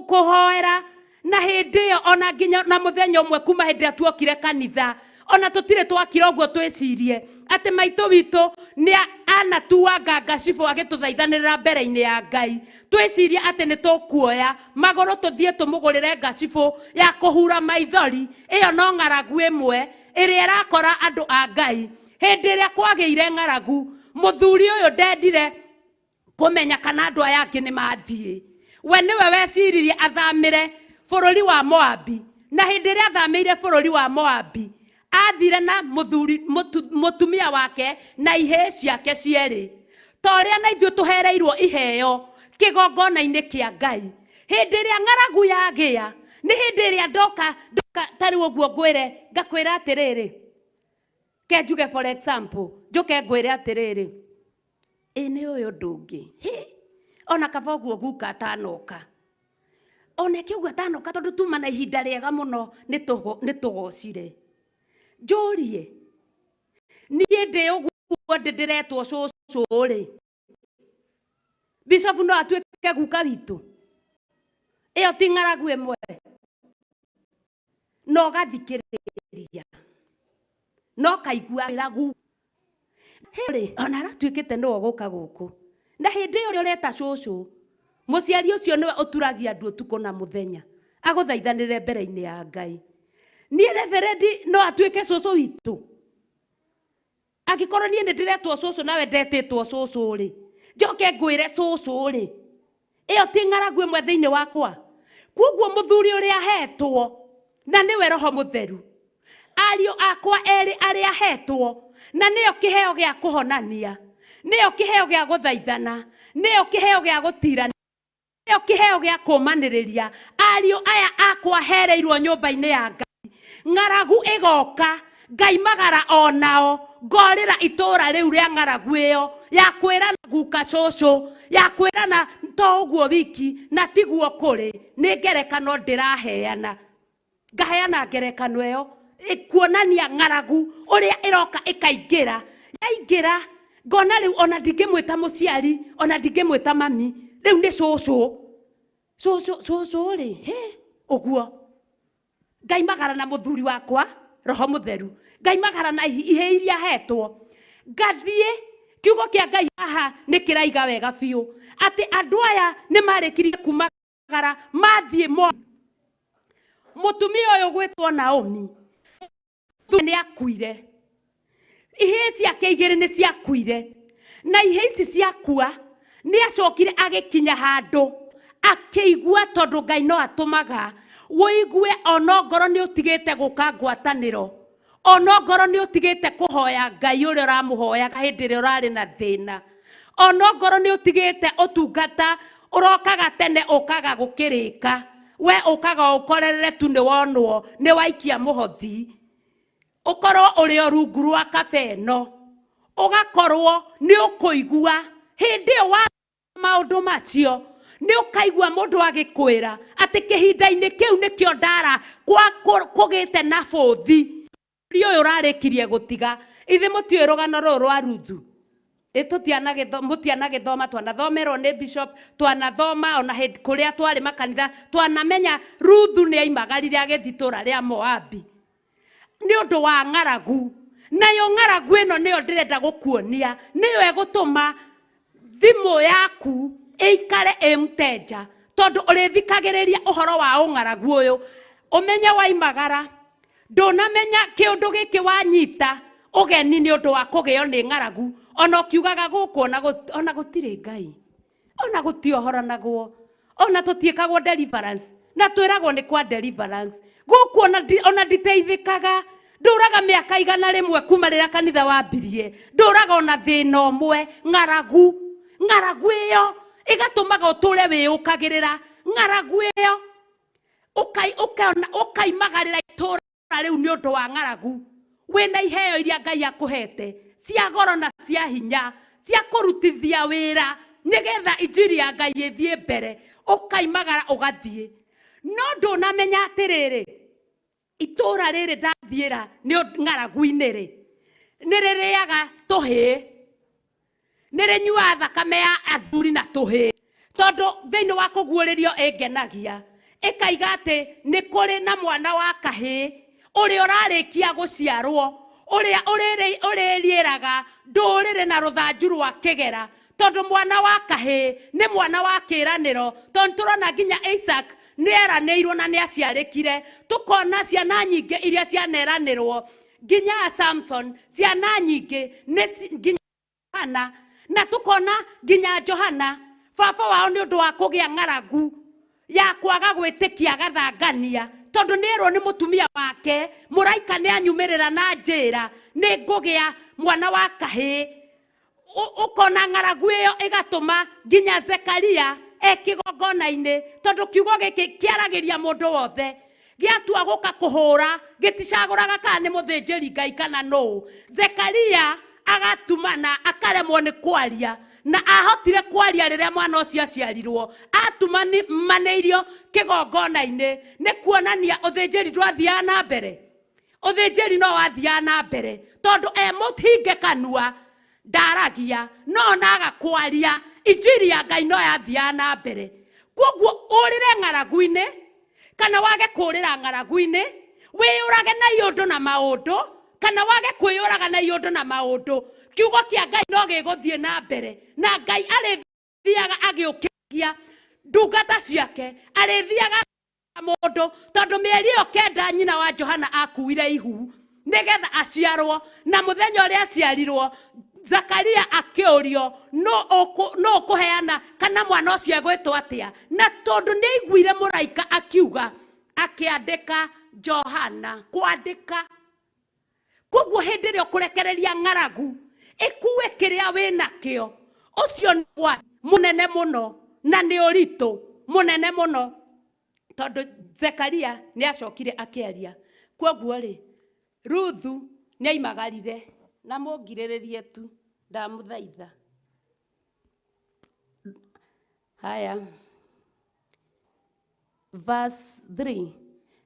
kuhoera na hindi yo ona nginya na muthenya umwe kuma hindi atuokire kanitha ona tutire twakira uguo twicirie ati maito wito ni anatuanga ngacibũ agituthaithanirira mbere-ini ya Ngai twicirie ati ni tukuoya magoro tuthie tumugurire ngacibũ ya kuhura maithori iyo no ng'aragu imwe iria irakora andu a Ngai hindi iria kwagiire ng'aragu muthuri uyu ndendire kumenya kana andu aya angi ni mathie we niwe weciririe athamire bururi wa Moabi na hindi iria athamire bururi wa Moabi athire na mutumia wake na ihe ciake cieri toria na ithuĩ tuhereirwo iheo kigongona-ini kia Ngai hindi iria ng'aragu yagia ni hindi iria ndoka tari uguo ngwire ngakwira atiriri ke njuge for example njuke ngwire atiriri ni uyu ndungi ona kaba uguo guka atanoka ona kiugo atanoka tondu tuma na ihinda riega muno ni tugocire njurie nie ndi uguo ndiretwo cucu ri Bishop no atuike guka witu iyo ti ng'aragu imwe no gathikiriria no kaigua ng'aragu heri ona aratuikite no guka guku na hindi iyo ureta cucu muciari ucio niwe uturagia andu utuko na muthenya aguthaithanire mbere-ini ya Ngai nie reverendi no atuike cucu witu agikorwo nie ndiretwo cucu nawe ndetitwo cucu ri njoke ngwire cucu ri iyo ti ng'aragu imwe thiini wakwa koguo muthuri uria hetwo na niwe Roho Mutheru ariu akwa eri aria hetwo na niyo kiheo gia kuhonania niyo kiheo gia guthaithana niyo kiheo gia gutirana niyo kiheo gia kumaniriria ariu aya akwa hereirwo nyumba-ini ya Ngai ng'aragu igoka Ngai magara onao ngorira itura riu ria ng'aragu iyo ya kwira na guka cucu ya kwira na to uguo wiki na tiguo kuri ni ngerekano ndiraheana ngaheana ngerekano iyo ikuonania ng'aragu uria iroka ikaingira yaingira ngona riu ona ndingimwita muciari ona ndingimwita mami riu ni cucu ri uguo Ngai magara na muthuri wakwa Roho Mutheru Ngai magara na ihe iria hetwo ngathie kiugo kia Ngai haha ni kiraiga wega biu ati andu aya ni marikirie kumagara mathie mutumia uyu gwitwo Naomi ni akuire ihe ciake igiri ni ciakuire na ihe ici ciakua ni acokire agikinya handu akigua tondu Ngai no atumaga woigue onongoro ni utigite guka ngwataniro onongoro ni utigite kuhoya Ngai uria uramuhoyaga hindi iria urari na thina onongoro ni utigite utungata urokaga tene ukaga gukirika we ukaga ukorerere tu ni wonwo ni waikia muhothi ukorwo uri o rungu rwa kabeno ugakorwo ni ukuigua hindi wa maundu macio ni ukaigua mundu agikwira ati kihinda-ini kiu nikio ndara kugite na bothi uyu urarikirie gutiga ithi mutio rugano ruru rwa Ruthu mutianagithoma twanathomerwo ni Bishop twanathoma ona kuria twari makanitha twanamenya Ruthu ni aimagarire agithitura ria Moabi ni undu wa ng'aragu nayo ng'aragu ino niyo ndirenda gukuonia niyo egutuma thimu yaku ikare emteja tondu urithikagiriria uhoro wa ung'aragu uyu umenye waimagara ndunamenya kiundu giki wanyita ugeni ni undu wa kugeo ni ng'aragu ona ukiugaga guku ona gutire Ngai ona gutiohoranagwo ona tutiikagwo deliverance na twiragwo ni kwa deliverance guku ona nditeithikaga nduraga miaka igana rimwe kuma rira kanitha wambirie nduraga ona thina umwe ng'aragu iyo igatumaga uture wiyukagirira ng'aragu iyo ukaimagarira itura riu ni undu wa ng'aragu wina iheo iria Ngai akuhete cia goro na cia hinya cia kurutithia wira nigetha injiri ya Ngai ithie mbere ukaimagara ugathie no ndunamenya atiriri itura riri ndathiira ni ng'aragu-ini ri niririaga tuhi nirinyua thakame ya athuri na tuhi tondu thiini wa kuguuririo ingenagia ikaiga ati ni kuri na mwana wa kahi uria urarikia guciarwo uria uririeraga ndurire na ruthanju rwa kigera tondu mwana wa kahi ni mwana wa kiraniro tondu turona nginya Isaac neranirwo na ni aciarikire tukona ciana nyingi iria cianeranirwo nginya Samson ciana nyingi nginya Hana na tukona nginya Johana baba wao ni undu wa kugia ng'aragu ya kwaga gwitikia gathangania tondu nirwo ni mutumia wake muraika ni anyumirira na njira ni ngugia mwana wa kahi ukona ng'aragu iyo igatuma nginya Zekaria ekigongona-ini tondu kiugo giki kiaragiria mundu wothe giatua guka kuhura giticaguraga kana ni muthinjiri Ngai kana no Zekaria agatumana akaremwo ni kwaria na ahotire kwaria riria mwana ucio aciarirwo atumanĩirio kigongona-ini ni kuonania uthinjiri ndwathiaga na mbere uthinjiri no wathiaga na mbere tondu mũthinge kanua ndaragia no naga kwaria injiri ya Ngai no yathiaga na mbere koguo urire ng'aragu-ini kana wage kurira ng'aragu-ini wiyurage na iundu na maundu kana wage kwiyuraga na iundu na maundu kiugo kia Ngai no giguthie na mbere na Ngai arithiaga agiukigia ndungata ciake arithiaga mundu tondu mieri iyo kenda nyina wa Johana akuire ihu nigetha aciarwo na muthenya uria aciarirwo Zakaria akiurio no kuheana kana mwana ucio egwitwo atia na tondu ni aiguire muraika akiuga akiandika Johana kwandika koguo hindi ria kurekereria ng'aragu ikuwe kiria winakio ucio ni munene muno na ni uritu munene muno tondu Zekaria ni acokire akiaria koguo ri Ruthu ni aimagarire na mungiriririe tu ndamuthaitha haya verse 3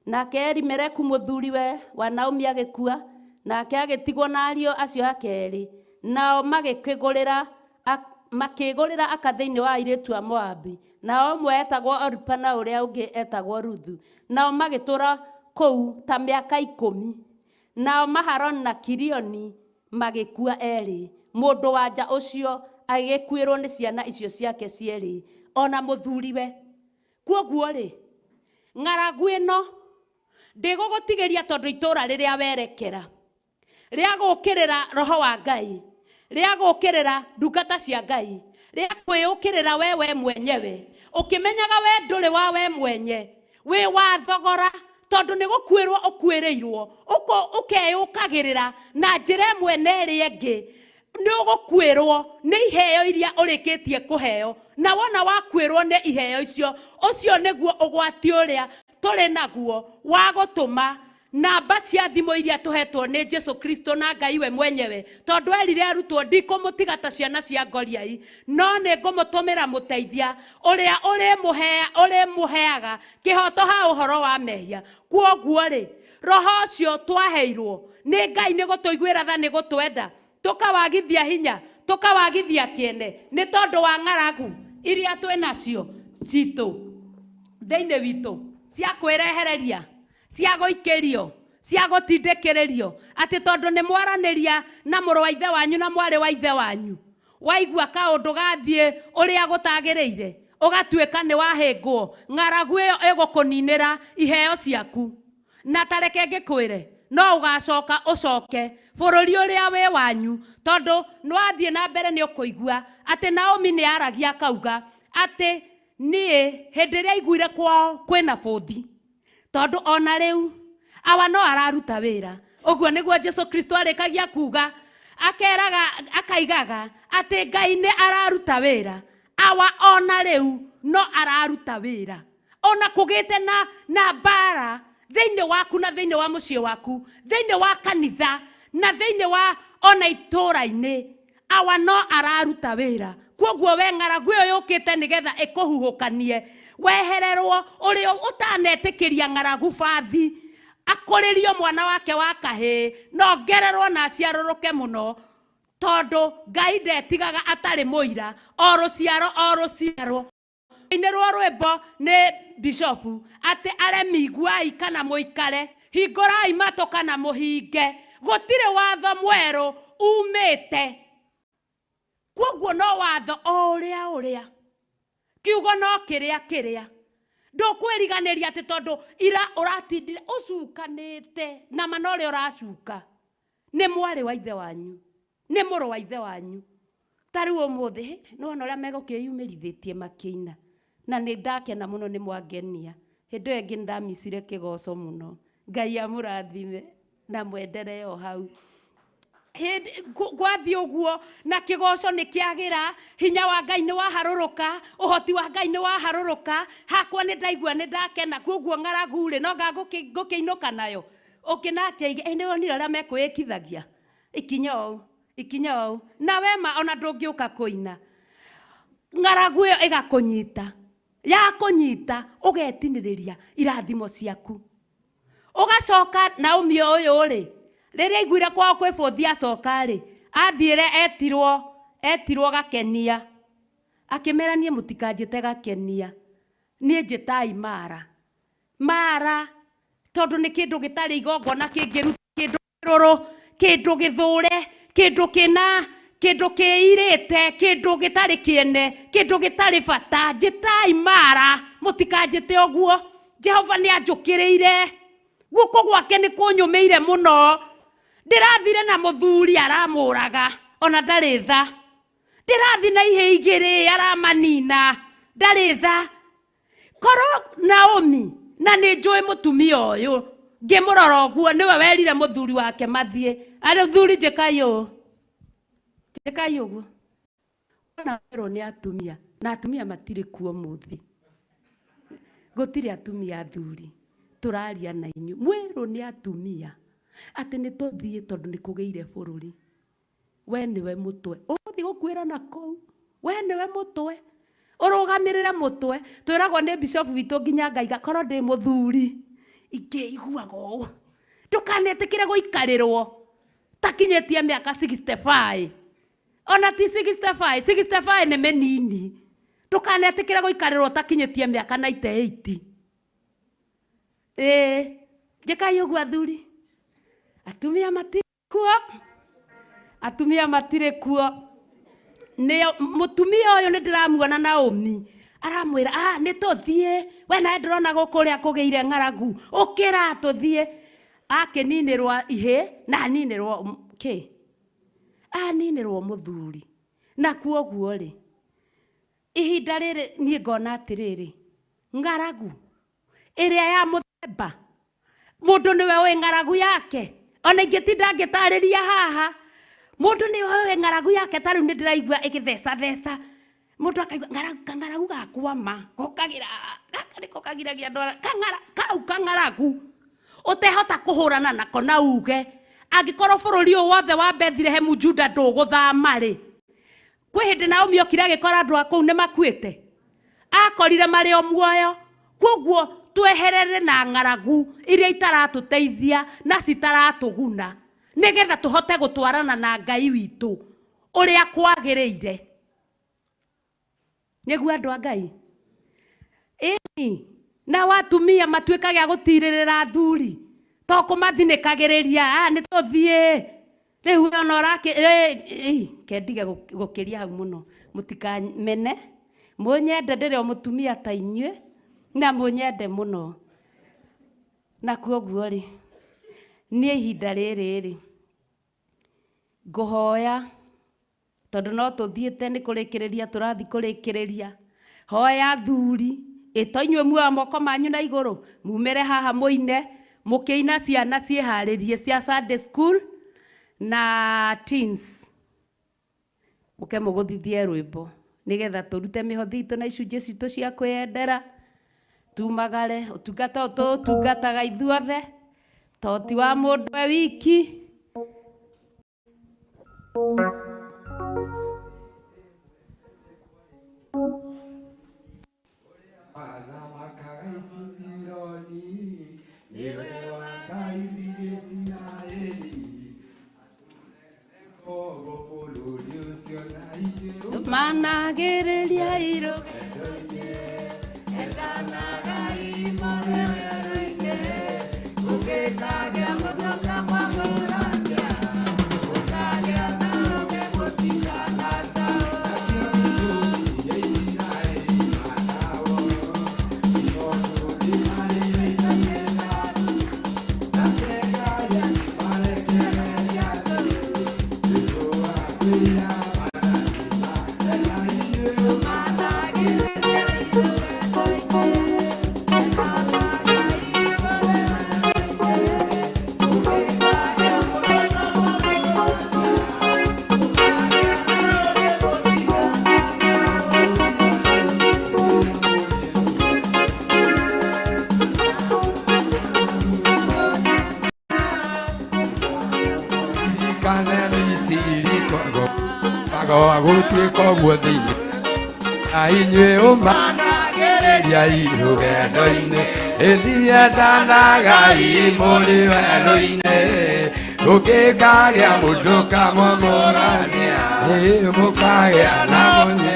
nake Elimeleku muthuriwe wa Naomi agikua nake agitigwo na ariũ acio akeri nao makigurira aka thiini wa airitu a Moabi nao ũmwe etagwo Orpa na ũrĩa ũngĩ etagwo Ruthu nao magitura kũu ta mĩaka 10 nao Mahaloni na Kilioni magikua eri mundu wanja ucio agikuirwo ni ciana icio ciake cieri ona muthuriwe koguo ri ng'aragu ino ndigugutigiria tondu itura riria werekera ria gukirira roho wa Ngai ria gukirira ndungata cia Ngai ria kwiyukirira wewe mwenyewe ukimenyaga we nduri wa we mwenye we wa thogora tondu ni gukwirwo ukwirirwo ukeyukagirira na njira imwe na iri ingi ni ugukwirwo ni iheo iria urikitie kuheo na wona wakwirwo ni iheo icio ucio niguo ugwati uria turi naguo wa gutuma namba cia thimu iria tuhetwo ni Jesu Kristo na Ngai we mwenyewe tondu erire arutwo ndikumutiga ta ciana cia ngoriai no ni ngumutumira muteithia uria uri muheaga kihoto ha uhoro wa mehia koguo ri roho ucio twaheirwo ni Ngai ni gutuiguira tha ni gutwenda tukawagithia hinya tukawagithia kiene ni tondu wa ng'aragu iria twinacio citu thiini witu cia kwirehereria cia goikerio cia gotindikiririo ati tondu ni mwaraniria na muru wa ithe wanyu na mwari wa ithe wanyu waigua kaundu gathie uria gutagiriire ugatuika ni wahingwo ng'aragu iyo igukuninira iheo ciaku na tareke ngikwire no ugacoka ucoke bũrũri ũrĩa wĩ wanyu, tondũ nĩwathiĩ na mbere nĩ ũkũigua atĩ Naomi nĩ aragia akauga atĩ niĩ hĩndĩ ĩrĩa aiguire kwao kwĩna bũthi, tondũ ona rĩu awa no araruta wĩra. Ũguo nĩguo Jesũ Kristo arĩkagia kuga, akaigaga atĩ Ngai nĩ araruta wĩra, awa ona rĩu no araruta wĩra, ona kũgĩte na mbara thĩinĩ waku na thĩinĩ wa mũciĩ waku, thĩinĩ wa kanitha na thĩinĩ wa ona itũũra-inĩ, awa no araruta wĩra. Kwoguo we ng'aragu ĩyo yũkĩte nĩgetha ĩkũhuhũkanie, wehererwo ũrĩa ũtanetĩkĩria ng'aragu bathi, akũrĩrio mwana wake wa kahĩĩ, no ngererwo na aciarũrũke mũno, tondũ Ngai ndetigaga atarĩ mũira, o rũciaro. Inĩ rwa rwĩmbo nĩ bishofu atĩ aremi iguai kana mũikare, hingũrai matũ kana mũhinge, gũtirĩ watho mwerũ umĩte. Kwoguo no watho o ũrĩa kiugo no kĩrĩa ndũkwĩriganĩria atĩ tondũ ira ũratindire ũcukanĩte, na mana ũrĩa ũracuka nĩ mwarĩ wa ithe wanyu, nĩ mũrũ wa ithe wanyu. Tarĩu ũmũthĩ nĩwona ũrĩa megũkĩyumĩrithĩtie makĩina, na nĩ ndakena mũno nĩ mwangenia. Hĩndĩ ĩyo ĩngĩ ndamicire kĩgoco mũno. Ngai amũrathime na mwenderee o hau. Gwathiĩ ũguo na kĩgoco nĩ kĩagĩra, hinya wa Ngai nĩ waharũrũka, ũhoti wa Ngai nĩ waharũrũka, hakwa nĩ ndaigua nĩ ndakena. Kwoguo ng'aragu rĩ no ngũkĩinũka nayo ũkĩnake nĩ wonire ũrĩa mekwĩĩkithagia ikinya ũũ na wema ona ndũngĩũka kũina. Ng'aragu ĩyo ĩgakũnyita, yakũnyita ũgetinĩrĩria irathimo ciaku, ũgacoka Naomi ũyũ rĩ, rĩrĩa aiguire kwao kwĩ bũthi acoka rĩ, athiĩre etirwo Gakenia, akĩmera niĩ mũtikanjĩte Gakenia, niĩ njĩtai Mara, tondũ nĩ kĩndũ gĩtarĩ igongona kĩngĩruta, kĩndũ kĩrũrũ, kĩndũ gĩthũre, kĩndũ kĩirĩte, kĩndũ gĩtarĩ kĩene, kĩndũ gĩtarĩ bata, njĩtai Mara, mũtikanjĩte ũguo. Jehova nĩ anjũkĩrĩire, guoko gwake nĩ kũnyũmĩire mũno. Ndĩrathire na mũthuri aramũraga, ona ndarĩ tha. Ndĩrathi na ihĩ igĩrĩ aramanina, ndarĩ tha. Korwo Naomi, na nĩ njũĩ mũtumia ũyũ, ngĩmũrora ũguo nĩwe werire mũthuri wake mathiĩ. Arĩ thuri njĩkai ũguo. Ona werwo nĩ atumia, na atumia matirĩ kuo mũthĩ. Gũtirĩ atumia athuri, tũraria na inyuĩ. Mwerwo nĩ atumia atĩ nĩ tũthiĩ tondũ nĩ kũgĩire bũrũri. We nĩwe mũtwe, ũgũthiĩ gũkuĩrana kũu, we nĩwe mũtwe, ũrũgamĩrĩre mũtwe. Twĩragwo nĩ bishofu witũ nginya ngaiga korwo ndĩ mũthuri ingĩiguaga ũũ, ndũkanetĩkĩre gũikarĩrwo takinyĩtie mĩaka 65, ona ti 65 nĩ mĩnini. Ndũkanetĩkĩre gũikarĩrwo takinyĩtie mĩaka 98. Njĩkai ũguo athuri. Atumia matirĩ kuo. Mũtumia ũyũ nĩ ndĩramuona Naomi aramwĩra nĩ tũthiĩ, we nawe ndĩrona gũkũ ũrĩa kũgĩire ng'aragu, ũkĩra tũthiĩ. Akĩninĩrwo ihĩ na aninĩrwo aninĩrwo mũthuri. Na kwoguo rĩ, ihinda rĩrĩ niĩ ngona atĩrĩrĩ, ng'aragu ĩrĩa ya mũthemba, mũndũ nĩwe ũĩ ng'aragu yake. Ona ingĩtinda ngĩtarĩria haha, mũndũ nĩwe ũĩ ng'aragu yake. Ta rĩu nĩ ndĩraigua ĩgĩtheca, mũndũ akaigua ng'aragu gakwa ma gũkagira, gaka nĩ kũkagiragia andũ, kau kang'aragu ũtehota kũhũrana nako na uge. Angĩkorwo bũrũri ũyũ wothe wa Bethlehem Juda ndũgũthama rĩ, kwĩ hĩndĩ Naomi okire agĩkora andũ a kũu nĩ makuĩte, akorire marĩ o muoyo. Kwoguo tweherere na ng'aragu iria itaratũteithia na citaratũguna, nĩgetha tũhote gũtwarana na Ngai witũ ũrĩa kwagĩrĩire. Nĩguo andũ a Ngai na watumia matuĩkage a gũtirĩrĩra athuri to kũmathinĩkagĩrĩria nĩ tũthiĩ. Rĩu ona kendige gũkĩria hau mũno, mũtikamene, mũnyende ndĩrĩ o mũtumia ta inyuĩ, na mũnyende mũno. Na kwoguo rĩ, niĩ ihinda rĩrĩ ngũhoya tondũ no tũthiĩte nĩ kũrĩkĩrĩria tũrathi kũrĩkĩrĩria. Hoya athuri ĩto inyuĩ muoya moko manyu na igũrũ mumĩre haha mũine mũkĩina ciana ciĩharĩrie cia Sunday school na teens. Mũke mũgũthithie rwĩmbo nĩgetha tũrute mĩhothi itũ na icunjĩ citũ cia kwĩyendera tumagare ũtungata ũtũ ũtungataga ithuothe toti wa mũndũ e wiki. Managĩrĩria irũ ekanaga imore werũ-inĩ gũgĩkagĩa mũthaka mwamũrangia gũkagĩa thũgĩ gũtigana agũtuĩka ũguo thĩinĩ na inyuĩ ũmanagĩrĩria irũgendo-inĩ ĩthiendanagai mũrĩ werũ-inĩ gũgĩkagĩa mũndũ kamũmũrania mũkagĩa na mũnye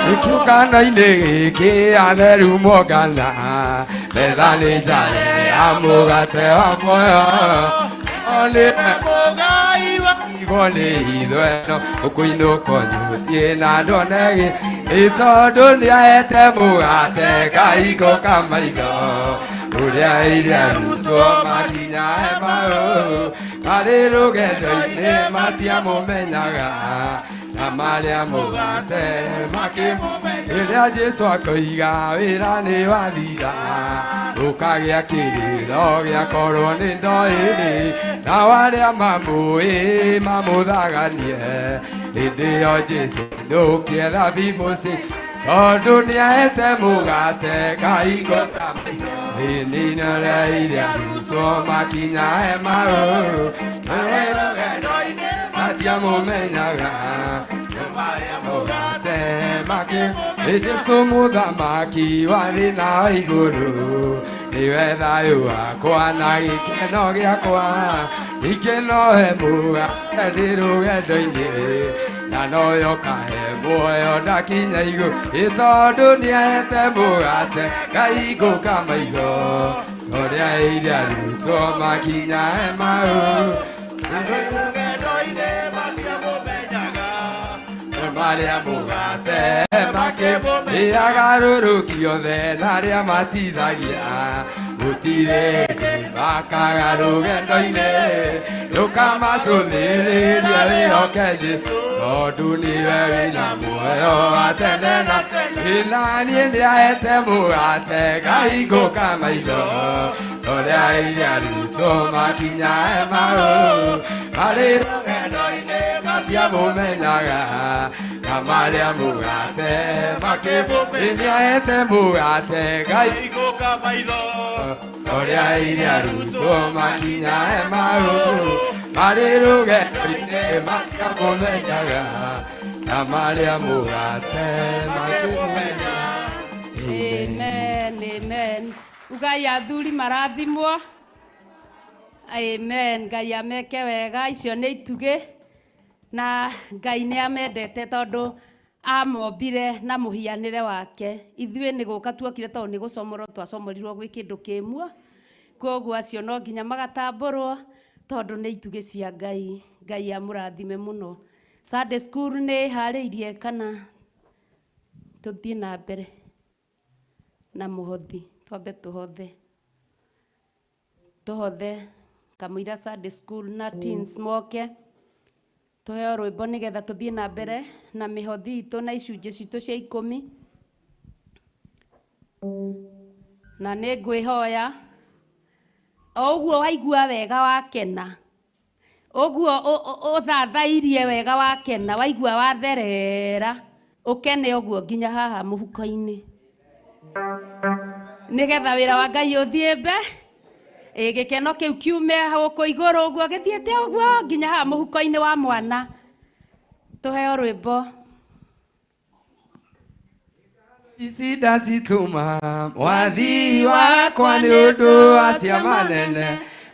gĩkĩũngano-inĩ gĩkĩ atheru mongana metha nĩ njare ya mũgate wa muoyo nĩ mũgai wa igoni ithweno ũkũinũka nyũtie na ndonegi tondũ nĩahete mũgate kahingo kamaitho ũrĩa iria rutwo makinya hemaũ marĩ rũgendo-inĩ matiamũmenyaga na marĩa mũgate makĩmũmenya rĩrĩa Jesũ akoiga wĩra nĩ wathira ũkagĩa kĩrĩro gĩakorwo nĩ ndoĩrĩ nao arĩa mamũĩ mamũthaganie hĩndĩ ĩyo Jesũ ndũkĩetha bimũci tondũ nĩahete mũgate kahingo ĩnina rĩa iria rutwo makinya hemaũ marĩ rũgendo-inĩ matiamũmenyaga mũgate makĩmũmenya Jesũ mũthamaki wa thĩ na igũrũ niwe thayũ wakwa na gĩkeno gĩakwa ningĩ nohe mũgate ndĩ rũgendo-inĩ na noyo kahe muoyo ndakinya igũrũ tondũ nĩahete mũgate kahingo kamaitho ũrĩa iria rutwo makinya hemaũ marĩ rũgendo-inĩ matiamũmenyaga marĩa mũgate makĩmũmenyaga rũrũki othe na arĩa matithagia gũtirĩ makaga rũgendo-inĩ ndũkamacũthĩrĩria wĩhoke Jesũ tondũ nĩwe wĩna muoyo wa tene na ĩna niĩ nĩahete mũgate kahingo kamaitho ũrĩa iria rutwo makinya hemaũ marĩ rũgendo-inĩ matiamũmenyaga na marĩa mũgate makĩmũmenya nĩahete mũgate kahingo kamaitho ũrĩa iria rutwo makinya hemaũ marĩ rũgendo-inĩ matiamũmenyaga na marĩa mũgate makĩmũmenya. Amen, amen. Ugai athuri marathimwo. Amen. Ngai ameke wega, icio nĩ itugĩ na Ngai nĩ amendete tondũ amombire na mũhianĩre wake. Ithuĩ nĩ gũka tuokire tondũ nĩ gũcomorwo twacomorirwo gwĩ kĩndũ kĩmwe, koguo acio no nginya magatambũrwo tondũ nĩ itugĩ cia Ngai. Ngai amũrathime mũno. Sunday school nĩ harĩirie kana tũthiĩ na mbere na mũhothi twambe tũhothe kamũira Sunday school na teens moke Tuheo rwimbo nigetha tuthie na mbere na mihothi itu na icunjĩ citũ cia 10 na nĩ ngwĩhoya o ũguo waigua wega wakena ũguo ũthathairie wega wakena waigua watherera ũkene ũguo nginya haha mũhuko-inĩ nigetha wĩra wa Ngai ũthiĩ gĩkeno kĩu kiume gũkũ igũrũ ũguo gĩthiĩte ũguo nginya haha mũhuko-inĩ wa mwana. Tuheo rwĩmbo. Ici ndacitũma mwathi wakwa nĩ ũndũ wa ciama nene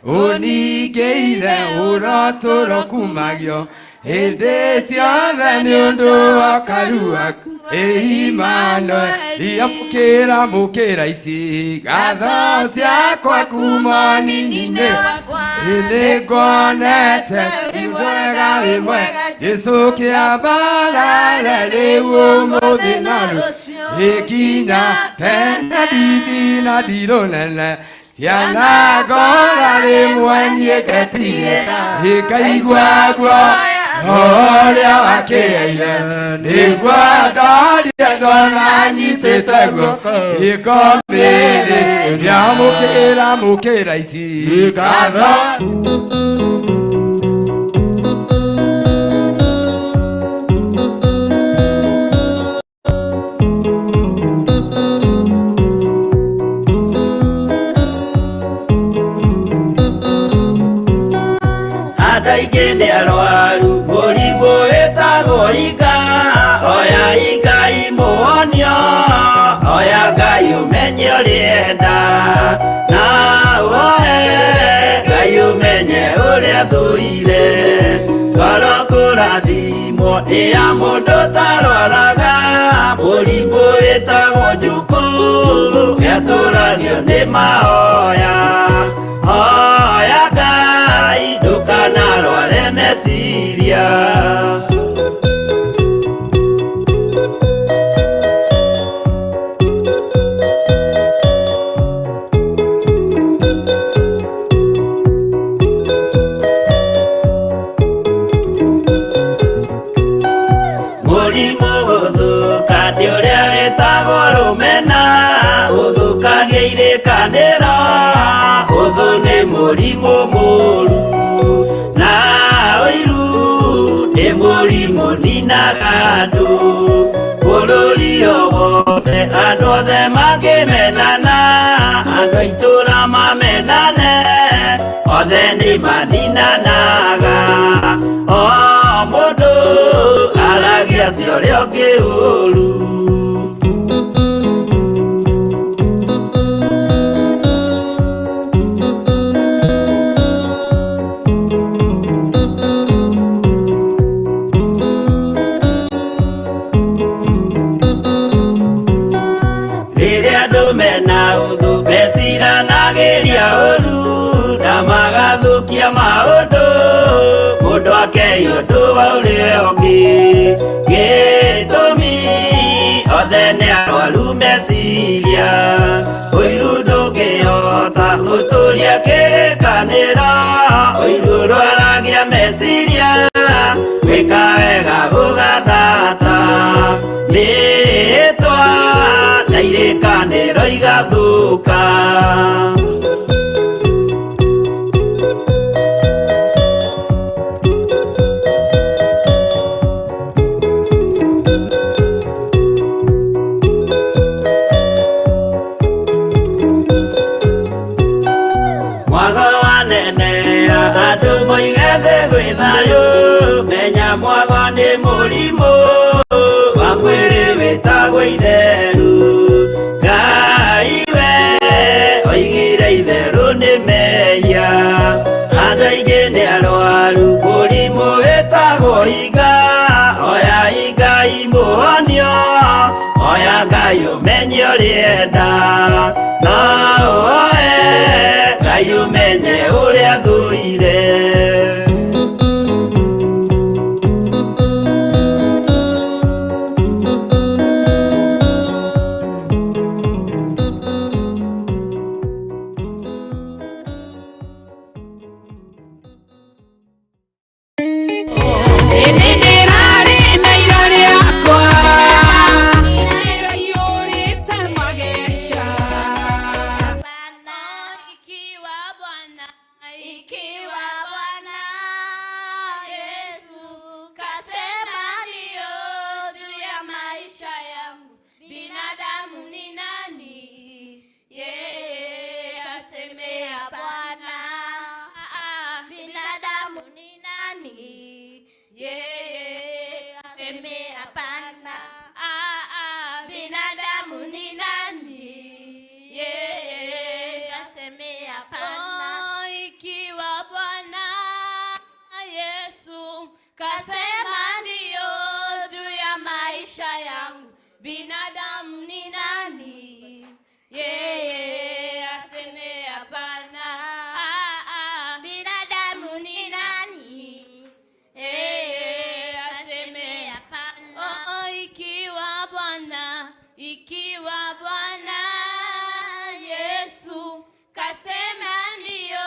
ũningĩire ũrotũro kumagio hĩndĩ ciothe nĩ ũndũ wa karu waku Emmanueli mũkĩra ici gatho ciakwa kuma nini-inĩ nĩ ngonete wĩ mwega Jesũ kĩambarare rĩu ũmũthĩ na rũciũ gĩkinya tene ndithina ndirũ nene ciana ngora rĩmwe niĩ ngetigĩra ĩkaigua guoya ũrĩa wakĩire nĩguo ndoria ndona nyitĩte guoko ĩkomĩrĩria mũkĩra ici ngatho. Aingĩ nĩ arwaru mũrimũ wĩtagwo inga oya Ngai mũhonio oya Ngai ũmenye ũrĩa enda na woe Ngai ũmenye ũrĩa thũire ngoro kũrathimwo nĩ ya mũndũ tarwaraga mũrimũ wĩtagwo njukũ etũragio nĩ mahoya oya Ngai ndũkanarware meciria. Mũrimũ gũthũkania ũrĩa wĩtagwo rũmena ũthũkagia irĩkanĩro ũthũ nĩ mũrimũ mũru na ũiru nĩ mũrimũ ninaga andũ bũrũri o wothe andũ othe mangĩmenana andũ a itũũra mamenane othe nĩ maninanaga o mũndũ aragia cio ũrĩa ũngĩ ũru. Meciranagĩria ũru na magathũkia maũndũ mũndũ akei ũndũ wa ũrĩa ũngĩ gĩtũmi othe nĩ arwaru meciria ũiru ndũngĩhota gũtũria kĩrĩkanĩro ũiru ũrwaragia meciria gwĩka wega gũgathata mĩĩtwa na irĩkanĩro igathũka. Mwago wanenera andũ moige thĩ gwĩ thayũ menya mwago nĩ mũrimũ wa mwĩrĩ wĩtagwo itherũ Ngai we oigire itherũ nĩ mehia andũ aingĩ nĩ arwaru mũrimũ wĩtagwo inga oya Ngai mũhonio oya Ngai ũmenye ũrĩa enda na woe Ngai ũmenye ũrĩa thũire. yangu. Binadamu ni nani? Yeye aseme hapana. Binadamu ni nani? Yeye aseme hapana. Ikiwa Bwana Yesu kasema ndio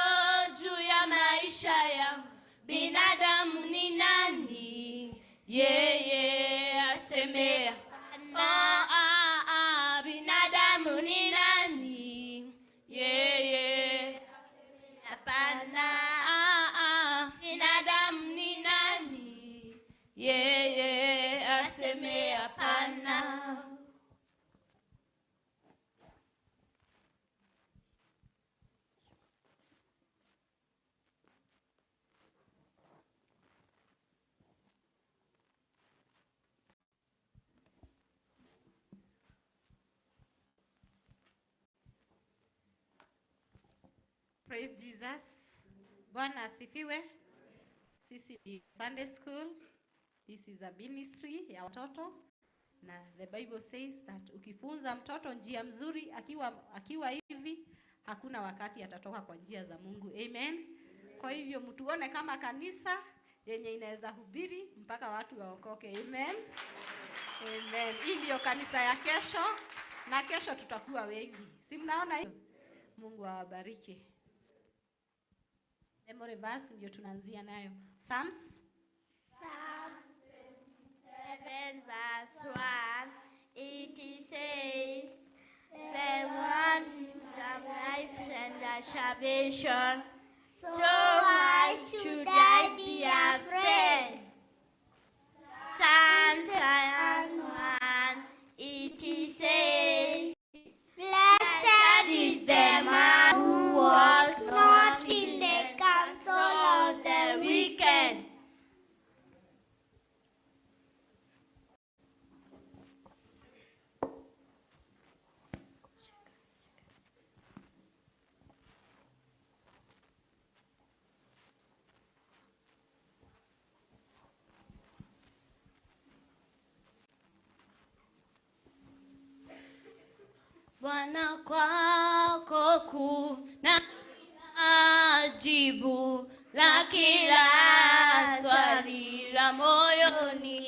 juu ya maisha yangu. Binadamu ni nani? Yeye aseme hapana. Binadamu ni nani? Yeye aseme hapana. Binadamu ni nani? Yeye aseme hapana. Praise Jesus. Bwana asifiwe. Sisi ni Sunday school. This is a ministry ya watoto. Na the Bible says that ukifunza mtoto njia mzuri akiwa hivi, hakuna wakati atatoka kwa njia za Mungu. Amen. Kwa hivyo mtuone kama kanisa yenye inaweza hubiri mpaka watu waokoke. Amen. Amen. Hii ndio kanisa ya kesho, na kesho tutakuwa wengi. Si mnaona hiyo? Mungu awabariki. Memory verse ndio tunaanzia nayo. Psalms 7 verse 1, it says, "The one is the life and the salvation, so why should I be afraid?" Psalms 1, it says, "Blessed is the man who walks not in the counsel of the wicked." Bwana kwako kuna jibu la kila swali la moyoni.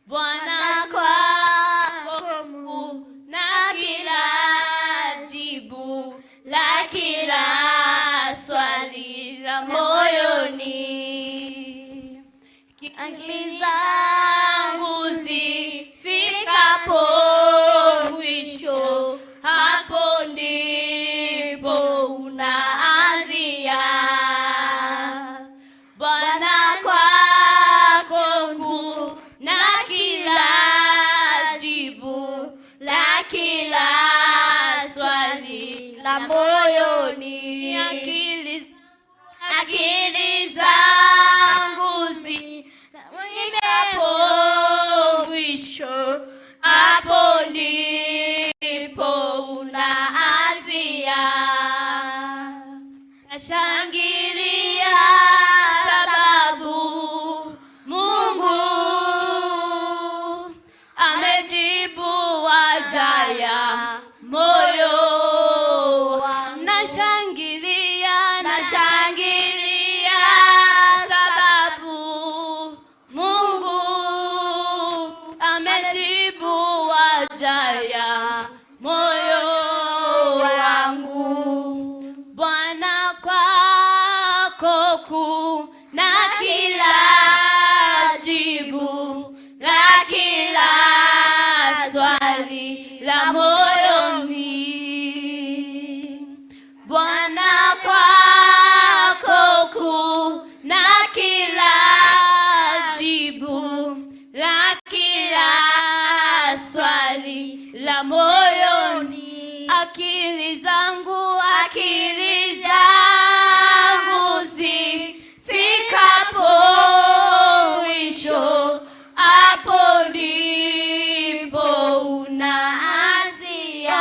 Bwana kwako kuna kila jibu la kila swali la moyoni. Akili zangu zifikapo mwisho, hapo ndipo unaanzia. Bwana kwako kuna kila jibu la kila swali la moyoni. Akili zangu zifikapo mwisho, hapo ndipo unaanzia. Nashangilia sababu Mungu amejibu haja ya moyo. Nashangilia sababu Mungu amejibu haja ya moyo wangu. Bwana kwako kuna kila jibu la kila swali la moyoni. Bwana kwako kuna kila jibu la kila swali la moyoni. Akili zangu zifikapo mwisho, hapo ndipo unaanzia.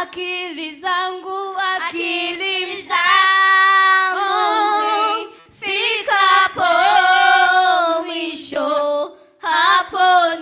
Akili zangu zifikapo mwisho, hapo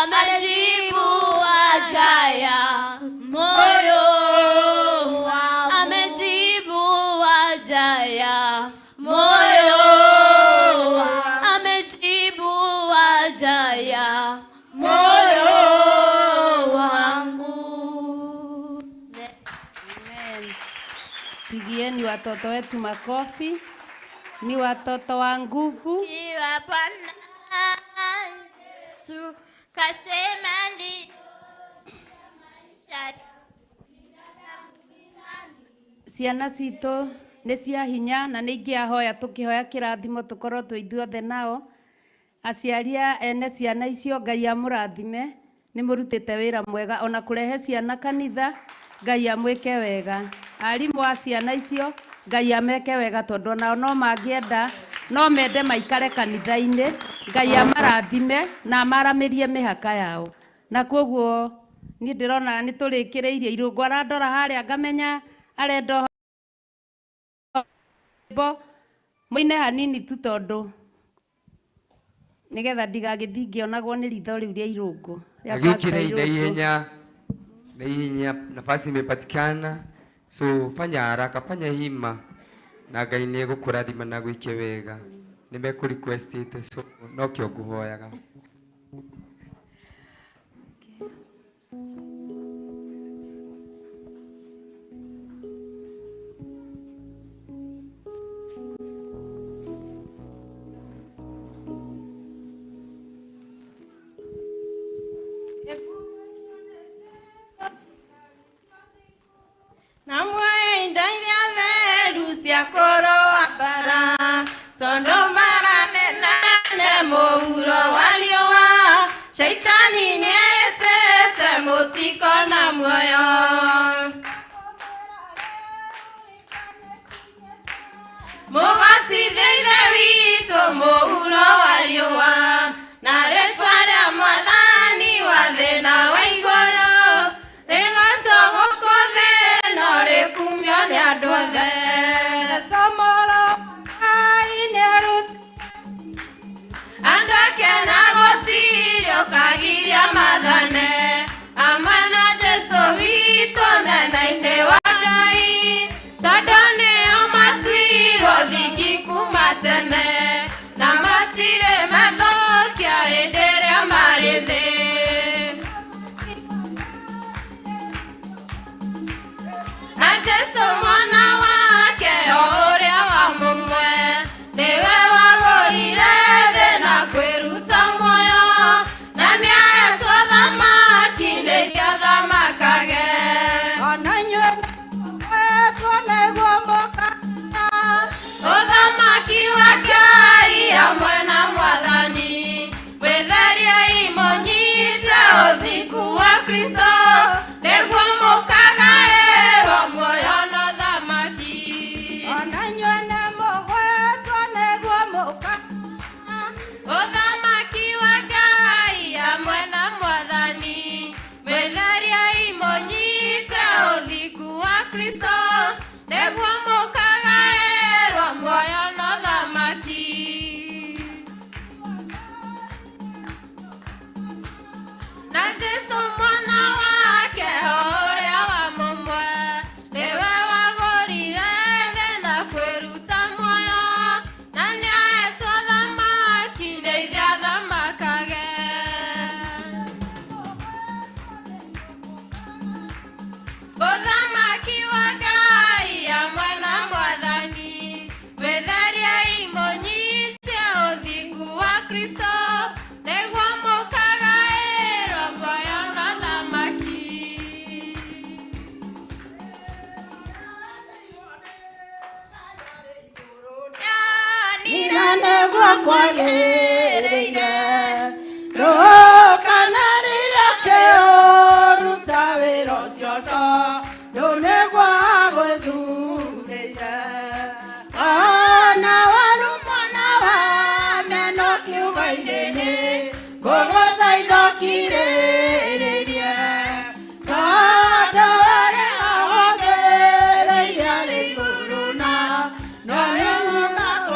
amejibu haja ya moyo, amejibu haja ya moyo, amejibu haja ya moyo wangu. Amen. Pigieni watoto wetu makofi. Ni watoto wa nguvu. Kiwa Bwana Yesu kasema ndio maisha. Ciana citũ nĩ cia hinya na nĩ ingĩahoya tũkĩhoya kĩrathimo tũkorwo twĩ ithuothe nao. Aciari ene ciana icio Ngai amũrathime, nĩ mũrutĩte wĩra mwega ona kũrehe ciana kanitha, Ngai amwĩke wega. Arimũ a ciana icio Ngai ameke wega tondũ nao no mangĩenda no mende maikare kanitha-inĩ, Ngai amarathime na amaramĩrie mĩhaka yao. Na koguo niĩ ndĩrona nĩ tũrĩkĩrĩirie irũngo, arandora harĩa ngamenya arenda mũine hanini tu tondũ nĩgetha ndigagĩthiĩ ngĩonagwo nĩ ritho rĩu rĩa irũngo. Na ihenya nafasi imepatikana, so fanya haraka, fanya hima na Ngai nĩ egũkũrathima na gwĩke wega. Nimekũrequestĩte, so no kĩo ngũhoyaga. Shaitani nietete mutiko na moyo, mugasithiire witũ mũhuro wa riũa, na rĩtwa rĩa Mwathani wa thĩna wa igũrũ rĩgocwo gũkũ thĩ no rĩkumio nĩ andũ othe. Andũ ake na gũtirĩ ũkagiria mathane, amana Jesũ witũ nena-inĩ wa Ngai, tondũ nĩo matuirwo thingi kuma tene, na matirĩ mathũkia hĩndĩ ĩrĩa marĩ thĩ. Na Jesũ mwana wake o ũrĩa wa mũmwe, nĩwe wagũrire thĩ na kwĩruta muoyo, na nĩahetwo thamaki nĩiria thamakage. Ona inyuĩ mwetwo nĩguo mũkagĩa ũthamaki wa Ngai hamwe na Mwathani. Mwĩtheriei mũnyite ũthingu wa Kristo nĩguo mũkagaĩrwo muoyo na ũthamaki. Ona inyuĩ nĩ mũgwetwo nĩguo mũkagĩa ũthamaki wa Ngai hamwe na Mwathani. Mwĩtheriei mũnyite ũthingu wa Kristo nĩguo mũkagaĩrwo muoyo na ũthamaki. Na Jesũ mwana wake o ũrĩa wa mũmwe, nĩwe wagũrire thĩ na kwĩruta muoyo, na nĩahetwo thamaki nĩiria thamakage. Ũthamaki wa Ngai hamwe na Mwathani. Mwĩtheriei mũnyite ũthingu wa Kristo nĩguo mũkagaĩrwo muoyo na ũthamaki. Nina nĩguo kwagĩrĩire, ndũkanarĩra kĩũruta wĩra ũcio tondũ nĩguo agũthurĩire. Ona warumwo na wameno kiugo-inĩ ngũgũthaitha ũkirĩrĩrie, tondũ warĩ ahũthĩrĩire arĩ igũrũ na nowe mũgakũinia.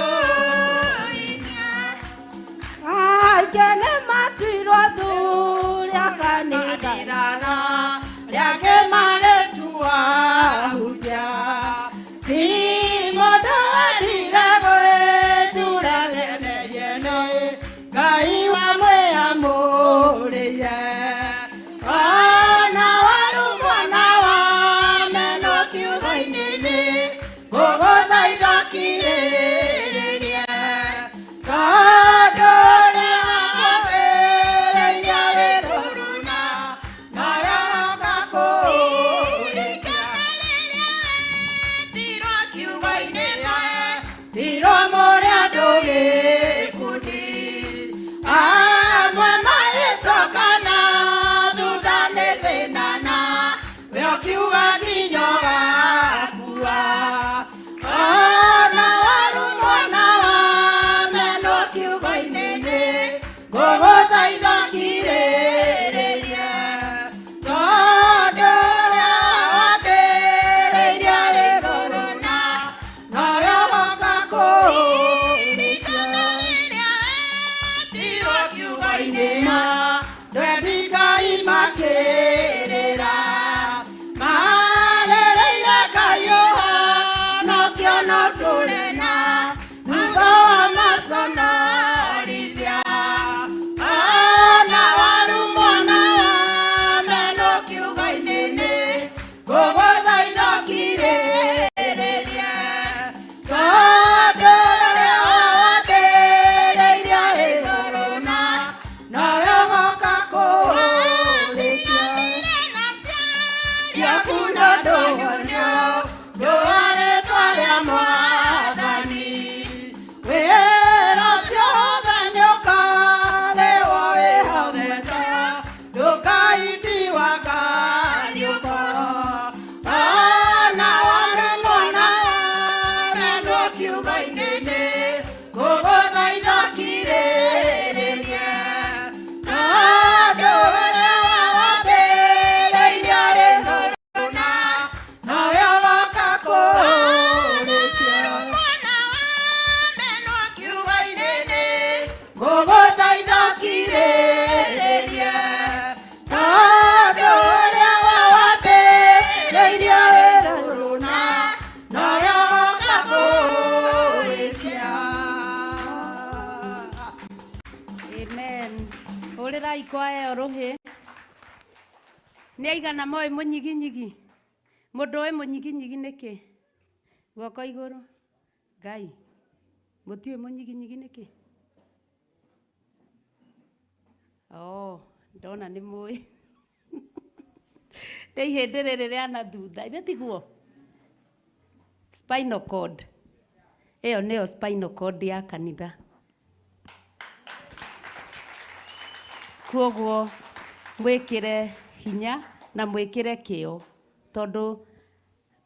makĩrĩra marĩrĩire Ngai ũhonokio no tũrĩ na thutha wa maconorithia ona warumwo na wamenwo kiugo-inĩ nĩ ngũgũthaitha kirĩrĩrie tondũ ũrĩa wambĩrĩirie arĩ igũrũ na nawe ũgoka kũrĩkia yaku na ndũhonio ndũa rĩtwa rĩa Mwathani wĩra ũcio wothe nĩũkarĩhwo wĩhothete ndũkaitiwa kariũko ona warumwo na wamenwo kiugo-inĩ nĩ ngũgũthaitha kirĩrĩrie tondũ ũrĩa wambĩrĩirie arĩ igũrũ na nawe ũgoka kũrĩkia kiugo-inĩ nĩ ngũgũthaitha kirĩrĩrie tondũ ũrĩa wambĩrĩirie arĩ igũrũ na nawe ũgoka kũrĩkia. Amen. Ũrĩrai kwaya ũrũhĩ. Nĩ aigana moĩ mũnyiginyigi? Mũndũ ũĩ mũnyiginyigi nĩkĩ? Guoko igũrũ. Ngai. Mũtiũĩ mũnyiginyigi nĩkĩ? Ndona nĩ mũĩ. Nĩ ihĩndĩ rĩrĩ rĩa na thutha. Ithe tiguo? Spinal cord. Ĩyo nĩyo spinal cord ya kanitha. Kuoguo mwĩkĩre hinya na mwĩkĩre kĩo tondũ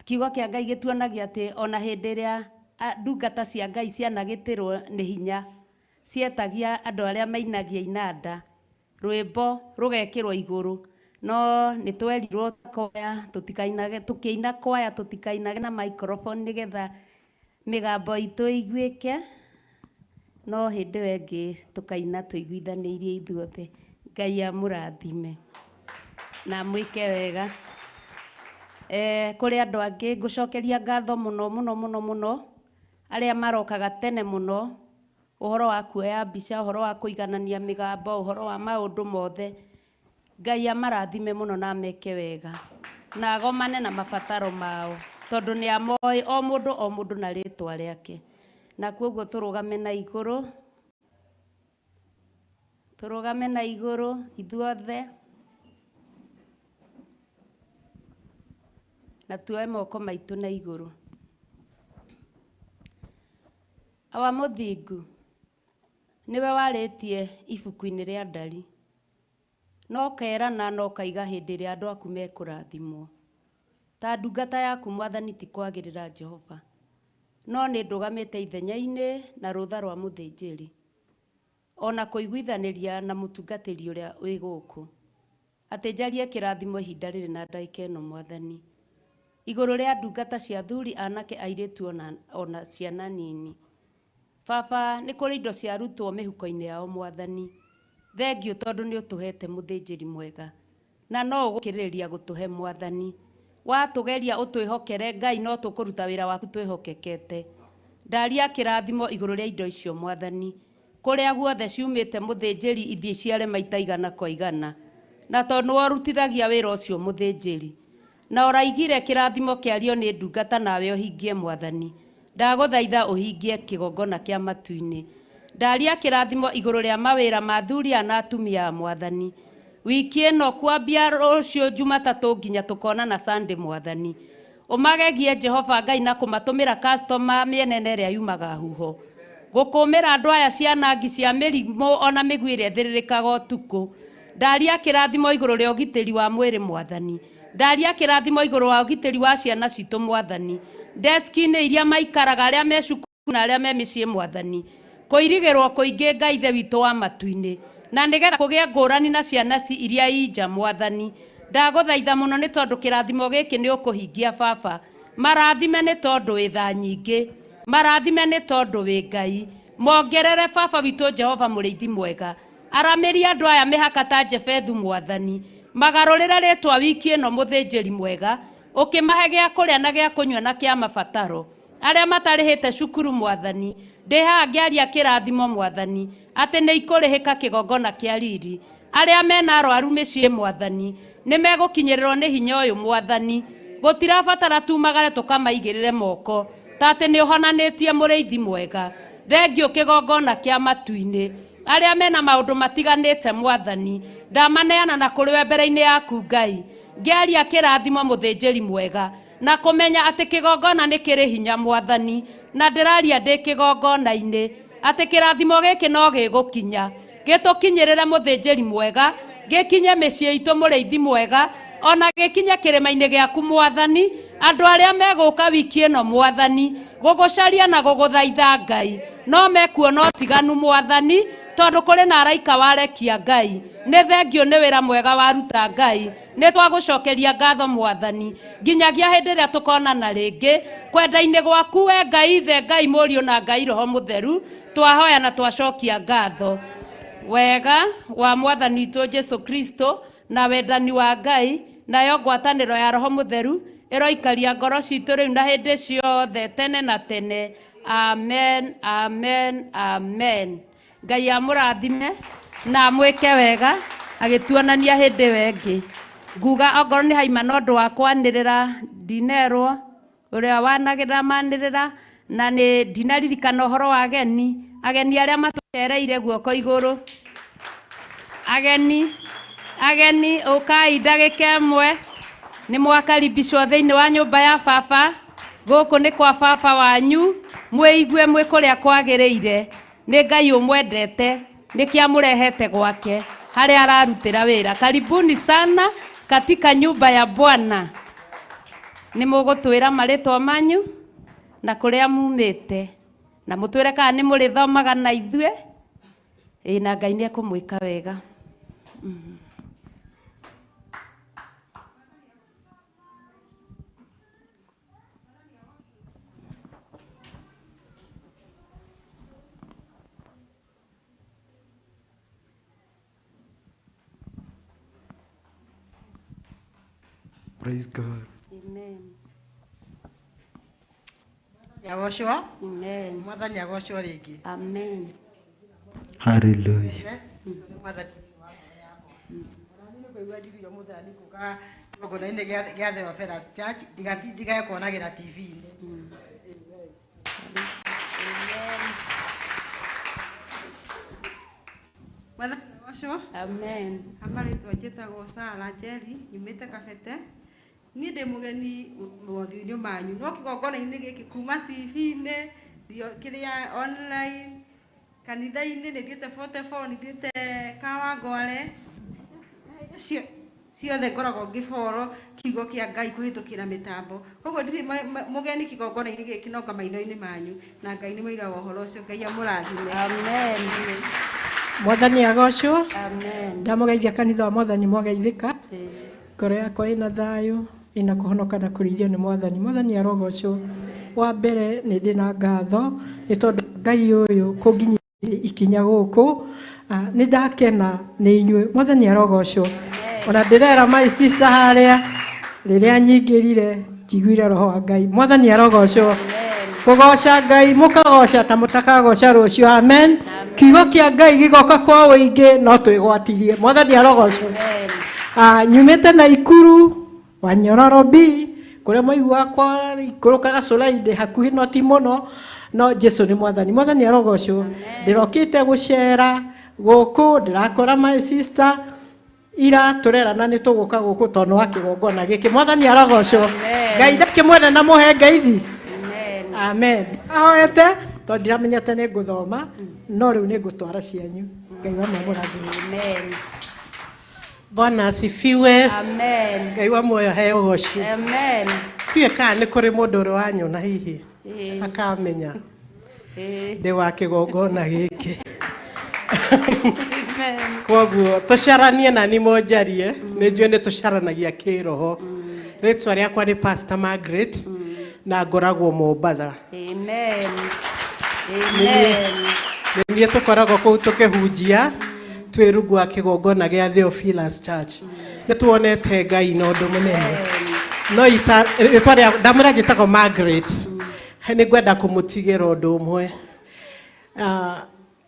kiugo kĩa Ngai gĩtuonagia atĩ ona hĩndĩ ĩrĩa ndungata cia Ngai cianagĩtĩrwo nĩ hinya cietagia andũ arĩa mainagia inanda rwĩmbo rũgekĩrwo igũrũ no nĩ twerirwo kwaya tũtikainage tũkĩina kwaya tũtikainage na microphone nĩgetha mĩgambo itũ ĩiguĩke no hĩndĩ ĩyo ĩngĩ tũkaina tũiguithanĩirie ithuothe. Ngai amũrathime na mwĩke wega. Kũrĩ andũ angĩ ngũcokeria ngatho mũno mũno mũno mũno arĩa marokaga tene mũno ũhoro wa kuoya mbica, ũhoro wa kũiganania mĩgambo, ũhoro wa maũndũ mothe. Ngai amarathime mũno na meke wega na agomane na mabataro mao tondũ nĩ amoĩ o mũndũ na rĩtwa rĩake. Na kuoguo tũrũgame na igũrũ, tũrũgame na igũrũ ithuothe na tuoe moko maitũ na igũrũ. Awa mũthingu nĩwe warĩtie ibuku-inĩ rĩa ndari no kerana no kaiga hĩndĩ ĩrĩa andũ aku mekũrathimwo. Ta ndungata yaku Mwathani ti kwagĩrĩra Jehova no nĩ ndũgamĩte ithenya-inĩ na rũtha rwa mũthĩnjĩri ona kũiguithanĩria na mũtungatĩri ũrĩa wĩ gũkũ atĩ njarie kĩrathimo ihinda rĩrĩ na ndagĩka ĩno Mwathani igũrũ rĩa ndungata cia athuri anake airĩtu ona ciana nini. Baba nĩ kũrĩ indo ciarutwo mĩhuko-inĩ yao Mwathani. Thengiũ tondũ nĩ ũtũhete mũthĩnjĩri mwega na no ũgũkĩrĩrĩria gũtũhe Mwathani. Watũgeria ũtwĩhokere Ngai no tũkũruta wĩra waku twĩhokekete. Ndaria kĩrathimo igũrũ rĩa indo icio Mwathani kũrĩa guothe ciumĩte mũthĩnjĩri ithiĩ ciare maita igana kwa igana na tondũ warutithagia wĩra ũcio mũthĩnjĩri na ũraigire kĩrathimo kĩario nĩ ndungata nawe ũhingie Mwathani. Ndagũthaitha ũhingie kĩgongona kĩa matu-inĩ. Ndaria kĩrathimo igũrũ rĩa mawĩra ma athuri na atumia Mwathani. Wiki ĩno kwambia rũciũ Jumatatũ nginya tũkona na Sunday Mwathani. Ũmagegie Jehova Ngai na kũmatũmĩra customer mĩenene ĩrĩa yumaga huho. Gũkũmĩra andũ aya cianangi cia mĩrimũ ona mĩguĩ ĩrĩa ĩthĩrĩrĩkaga ũtukũ. Ndaria kĩrathimo igũrũ rĩa ũgitĩri wa mwĩrĩ Mwathani. Ndaria kĩrathimo igũrũ wa ũgitĩri wa ciana citũ Mwathani. Deski-inĩ iria maikaraga arĩa me cukuru na arĩa me mĩciĩ Mwathani. Kũirigĩrwo kũingĩ Ngai ithe witũ wa matu-inĩ na nĩgetha kũgĩa ngũrani na ciana iria inja Mwathani. Ndagũthaitha mũno nĩ tondũ kĩrathimo gĩkĩ nĩ ũkũhingia Baba. Marathime nĩ tondũ wĩ tha nyingĩ. Marathime nĩ tondũ wĩ Ngai. Mongerere Baba witũ Jehova mũrĩithi mwega. arameria andu aya mihaka ta Jefethu Mwathani magarurira ritwa wiki ino muthinjiri mwega ukimahe gya kuria na gya kunywa na kia mabataro aria matarihite cukuru Mwathani ndiha ngiaria kirathimo Mwathani ati ni ikurihika kigongona kia riri aria mena arwaru micii Mwathani ni megukinyirirwo ni hinya uyu Mwathani gutirabatara tumagare tukamaigirire moko tate ni uhonanitie muriithi mwega thengio kigongona kia matuini aria mena maundu matiganite Mwathani ndamaneana na kuri we mbere-ini yaku Ngai ngiaria kirathimo muthinjiri mwega na kumenya ati kigongona ni kiri hinya Mwathani na ndiraria ndi kigongona-ini ati kirathimo giki no gigukinya gitukinyirire muthinjiri mwega gikinye micii itu muriithi mwega ona gikinye kirima-ini giaku Mwathani andu aria meguka wiki ino Mwathani gugucaria na guguthaitha Ngai no mekuona tiganu Mwathani tondu kuri na araika warekia Ngai ni thengio ni wira mwega waruta Ngai ni twagucokeria ngatho Mwathani nginyagia hindi ria tukonana ringi kwenda-ini gwaku we Ngai ithe Ngai Mũriũ na Ngai Roho Mũtheru twahoya na twacokia ngatho wega wa Mwathani witũ Jesu Kristo na wendani wa Ngai nayo ngwatanĩro ya Roho Mũtheru iroikaria ngoro citũ rĩu na hindi ciothe tene na tene amen amen amen. Ngai amurathime na mwike wega agituonania hindi wengi nguga ongoro ni haima no ndu wa kwanirira ndinerwo uria wanagira manirira na ni ndinaririkana uhoro wa ageni aria matucereire guoko iguru ageni ukai ndagika imwe ni mwakaribishwo thiini wa nyumba ya baba guku ni kwa baba wanyu mwiigue mwi kuria kwagiriire ni Ngai umwendete nikiamurehete gwake haria ararutira wira. Karibuni sana katika nyumba ya Bwana. Ni mugutwira maritwa manyu na kuria mumite na mutwire kana ni murithomaga na ithue na Ngai ni akumwika wega. Praise God. Amen. Yagoshwa. Amen. Mwathani yagoshwa ringi. Amen. Hallelujah. Mwathani Ogona-ini gia The Offerers Church ndigae kuonagira TV-ini. Mwathani yagoshwa. Amen. Amaritwa njĩtagwo Sarah Njeri nyumĩte Kabete. Niĩ ndĩ mũgeni mothiũ-inĩ manyu no kĩgongona-inĩ gĩkĩ kuma TV-inĩ kĩrĩa online kanitha-inĩ nĩ thiĩte 44 nĩ thiĩte Kawangware ciothe ngoragwo ngĩboro kiugo kĩa Ngai kũhĩtũkĩra mĩtambo koguo ndirĩ mũgeni kĩgongona-inĩ gĩkĩ noka maitho-inĩ manyu na Ngai nĩ mũira wa ũhoro ũcio Ngai amũrathime. Amen. Mwathani agocwo. Amen. Ndamugeithia kanitha wa Mwathani mwageithĩka ngoro yakwa ĩna thayũ ĩna kũhonoka na kũrĩithio nĩ Mwathani. Mwathani arogocwo. Wa mbere nĩ ndĩ na ngatho nĩ tondũ Ngai ũyũ kũnginyĩria ikinya gũkũ nĩ ndakena nĩ inyuĩ. Mwathani arogocwo. Ona ndĩrera my sister harĩa rĩrĩa nyingĩrire njiguire roho wa Ngai. Mwathani arogocwo. Kugoca Ngai mukagoca ta mutakagoca rũciũ. Amen. Kiugo kĩa Ngai gigoka kwa ũingĩ no twĩgwatirie. Mwathani arogocwo. Nyumĩte Naikuru Wanyororo B kuria maigua kwa ikurukaga Solaide hakuhi no ti mũno no Jesu nĩ Mwathani. Mwathani arogocwo. Ndĩrokĩte gũcera gũkũ ndĩrakora my sister ira turerana nĩ tũgũka gũkũ tondũ wa kĩgongona gĩkĩ. Mwathani arogocwo. Ngai ndakĩmwenda na mũhe ngeithi. Amen. Ahoete tondũ ndiramenyete nĩ ngũthoma no rĩu nĩ ngũtwara cianyu. Ngai wa mũrathime. Amen. Bwana asifiwe. Amen. Ngai wa muoyo heo goci. Amen. Ndiũĩ kana nĩ kũrĩ mũndũ ũrĩ wanyona hihi akamenya ndĩ wa kĩgongona gĩkĩ. Koguo tũcaranie na nĩ monjarie nĩ njũĩ nĩ tũcaranagia kĩroho. Rĩtwa rĩakwa nĩ Pastor Margaret na ngoragwo Mombatha. Amen. Amen. Nĩ tũkoragwo kũu tũkĩhunjia twirugwa kigongona gya Theophilus Church nĩ tuonete Ngai na ũndũ mũnene no itwaria ndamũra njĩtagwo Margaret nĩ ngwenda kũmũtigĩra ũndũ ũmwe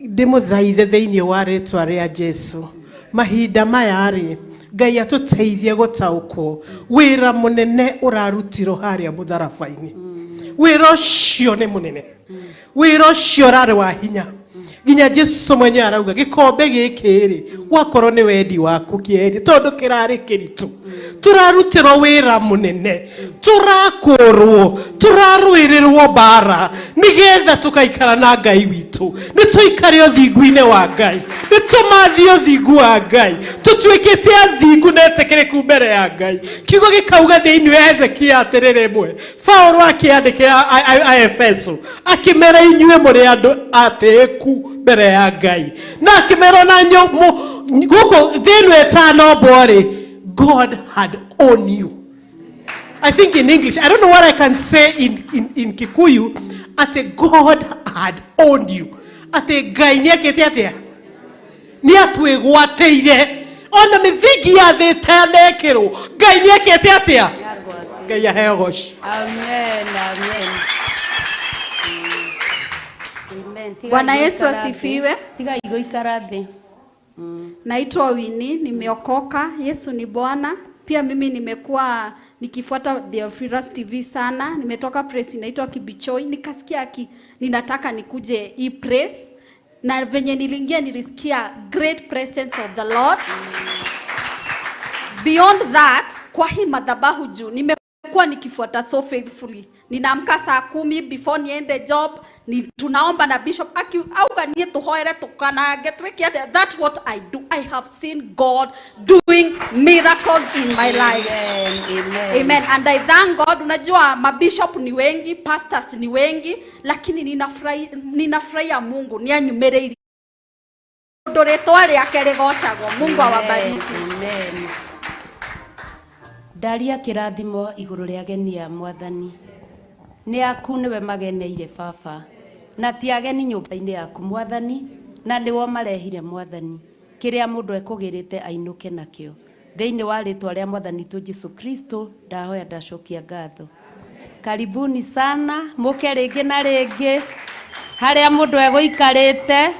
ndĩmũthaithe thĩinĩ wa rĩtwa rĩa Jesu mahinda maya rĩ Ngai atũteithie gũtaũkwo wĩra mũnene ũrarutirwo harĩa mũtharabai-inĩ wĩra ũcio nĩ mũnene wĩra ũcio ũrarĩ wa hinya nginya Jesu mwenye arauga gikombe gĩkĩ rĩ wakorwo nĩ wendi waku kĩeri tondũ kĩrarĩ kĩritũ tũrarutirwo wĩra mũnene tũrakũrwo tũrarũĩrĩrwo bara nĩgetha tũkaikara na Ngai witũ nĩ tũikare ũthingu-inĩ wa Ngai nĩ tũmathie ũthingu wa Ngai tũtuĩkĩte athingu na etĩkĩrĩku mbere ya Ngai kiugo gĩkauga thĩinĩ wa Hezekia atĩrĩrĩ ĩmwe Paulo akĩandĩkĩra Aefeso akĩmera inyuĩ mũrĩ andũ atĩĩku mbere ya Ngai na akĩmera na gũkũ thĩinĩ etano mbore God had owned you. I think in English, I don't know what I can say in Kikuyu, ate God had owned you. Ate Ngai nĩekĩte atĩa nĩ atwĩgwatĩire ona mĩthingi ya thĩ ĩtanekĩrwo Ngai nĩekĩte atĩa Ngai aheo goci. Amen, amen. Bwana Yesu asifiwe. Tiga igoikara thĩ. Naitwa Winnie, nimeokoka. Yesu ni Bwana. Pia mimi nimekuwa nikifuata Theophilus TV sana. Nimetoka press inaitwa Kibichoi. Nikasikia ninataka nikuje hii press. Na venye niliingia nilisikia great presence of the Lord. Beyond that, kwa hii madhabahu juu nimekuwa nikifuata so faithfully. Ninaamka saa 10 before niende job, tunaomba na bishop auga nie tuhoere tukanage tweke. That's what I do. I have seen God doing miracles in my life. Amen. Amen. And I thank God. Unajua mabishop ni wengi, pastors ni wengi, lakini ninafurahia Mungu ni anyumereiri ndoretwa rĩake rĩgocagwo. Mungu awabariki. Amen. Ndaria kĩrathimo igũrũ rĩa ageni a Mwathani. Nĩ aku nĩwe mageneire baba na ti ageni nyũmba-inĩ yaku Mwathani na nĩwo marehire Mwathani kĩrĩa mũndũ ekũgĩrĩte ainũke nakĩo thĩinĩ wa rĩtwa rĩa Mwathani tu Jesu Kristo ndahoya ndacokia ngatho. Karibuni sana mũke rĩngĩ na rĩngĩ harĩa mũndũ egũikarĩte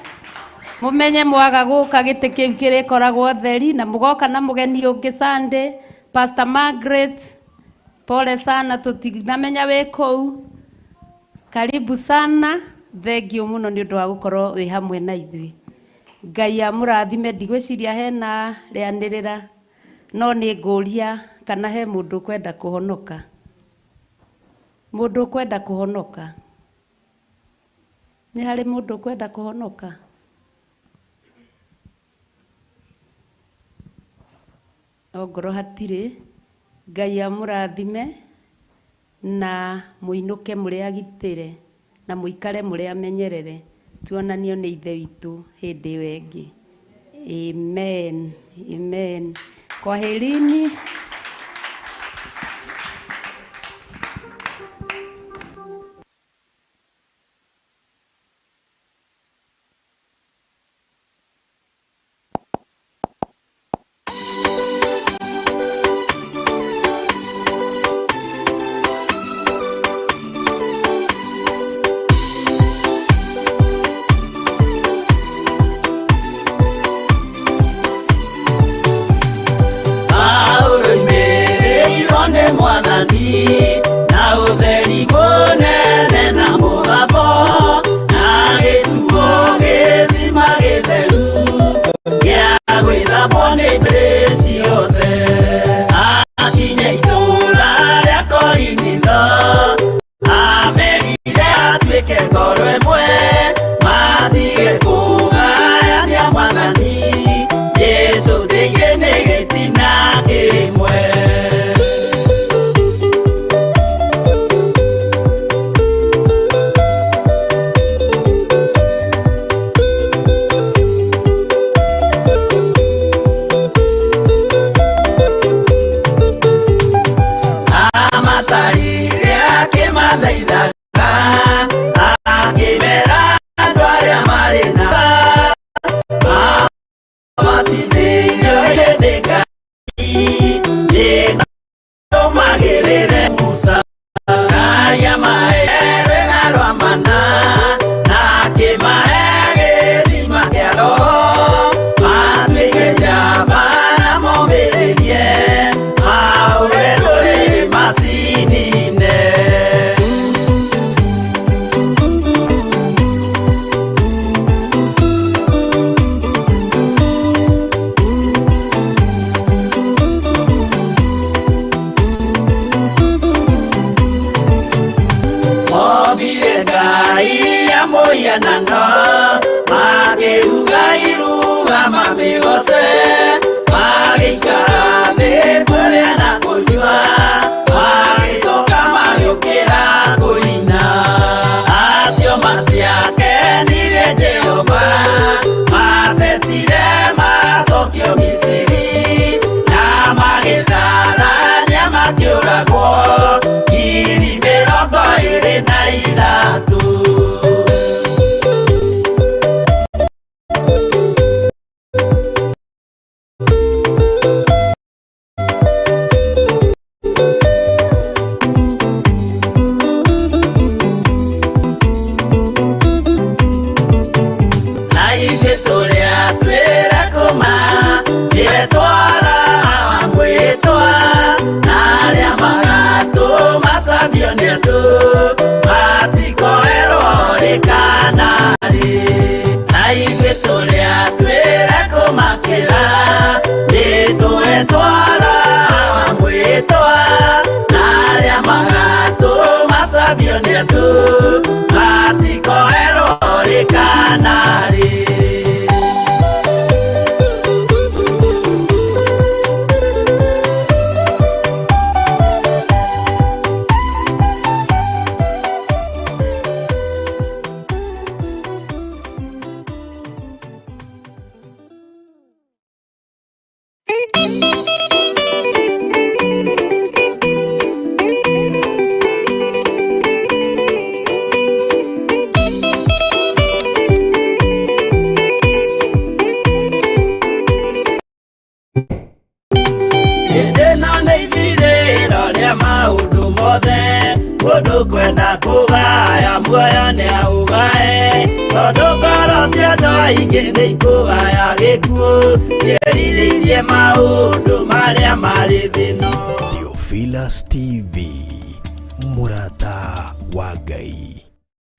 mũmenye mwaga gũka gĩtĩ kĩu kĩrĩkoragwo theri na mũgoka na mũgeni ũngĩ Sunday. Pastor Margaret, pole sana tutinamenya wĩ kũu. Karibu sana, thengio mũno nĩ ũndũ wa gũkorwo wĩ hamwe na ithuĩ. Ngai amũrathime, ndigwĩciria hena rĩanĩrĩra no nĩ ngũria kana he mũndũ kwenda kũhonoka. Mũndũ kwenda kũhonoka. Nĩ harĩ mũndũ kwenda kũhonoka. Ongoro hatirĩ. Ngai amũrathime na mũinũke mũrĩ agitĩre na mũikare mũrĩ amenyerere tuonanio nĩ ithe witũ hĩndĩ ĩyo ĩngĩ. Amen. Amen. Kwaherini. Ahora ina magirire musa kaya maere ngarwa mana na kimaege di magero matwike jabana mobirie aure dore masinine Moyanano, Magiruga Iruga Mamigose, Magikara de Poriana Kujua, Magisoka Mayukira Kuina, Asio Matia Kenire Jehová, Matetire Masokio Misiri, Namagitara Nyamakiura Go, Kiri Meroto Irena Iratu. Kwenda kugaya muoyo ni augae tondu ngoro cia andũ aingĩ nĩ ikũgaya gĩkuũ ciĩrirĩirie maũndũ marĩa marĩ thĩno. Theophilus TV, mũrata wa Ngai.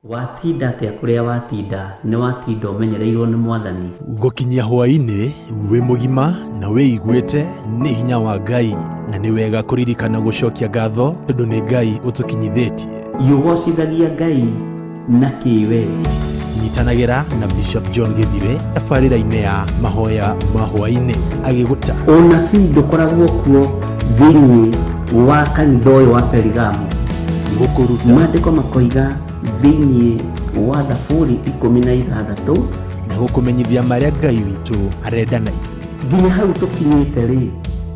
Watinda atia kuria watinda ni watinda umenyereirwo ni Mwathani. Gukinyia hwaini wi mugima na wiiguite ni hinya wa Ngai na ni wega kuririkana gucokia ngatho tondu ni Ngai utukinyithitie. Yugocithagia Ngai na kiwendi. Nyitanagira na Bishop John Githire tabarĩra-inĩ ya mahoya ma hwaini agiguta. Ũnabii ndũkoragwo kuo thĩinĩ wa kanitha ũyũ wa Perigamu. Maandĩko makoiga thĩinĩ wa Thaburi 16 na gũkũmenyithia marĩa Ngai witũ arenda na ithuĩ. Nginya hau tũkinyĩte rĩ,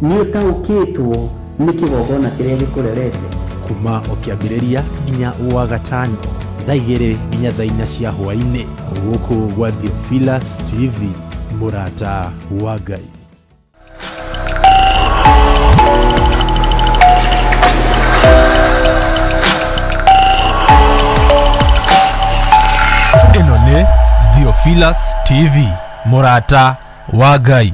nĩ ũtaũkĩtwo nĩ kĩgongona kĩrĩa gĩkũrerete. Kuma o kĩambĩrĩria nginya wa gatano thaa 2 nginya thaa 4 cia hwainĩ gũkũ gwa Theophilus TV, mũrata wa Ngai. Ĩno nĩ Theophilus TV, mũrata wa Ngai.